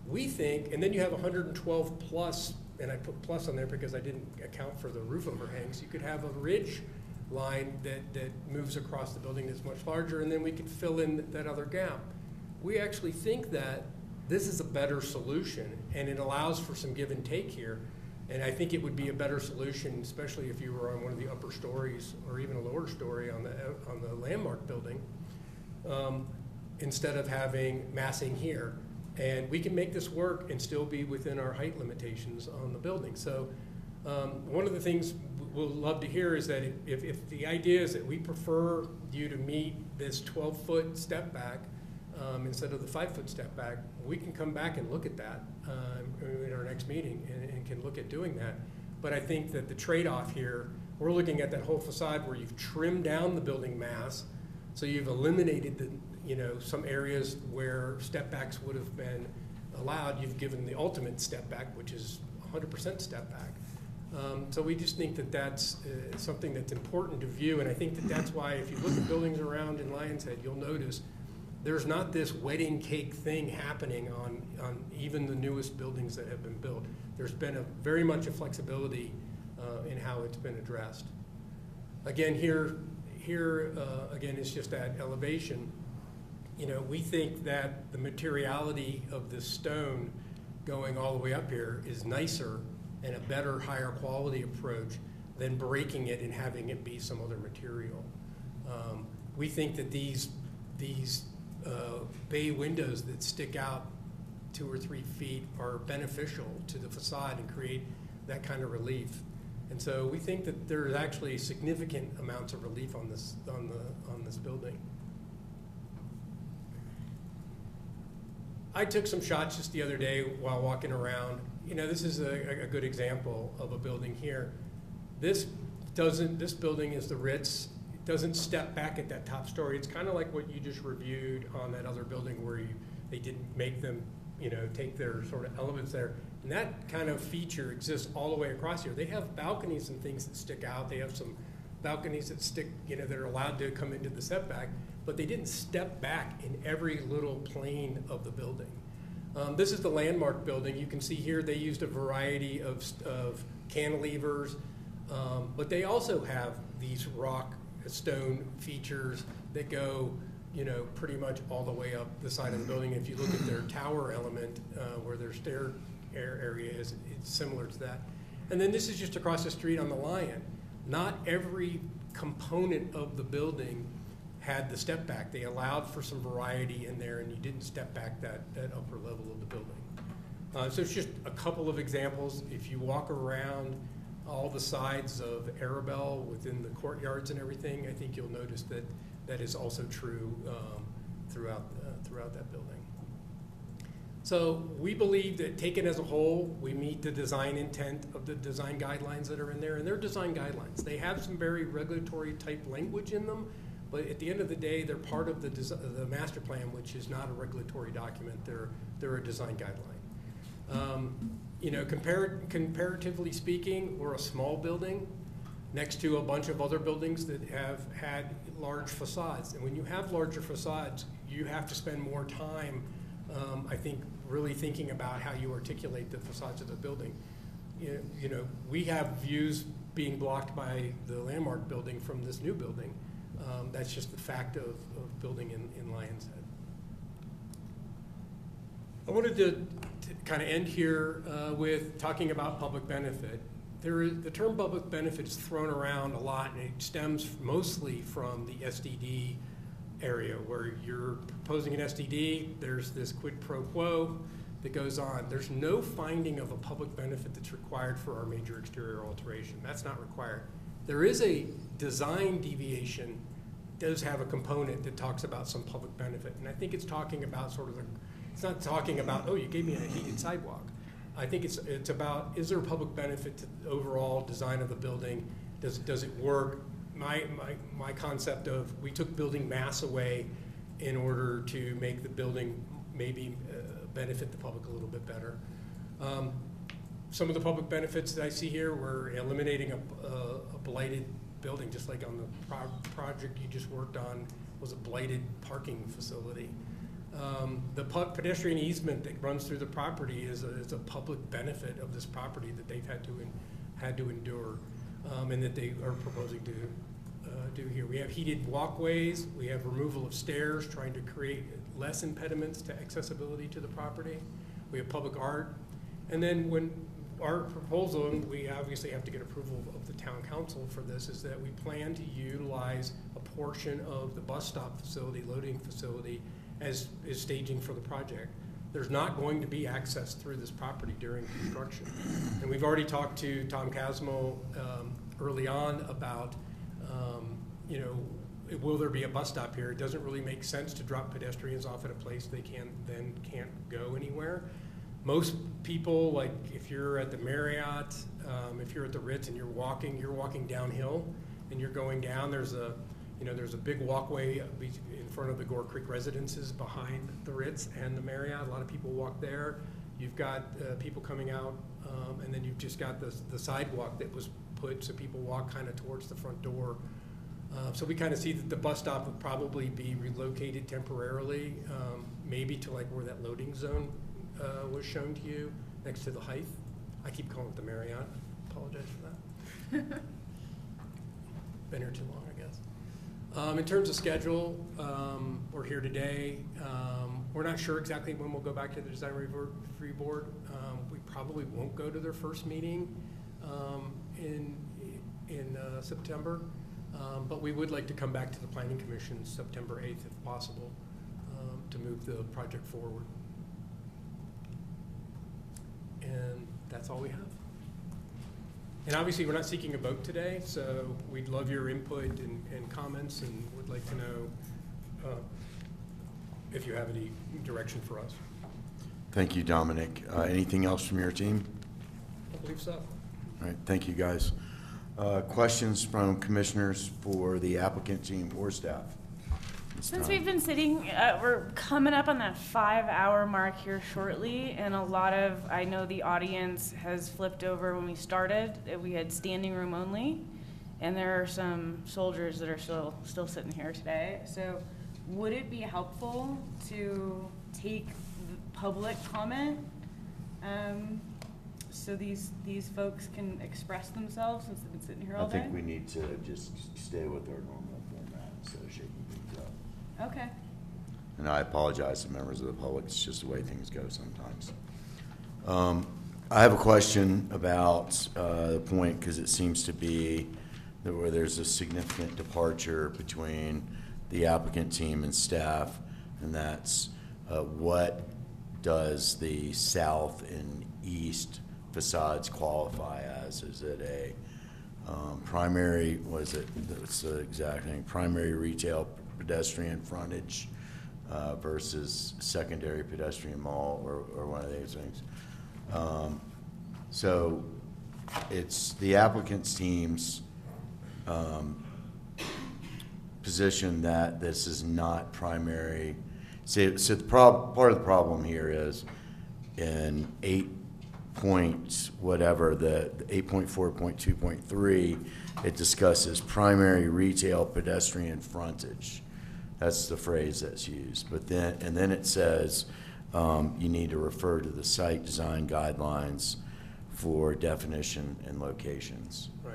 We think, and then you have 112 plus, and I put plus on there because I didn't account for the roof overhangs. You could have a ridge line that moves across the building that's much larger, and then we could fill in that other gap. We actually think that this is a better solution, and it allows for some give and take here. And I think it would be a better solution, especially if you were on one of the upper stories or even a lower story on the Landmark building, instead of having massing here. And we can make this work and still be within our height limitations on the building. So one of the things we'll love to hear is that if the idea is that we prefer you to meet this 12-foot step back instead of the 5-foot step back, we can come back and look at that in our next meeting and can look at doing that. But I think that the trade-off here, we're looking at that whole facade where you've trimmed down the building mass, so you've eliminated some areas where step backs would have been allowed. You've given the ultimate step back, which is 100% step back. So we just think that that's something that's important to view, and I think that that's why if you look at buildings around in Lions Head, you'll notice there's not this wedding cake thing happening on even the newest buildings that have been built. There's been very much a flexibility in how it's been addressed. Again, here again, it's just that elevation. We think that the materiality of this stone going all the way up here is nicer and a better, higher quality approach than breaking it and having it be some other material. We think that these bay windows that stick out 2 or 3 feet are beneficial to the facade and create that kind of relief. And so we think that there's actually significant amounts of relief on this building. I took some shots just the other day while walking around. This is a good example of a building here. This building is the Ritz. It doesn't step back at that top story. It's kind of like what you just reviewed on that other building where they didn't make them, take their sort of elements there. And that kind of feature exists all the way across here. They have balconies and things that stick out. They have some balconies that stick, that are allowed to come into the setback, but they didn't step back in every little plane of the building. This is the Landmark building. You can see here they used a variety of cantilevers, but they also have these rock stone features that go, pretty much all the way up the side of the building. If you look at their tower element, where their stair area is, it's similar to that. And then this is just across the street on the Lion. Not every component of the building had the step back. They allowed for some variety in there, and you didn't step back that upper level of the building. So it's just a couple of examples. If you walk around all the sides of Arabelle within the courtyards and everything, I think you'll notice that that is also true throughout that building. So we believe that taken as a whole, we meet the design intent of the design guidelines that are in there, and they're design guidelines. They have some very regulatory type language in them, but at the end of the day, they're part of the master plan, which is not a regulatory document. They're a design guideline. Comparatively speaking, we're a small building next to a bunch of other buildings that have had large facades. And when you have larger facades, you have to spend more time, I think, really thinking about how you articulate the facades of the building. We have views being blocked by the Landmark building from this new building. That's just the fact of building in Lions Head. I wanted to kind of end here with talking about public benefit. The term public benefit is thrown around a lot, and it stems mostly from the SDD area where you're proposing an SDD, there's this quid pro quo that goes on. There's no finding of a public benefit that's required for our major exterior alteration. That's not required. There is a design deviation, does have a component that talks about some public benefit, and I think it's talking about sort of it's not talking about, oh, you gave me a heated sidewalk. I think it's about, is there a public benefit to the overall design of the building? Does it work? My concept of, we took building mass away in order to make the building maybe benefit the public a little bit better. Some of the public benefits that I see here, we're eliminating a blighted building, just like on the project you just worked on was a blighted parking facility. The pedestrian easement that runs through the property is a public benefit of this property that they've had to endure, and that they are proposing to do here. We have heated walkways, we have removal of stairs, trying to create less impediments to accessibility to the property. We have public art, and then when our proposal, and we obviously have to get approval of the town council for this, is that we plan to utilize a portion of the bus stop facility, loading facility, as is staging for the project. There's not going to be access through this property during construction. And we've already talked to Tom Casmo early on about, will there be a bus stop here? It doesn't really make sense to drop pedestrians off at a place they can't go anywhere. Most people, like if you're at the Marriott, if you're at the Ritz and you're walking downhill and you're going down, there's a big walkway in front of the Gore Creek residences behind the Ritz and the Marriott. A lot of people walk there. You've got people coming out, and then you've just got the sidewalk that was put so people walk kind of towards the front door. So we kind of see that the bus stop would probably be relocated temporarily, maybe to like where that loading zone was shown to you, next to the Hythe. I keep calling it the Marriott. Apologize for that. Been here too long, I guess. In terms of schedule, we're here today. We're not sure exactly when we'll go back to the Design Review Board. We probably won't go to their first meeting in September, but we would like to come back to the Planning Commission September 8th if possible to move the project forward. And that's all we have. And obviously, we're not seeking a vote today, so we'd love your input and comments, and would like to know if you have any direction for us. Thank you, Dominic. Anything else from your team? I believe so. All right, thank you, guys. Questions from commissioners for the applicant team or staff? Since we've been sitting, we're coming up on that 5-hour mark here shortly, and I know the audience has flipped over when we started. We had standing room only, and there are some soldiers that are still sitting here today. So would it be helpful to take public comment so these folks can express themselves since they've been sitting here all day? I think we need to just stay with our normal format, so shaking things up. Okay. And I apologize to members of the public. It's just the way things go sometimes. I have a question about the point, because it seems to be that where there's a significant departure between the applicant team and staff, and that's what does the south and east facades qualify as? Is it a primary, what's the exact name, primary retail pedestrian frontage versus secondary pedestrian mall, or one of these things? So it's the applicant's team's position that this is not primary. So the part of the problem here is in 8.4.2.3, it discusses primary retail pedestrian frontage. That's the phrase that's used. But then it says you need to refer to the site design guidelines for definition and locations. Right.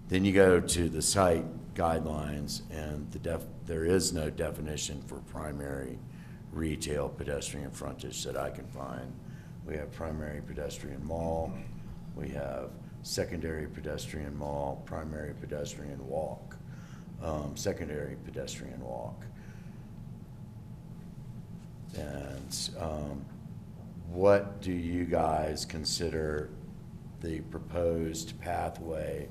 Then you go to the site guidelines, and there is no definition for primary retail pedestrian frontage that I can find. We have primary pedestrian mall, we have secondary pedestrian mall, primary pedestrian walk, secondary pedestrian walk. And what do you guys consider the proposed pathway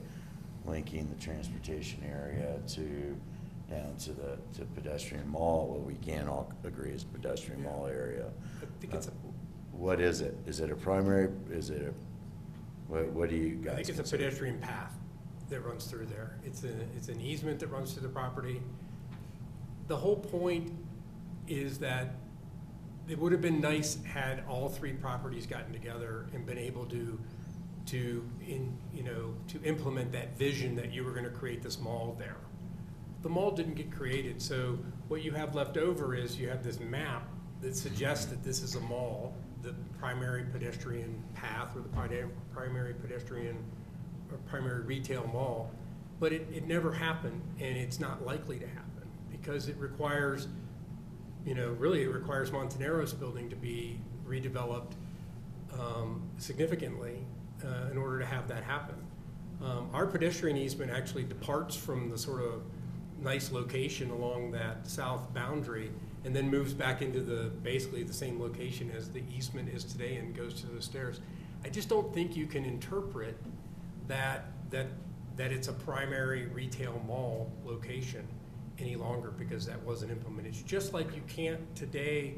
linking the transportation area to down to the pedestrian mall, what we can all agree is pedestrian mall area. I think it's What is it? Is it a primary, is it what do you guys I think it's consider? a pedestrian path that runs through there. It's an easement that runs through the property. The whole point is that it would have been nice had all three properties gotten together and been able to implement that vision that you were going to create this mall there. The mall didn't get created, so what you have left over is you have this map that suggests that this is a mall, the primary pedestrian path or the primary pedestrian or primary retail mall, but it never happened, and it's not likely to happen because it requires, really it requires Montanero's building to be redeveloped significantly in order to have that happen. Our pedestrian easement actually departs from the sort of nice location along that south boundary and then moves back into basically the same location as the easement is today and goes to the stairs. I just don't think you can interpret that it's a primary retail mall location any longer because that wasn't implemented. It's just like you can't today,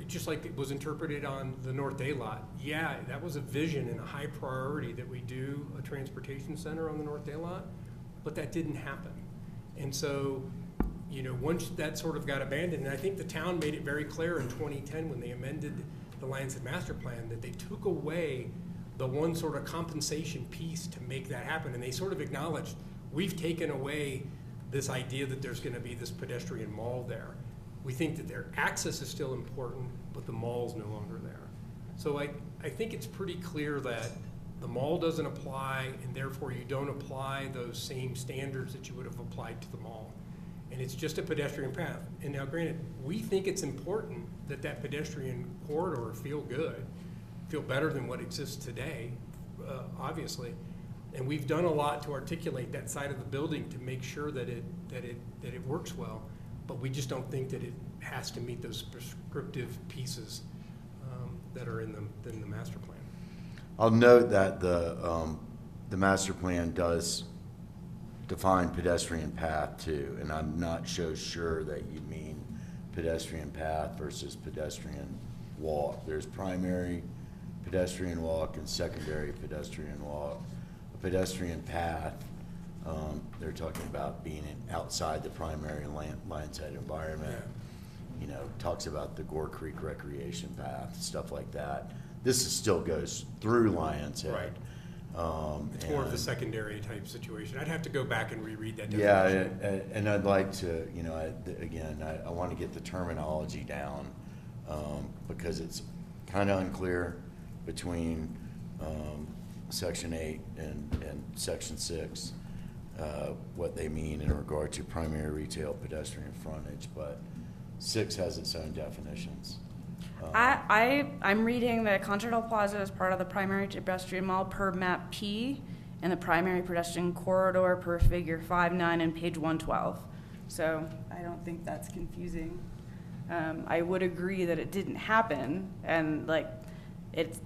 just like it was interpreted on the North Day lot. Yeah, that was a vision and a high priority that we do a transportation center on the North Day lot, but that didn't happen. And so, once that sort of got abandoned, and I think the town made it very clear in 2010 when they amended the Lionshead Master Plan that they took away the one sort of compensation piece to make that happen. And they sort of acknowledged, we've taken away this idea that there's going to be this pedestrian mall there. We think that their access is still important, but the mall's no longer there. So I think it's pretty clear that the mall doesn't apply, and therefore you don't apply those same standards that you would have applied to the mall. And it's just a pedestrian path. And now granted, we think it's important that that pedestrian corridor feel better than what exists today, obviously. And we've done a lot to articulate that side of the building to make sure that it works well. But we just don't think that it has to meet those prescriptive pieces that are in the master plan. I'll note that the master plan does define pedestrian path too, and I'm not so sure that you mean pedestrian path versus pedestrian walk. There's primary pedestrian walk and secondary pedestrian walk. A pedestrian path, they're talking about being outside the primary Lionshead environment. Talks about the Gore Creek Recreation Path, stuff like that. This still goes through Lionshead. Right. It's more of the secondary type situation. I'd have to go back and reread that definition. Yeah, and I'd like to, I want to get the terminology down because it's kind of unclear between Section 8 and Section 6 what they mean in regard to primary retail pedestrian frontage, but 6 has its own definitions. I'm reading the Continental Plaza as part of the primary pedestrian mall per map P and the primary pedestrian corridor per figure 5.9 and page 112. So I don't think that's confusing. I would agree that it didn't happen and it's,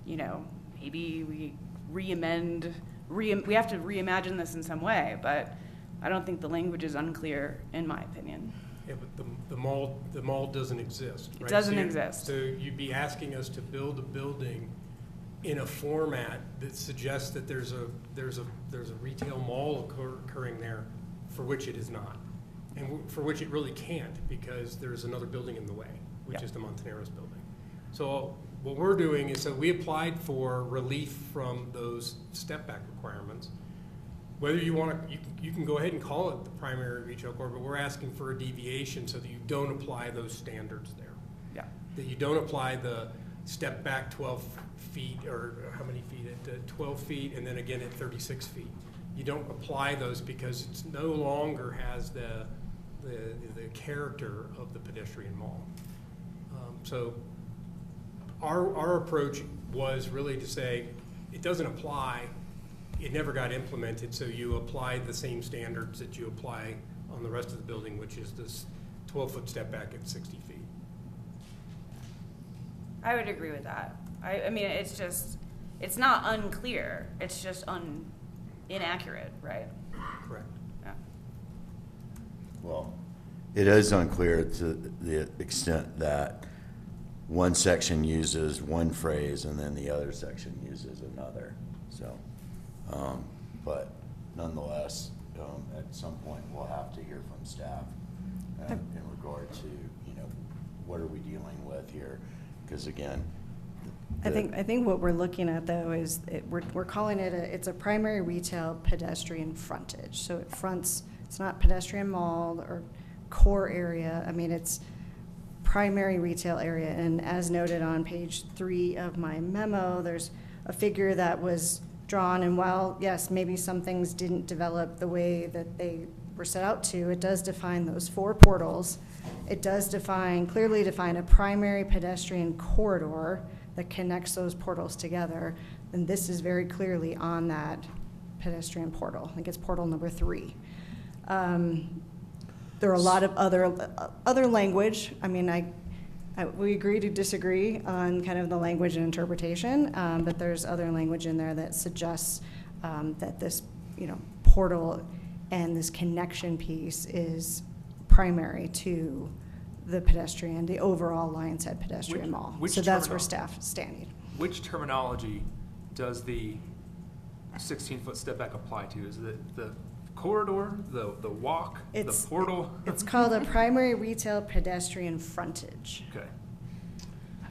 maybe we we have to reimagine this in some way, but I don't think the language is unclear in my opinion. Yeah, but the mall doesn't exist, right? It doesn't exist. So you'd be asking us to build a building in a format that suggests that there's a retail mall occurring there, for which it is not, and for which it really can't because there's another building in the way, which is the Montanero's building. So what we're doing is that we applied for relief from those step back requirements. Whether you want to, you can go ahead and call it the primary retail corridor, but we're asking for a deviation so that you don't apply those standards there. Yeah. That you don't apply the step back 12 feet, or how many feet, at 12 feet, and then again at 36 feet. You don't apply those because it no longer has the character of the pedestrian mall. So our approach was really to say, it doesn't apply. It never got implemented, so you apply the same standards that you apply on the rest of the building, which is this 12-foot step back at 60 feet. I would agree with that. I mean, it's not unclear. It's just inaccurate, right? Correct. Yeah. Well, it is unclear to the extent that one section uses one phrase and then the other section uses another. So, but nonetheless, at some point we'll have to hear from staff in regard to, what are we dealing with here? Because again, I think what we're looking at though is we're calling it it's a primary retail pedestrian frontage. So it fronts. It's not pedestrian mall or core area. I mean, it's primary retail area. And as noted on page 3 of my memo, there's a figure that was drawn. And while yes, maybe some things didn't develop the way that they were set out to, it does define those 4 portals. It does clearly define a primary pedestrian corridor that connects those portals together. And this is very clearly on that pedestrian portal. I think it's portal number 3. There are a lot of other language. I mean, we agree to disagree on kind of the language and interpretation, but there's other language in there that suggests that this, portal and this connection piece is primary to the overall Lions Head pedestrian mall. So that's where staff is standing. Which terminology does the 16-foot step back apply to? Is it the corridor, the walk, the portal? It's called a primary retail pedestrian frontage. Okay.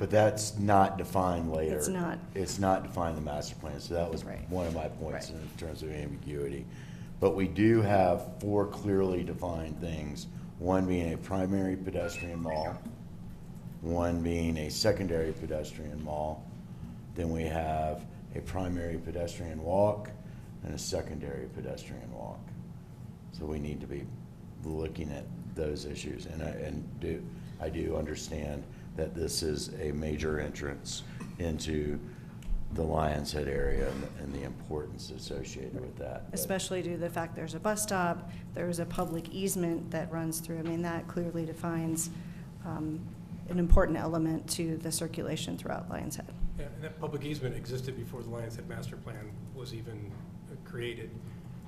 But that's not defined later. It's not. It's not defined in the master plan, so that was one of my points in terms of ambiguity. But we do have 4 clearly defined things, one being a primary pedestrian mall, one being a secondary pedestrian mall, then we have a primary pedestrian walk and a secondary pedestrian walk. So we need to be looking at those issues, and I do understand that this is a major entrance into the Lions Head area and the importance associated with that. Especially due to the fact there's a bus stop, there's a public easement that runs through. I mean, that clearly defines an important element to the circulation throughout Lions Head. Yeah, and that public easement existed before the Lions Head master plan was even created.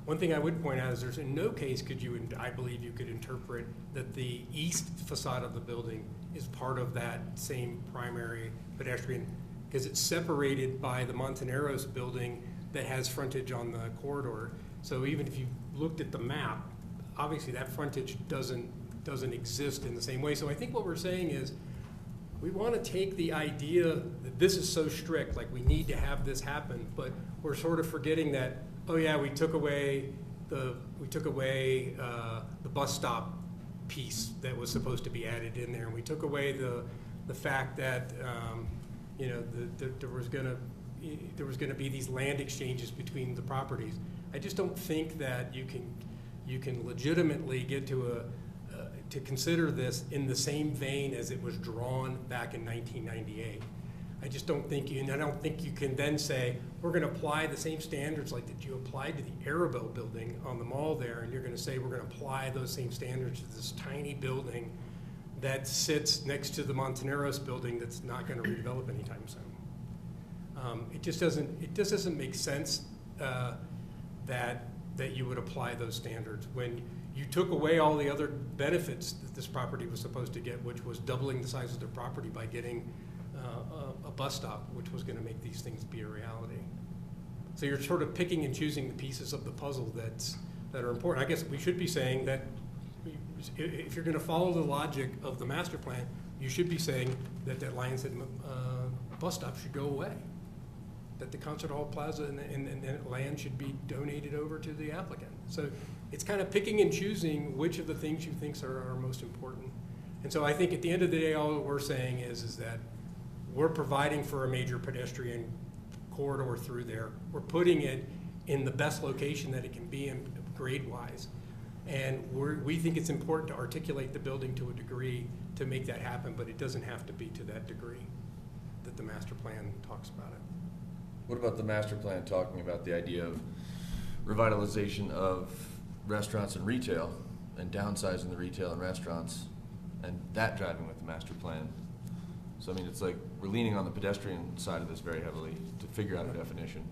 One thing I would point out is there's in no case I believe you could interpret that the east facade of the building is part of that same primary pedestrian, because it's separated by the Montoneros building that has frontage on the corridor. So even if you looked at the map, obviously that frontage doesn't exist in the same way. So I think what we're saying is we want to take the idea that this is so strict, like we need to have this happen, but we're sort of forgetting that, oh yeah, we took away the bus stop piece that was supposed to be added in there, and we took away the fact that there was going to be these land exchanges between the properties. I just don't think that you can legitimately get to consider this in the same vein as it was drawn back in 1998. I just don't think I don't think you can then say we're going to apply the same standards like that you applied to the Arabelle building on the mall there, and you're going to say we're going to apply those same standards to this tiny building that sits next to the Montoneros building that's not going to redevelop anytime soon. It just doesn't make sense that you would apply those standards when you took away all the other benefits that this property was supposed to get, which was doubling the size of the property by getting a bus stop, which was going to make these things be a reality. So you're sort of picking and choosing the pieces of the puzzle that are important. I guess we should be saying that if you're going to follow the logic of the master plan, you should be saying that that Lions Head bus stop should go away, that the Concert Hall Plaza and land should be donated over to the applicant. So it's kind of picking and choosing which of the things you think are most important. And so I think at the end of the day, all that we're saying is that we're providing for a major pedestrian corridor through there. We're putting it in the best location that it can be in grade-wise. And we think it's important to articulate the building to a degree to make that happen, but it doesn't have to be to that degree that the master plan talks about it. What about the master plan talking about the idea of revitalization of restaurants and retail and downsizing the retail and restaurants and that driving with the master plan? So, I mean, it's like we're leaning on the pedestrian side of this very heavily to figure out a definition.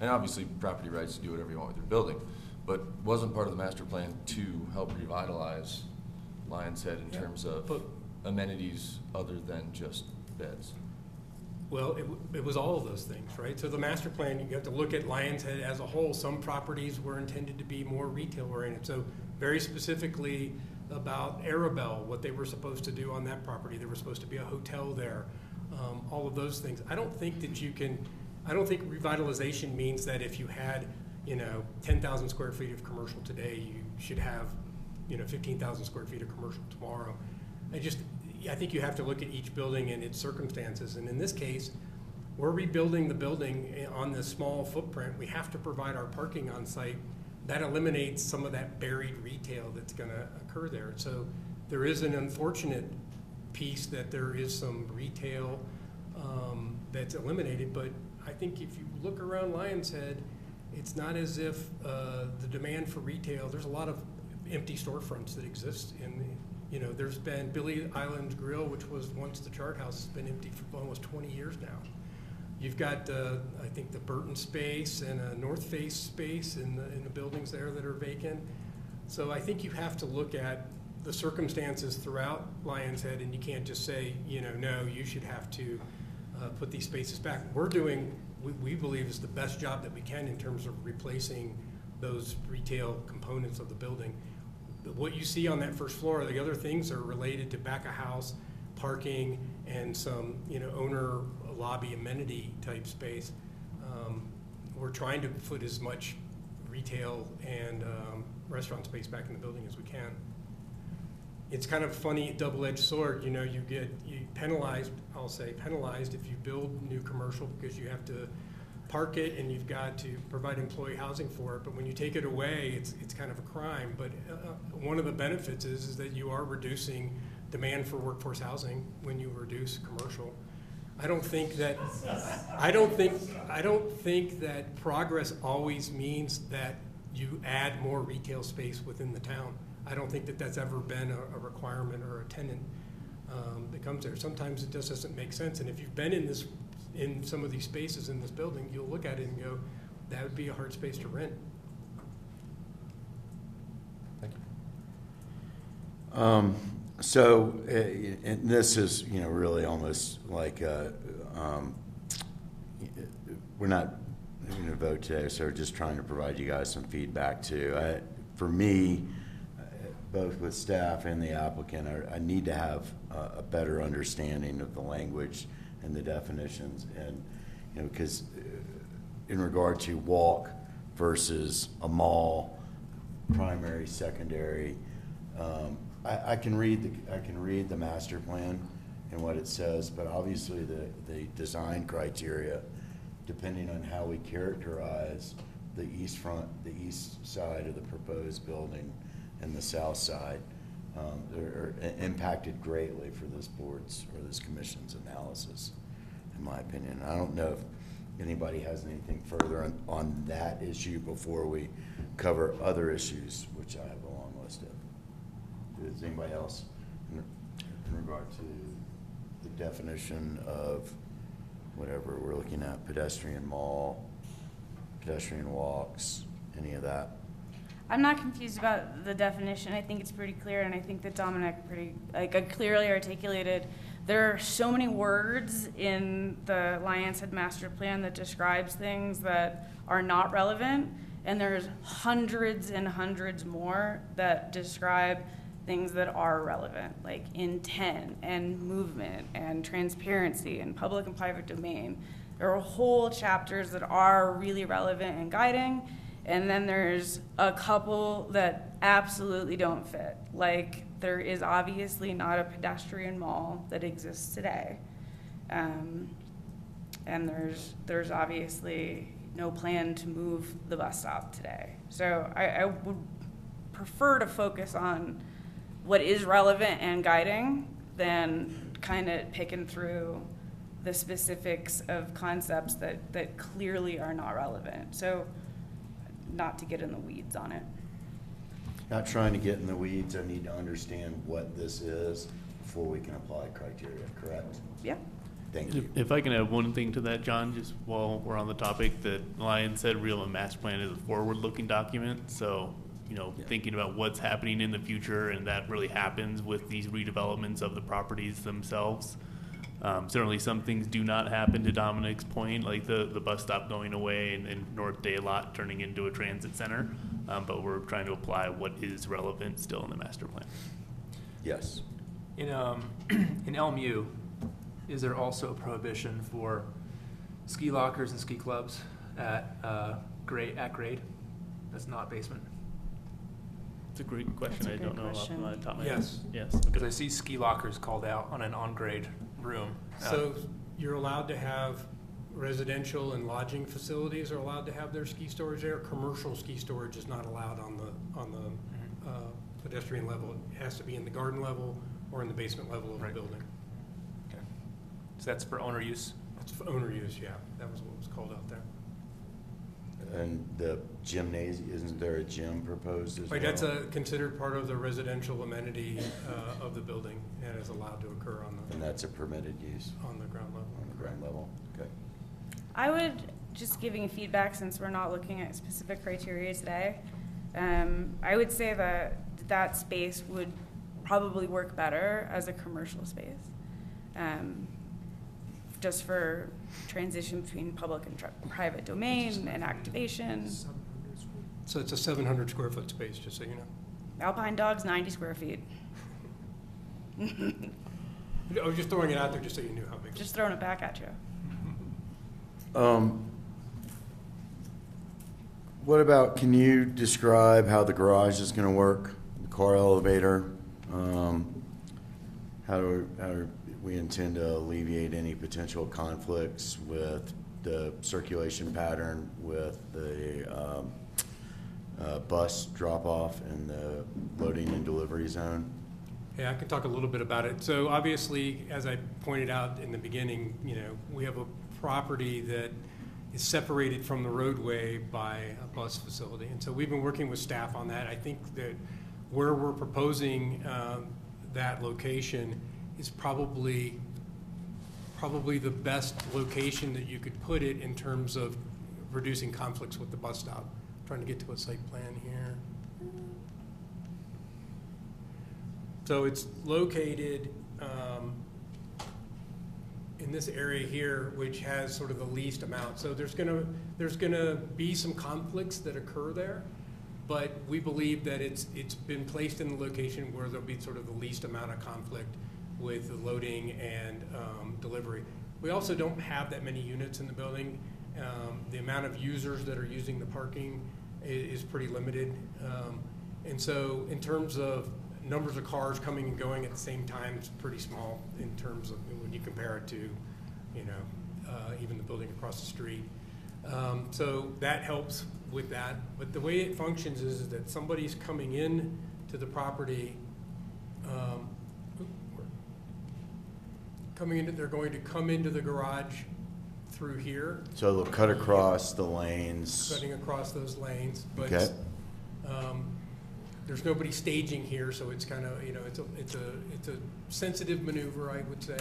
And obviously property rights to do whatever you want with your building. But wasn't part of the master plan to help revitalize Lions Head in terms of amenities other than just beds? Well, it was all of those things, right? So the master plan, you have to look at Lions Head as a whole. Some properties were intended to be more retail oriented. So very specifically about Arabelle, what they were supposed to do on that property. There was supposed to be a hotel there, all of those things. I don't think revitalization means that if you had, 10,000 square feet of commercial today, you should have, 15,000 square feet of commercial tomorrow. I think you have to look at each building and its circumstances. And in this case, we're rebuilding the building on this small footprint. We have to provide our parking on site. That eliminates some of that buried retail that's going to occur there. So there is an unfortunate piece that there is some retail that's eliminated. But I think if you look around Lions Head, it's not as if the demand for retail, there's a lot of empty storefronts that exist in the, there's been Billy Island Grill, which was once the Chart House, has been empty for almost 20 years now. You've got, I think, the Burton space and a North Face space in the buildings there that are vacant. So I think you have to look at the circumstances throughout Lions Head, and you can't just say, no, you should have to put these spaces back. We're doing, we believe, is the best job that we can in terms of replacing those retail components of the building. What you see on that first floor, the other things are related to back of house, parking, and some, owner lobby amenity type space. We're trying to put as much retail and restaurant space back in the building as we can. It's kind of funny, double-edged sword. You penalized, I'll say penalized, if you build new commercial because you have to park it and you've got to provide employee housing for it. But when you take it away, it's kind of a crime. But one of the benefits is that you are reducing demand for workforce housing when you reduce commercial. I don't think that progress always means that you add more retail space within the town. I don't think that that's ever been a requirement or a tenant that comes there. Sometimes it just doesn't make sense. And if you've been in some of these spaces in this building, you'll look at it and go, that would be a hard space to rent. Thank you. And this is, really almost like we're not going to vote today, so we're just trying to provide you guys some feedback too. For me, both with staff and the applicant, I need to have a better understanding of the language and the definitions, and because in regard to walk versus a mall, primary, secondary, I can read the master plan and what it says, but obviously the design criteria, depending on how we characterize the east side of the proposed building and the south side, are impacted greatly for this board's or this commission's analysis, in my opinion. I don't know if anybody has anything further on that issue before we cover other issues, which I have a long list of. Does anybody else in regard to the definition of whatever we're looking at, pedestrian mall, pedestrian walks, any of that? I'm not confused about the definition. I think it's pretty clear, and I think that Dominic clearly articulated. There are so many words in the Lions Head Master Plan that describes things that are not relevant, and there's hundreds and hundreds more that describe things that are relevant, like intent and movement and transparency and public and private domain. There are whole chapters that are really relevant and guiding, and then there's a couple that absolutely don't fit. Like, there is obviously not a pedestrian mall that exists today. And there's obviously no plan to move the bus stop today. So I would prefer to focus on what is relevant and guiding than kind of picking through the specifics of concepts that clearly are not relevant. So not to get in the weeds on it. Not trying to get in the weeds. I need to understand what this is before we can apply criteria, correct? Yep. Thank you. If I can add one thing to that, John, just while we're on the topic, that Lion said Real Master Plan is a forward-looking document. So, thinking about what's happening in the future, and that really happens with these redevelopments of the properties themselves. Certainly some things do not happen, to Dominic's point, like the bus stop going away and North Day Lot turning into a transit center. But we're trying to apply what is relevant still in the master plan. Yes. In LMU, is there also a prohibition for ski lockers and ski clubs at grade? That's not basement. It's a great question. That's a I good don't know off question. the top of my head. Yes. Yes. Because I see ski lockers called out on an on-grade room. So you're allowed to have residential and lodging facilities are allowed to have their ski storage there. Commercial ski storage is not allowed on the pedestrian level. It has to be in the garden level or in the basement level of the building. Okay. So that's for owner use? It's for owner use, yeah. That was what was called out there. And the gymnasium, isn't there a gym proposed as well? Right, that's considered part of the residential amenity of the building and is allowed to occur on And that's a permitted use? the ground level. On the ground level, okay. I would, just giving feedback since we're not looking at specific criteria today, I would say that that space would probably work better as a commercial space. Just for transition between public and private domain and activation. So it's a 700 square foot space, just so you know. Alpine Dog's 90 square feet. I was just throwing it out there just so you knew how big. Just throwing it back at you. What about, can you describe how the garage is going to work, the car elevator? How do we intend to alleviate any potential conflicts with the circulation pattern with the bus drop-off and the loading and delivery zone? Yeah, I can talk a little bit about it. So obviously, as I pointed out in the beginning, we have a property that is separated from the roadway by a bus facility. And so we've been working with staff on that. I think that where we're proposing that location is probably the best location that you could put it in terms of reducing conflicts with the bus stop. I'm trying to get to a site plan here. So it's located in this area here, which has sort of the least amount. So there's gonna be some conflicts that occur there, but we believe that it's been placed in the location where there'll be sort of the least amount of conflict with the loading and delivery. We also don't have that many units in the building. The amount of users that are using the parking is pretty limited. And so in terms of numbers of cars coming and going at the same time, it's pretty small in terms of when you compare it to, even the building across the street. So that helps with that. But the way it functions is that somebody's coming in to the property, they're going to come into the garage through here. So they'll cut across the lanes. Cutting across those lanes, but Okay. There's nobody staging here, so it's kind of, it's a sensitive maneuver, I would say.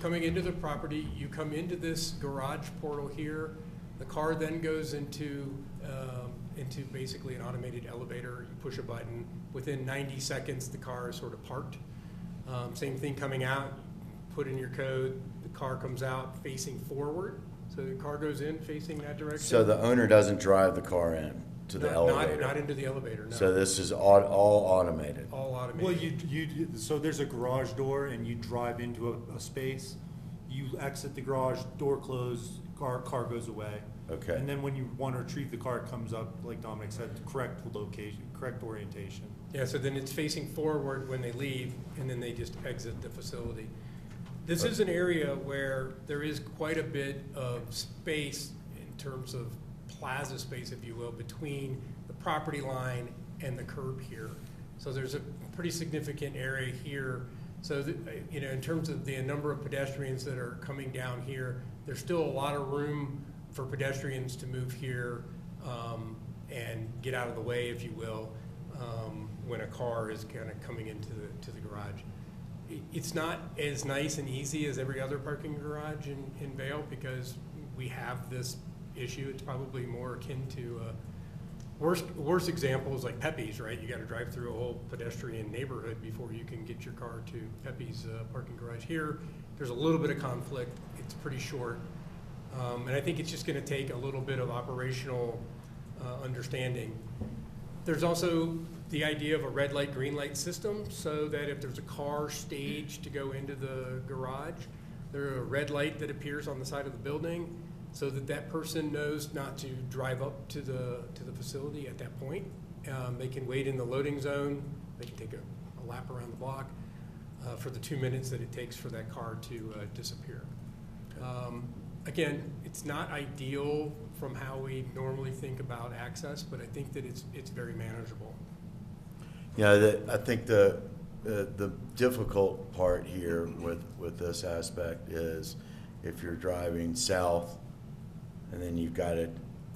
Coming into the property, you come into this garage portal here. The car then goes into basically an automated elevator. You push a button. Within 90 seconds, the car is sort of parked. Same thing coming out. Put in your code. The car comes out facing forward. So the car goes in facing that direction. So the owner doesn't drive the car in to the elevator? Not into the elevator, no. So this is all automated? All automated. Well, so there's a garage door and you drive into a space. You exit the garage, door closed, car goes away. Okay. And then when you want to retrieve the car, it comes up, like Dominic said, correct location, correct orientation. Yeah, so then it's facing forward when they leave, and then they just exit the facility. This is an area where there is quite a bit of space in terms of plaza space, if you will, between the property line and the curb here. So there's a pretty significant area here. So, in terms of the number of pedestrians that are coming down here, there's still a lot of room for pedestrians to move here and get out of the way, if you will, when a car is kind of coming into the garage. it's not as nice and easy as every other parking garage in Vail because we have this issue. It's probably more akin to worst example is like Pepe's, right? You got to drive through a whole pedestrian neighborhood before you can get your car to Pepe's parking garage. Here, there's a little bit of conflict. It's pretty short. And I think it's just going to take a little bit of operational understanding. There's also the idea of a red light, green light system so that if there's a car staged to go into the garage, there's a red light that appears on the side of the building so that that person knows not to drive up to the facility at that point. They can wait in the loading zone. They can take a lap around the block for the 2 minutes that it takes for that car to disappear. Again, it's not ideal from how we normally think about access, but I think that it's very manageable. Yeah, I think the difficult part here with this aspect is if you're driving south and then you've got to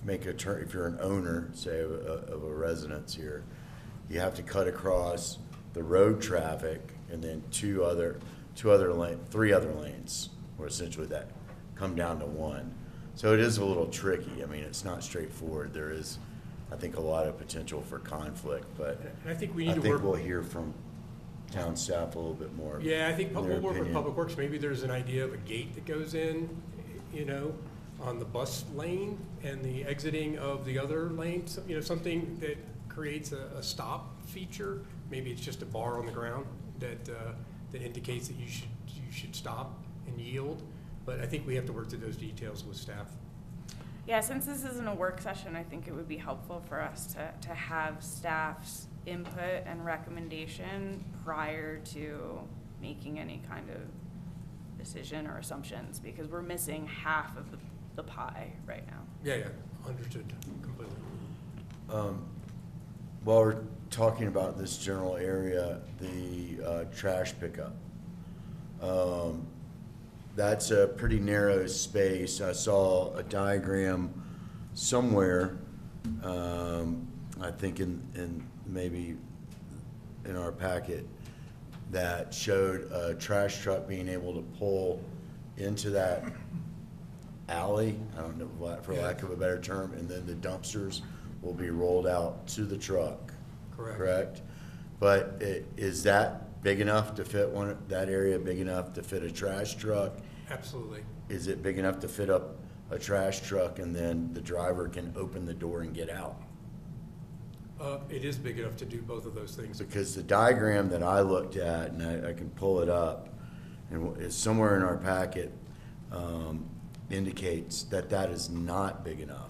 make a turn, if you're an owner, say, of a residence here, you have to cut across the road traffic and then three other lanes, or essentially that come down to one. So it is a little tricky. I mean, it's not straightforward. There is, I think, a lot of potential for conflict, but and I think we need to work. We'll hear from town staff a little bit more. Yeah, I think we'll work with opinion. Public Works. Maybe there's an idea of a gate that goes in, on the bus lane and the exiting of the other lane. So, something that creates a stop feature. Maybe it's just a bar on the ground that indicates that you should stop and yield. But I think we have to work through those details with staff. Yeah, since this isn't a work session, I think it would be helpful for us to have staff's input and recommendation prior to making any kind of decision or assumptions, because we're missing half of the pie right now. Yeah, understood completely. While we're talking about this general area, the trash pickup. That's a pretty narrow space. I saw a diagram somewhere, I think in maybe in our packet, that showed a trash truck being able to pull into that alley, I don't know, for lack of a better term, and then the dumpsters will be rolled out to the truck. Correct? But is that big enough to fit that area big enough to fit a trash truck? Absolutely. Is it big enough to fit up a trash truck and then the driver can open the door and get out? It is big enough to do both of those things. Because the diagram that I looked at, and I can pull it up, and it's somewhere in our packet, indicates that is not big enough.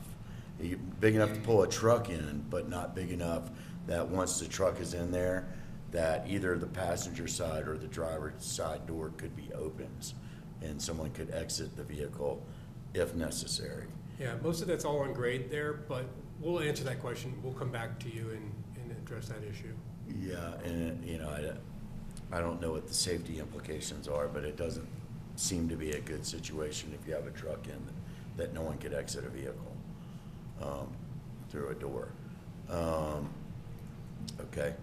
Big enough to pull a truck in, but not big enough that once the truck is in there, that either the passenger side or the driver's side door could be opened and someone could exit the vehicle if necessary. Yeah, most of that's all on grade there, but we'll answer that question. We'll come back to you and address that issue. Yeah, and I don't know what the safety implications are, but it doesn't seem to be a good situation if you have a truck in that no one could exit a vehicle through a door. Okay.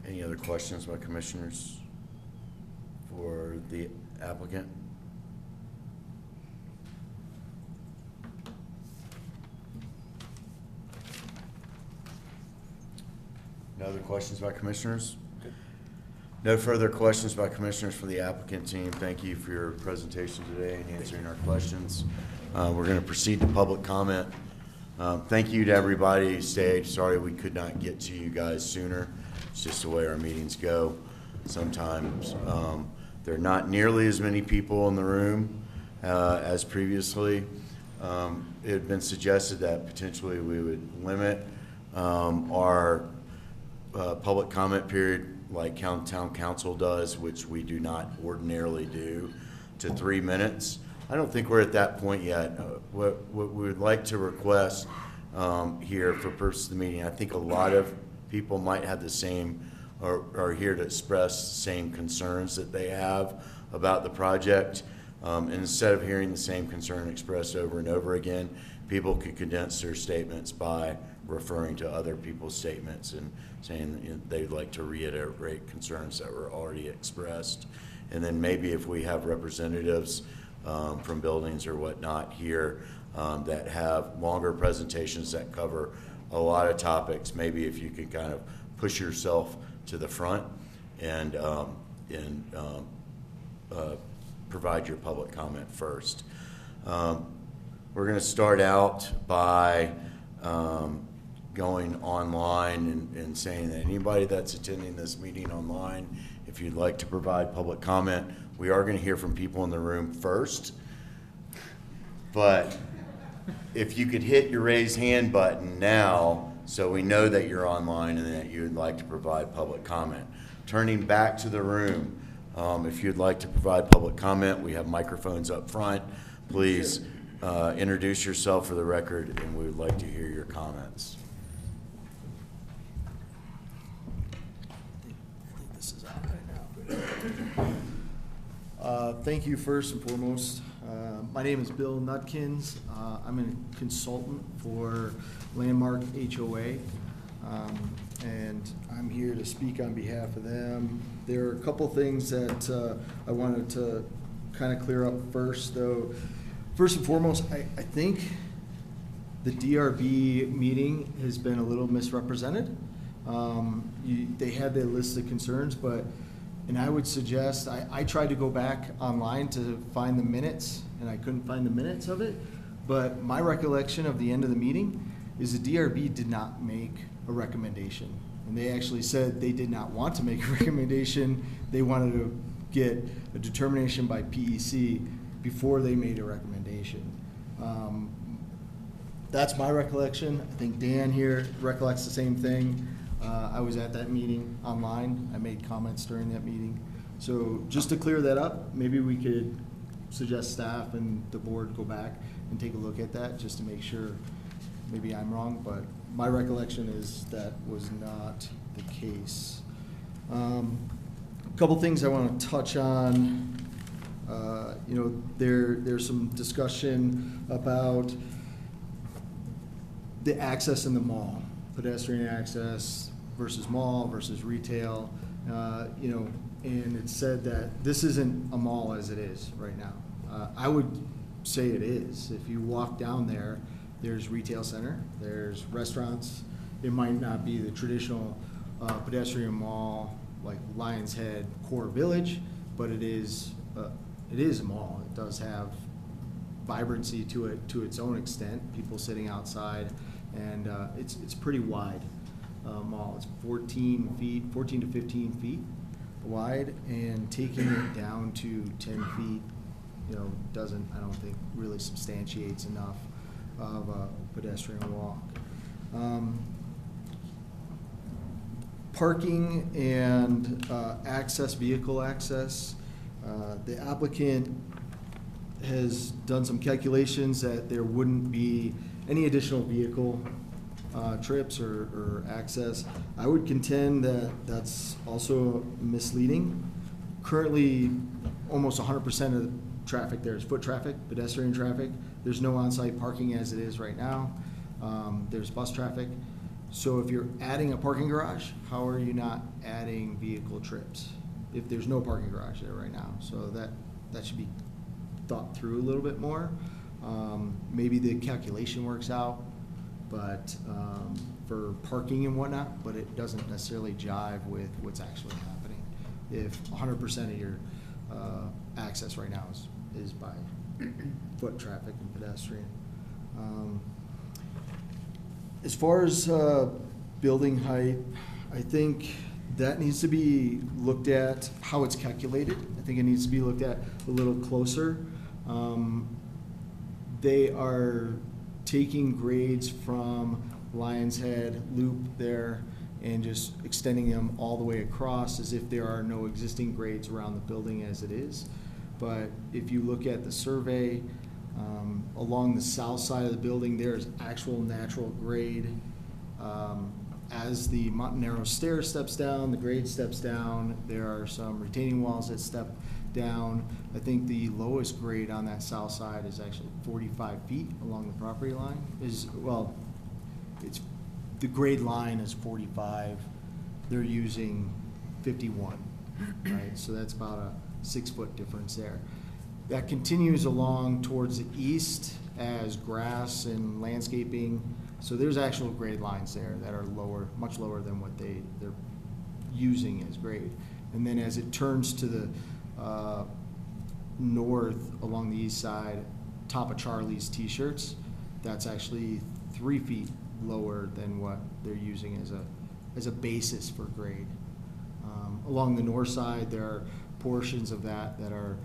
Any other questions by commissioners for the applicant? No other questions by commissioners? No further questions by commissioners for the applicant team. Thank you for your presentation today and answering our questions. We're going to proceed to public comment. Thank you to everybody who stayed. Sorry we could not get to you guys sooner. It's just the way our meetings go. Sometimes there are not nearly as many people in the room as previously. It had been suggested that potentially we would limit our public comment period like town council does, which we do not ordinarily do, to 3 minutes. I don't think we're at that point yet. What we would like to request here for purpose of the meeting, I think a lot of people might have the same, or are here to express the same concerns that they have about the project. And instead of hearing the same concern expressed over and over again, people could condense their statements by referring to other people's statements and saying they'd like to reiterate concerns that were already expressed. And then maybe if we have representatives from buildings or whatnot here that have longer presentations that cover a lot of topics, maybe if you could kind of push yourself to the front and provide your public comment first. We're going to start out by going online and saying that anybody that's attending this meeting online, if you'd like to provide public comment, we are going to hear from people in the room first. But if you could hit your raise hand button now so we know that you're online and that you would like to provide public comment. Turning back to the room, if you'd like to provide public comment, we have microphones up front. Please introduce yourself for the record, and we would like to hear your comments. Thank you first and foremost. My name is Bill Nutkins. I'm a consultant for Landmark HOA, and I'm here to speak on behalf of them. There are a couple things that I wanted to kind of clear up first, though. First and foremost, I think the DRB meeting has been a little misrepresented. They had their list of concerns, and I would suggest, I tried to go back online to find the minutes, and I couldn't find the minutes of it, but my recollection of the end of the meeting is the DRB did not make a recommendation. And they actually said they did not want to make a recommendation. They wanted to get a determination by PEC before they made a recommendation. That's my recollection. I think Dan here recollects the same thing. I was at that meeting online. I made comments during that meeting. So just to clear that up, maybe we could suggest staff and the board go back and take a look at that just to make sure. Maybe I'm wrong, but my recollection is that was not the case. A couple things I want to touch on. There's some discussion about the access in the mall, pedestrian access versus mall versus retail, and it said that this isn't a mall as it is right now. I would say it is. If you walk down there, there's retail center, there's restaurants. It might not be the traditional pedestrian mall like Lions Head Core Village, but it is a mall. It does have vibrancy to it to its own extent. People sitting outside, and it's pretty wide mall. It's 14 to 15 feet wide, and taking it down to 10 feet, doesn't, I don't think, really substantiates enough of a pedestrian walk. Parking and vehicle access. The applicant has done some calculations that there wouldn't be any additional vehicle trips or access. I would contend that that's also misleading. Currently, almost 100% of the traffic there is foot traffic, pedestrian traffic. There's no on-site parking as it is right now. There's bus traffic. So if you're adding a parking garage, how are you not adding vehicle trips if there's no parking garage there right now? So that should be thought through a little bit more. Maybe the calculation works out, but for parking and whatnot, but it doesn't necessarily jive with what's actually happening. If 100% of your access right now is by foot traffic and pedestrian. As far as building height, I think that needs to be looked at, how it's calculated. I think it needs to be looked at a little closer. They are taking grades from Lions Head Loop there and just extending them all the way across as if there are no existing grades around the building as it is. But if you look at the survey, along the south side of the building, there's actual natural grade. As the Montanaro stair steps down, the grade steps down. There are some retaining walls that step down. I think the lowest grade on that south side is actually 45 feet along the property line. The grade line is 45. They're using 51, right? So that's about a 6-foot difference there. That continues along towards the east as grass and landscaping. So there's actual grade lines there that are lower, much lower than what they're using as grade. And then as it turns to the north along the east side, top of Charlie's T-shirts, that's actually 3 feet lower than what they're using as a basis for grade. Along the north side, there are portions of that are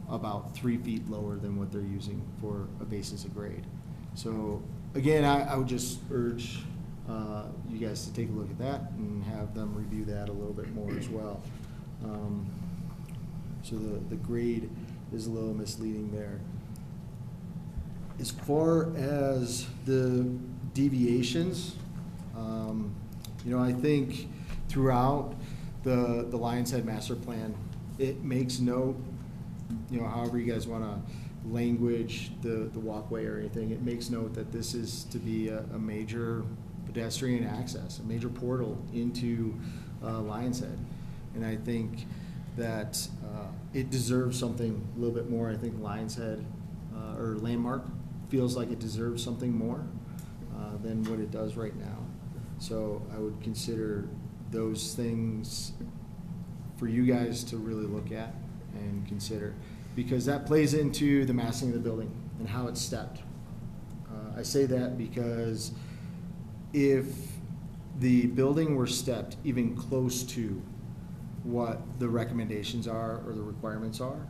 about 3 feet lower than what they're using for a basis of grade. So again, I would just urge you guys to take a look at that and have them review that a little bit more as well. So the grade is a little misleading there. As far as the deviations, I think throughout the Lions Head master plan, it makes note, however you guys want to language the walkway or anything, it makes note that this is to be a major pedestrian access, a major portal into Lions Head. And I think that it deserves something a little bit more. I think Lions Head or Landmark feels like it deserves something more than what it does right now. So I would consider those things for you guys to really look at and consider, because that plays into the massing of the building and how it's stepped. I say that because if the building were stepped even close to what the recommendations are or the requirements are,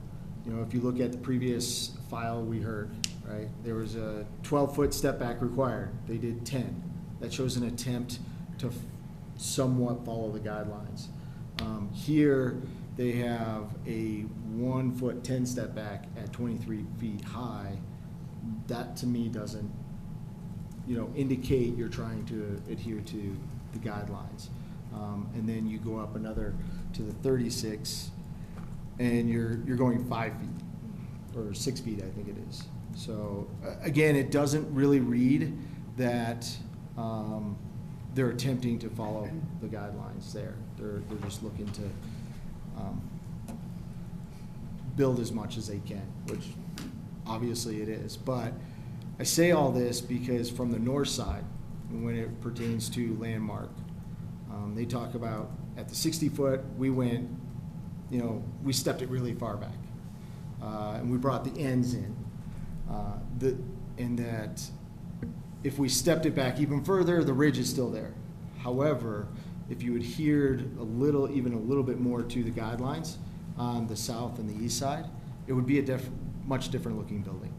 if you look at the previous file we heard, right, there was a 12-foot step back required. They did 10. That shows an attempt to somewhat follow the guidelines. Here, they have a 1 foot 10 step back at 23 feet high. That to me doesn't, indicate you're trying to adhere to the guidelines. And then you go up another to the 36, and you're going 5 feet or 6 feet, I think it is. So again, it doesn't really read that they're attempting to follow the guidelines there. They're just looking to build as much as they can, which obviously it is. But I say all this because from the north side, when it pertains to Landmark, they talk about at the 60 foot, we went, we stepped it really far back. And we brought the ends in. And that if we stepped it back even further, the ridge is still there. However, if you adhered even a little bit more to the guidelines on the south and the east side, it would be a much different looking building.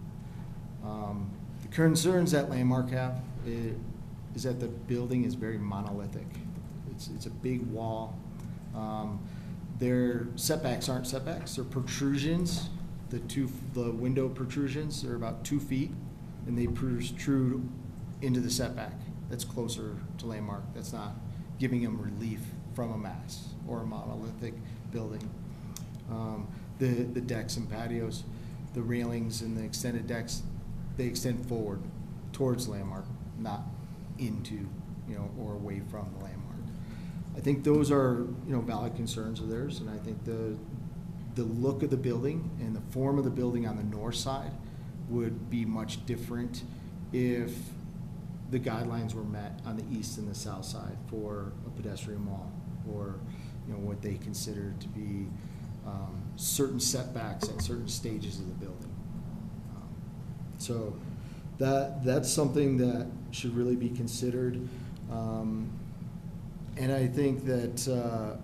The concerns that Landmark have is that the building is very monolithic. It's a big wall. Their setbacks aren't setbacks, they're protrusions. The window protrusions are about 2 feet, and they protrude into the setback. That's closer to Landmark. That's not giving them relief from a mass or a monolithic building. The decks and patios, the railings and the extended decks, they extend forward towards Landmark, not into, or away from the Landmark. I think those are, valid concerns of theirs, and I think the look of the building and the form of the building on the north side would be much different if the guidelines were met on the east and the south side for a pedestrian mall, or what they consider to be certain setbacks at certain stages of the building. So that's something that should really be considered. And I think that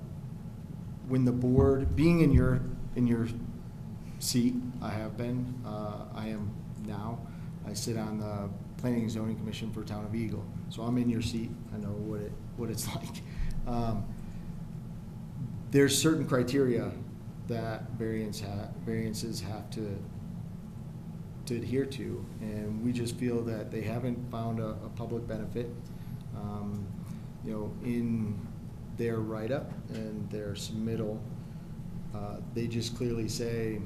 when the board, being in your seat, I have been, I am now, I sit on the Planning and Zoning Commission for Town of Eagle. So I'm in your seat, I know what it's like. There's certain criteria that variances have to adhere to, and we just feel that they haven't found a public benefit in their write-up and their submittal They just clearly say,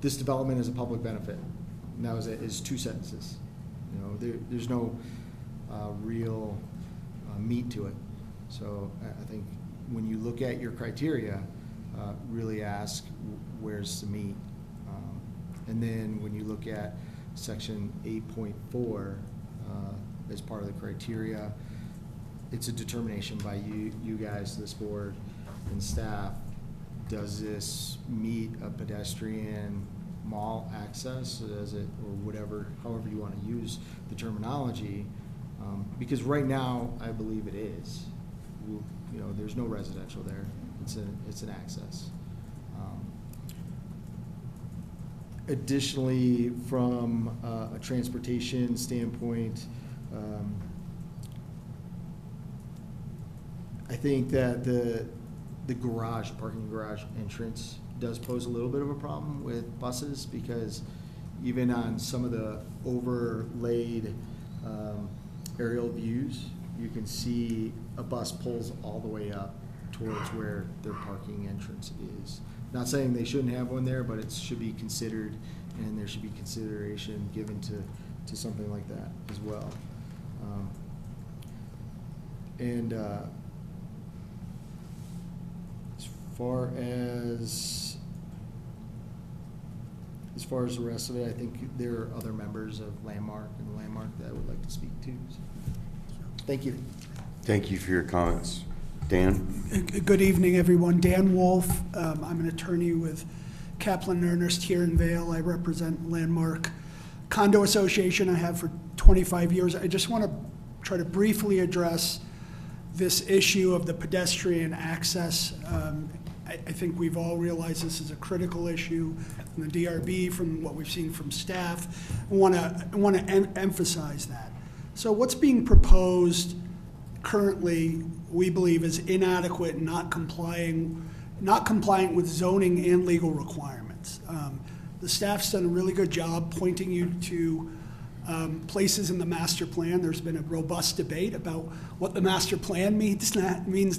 this development is a public benefit. And that was it, is 2 sentences. You know, there's no real meat to it. So I think when you look at your criteria, really ask where's the meat. And then when you look at section 8.4 as part of the criteria, it's a determination by you guys, this board and staff. Does this meet a pedestrian mall access? Does it, or whatever, however you want to use the terminology? Because right now, I believe it is. You know, there's no residential there. It's an access. Additionally, from a transportation standpoint, I think that the parking garage entrance does pose a little bit of a problem with buses, because even on some of the overlaid aerial views, you can see a bus pulls all the way up towards where their parking entrance is. Not saying they shouldn't have one there, but it should be considered, and there should be consideration given to something like that as well. As far as the rest of it, I think there are other members of Landmark that I would like to speak to. So, thank you. Thank you for your comments. Dan? Good evening, everyone. Dan Wolf. I'm an attorney with Kaplan Ernest here in Vail. I represent Landmark Condo Association. I have for 25 years. I just want to try to briefly address this issue of the pedestrian access. I think we've all realized this is a critical issue from the DRB, from what we've seen from staff. I want to emphasize that. So what's being proposed currently, we believe, is inadequate and not compliant with zoning and legal requirements. The staff's done a really good job pointing you to places in the master plan. There's been a robust debate about what the master plan means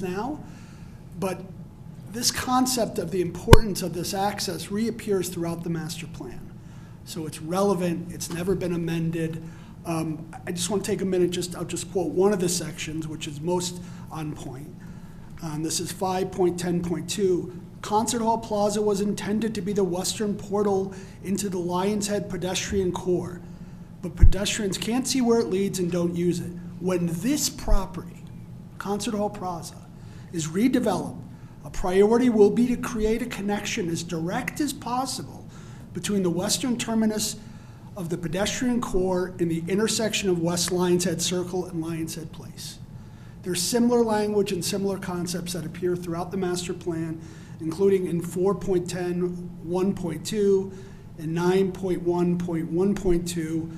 now, but this concept of the importance of this access reappears throughout the master plan. So it's relevant, it's never been amended. I just want to take a minute, I'll just quote one of the sections, which is most on point. This is 5.10.2. Concert Hall Plaza was intended to be the western portal into the Lions Head pedestrian core, but pedestrians can't see where it leads and don't use it. When this property, Concert Hall Plaza, is redeveloped, a priority will be to create a connection as direct as possible between the western terminus of the pedestrian core and the intersection of West Lions Head Circle and Lions Head Place. There's similar language and similar concepts that appear throughout the master plan, including in 4.10.1.2 and 9.1.1.2,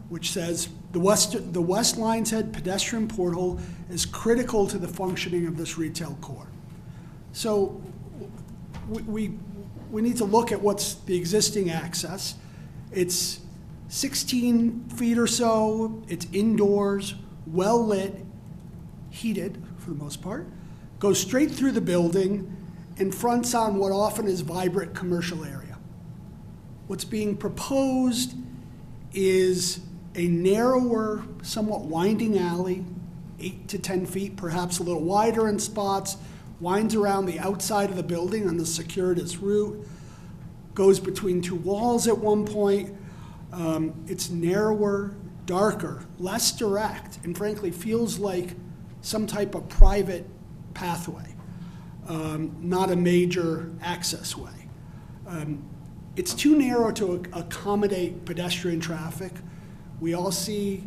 which says the West Lions Head pedestrian porthole is critical to the functioning of this retail core. So we need to look at what's the existing access. It's 16 feet or so, it's indoors, well lit, heated for the most part, goes straight through the building and fronts on what often is vibrant commercial area. What's being proposed is a narrower, somewhat winding alley, 8 to 10 feet, perhaps a little wider in spots, winds around the outside of the building on the circuitous route, goes between 2 walls at one point. It's narrower, darker, less direct, and frankly feels like some type of private pathway, not a major access way. It's too narrow to accommodate pedestrian traffic. We all see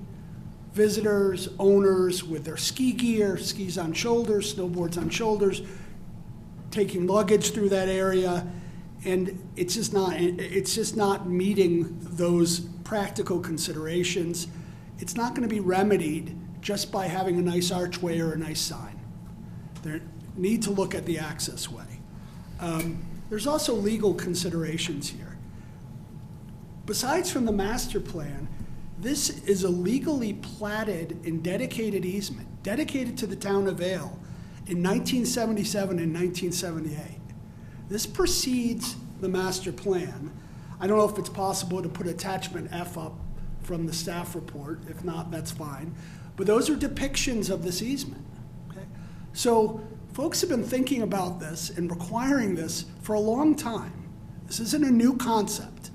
visitors, owners with their ski gear, skis on shoulders, snowboards on shoulders, taking luggage through that area, and it's just not meeting those practical considerations. It's not going to be remedied just by having a nice archway or a nice sign. They need to look at the access way. There's also legal considerations here. Besides from the master plan, this is a legally platted and dedicated easement, dedicated to the town of Vail in 1977 and 1978. This precedes the master plan. I don't know if it's possible to put attachment F up from the staff report. If not, that's fine. But those are depictions of this easement. Okay? So folks have been thinking about this and requiring this for a long time. This isn't a new concept.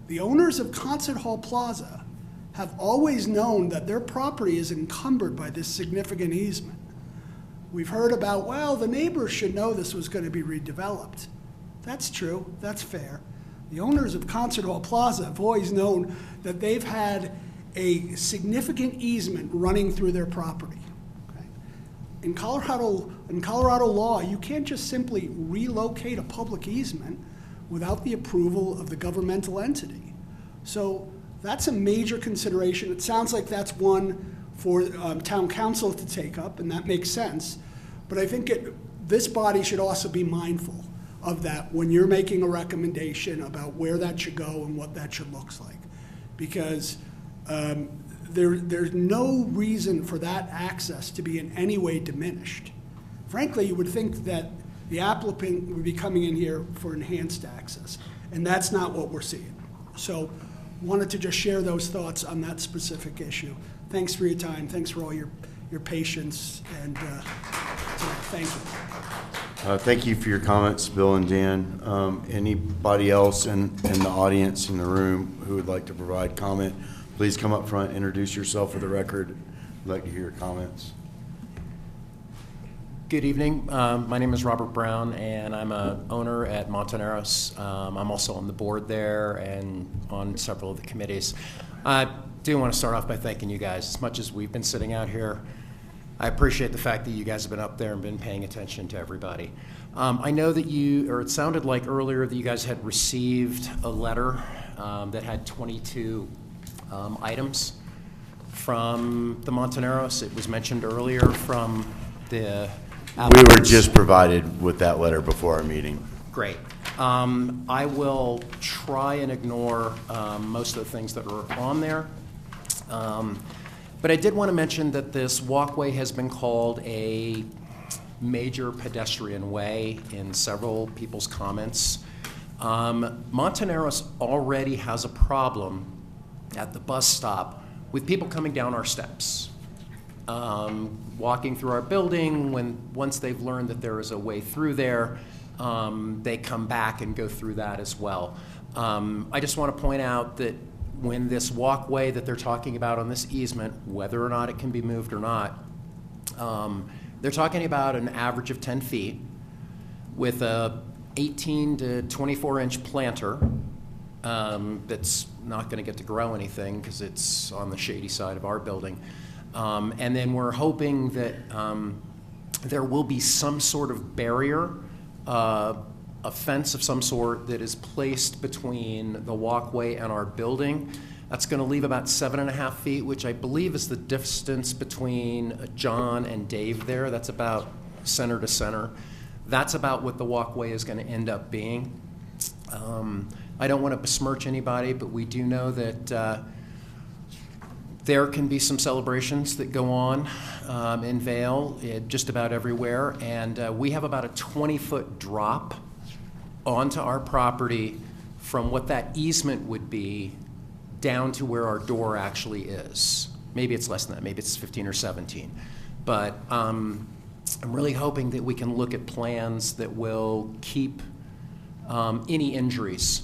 The owners of Concert Hall Plaza have always known that their property is encumbered by this significant easement. We've heard about, well, the neighbors should know this was going to be redeveloped. That's true, that's fair. The owners of Concert Hall Plaza have always known that they've had a significant easement running through their property. Okay? In Colorado law, you can't just simply relocate a public easement without the approval of the governmental entity. So that's a major consideration. It sounds like that's one for town council to take up, and that makes sense. But I think this body should also be mindful of that when you're making a recommendation about where that should go and what that should look like. Because there's no reason for that access to be in any way diminished. Frankly, you would think that the applicant would be coming in here for enhanced access, and that's not what we're seeing. So wanted to just share those thoughts on that specific issue. Thanks for your time. Thanks for all your patience, and thank you. Thank you for your comments, Bill and Dan. Anybody else in the audience, in the room, who would like to provide comment, please come up front, introduce yourself for the record. I'd like to hear your comments. Good evening. My name is Robert Brown, and I'm an owner at Montaneros. I'm also on the board there and on several of the committees. I do want to start off by thanking you guys. As much as we've been sitting out here, I appreciate the fact that you guys have been up there and been paying attention to everybody. I know that it sounded like earlier that you guys had received a letter that had 22 items from the Montaneros. It was mentioned earlier from the We were just provided with that letter before our meeting. Great. I will try and ignore most of the things that are on there. But I did want to mention that this walkway has been called a major pedestrian way in several people's comments. Montaneros already has a problem at the bus stop with people coming down our steps. Walking through our building, once they've learned that there is a way through there, they come back and go through that as well. I just want to point out that when this walkway that they're talking about on this easement, whether or not it can be moved or not, they're talking about an average of 10 feet with a 18 to 24 inch planter that's not going to get to grow anything because it's on the shady side of our building. And then we're hoping that there will be some sort of barrier, a fence of some sort that is placed between the walkway and our building. That's going to leave about 7.5 feet, which I believe is the distance between John and Dave there. That's about center to center. That's about what the walkway is going to end up being. I don't want to besmirch anybody, but we do know that there can be some celebrations that go on in Vail, just about everywhere, and we have about a 20-foot drop onto our property from what that easement would be down to where our door actually is. Maybe it's less than that, maybe it's 15 or 17. But I'm really hoping that we can look at plans that will keep any injuries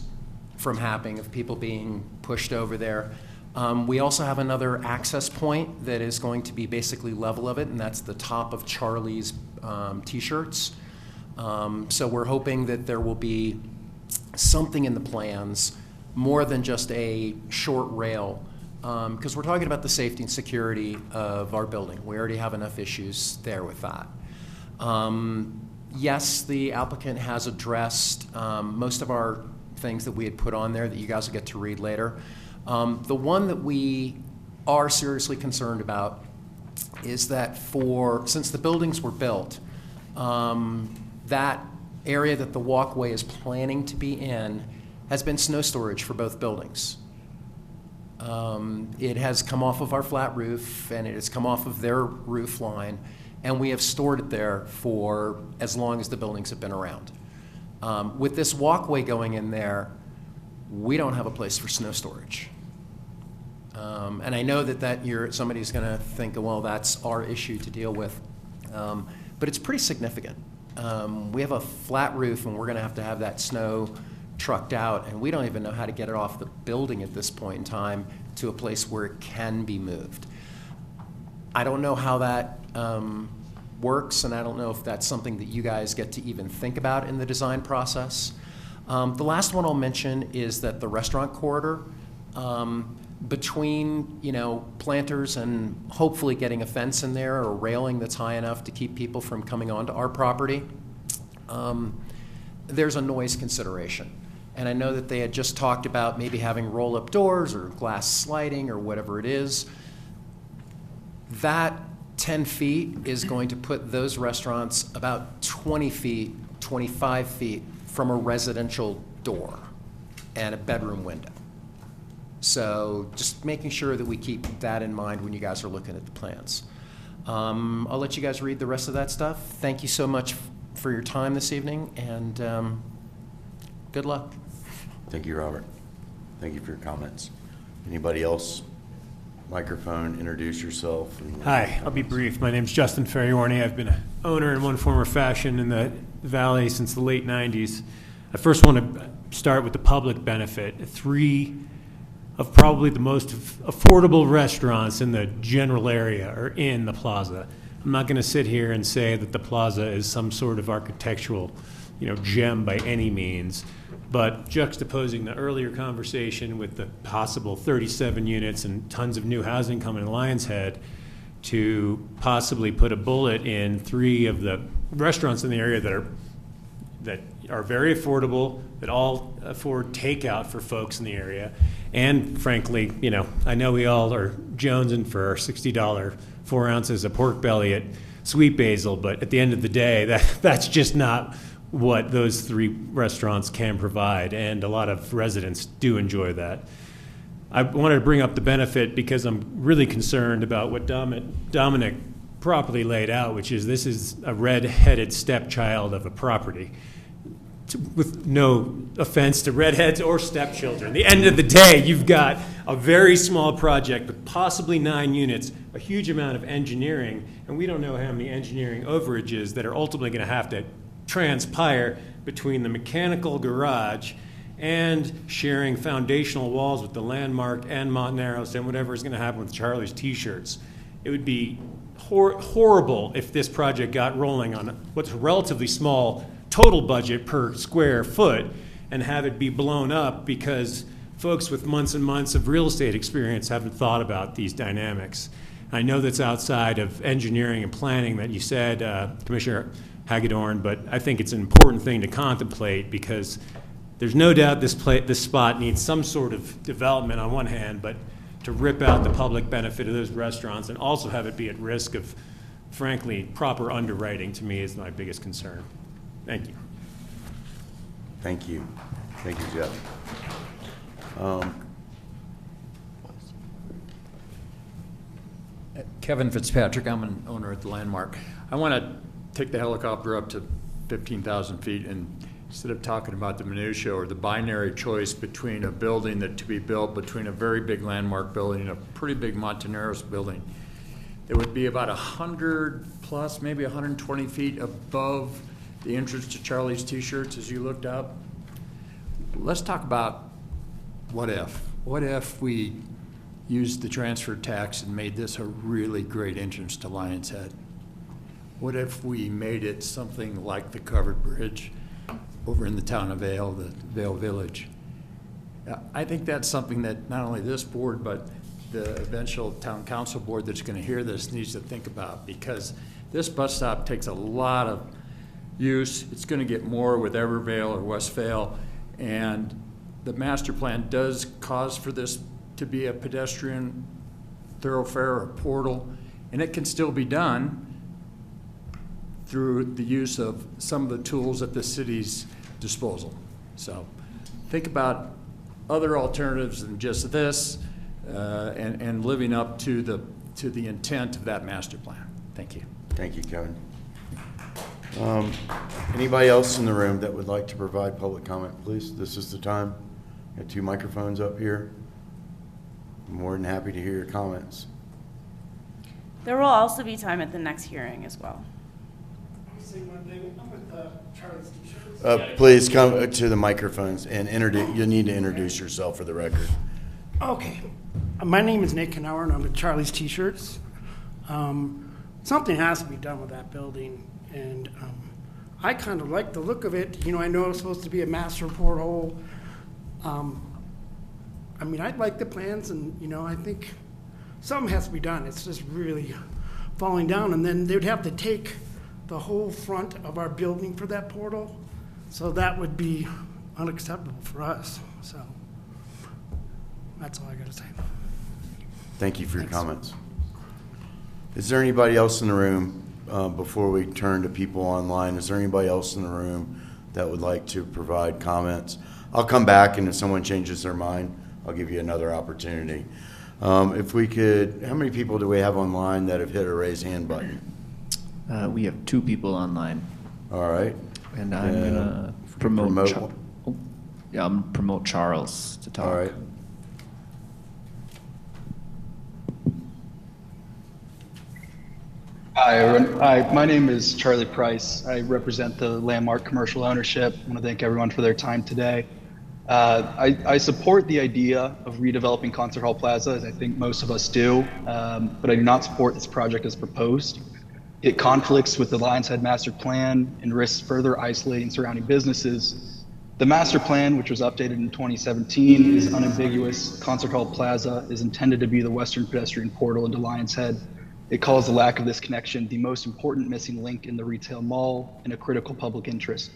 from happening of people being pushed over there. We also have another access point that is going to be basically level of it, and that's the top of Charlie's t-shirts. So we're hoping that there will be something in the plans more than just a short rail, because we're talking about the safety and security of our building. We already have enough issues there with that. Yes, the applicant has addressed most of our things that we had put on there that you guys will get to read later. The one that we are seriously concerned about is that since the buildings were built, that area that the walkway is planning to be in has been snow storage for both buildings. It has come off of our flat roof, and it has come off of their roof line, and we have stored it there for as long as the buildings have been around. With this walkway going in there, we don't have a place for snow storage. And I know that somebody's going to think, well, that's our issue to deal with. But it's pretty significant. We have a flat roof, and we're going to have that snow trucked out, and we don't even know how to get it off the building at this point in time to a place where it can be moved. I don't know how that works, and I don't know if that's something that you guys get to even think about in the design process. The last one I'll mention is that the restaurant corridor, between planters and hopefully getting a fence in there or a railing that's high enough to keep people from coming onto our property, there's a noise consideration. And I know that they had just talked about maybe having roll-up doors or glass sliding or whatever it is. That 10 feet is going to put those restaurants about 20 feet, 25 feet from a residential door and a bedroom window. So just making sure that we keep that in mind when you guys are looking at the plans. I'll let you guys read the rest of that stuff. Thank you so much for your time this evening, and good luck. Thank you, Robert. Thank you for your comments. Anybody else? Microphone, introduce yourself. Hi, I'll be brief. My name's Justin Ferriorni. I've been an owner in one form or fashion in the Valley since the late 90s. I first want to start with the public benefit. 3 of probably the most affordable restaurants in the general area are in the plaza. I'm not going to sit here and say that the plaza is some sort of architectural, gem by any means, but juxtaposing the earlier conversation with the possible 37 units and tons of new housing coming to Lions Head to possibly put a bullet in 3 of the restaurants in the area that are very affordable, that all afford takeout for folks in the area. And frankly, I know we all are jonesing for our $60 4 ounces of pork belly at Sweet Basil, but at the end of the day, that's just not what those 3 restaurants can provide, and a lot of residents do enjoy that. I wanted to bring up the benefit because I'm really concerned about what Dominic properly laid out, which is this is a red-headed stepchild of a property. With no offense to redheads or stepchildren. At the end of the day, you've got a very small project with possibly 9 units, a huge amount of engineering, and we don't know how many engineering overages that are ultimately going to have to transpire between the mechanical garage and sharing foundational walls with the Landmark and Monteneros and whatever is going to happen with Charlie's T-shirts. It would be horrible if this project got rolling on what's a relatively small total budget per square foot and have it be blown up because folks with months and months of real estate experience haven't thought about these dynamics. I know that's outside of engineering and planning that you said, Commissioner Hagedorn, but I think it's an important thing to contemplate because there's no doubt this spot needs some sort of development on one hand, but to rip out the public benefit of those restaurants and also have it be at risk of, frankly, proper underwriting to me is my biggest concern. Thank you. Thank you. Thank you, Jeff. Kevin Fitzpatrick, I'm an owner at the Landmark. I want to take the helicopter up to 15,000 feet and instead of talking about the minutia or the binary choice between a building that to be built between a very big Landmark building and a pretty big Monteneros building, it would be about 100 plus, maybe 120 feet above the entrance to Charlie's T-shirts as you looked up. Let's talk about what if. What if we used the transfer tax and made this a really great entrance to Lions Head? What if we made it something like the covered bridge over in the town of Vail, the Vail Village? I think that's something that not only this board, but the eventual town council board that's going to hear this needs to think about, because this bus stop takes a lot of use. It's going to get more with Evervale or Westvale, and the master plan does cause for this to be a pedestrian thoroughfare or portal, and it can still be done through the use of some of the tools at the city's disposal. So think about other alternatives than just this, and living up to the intent of that master plan. Thank you. Thank you, Kevin. Anybody else in the room that would like to provide public comment, please? This is the time. Got 2 microphones up here. I'm more than happy to hear your comments. There will also be time at the next hearing as well. Please come to the microphones and you need to introduce yourself for the record. Okay. My name is Nick Knauer, and I'm at Charlie's T-Shirts. Something has to be done with that building, and I kind of like the look of it. You know, I know it's supposed to be a master porthole. I mean, I like the plans, and, you know, I think something has to be done. It's just really falling down, and then they'd have to take the whole front of our building for that portal, so that would be unacceptable for us. So that's all I got to say. Thank you for your comments. Is there anybody else in the room, before we turn to people online, is there anybody else in the room that would like to provide comments? I'll come back, and if someone changes their mind, I'll give you another opportunity. If we could, how many people do we have online that have hit a raise hand button? We have 2 people online. All right. And I'm going to promote I'm promote Charles to talk. All right. Hi, everyone. Hi, my name is Charlie Price. I represent the Landmark Commercial Ownership. I want to thank everyone for their time today. I support the idea of redeveloping Concert Hall Plaza, as I think most of us do, but I do not support this project as proposed. It conflicts with the Lions Head Master Plan and risks further isolating surrounding businesses. The master plan, which was updated in 2017, is unambiguous. Concert Hall Plaza is intended to be the western pedestrian portal into Lions Head. It calls the lack of this connection the most important missing link in the retail mall and a critical public interest.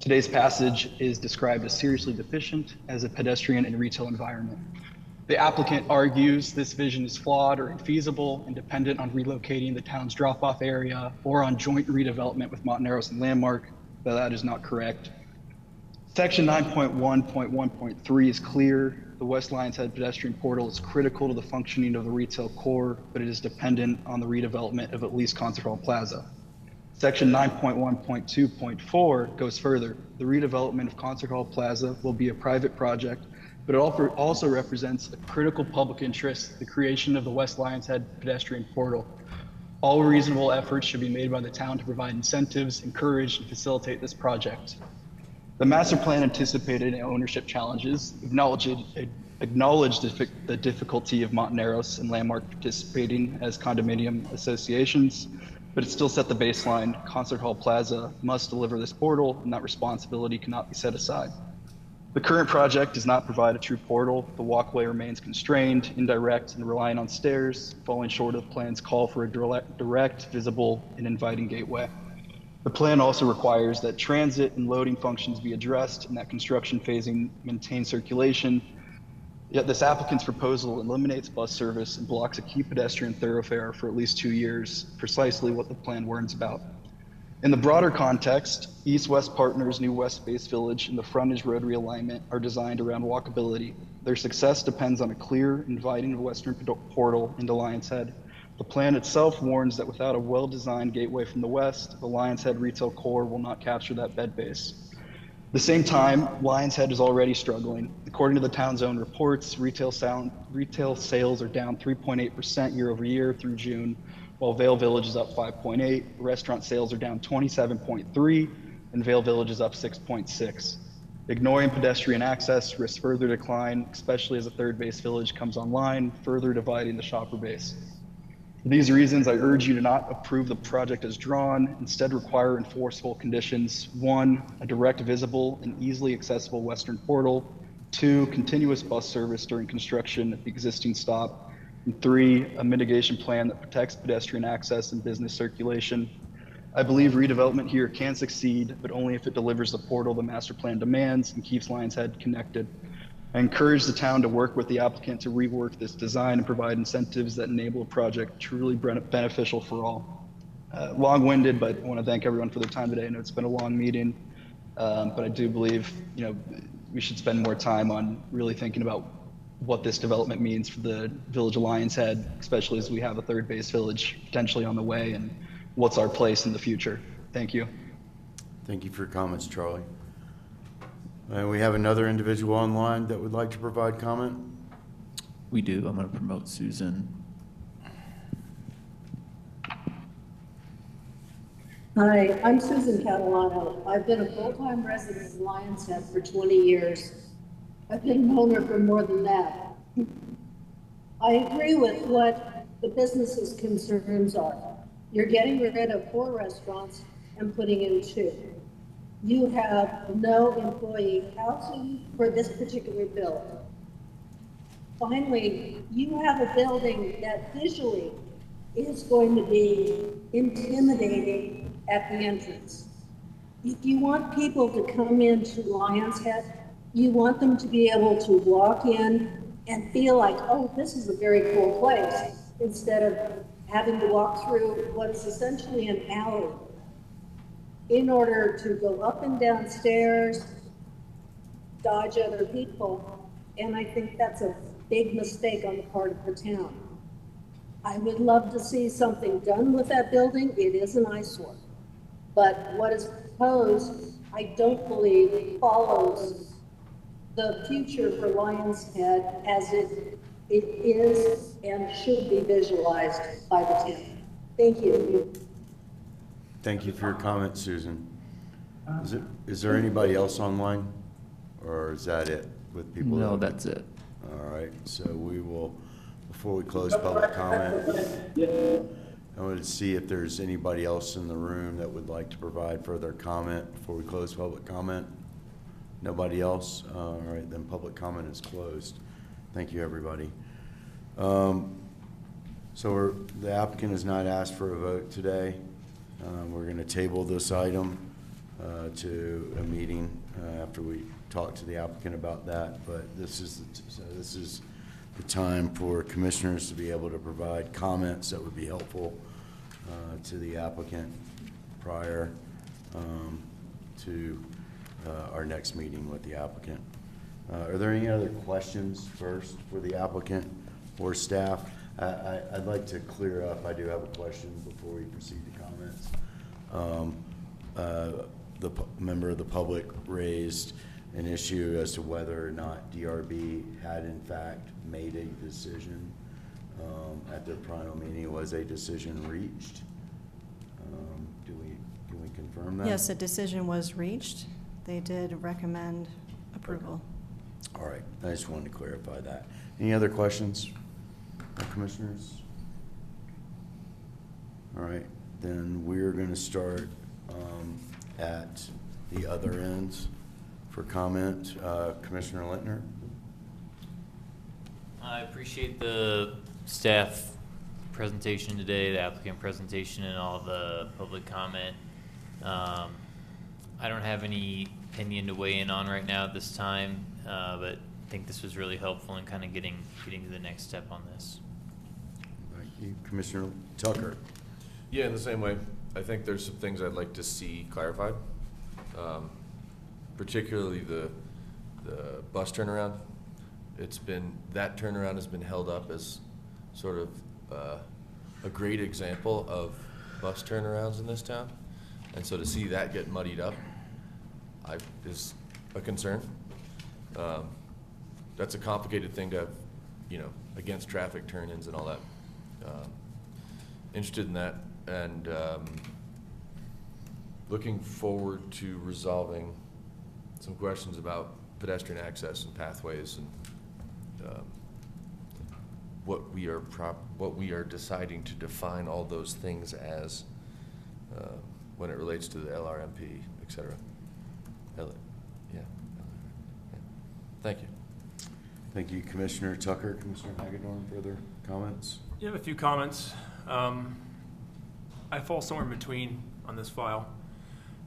Today's passage is described as seriously deficient as a pedestrian and retail environment. The applicant argues this vision is flawed or infeasible and dependent on relocating the town's drop-off area or on joint redevelopment with Montaneros and Landmark, but that is not correct. Section 9.1.1.3 is clear. The West Lions Head pedestrian portal is critical to the functioning of the retail core, but it is dependent on the redevelopment of at least Concert Hall Plaza. Section 9.1.2.4 goes further. The redevelopment of Concert Hall Plaza will be a private project, but it also represents a critical public interest, the creation of the West Lions Head pedestrian portal. All reasonable efforts should be made by the town to provide incentives, encourage, and facilitate this project. The master plan anticipated ownership challenges, acknowledged the difficulty of Montaneros and Landmark participating as condominium associations, but it still set the baseline. Concert Hall Plaza must deliver this portal, and that responsibility cannot be set aside. The current project does not provide a true portal. The walkway remains constrained, indirect, and relying on stairs, falling short of the plan's call for a direct, visible, and inviting gateway. The plan also requires that transit and loading functions be addressed and that construction phasing maintain circulation. Yet this applicant's proposal eliminates bus service and blocks a key pedestrian thoroughfare for at least 2 years, precisely what the plan warns about. In the broader context, East-West Partners' new West Space Village and the frontage road realignment are designed around walkability. Their success depends on a clear, inviting western portal into Lions Head. The plan itself warns that without a well-designed gateway from the west, the Lions Head retail core will not capture that bed base. At the same time, Lions Head is already struggling. According to the town's own reports, retail sales are down 3.8% year over year through June, while Vale Village is up 5.8%, restaurant sales are down 27.3%, and Vale Village is up 6.6%. Ignoring pedestrian access risks further decline, especially as a third base village comes online, further dividing the shopper base. For these reasons, I urge you to not approve the project as drawn, instead require enforceable conditions. 1, a direct, visible, and easily accessible western portal. 2, continuous bus service during construction at the existing stop. And 3, a mitigation plan that protects pedestrian access and business circulation. I believe redevelopment here can succeed, but only if it delivers the portal the master plan demands and keeps Lions Head connected. I encourage the town to work with the applicant to rework this design and provide incentives that enable a project truly beneficial for all. Long-winded, but I want to thank everyone for their time today. I know it's been a long meeting, but I do believe we should spend more time on really thinking about what this development means for the village of Lions Head, especially as we have a third base village potentially on the way, and what's our place in the future. Thank you. Thank you for your comments, Charlie. We have another individual online that would like to provide comment. We do. I'm going to promote Susan. Hi, I'm Susan Catalano. I've been a full-time resident of Lions Head for 20 years. I've been an owner for more than that. I agree with what the business's concerns are. You're getting rid of 4 restaurants and putting in 2. You have no employee housing for this particular building. Finally, you have a building that visually is going to be intimidating at the entrance. If you want people to come into Lions Head, you want them to be able to walk in and feel like, oh, this is a very cool place, instead of having to walk through what is essentially an alley in order to go up and down stairs, dodge other people, and I think that's a big mistake on the part of the town. I would love to see something done with that building. It is an eyesore. But what is proposed, I don't believe follows the future for Lions Head as it is and should be visualized by the town. Thank you. Thank you for your comment, Susan. Is there anybody else online? Or is that it with people? No, that's it. All right, so we will, before we close public comment, I wanted to see if there's anybody else in the room that would like to provide further comment before we close public comment. Nobody else? All right, then public comment is closed. Thank you, everybody. So the applicant has not asked for a vote today. We're going to table this item to a meeting after we talk to the applicant about that. But this is the time for commissioners to be able to provide comments that would be helpful to the applicant prior to our next meeting with the applicant. Are there any other questions first for the applicant or staff? I'd like to clear up, I do have a question before we proceed to comments. The member of the public raised an issue as to whether or not DRB had in fact made a decision at their final meeting. Was a decision reached? Can we confirm that? Yes, a decision was reached. They did recommend approval. All right, I just wanted to clarify that. Any other questions, commissioners? All right, then we're going to start at the other ends for comment. Commissioner Lintner. I appreciate the staff presentation today, the applicant presentation, and all the public comment. I don't have any opinion to weigh in on right now at this time, but I think this was really helpful in kind of getting to the next step on this. Thank you. Commissioner Tucker. Yeah, in the same way, I think there's some things I'd like to see clarified, particularly the bus turnaround. That turnaround has been held up as sort of a great example of bus turnarounds in this town. And so to see that get muddied up is a concern. That's a complicated thing to have, against traffic turn-ins and all that. Interested in that, and looking forward to resolving some questions about pedestrian access and pathways and what we are deciding to define all those things as when it relates to the LRMP, et cetera. Yeah. Thank you. Thank you, Commissioner Tucker. Commissioner Hagedorn, further comments? You have a few comments. I fall somewhere in between on this file,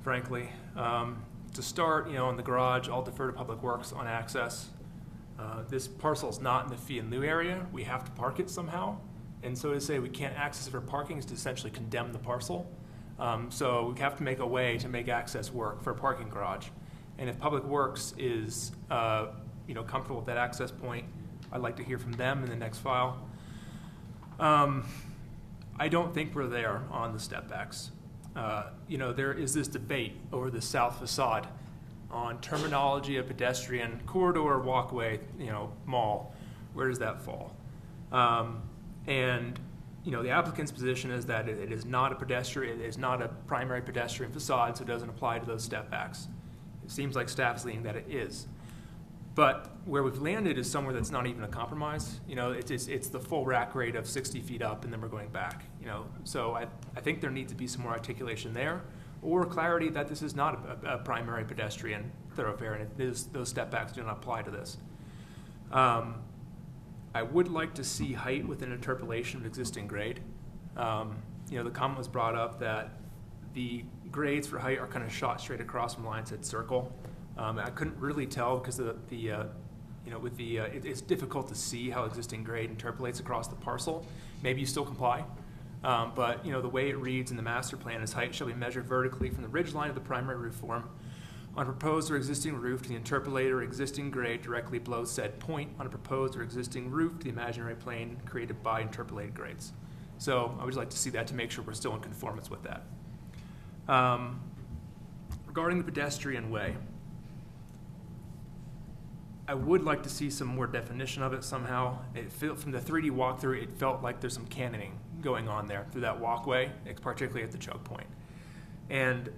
frankly. To start, on the garage, I'll defer to Public Works on access. This parcel is not in the fee and lieu area. We have to park it somehow. And so to say we can't access it for parking is to essentially condemn the parcel. So we have to make a way to make access work for a parking garage. And if Public Works is comfortable with that access point, I'd like to hear from them in the next file. I don't think we're there on the step backs. there is this debate over the south facade on terminology of pedestrian corridor, walkway, mall. Where does that fall? The applicant's position is that it is not a pedestrian, it is not a primary pedestrian facade, so it doesn't apply to those step backs. It seems like staff's leaning that it is. But where we've landed is somewhere that's not even a compromise. It's the full rack rate of 60 feet up, and then we're going back. So I think there needs to be some more articulation there, or clarity that this is not a primary pedestrian thoroughfare, and those step backs do not apply to this. I would like to see height with an interpolation of existing grade. The comment was brought up that the grades for height are kind of shot straight across from Lions Head Circle. I couldn't really tell because it's difficult to see how existing grade interpolates across the parcel. Maybe you still comply, but the way it reads in the master plan is height shall be measured vertically from the ridge line of the primary roof form on proposed or existing roof to the interpolated or existing grade directly below said point on a proposed or existing roof to the imaginary plane created by interpolated grades. So I would just like to see that to make sure we're still in conformance with that. Regarding the pedestrian way, I would like to see some more definition of it somehow. From the 3D walkthrough, it felt like there's some cannoning going on there through that walkway, particularly at the choke point. And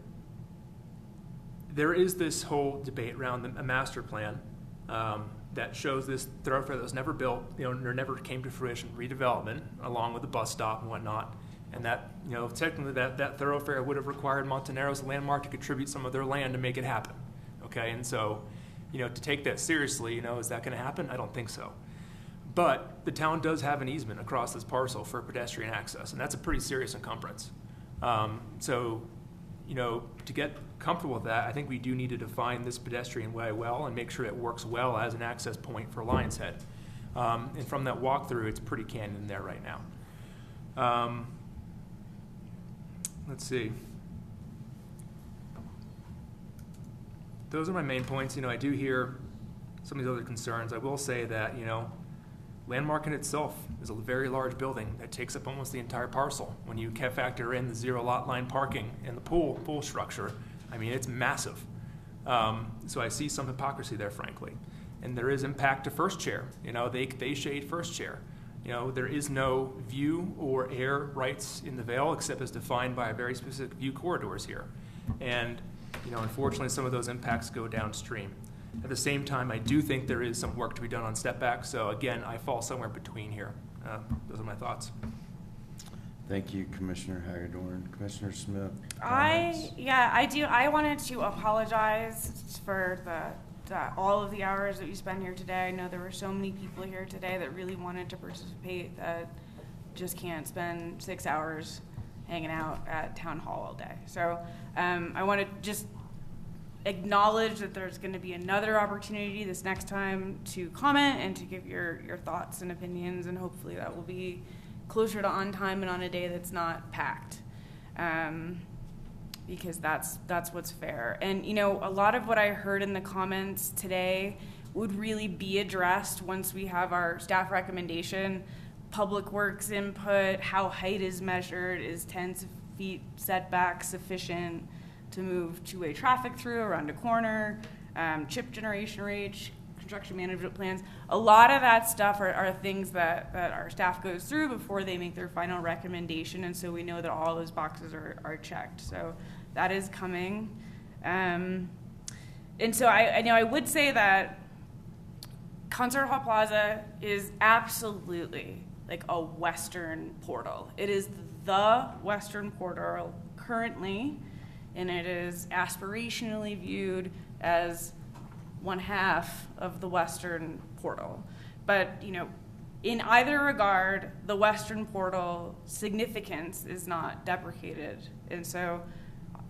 there is this whole debate around a master plan that shows this thoroughfare that was never built, or never came to fruition, redevelopment, along with the bus stop and whatnot. And that, technically that thoroughfare would have required Montaneros Landmark to contribute some of their land to make it happen. Okay, and so, to take that seriously, is that going to happen? I don't think so. But the town does have an easement across this parcel for pedestrian access, and that's a pretty serious encumbrance. To get comfortable with that, I think we do need to define this pedestrian way well and make sure it works well as an access point for Lions Head. And from that walkthrough, it's pretty candid there right now. Let's see. Those are my main points. I do hear some of these other concerns. I will say that, Landmark in itself is a very large building that takes up almost the entire parcel. When you factor in the zero lot line parking and the pool structure, it's massive. So I see some hypocrisy there, frankly. And there is impact to First Chair. They shade First Chair. There is no view or air rights in the Vale except as defined by a very specific view corridors here. And, unfortunately, some of those impacts go downstream. At the same time, I do think there is some work to be done on step back. So again, I fall somewhere between here. Those are my thoughts. Thank you, Commissioner Hagedorn. Commissioner Smith? I do. I wanted to apologize for all of the hours that we spent here today. I know there were so many people here today that really wanted to participate that just can't spend 6 hours hanging out at Town Hall all day. So I want to just acknowledge that there's going to be another opportunity this next time to comment and to give your thoughts and opinions, and hopefully that will be closer to on time and on a day that's not packed, because that's what's fair. And a lot of what I heard in the comments today would really be addressed once we have our staff recommendation, public works input, how height is measured, is 10 feet setback sufficient to move two-way traffic through around a corner, chip generation rates, construction management plans. A lot of that stuff are things that our staff goes through before they make their final recommendation, and so we know that all those boxes are checked. So that is coming. And so I would say that Concert Hall Plaza is absolutely like a Western portal. It is the Western portal currently, and it is aspirationally viewed as one half of the Western portal. But, in either regard, the Western portal significance is not deprecated. And so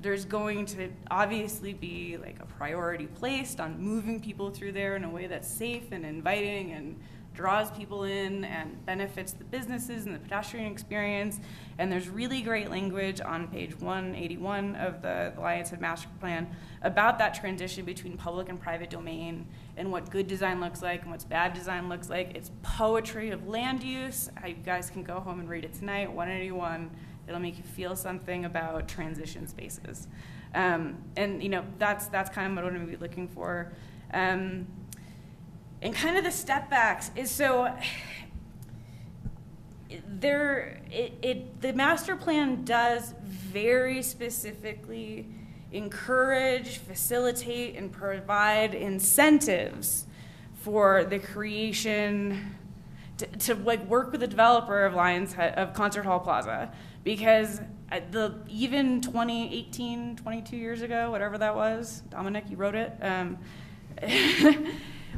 there's going to obviously be like a priority placed on moving people through there in a way that's safe and inviting and draws people in and benefits the businesses and the pedestrian experience. And there's really great language on page 181 of the Lions Head Master Plan about that transition between public and private domain and what good design looks like and what's bad design looks like. It's poetry of land use. You guys can go home and read it tonight. 181 It'll make you feel something about transition spaces. And that's kind of what I'm going to be looking for. And kind of the step backs is so the master plan does very specifically encourage, facilitate, and provide incentives for the creation to work with the developer of Concert Hall Plaza, because even 2018, 22 years ago, whatever that was, Dominic, you wrote it.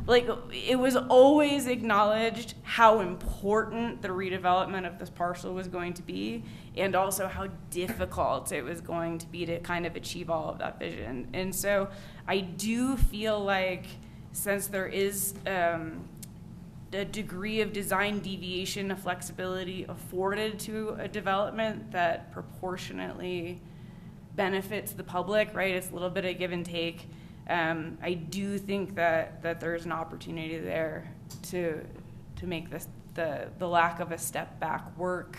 It was always acknowledged how important the redevelopment of this parcel was going to be, and also how difficult it was going to be to kind of achieve all of that vision. And so I do feel like, since there is a degree of design deviation, of flexibility afforded to a development that proportionately benefits the public, right? It's a little bit of give and take. I do think that there's an opportunity there to make the lack of a step back work,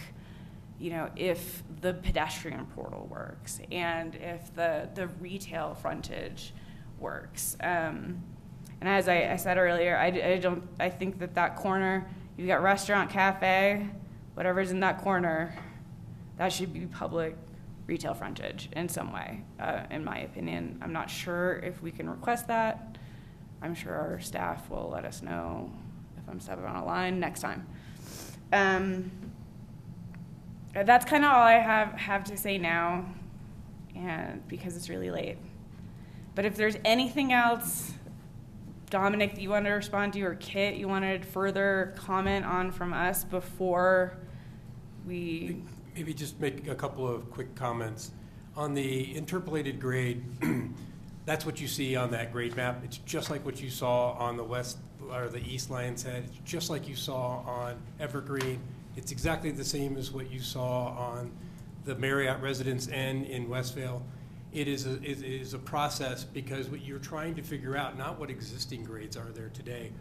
if the pedestrian portal works and if the retail frontage works. And as I said earlier, I think that corner, you've got restaurant, cafe, whatever's in that corner, that should be public retail frontage in some way, in my opinion. I'm not sure if we can request that. I'm sure our staff will let us know if I'm stepping on a line next time. That's kind of all I have to say now, and because it's really late. But if there's anything else, Dominic, that you wanted to respond to, or Kit, you wanted further comment on from us before we... Maybe just make a couple of quick comments. On the interpolated grade, that's what you see on that grade map. It's just like what you saw on the west or the east Lions Head. It's just like you saw on Evergreen. It's exactly the same as what you saw on the Marriott Residence Inn in Westvale. It is a process, because what you're trying to figure out, not what existing grades are there today.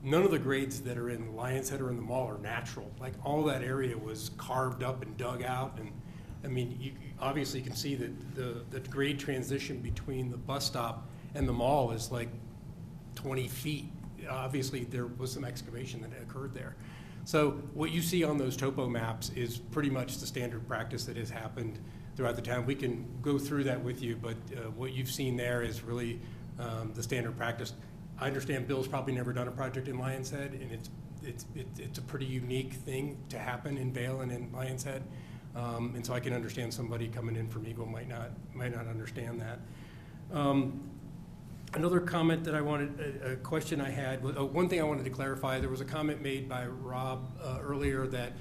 None of the grades that are in Lions Head or in the mall are natural. Like, all that area was carved up and dug out. And I mean, you obviously can see that the grade transition between the bus stop and the mall is like 20 feet. Obviously, there was some excavation that occurred there. So what you see on those topo maps is pretty much the standard practice that has happened throughout the town. We can go through that with you, but what you've seen there is really the standard practice. I understand Bill's probably never done a project in Lions Head, and it's a pretty unique thing to happen in Vail and in Lions Head, and so I can understand somebody coming in from Eagle might not understand that. Another comment that I wanted, a question I had, one thing I wanted to clarify. There was a comment made by Rob earlier that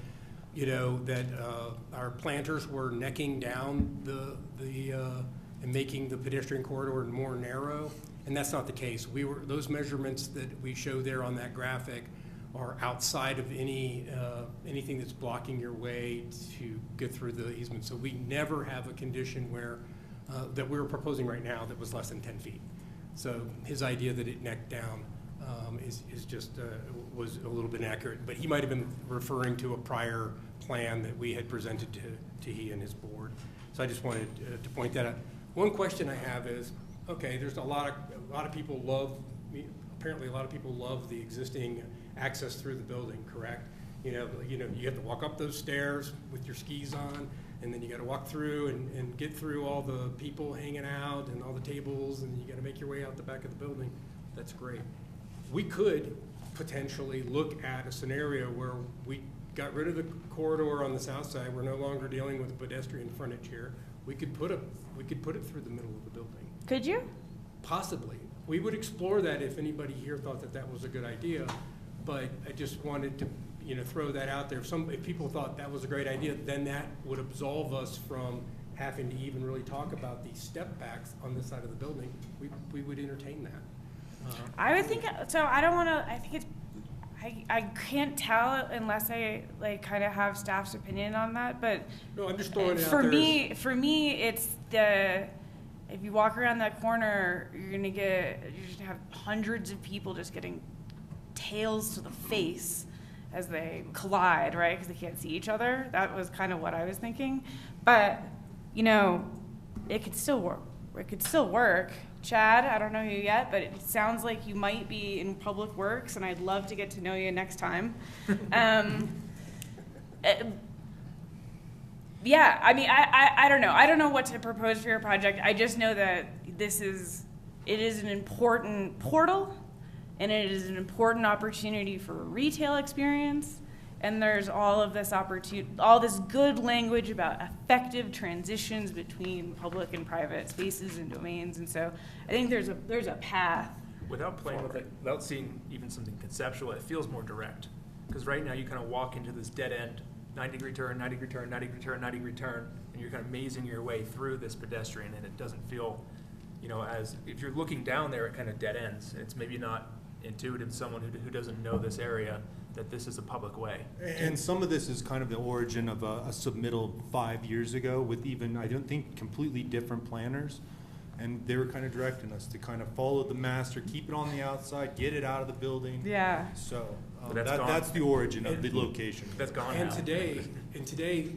our planters were necking down and making the pedestrian corridor more narrow. And that's not the case. Those measurements that we show there on that graphic are outside of anything that's blocking your way to get through the easement. So we never have a condition where that we're proposing right now that was less than 10 feet. So his idea that it necked down is just was a little bit inaccurate. But he might have been referring to a prior plan that we had presented to he and his board. So I just wanted to point that out. One question I have is, okay, there's a lot of people apparently a lot of people love the existing access through the building, correct? You have to walk up those stairs with your skis on, and then you got to walk through and get through all the people hanging out and all the tables, and you got to make your way out the back of the building. That's great. We could potentially look at a scenario where we got rid of the corridor on the south side. We're no longer dealing with pedestrian frontage here. We could put it through the middle of the building. Could you? Possibly. We would explore that if anybody here thought that was a good idea, but I just wanted to throw that out there. If people thought that was a great idea, then that would absolve us from having to even really talk about these step backs on this side of the building. We would entertain that. I would think so. I don't want to. I think it's. I can't tell unless I kind of have staff's opinion on that. But no, I'm just throwing it out for there. For me, it's the. If you walk around that corner, you're gonna have hundreds of people just getting tails to the face as they collide, right? Because they can't see each other. That was kind of what I was thinking. But, you know, it could still work. It could still work. Chad, I don't know you yet, but it sounds like you might be in Public Works, and I'd love to get to know you next time. Yeah, I mean, I don't know. I don't know what to propose for your project. I just know that it is an important portal, and it is an important opportunity for a retail experience. And there's all of this all this good language about effective transitions between public and private spaces and domains. And so I think there's a path. Without playing with it, without seeing even something conceptual, it feels more direct. Because right now you kind of walk into this dead end, 90-degree turn, 90-degree turn, 90-degree turn, 90-degree turn, and you're kind of mazing your way through this pedestrian, and it doesn't feel, you know, as if you're looking down there, it kind of dead ends. It's maybe not intuitive to someone who doesn't know this area that this is a public way. And some of this is kind of the origin of a submittal 5 years ago with even, I don't think, completely different planners. And they were kind of directing us to kind of follow the master, keep it on the outside, get it out of the building. Yeah. So that's the origin of the location. That's gone And now. today,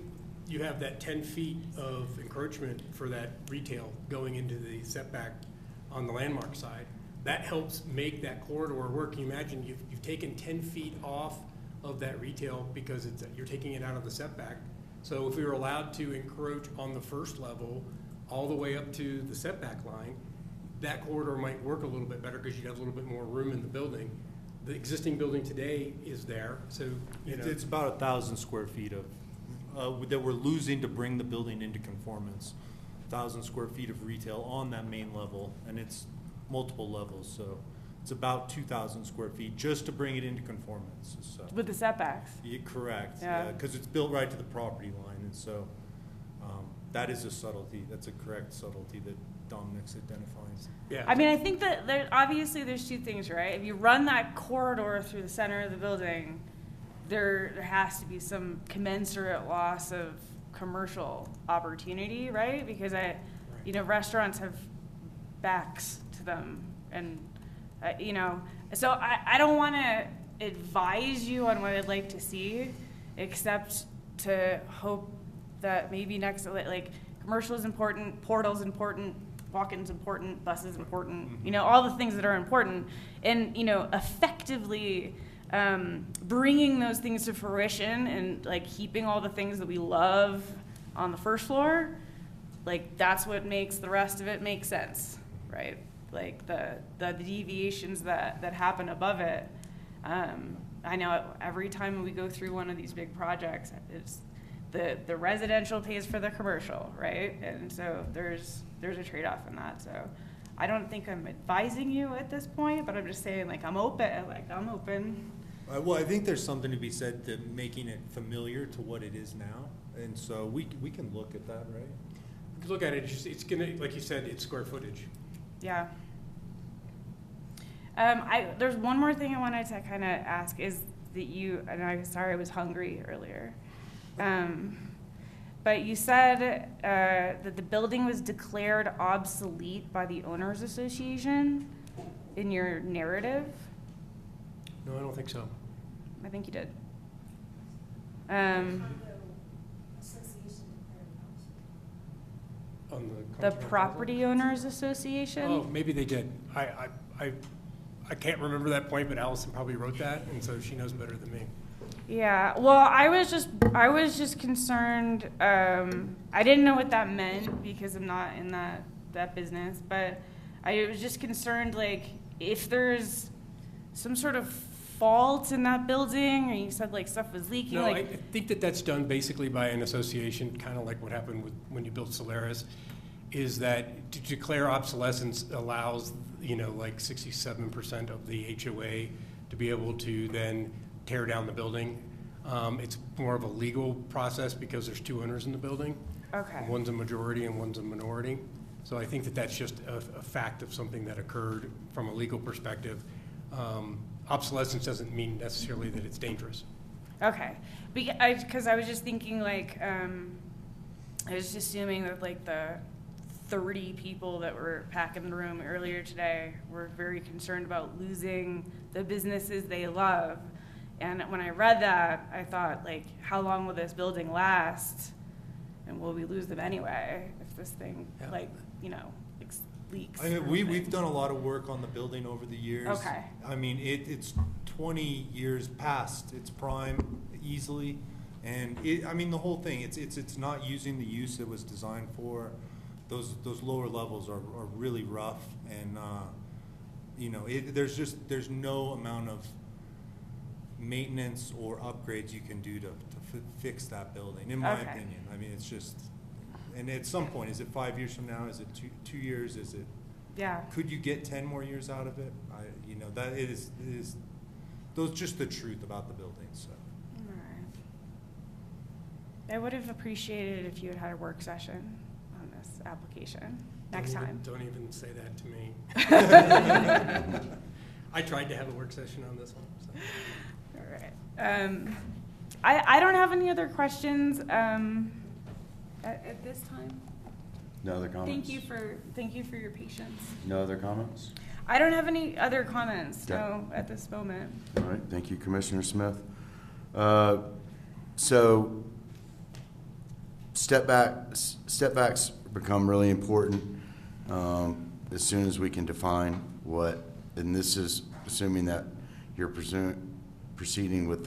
you have that 10 feet of encroachment for that retail going into the setback on the Landmark side. That helps make that corridor work. You imagine you've taken 10 feet off of that retail because you're taking it out of the setback. So if we were allowed to encroach on the first level all the way up to the setback line, that corridor might work a little bit better because you'd have a little bit more room in the building. The existing building today is there, so you know. It's about 1,000 square feet that we're losing to bring the building into conformance. 1,000 square feet of retail on that main level, and it's multiple levels, so it's about 2,000 square feet just to bring it into conformance. So. With the setbacks. Yeah, correct. Yeah. Because it's built right to the property line, and so that is a subtlety. That's a correct subtlety that Dominic's identifying. Yeah. I mean, I think that obviously there's two things, right? If you run that corridor through the center of the building, there has to be some commensurate loss of commercial opportunity, right? Because you know, restaurants have backs to them, and you know, so I don't want to advise you on what I'd like to see, except to hope that maybe next, like commercial is important, portal's important, walk-in's important, bus is important, you know, all the things that are important, and you know, effectively bringing those things to fruition and like keeping all the things that we love on the first floor, like that's what makes the rest of it make sense, right? Like the deviations that happen above it. I know every time we go through one of these big projects, it's the residential pays for the commercial, right? And so there's a trade-off in that. So I don't think I'm advising you at this point, but I'm just saying I'm open. Well, I think there's something to be said to making it familiar to what it is now, and so we can look at that, right? You can look at it. It's gonna, like you said, it's square footage. Yeah. There's one more thing I wanted to kind of ask is that and I'm sorry I was hungry earlier, but you said that the building was declared obsolete by the Owners Association in your narrative. No, I don't think so. I think you did. On the Property Owners Association? Oh, maybe they did. I can't remember that point, but Allison probably wrote that, and so she knows better than me. Yeah, well, I was just concerned. I didn't know what that meant because I'm not in that business, but I was just concerned, like, if there's some sort of fault in that building, or you said like stuff was leaking. No, I think that's done basically by an association, kind of like what happened when you built Solaris, is that to declare obsolescence allows, you know, like 67% of the HOA to be able to then tear down the building. It's more of a legal process because there's two owners in the building. Okay. One's a majority and one's a minority. So I think that's just a fact of something that occurred from a legal perspective. Obsolescence doesn't mean necessarily that it's dangerous. Okay, because I was just thinking like, I was just assuming that like the 30 people that were packing the room earlier today were very concerned about losing the businesses they love. And when I read that, I thought, like, how long will this building last? And will we lose them anyway if this thing, Yeah. like, you know, leaks? I mean, or we've anything? done a lot of work on the building over the years. Okay. I mean, it's 20 years past its prime easily, and I mean, the whole thing, it's not using the use it was designed for. Those lower levels are really rough, and you know, there's no amount of maintenance or upgrades you can do to fix that building, in my Okay. opinion. I mean, it's just, and at some point, is it 5 years from now? Is it two years? Is it? Yeah. Could you get 10 more years out of it? You know, that it is those just the truth about the building. So. All right. I would have appreciated if you had had a work session on this application next time. Don't even say that to me. I tried to have a work session on this one. So. All right. I don't have any other questions at this time. No other comments? Thank you for your patience. No other comments? I don't have any other comments, Okay. no, at this moment. All right, thank you, Commissioner Smith. So step backs become really important as soon as we can define what, and this is assuming that you're proceeding with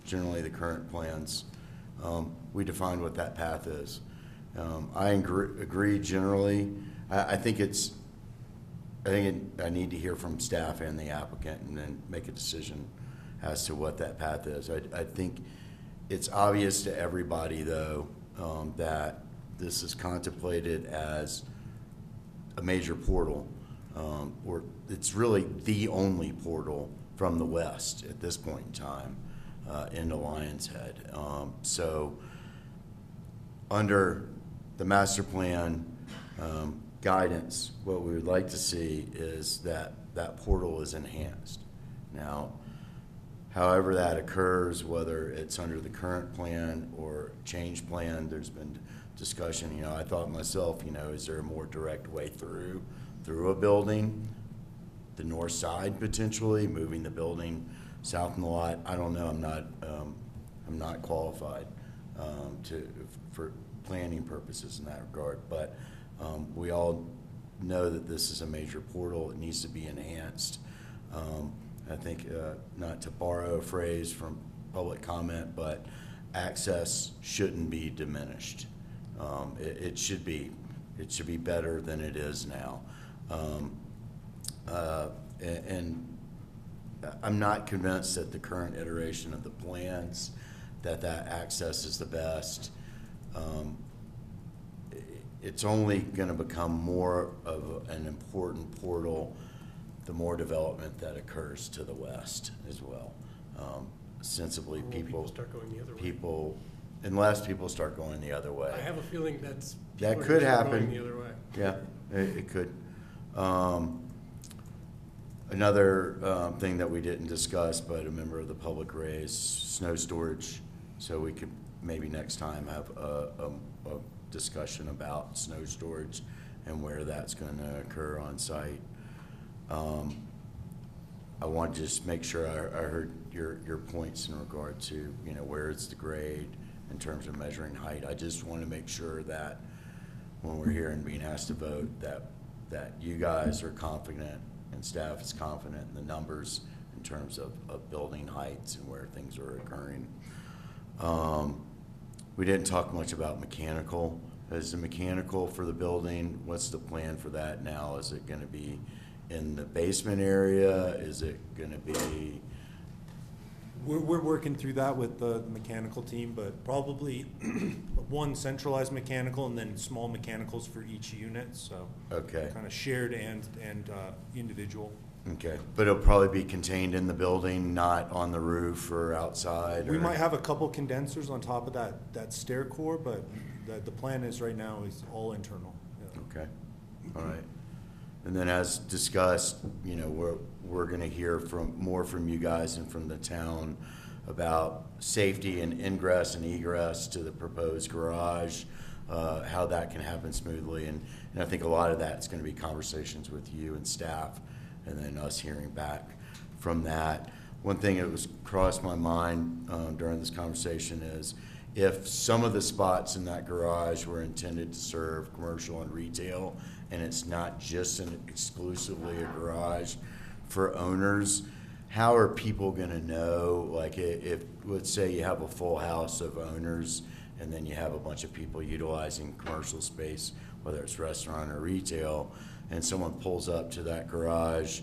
generally the current plans. We define what that path is. I agree generally. I need to hear from staff and the applicant and then make a decision as to what that path is. I think it's obvious to everybody, though, that this is contemplated as a major portal, or it's really the only portal from the west at this point in time into Lions Head. So under the master plan guidance, what we would like to see is that that portal is enhanced. Now, however that occurs, whether it's under the current plan or change plan, there's been discussion. You know, I thought myself, you know, is there a more direct way through a building, the north side potentially, moving the building south in the lot? I don't know. I'm not qualified for planning purposes in that regard, but we all know that this is a major portal. It needs to be enhanced. I think, not to borrow a phrase from public comment, but access shouldn't be diminished. It should be better than it is now. And I'm not convinced that the current iteration of the plans that access is the best. It's only going to become more of an important portal the more development that occurs to the west as well. Sensibly, people start going the other way. Unless people start going the other way. I have a feeling that could happen. Going the other way. Yeah, it could. Another thing that we didn't discuss, but a member of the public raised, snow storage. So we could maybe next time have a discussion about snow storage and where that's going to occur on site. I want to just make sure I heard your points in regard to, you know, where it's the grade in terms of measuring height. I just want to make sure that when we're here and being asked to vote, that you guys are confident and staff is confident in the numbers in terms of building heights and where things are occurring. We didn't talk much about mechanical. Is the mechanical for the building, what's the plan for that now? Is it going to be in the basement area? Is it going to be? We're working through that with the mechanical team, but probably one centralized mechanical and then small mechanicals for each unit. So okay, kind of shared and individual. Okay, but it'll probably be contained in the building, not on the roof or outside. We might have a couple condensers on top of that stair core, but the plan is right now is all internal. Yeah. Okay, all right. And then as discussed, you know, we're going to hear more from you guys and from the town about safety and ingress and egress to the proposed garage, how that can happen smoothly. And I think a lot of that is going to be conversations with you and staff, and then us hearing back from that. one thing that was crossed my mind during this conversation is if some of the spots in that garage were intended to serve commercial and retail, and it's not just exclusively a garage for owners, how are people going to know, like if, let's say you have a full house of owners and then you have a bunch of people utilizing commercial space, whether it's restaurant or retail, and someone pulls up to that garage,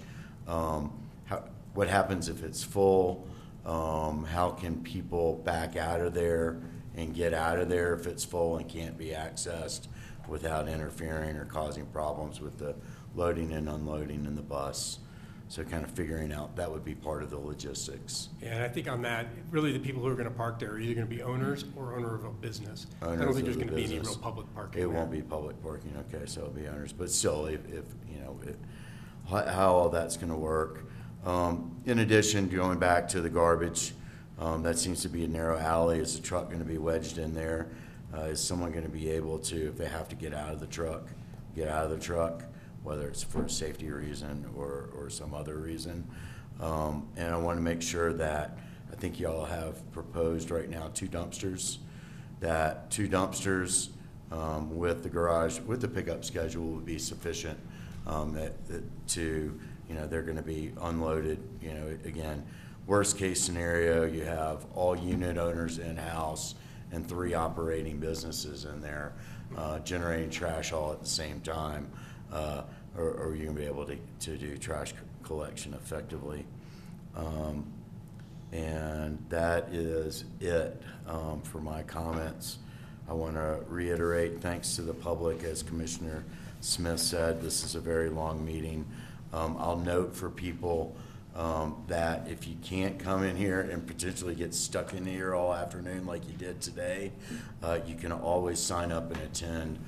what happens if it's full? How can people back out of there and get out of there if it's full and can't be accessed without interfering or causing problems with the loading and unloading in the bus? So kind of figuring out, that would be part of the logistics. Yeah, and I think on that, really the people who are going to park there are either going to be owners or owner of a business. I don't think there's going to be any real public parking. It won't be public parking, okay, so it'll be owners. But still, if you know, how all that's going to work. In addition, going back to the garbage, that seems to be a narrow alley. Is the truck going to be wedged in there? Is someone going to be able to, if they have to get out of the truck, whether it's for a safety reason or some other reason? And I want to make sure that, I think y'all have proposed right now 2 dumpsters, that 2 dumpsters with the garage, with the pickup schedule would be sufficient to, you know, they're going to be unloaded. You know, again, worst case scenario, you have all unit owners in-house and 3 operating businesses in there generating trash all at the same time, or you're going to be able to do trash collection effectively. And that is it for my comments. I want to reiterate thanks to the public. As Commissioner Smith said, this is a very long meeting. I'll note for people that if you can't come in here and potentially get stuck in here all afternoon like you did today, you can always sign up and attend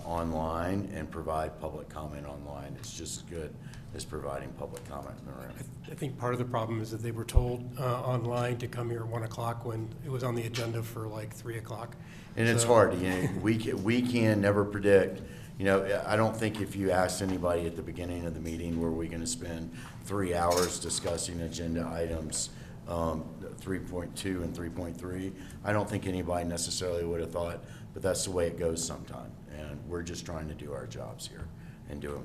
online and provide public comment online. It's just as good as providing public comment in the room. I think part of the problem is that they were told online to come here at 1 o'clock when it was on the agenda for like 3 o'clock. And it's hard, you know, we can never predict. You know, I don't think if you asked anybody at the beginning of the meeting, were we going to spend 3 hours discussing agenda items 3.2 and 3.3, I don't think anybody necessarily would have thought, but that's the way it goes sometimes. And we're just trying to do our jobs here and do them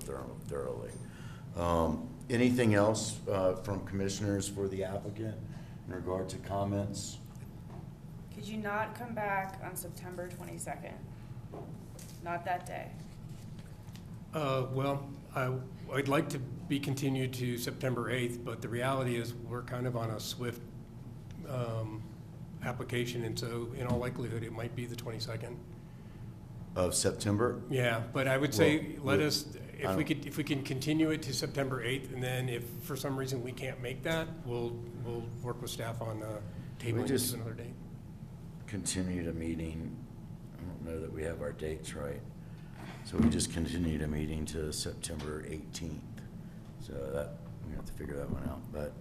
thoroughly. Anything else from commissioners for the applicant in regard to comments? Could you not come back on September 22nd? Not that day. Well, I'd like to be continued to September 8th, but the reality is we're kind of on a swift application, and so in all likelihood it might be the 22nd. Of September? Yeah, but I would say if we can continue it to September 8th, and then if for some reason we can't make that, we'll work with staff on tabling it to another date. Continue the meeting. I don't know that we have our dates right. So we just continued a meeting to September 18th. So that, we have to figure that one out. But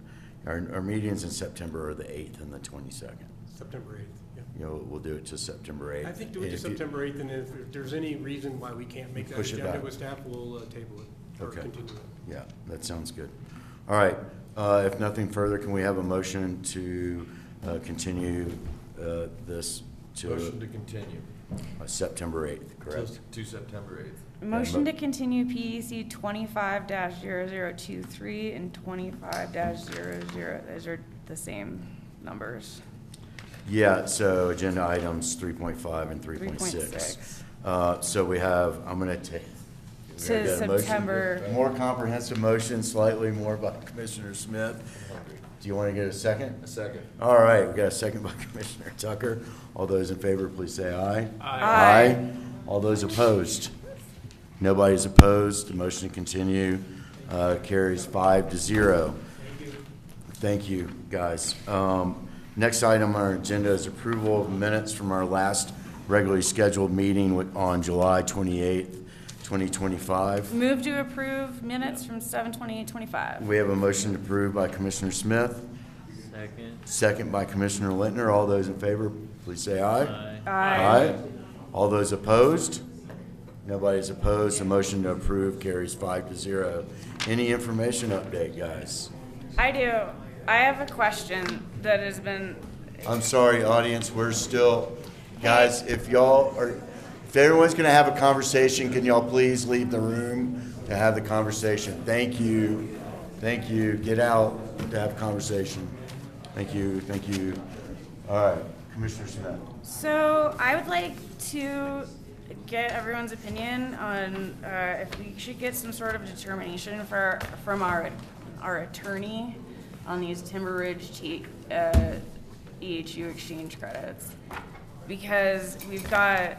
our meetings in September are the 8th and the 22nd. September 8th, yeah. You know, we'll do it to September 8th. I think do it to September 8th, and if there's any reason why we can't make that agenda with staff, we'll table it or continue it. Yeah, that sounds good. All right, if nothing further, can we have a motion to continue this to? Motion to continue. September 8th, correct? To September 8th. Motion to continue PEC 25-0023 and 25-00, those are the same numbers. Yeah, so agenda items 3.5 and 3.6. So we have, I'm going to take. To September. More comprehensive motion, slightly more by Commissioner Smith. Do you want to get a second? A second. All right, we got a second by Commissioner Tucker. All those in favor, please say aye. Aye. Aye. All those opposed? Nobody's opposed. The motion to continue carries 5-0. Thank you, guys. Next item on our agenda is approval of minutes from our last regularly scheduled meeting on July 28th, 2025. Move to approve minutes from 7/28/25. We have a motion to approve by Commissioner Smith. Second. Second by Commissioner Lintner. All those in favor, please say aye. Aye. Aye. All those opposed? Nobody's opposed. The motion to approve carries 5-0. Any information update, guys? I do. I have a question that has been, I'm sorry, audience, we're still, guys, if everyone's gonna have a conversation, can y'all please leave the room to have the conversation? Thank you. Thank you. Get out to have a conversation. Thank you. Thank you. All right, Commissioner Smith. so I would like to get everyone's opinion on if we should get some sort of determination from our attorney on these Timber Ridge EHU exchange credits. Because we've got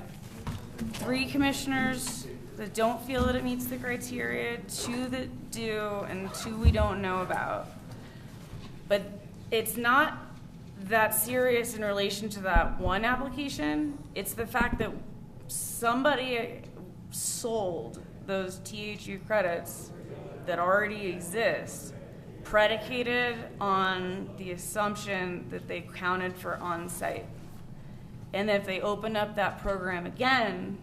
3 commissioners that don't feel that it meets the criteria, 2 that do, and 2 we don't know about. But it's not that serious in relation to that one application. It's the fact that somebody sold those THU credits that already exist, predicated on the assumption that they counted for on-site. And if they open up that program again,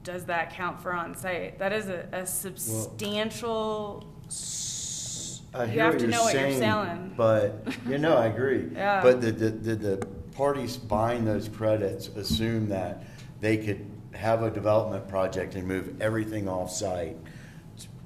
does that count for on-site? That is a substantial. I you hear have what to you're know what saying, you're selling. But I agree. Yeah. But the parties buying those credits assume that they could have a development project and move everything off-site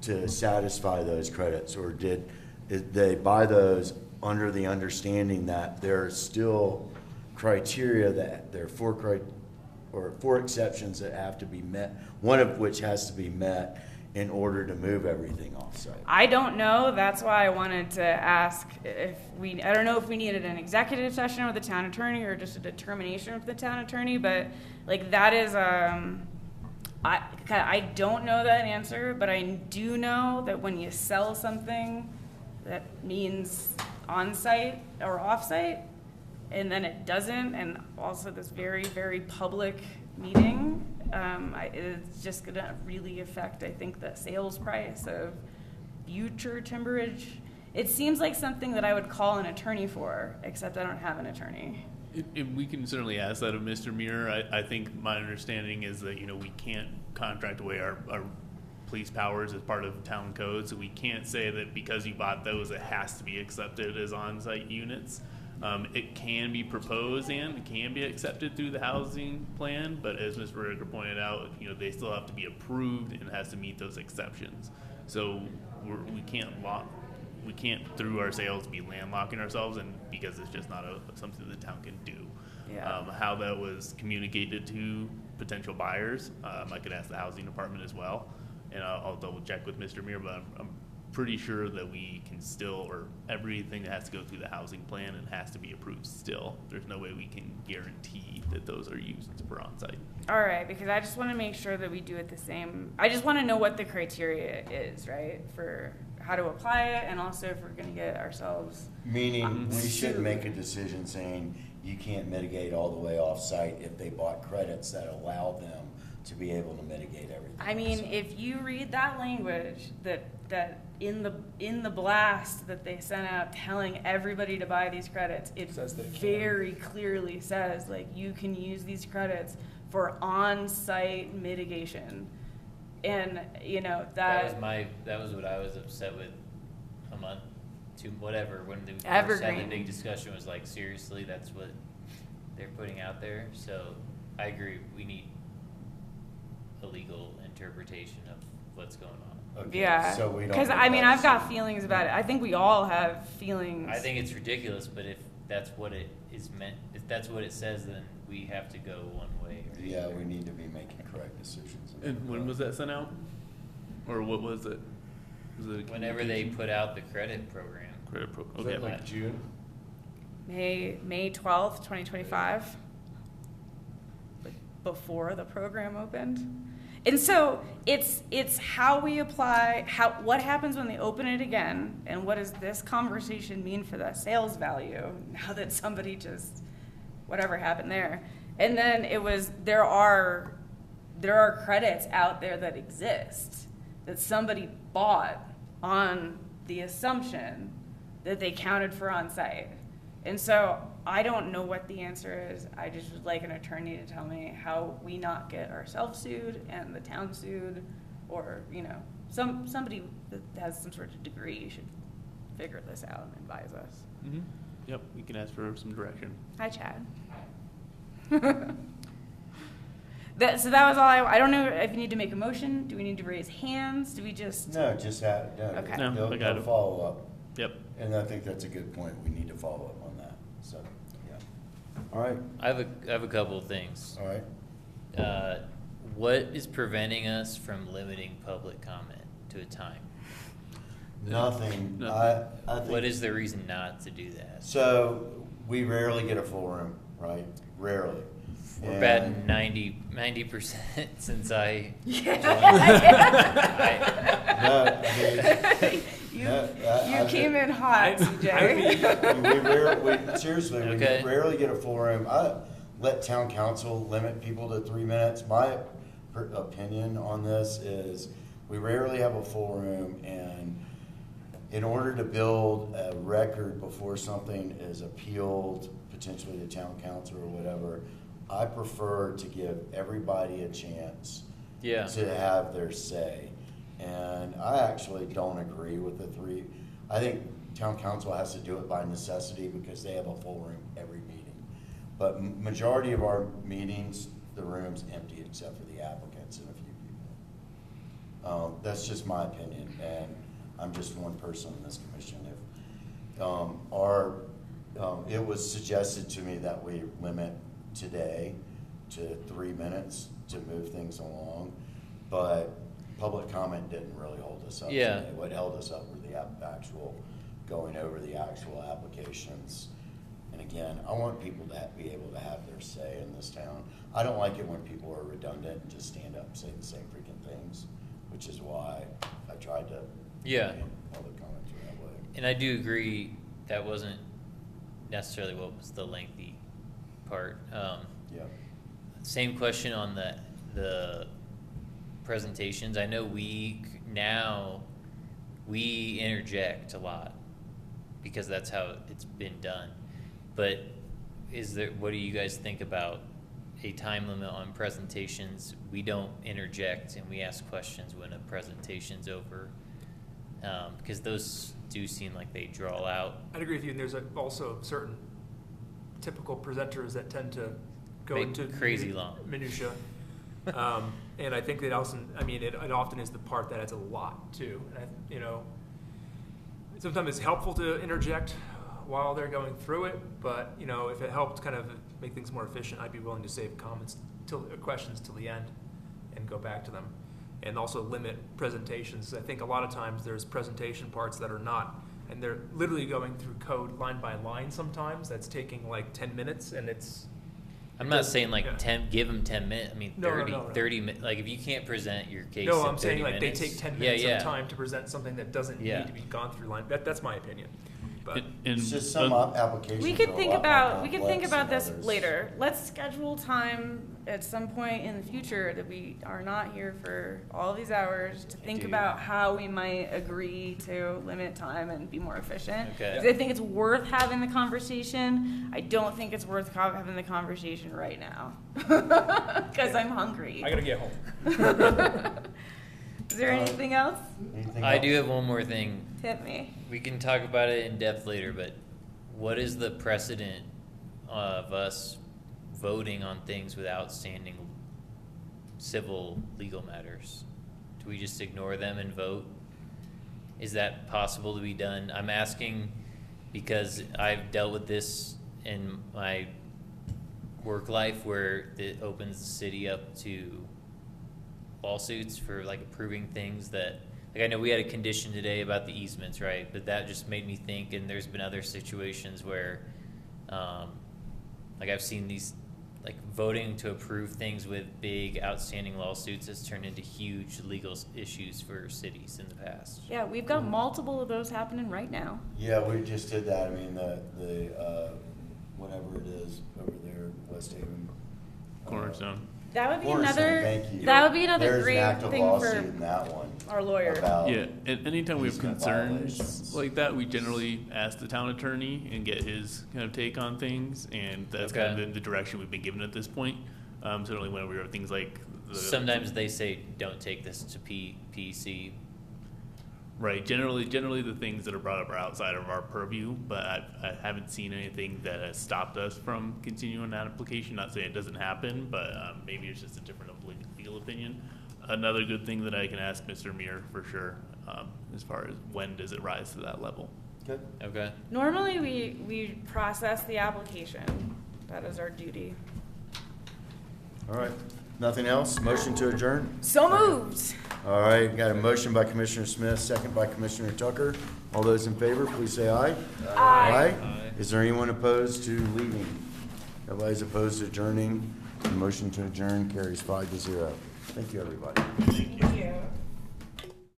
to satisfy those credits, or did they buy those under the understanding that there are still criteria that there are 4 exceptions that have to be met, one of which has to be met in order to move everything off-site? I don't know. That's why I wanted to ask I don't know if we needed an executive session with the town attorney or just a determination with the town attorney, but that is, I don't know that answer, but I do know that when you sell something that means on-site or off-site, and then it doesn't, and also this very, very public meeting, it's just going to really affect, I think, the sales price of future Timber Ridge. It seems like something that I would call an attorney for, except I don't have an attorney. We can certainly ask that of Mr. Muir. I think my understanding is that, we can't contract away our police powers as part of town code, so we can't say that because you bought those, it has to be accepted as on-site units. It can be proposed and it can be accepted through the housing plan, but as Ms. Verdiger pointed out, they still have to be approved and it has to meet those exceptions. So we can't through our sales be landlocking ourselves, and because it's just not something the town can do. Yeah. How that was communicated to potential buyers, I could ask the housing department as well, and I'll double check with Mr. Muir, but I'm pretty sure that we can still, or everything that has to go through the housing plan and has to be approved still. There's no way we can guarantee that those are used for on-site. All right, because I just want to make sure that we do it the same. I just want to know what the criteria is, right, for how to apply it, and also if we're going to get ourselves. Meaning, we should make a decision saying you can't mitigate all the way off-site if they bought credits that allow them to be able to mitigate everything. I mean, if you read that language that in the blast that they sent out telling everybody to buy these credits, it very clearly says you can use these credits for on-site mitigation, and that was what I was upset with a month to whatever when the first had the big discussion was seriously, that's what they're putting out there. So I agree, we need a legal interpretation of what's going on. Okay, yeah, so we don't. Because I've got feelings about it. I think we all have feelings. I think it's ridiculous, but if that's what it is meant, if that's what it says, then we have to go one way. Yeah, we need to be making correct decisions. And when was that sent out? Or what was it? Whenever they put out the credit program. Was that June? May 12th, 2025. Before the program opened. And so it's how we apply, what happens when they open it again, and what does this conversation mean for the sales value now that somebody just, whatever happened there. And then there are credits out there that exist that somebody bought on the assumption that they counted for on-site. And so I don't know what the answer is. I just would like an attorney to tell me how we not get ourselves sued and the town sued, or somebody that has some sort of degree should figure this out and advise us. Mm-hmm. Yep, we can ask for some direction. Hi, Chad. So that was all I don't know if you need to make a motion. Do we need to raise hands? Do we just? No, just have, Okay. No, I got they'll it. follow up. Yep. And I think that's a good point. We need to follow up on that. So, yeah. All right. I have a couple of things. All right. What is preventing us from limiting public comment to a time? Nothing. Nothing. I think. What is the reason not to do that? So we rarely get a full room, right? Rarely. We're batting 90% since I joined. You came in hot, CJ. Seriously, Okay. we rarely get a full room. I let town council limit people to 3 minutes. My opinion on this is we rarely have a full room, and in order to build a record before something is appealed potentially to town council or whatever, I prefer to give everybody a chance Yeah. to have their say. And I actually don't agree with the 3. I think town council has to do it by necessity because they have a full room every meeting. But majority of our meetings, the room's empty except for the applicants and a few people. That's just my opinion, and I'm just one person in this commission. If it was suggested to me that we limit today to 3 minutes to move things along, but public comment didn't really hold us up. Yeah. Today. What held us up were the actual going over the actual applications. And again, I want people to be able to have their say in this town. I don't like it when people are redundant and just stand up and say the same freaking things, which is why I tried to. Yeah. Public comments were that way. And I do agree that wasn't necessarily what was the lengthy part. Yeah. Same question on the presentations. I know we interject a lot because that's how it's been done. But what do you guys think about a time limit on presentations? We don't interject and we ask questions when a presentation's over, because those do seem like they draw out. I'd agree with you, and there's also certain typical presenters that tend to go Make into crazy long minutia. And I think that also, it often is the part that adds a lot too. And sometimes it's helpful to interject while they're going through it, but if it helped kind of make things more efficient, I'd be willing to save questions till the end and go back to them. And also limit presentations. I think a lot of times there's presentation parts that are not, and they're literally going through code line by line sometimes. That's taking like 10 minutes, and it's... I'm not saying like 10, give them 10 minutes. I mean, 30, No. 30 minutes. Like if you can't present your case No, in I'm saying 30 like minutes, they take 10 minutes of time to present something that doesn't need to be gone through line. That's my opinion. But it's just some applications. We could think about this others. later. Let's schedule time at some point in the future that we are not here for all these hours to think about how we might agree to limit time and be more efficient. Okay. 'Cause I think it's worth having the conversation. I don't think it's worth having the conversation right now because I'm hungry. I gotta get home. Is there anything else? I do have one more thing. Hit me. We can talk about it in depth later, but what is the precedent of us voting on things with outstanding civil legal matters? Do we just ignore them and vote? Is that possible to be done? I'm asking because I've dealt with this in my work life where it opens the city up to lawsuits for like approving things that, like I know we had a condition today about the easements, right? But that just made me think, and there's been other situations where like I've seen these, like voting to approve things with big outstanding lawsuits has turned into huge legal issues for cities in the past. Yeah, we've got multiple of those happening right now. Yeah, we just did that. I mean, the whatever it is over there, West Haven. Cornerstone. That would be Cornerstone, another. thank you. That would be another There's great an active thing lawsuit for in that one our lawyer. about Yeah, and anytime we have easement concerns violations. like that, we generally ask the town attorney and get his kind of take on things, and that's kind of been the direction we've been given at this point. Certainly when we have things like Sometimes they say don't take this to PEC. Right. Generally the things that are brought up are outside of our purview, but I haven't seen anything that has stopped us from continuing that application. Not saying it doesn't happen, but maybe it's just a different legal opinion. Another good thing that I can ask Mr. Muir for sure, as far as when does it rise to that level? Okay. Okay. Normally, we process the application. That is our duty. All right. Nothing else? Motion to adjourn? So moved. All right, got a motion by Commissioner Smith, second by Commissioner Tucker. All those in favor, please say aye. Aye. Is there anyone opposed to leaving? Nobody's opposed to adjourning. The motion to adjourn carries 5-0. Thank you, everybody.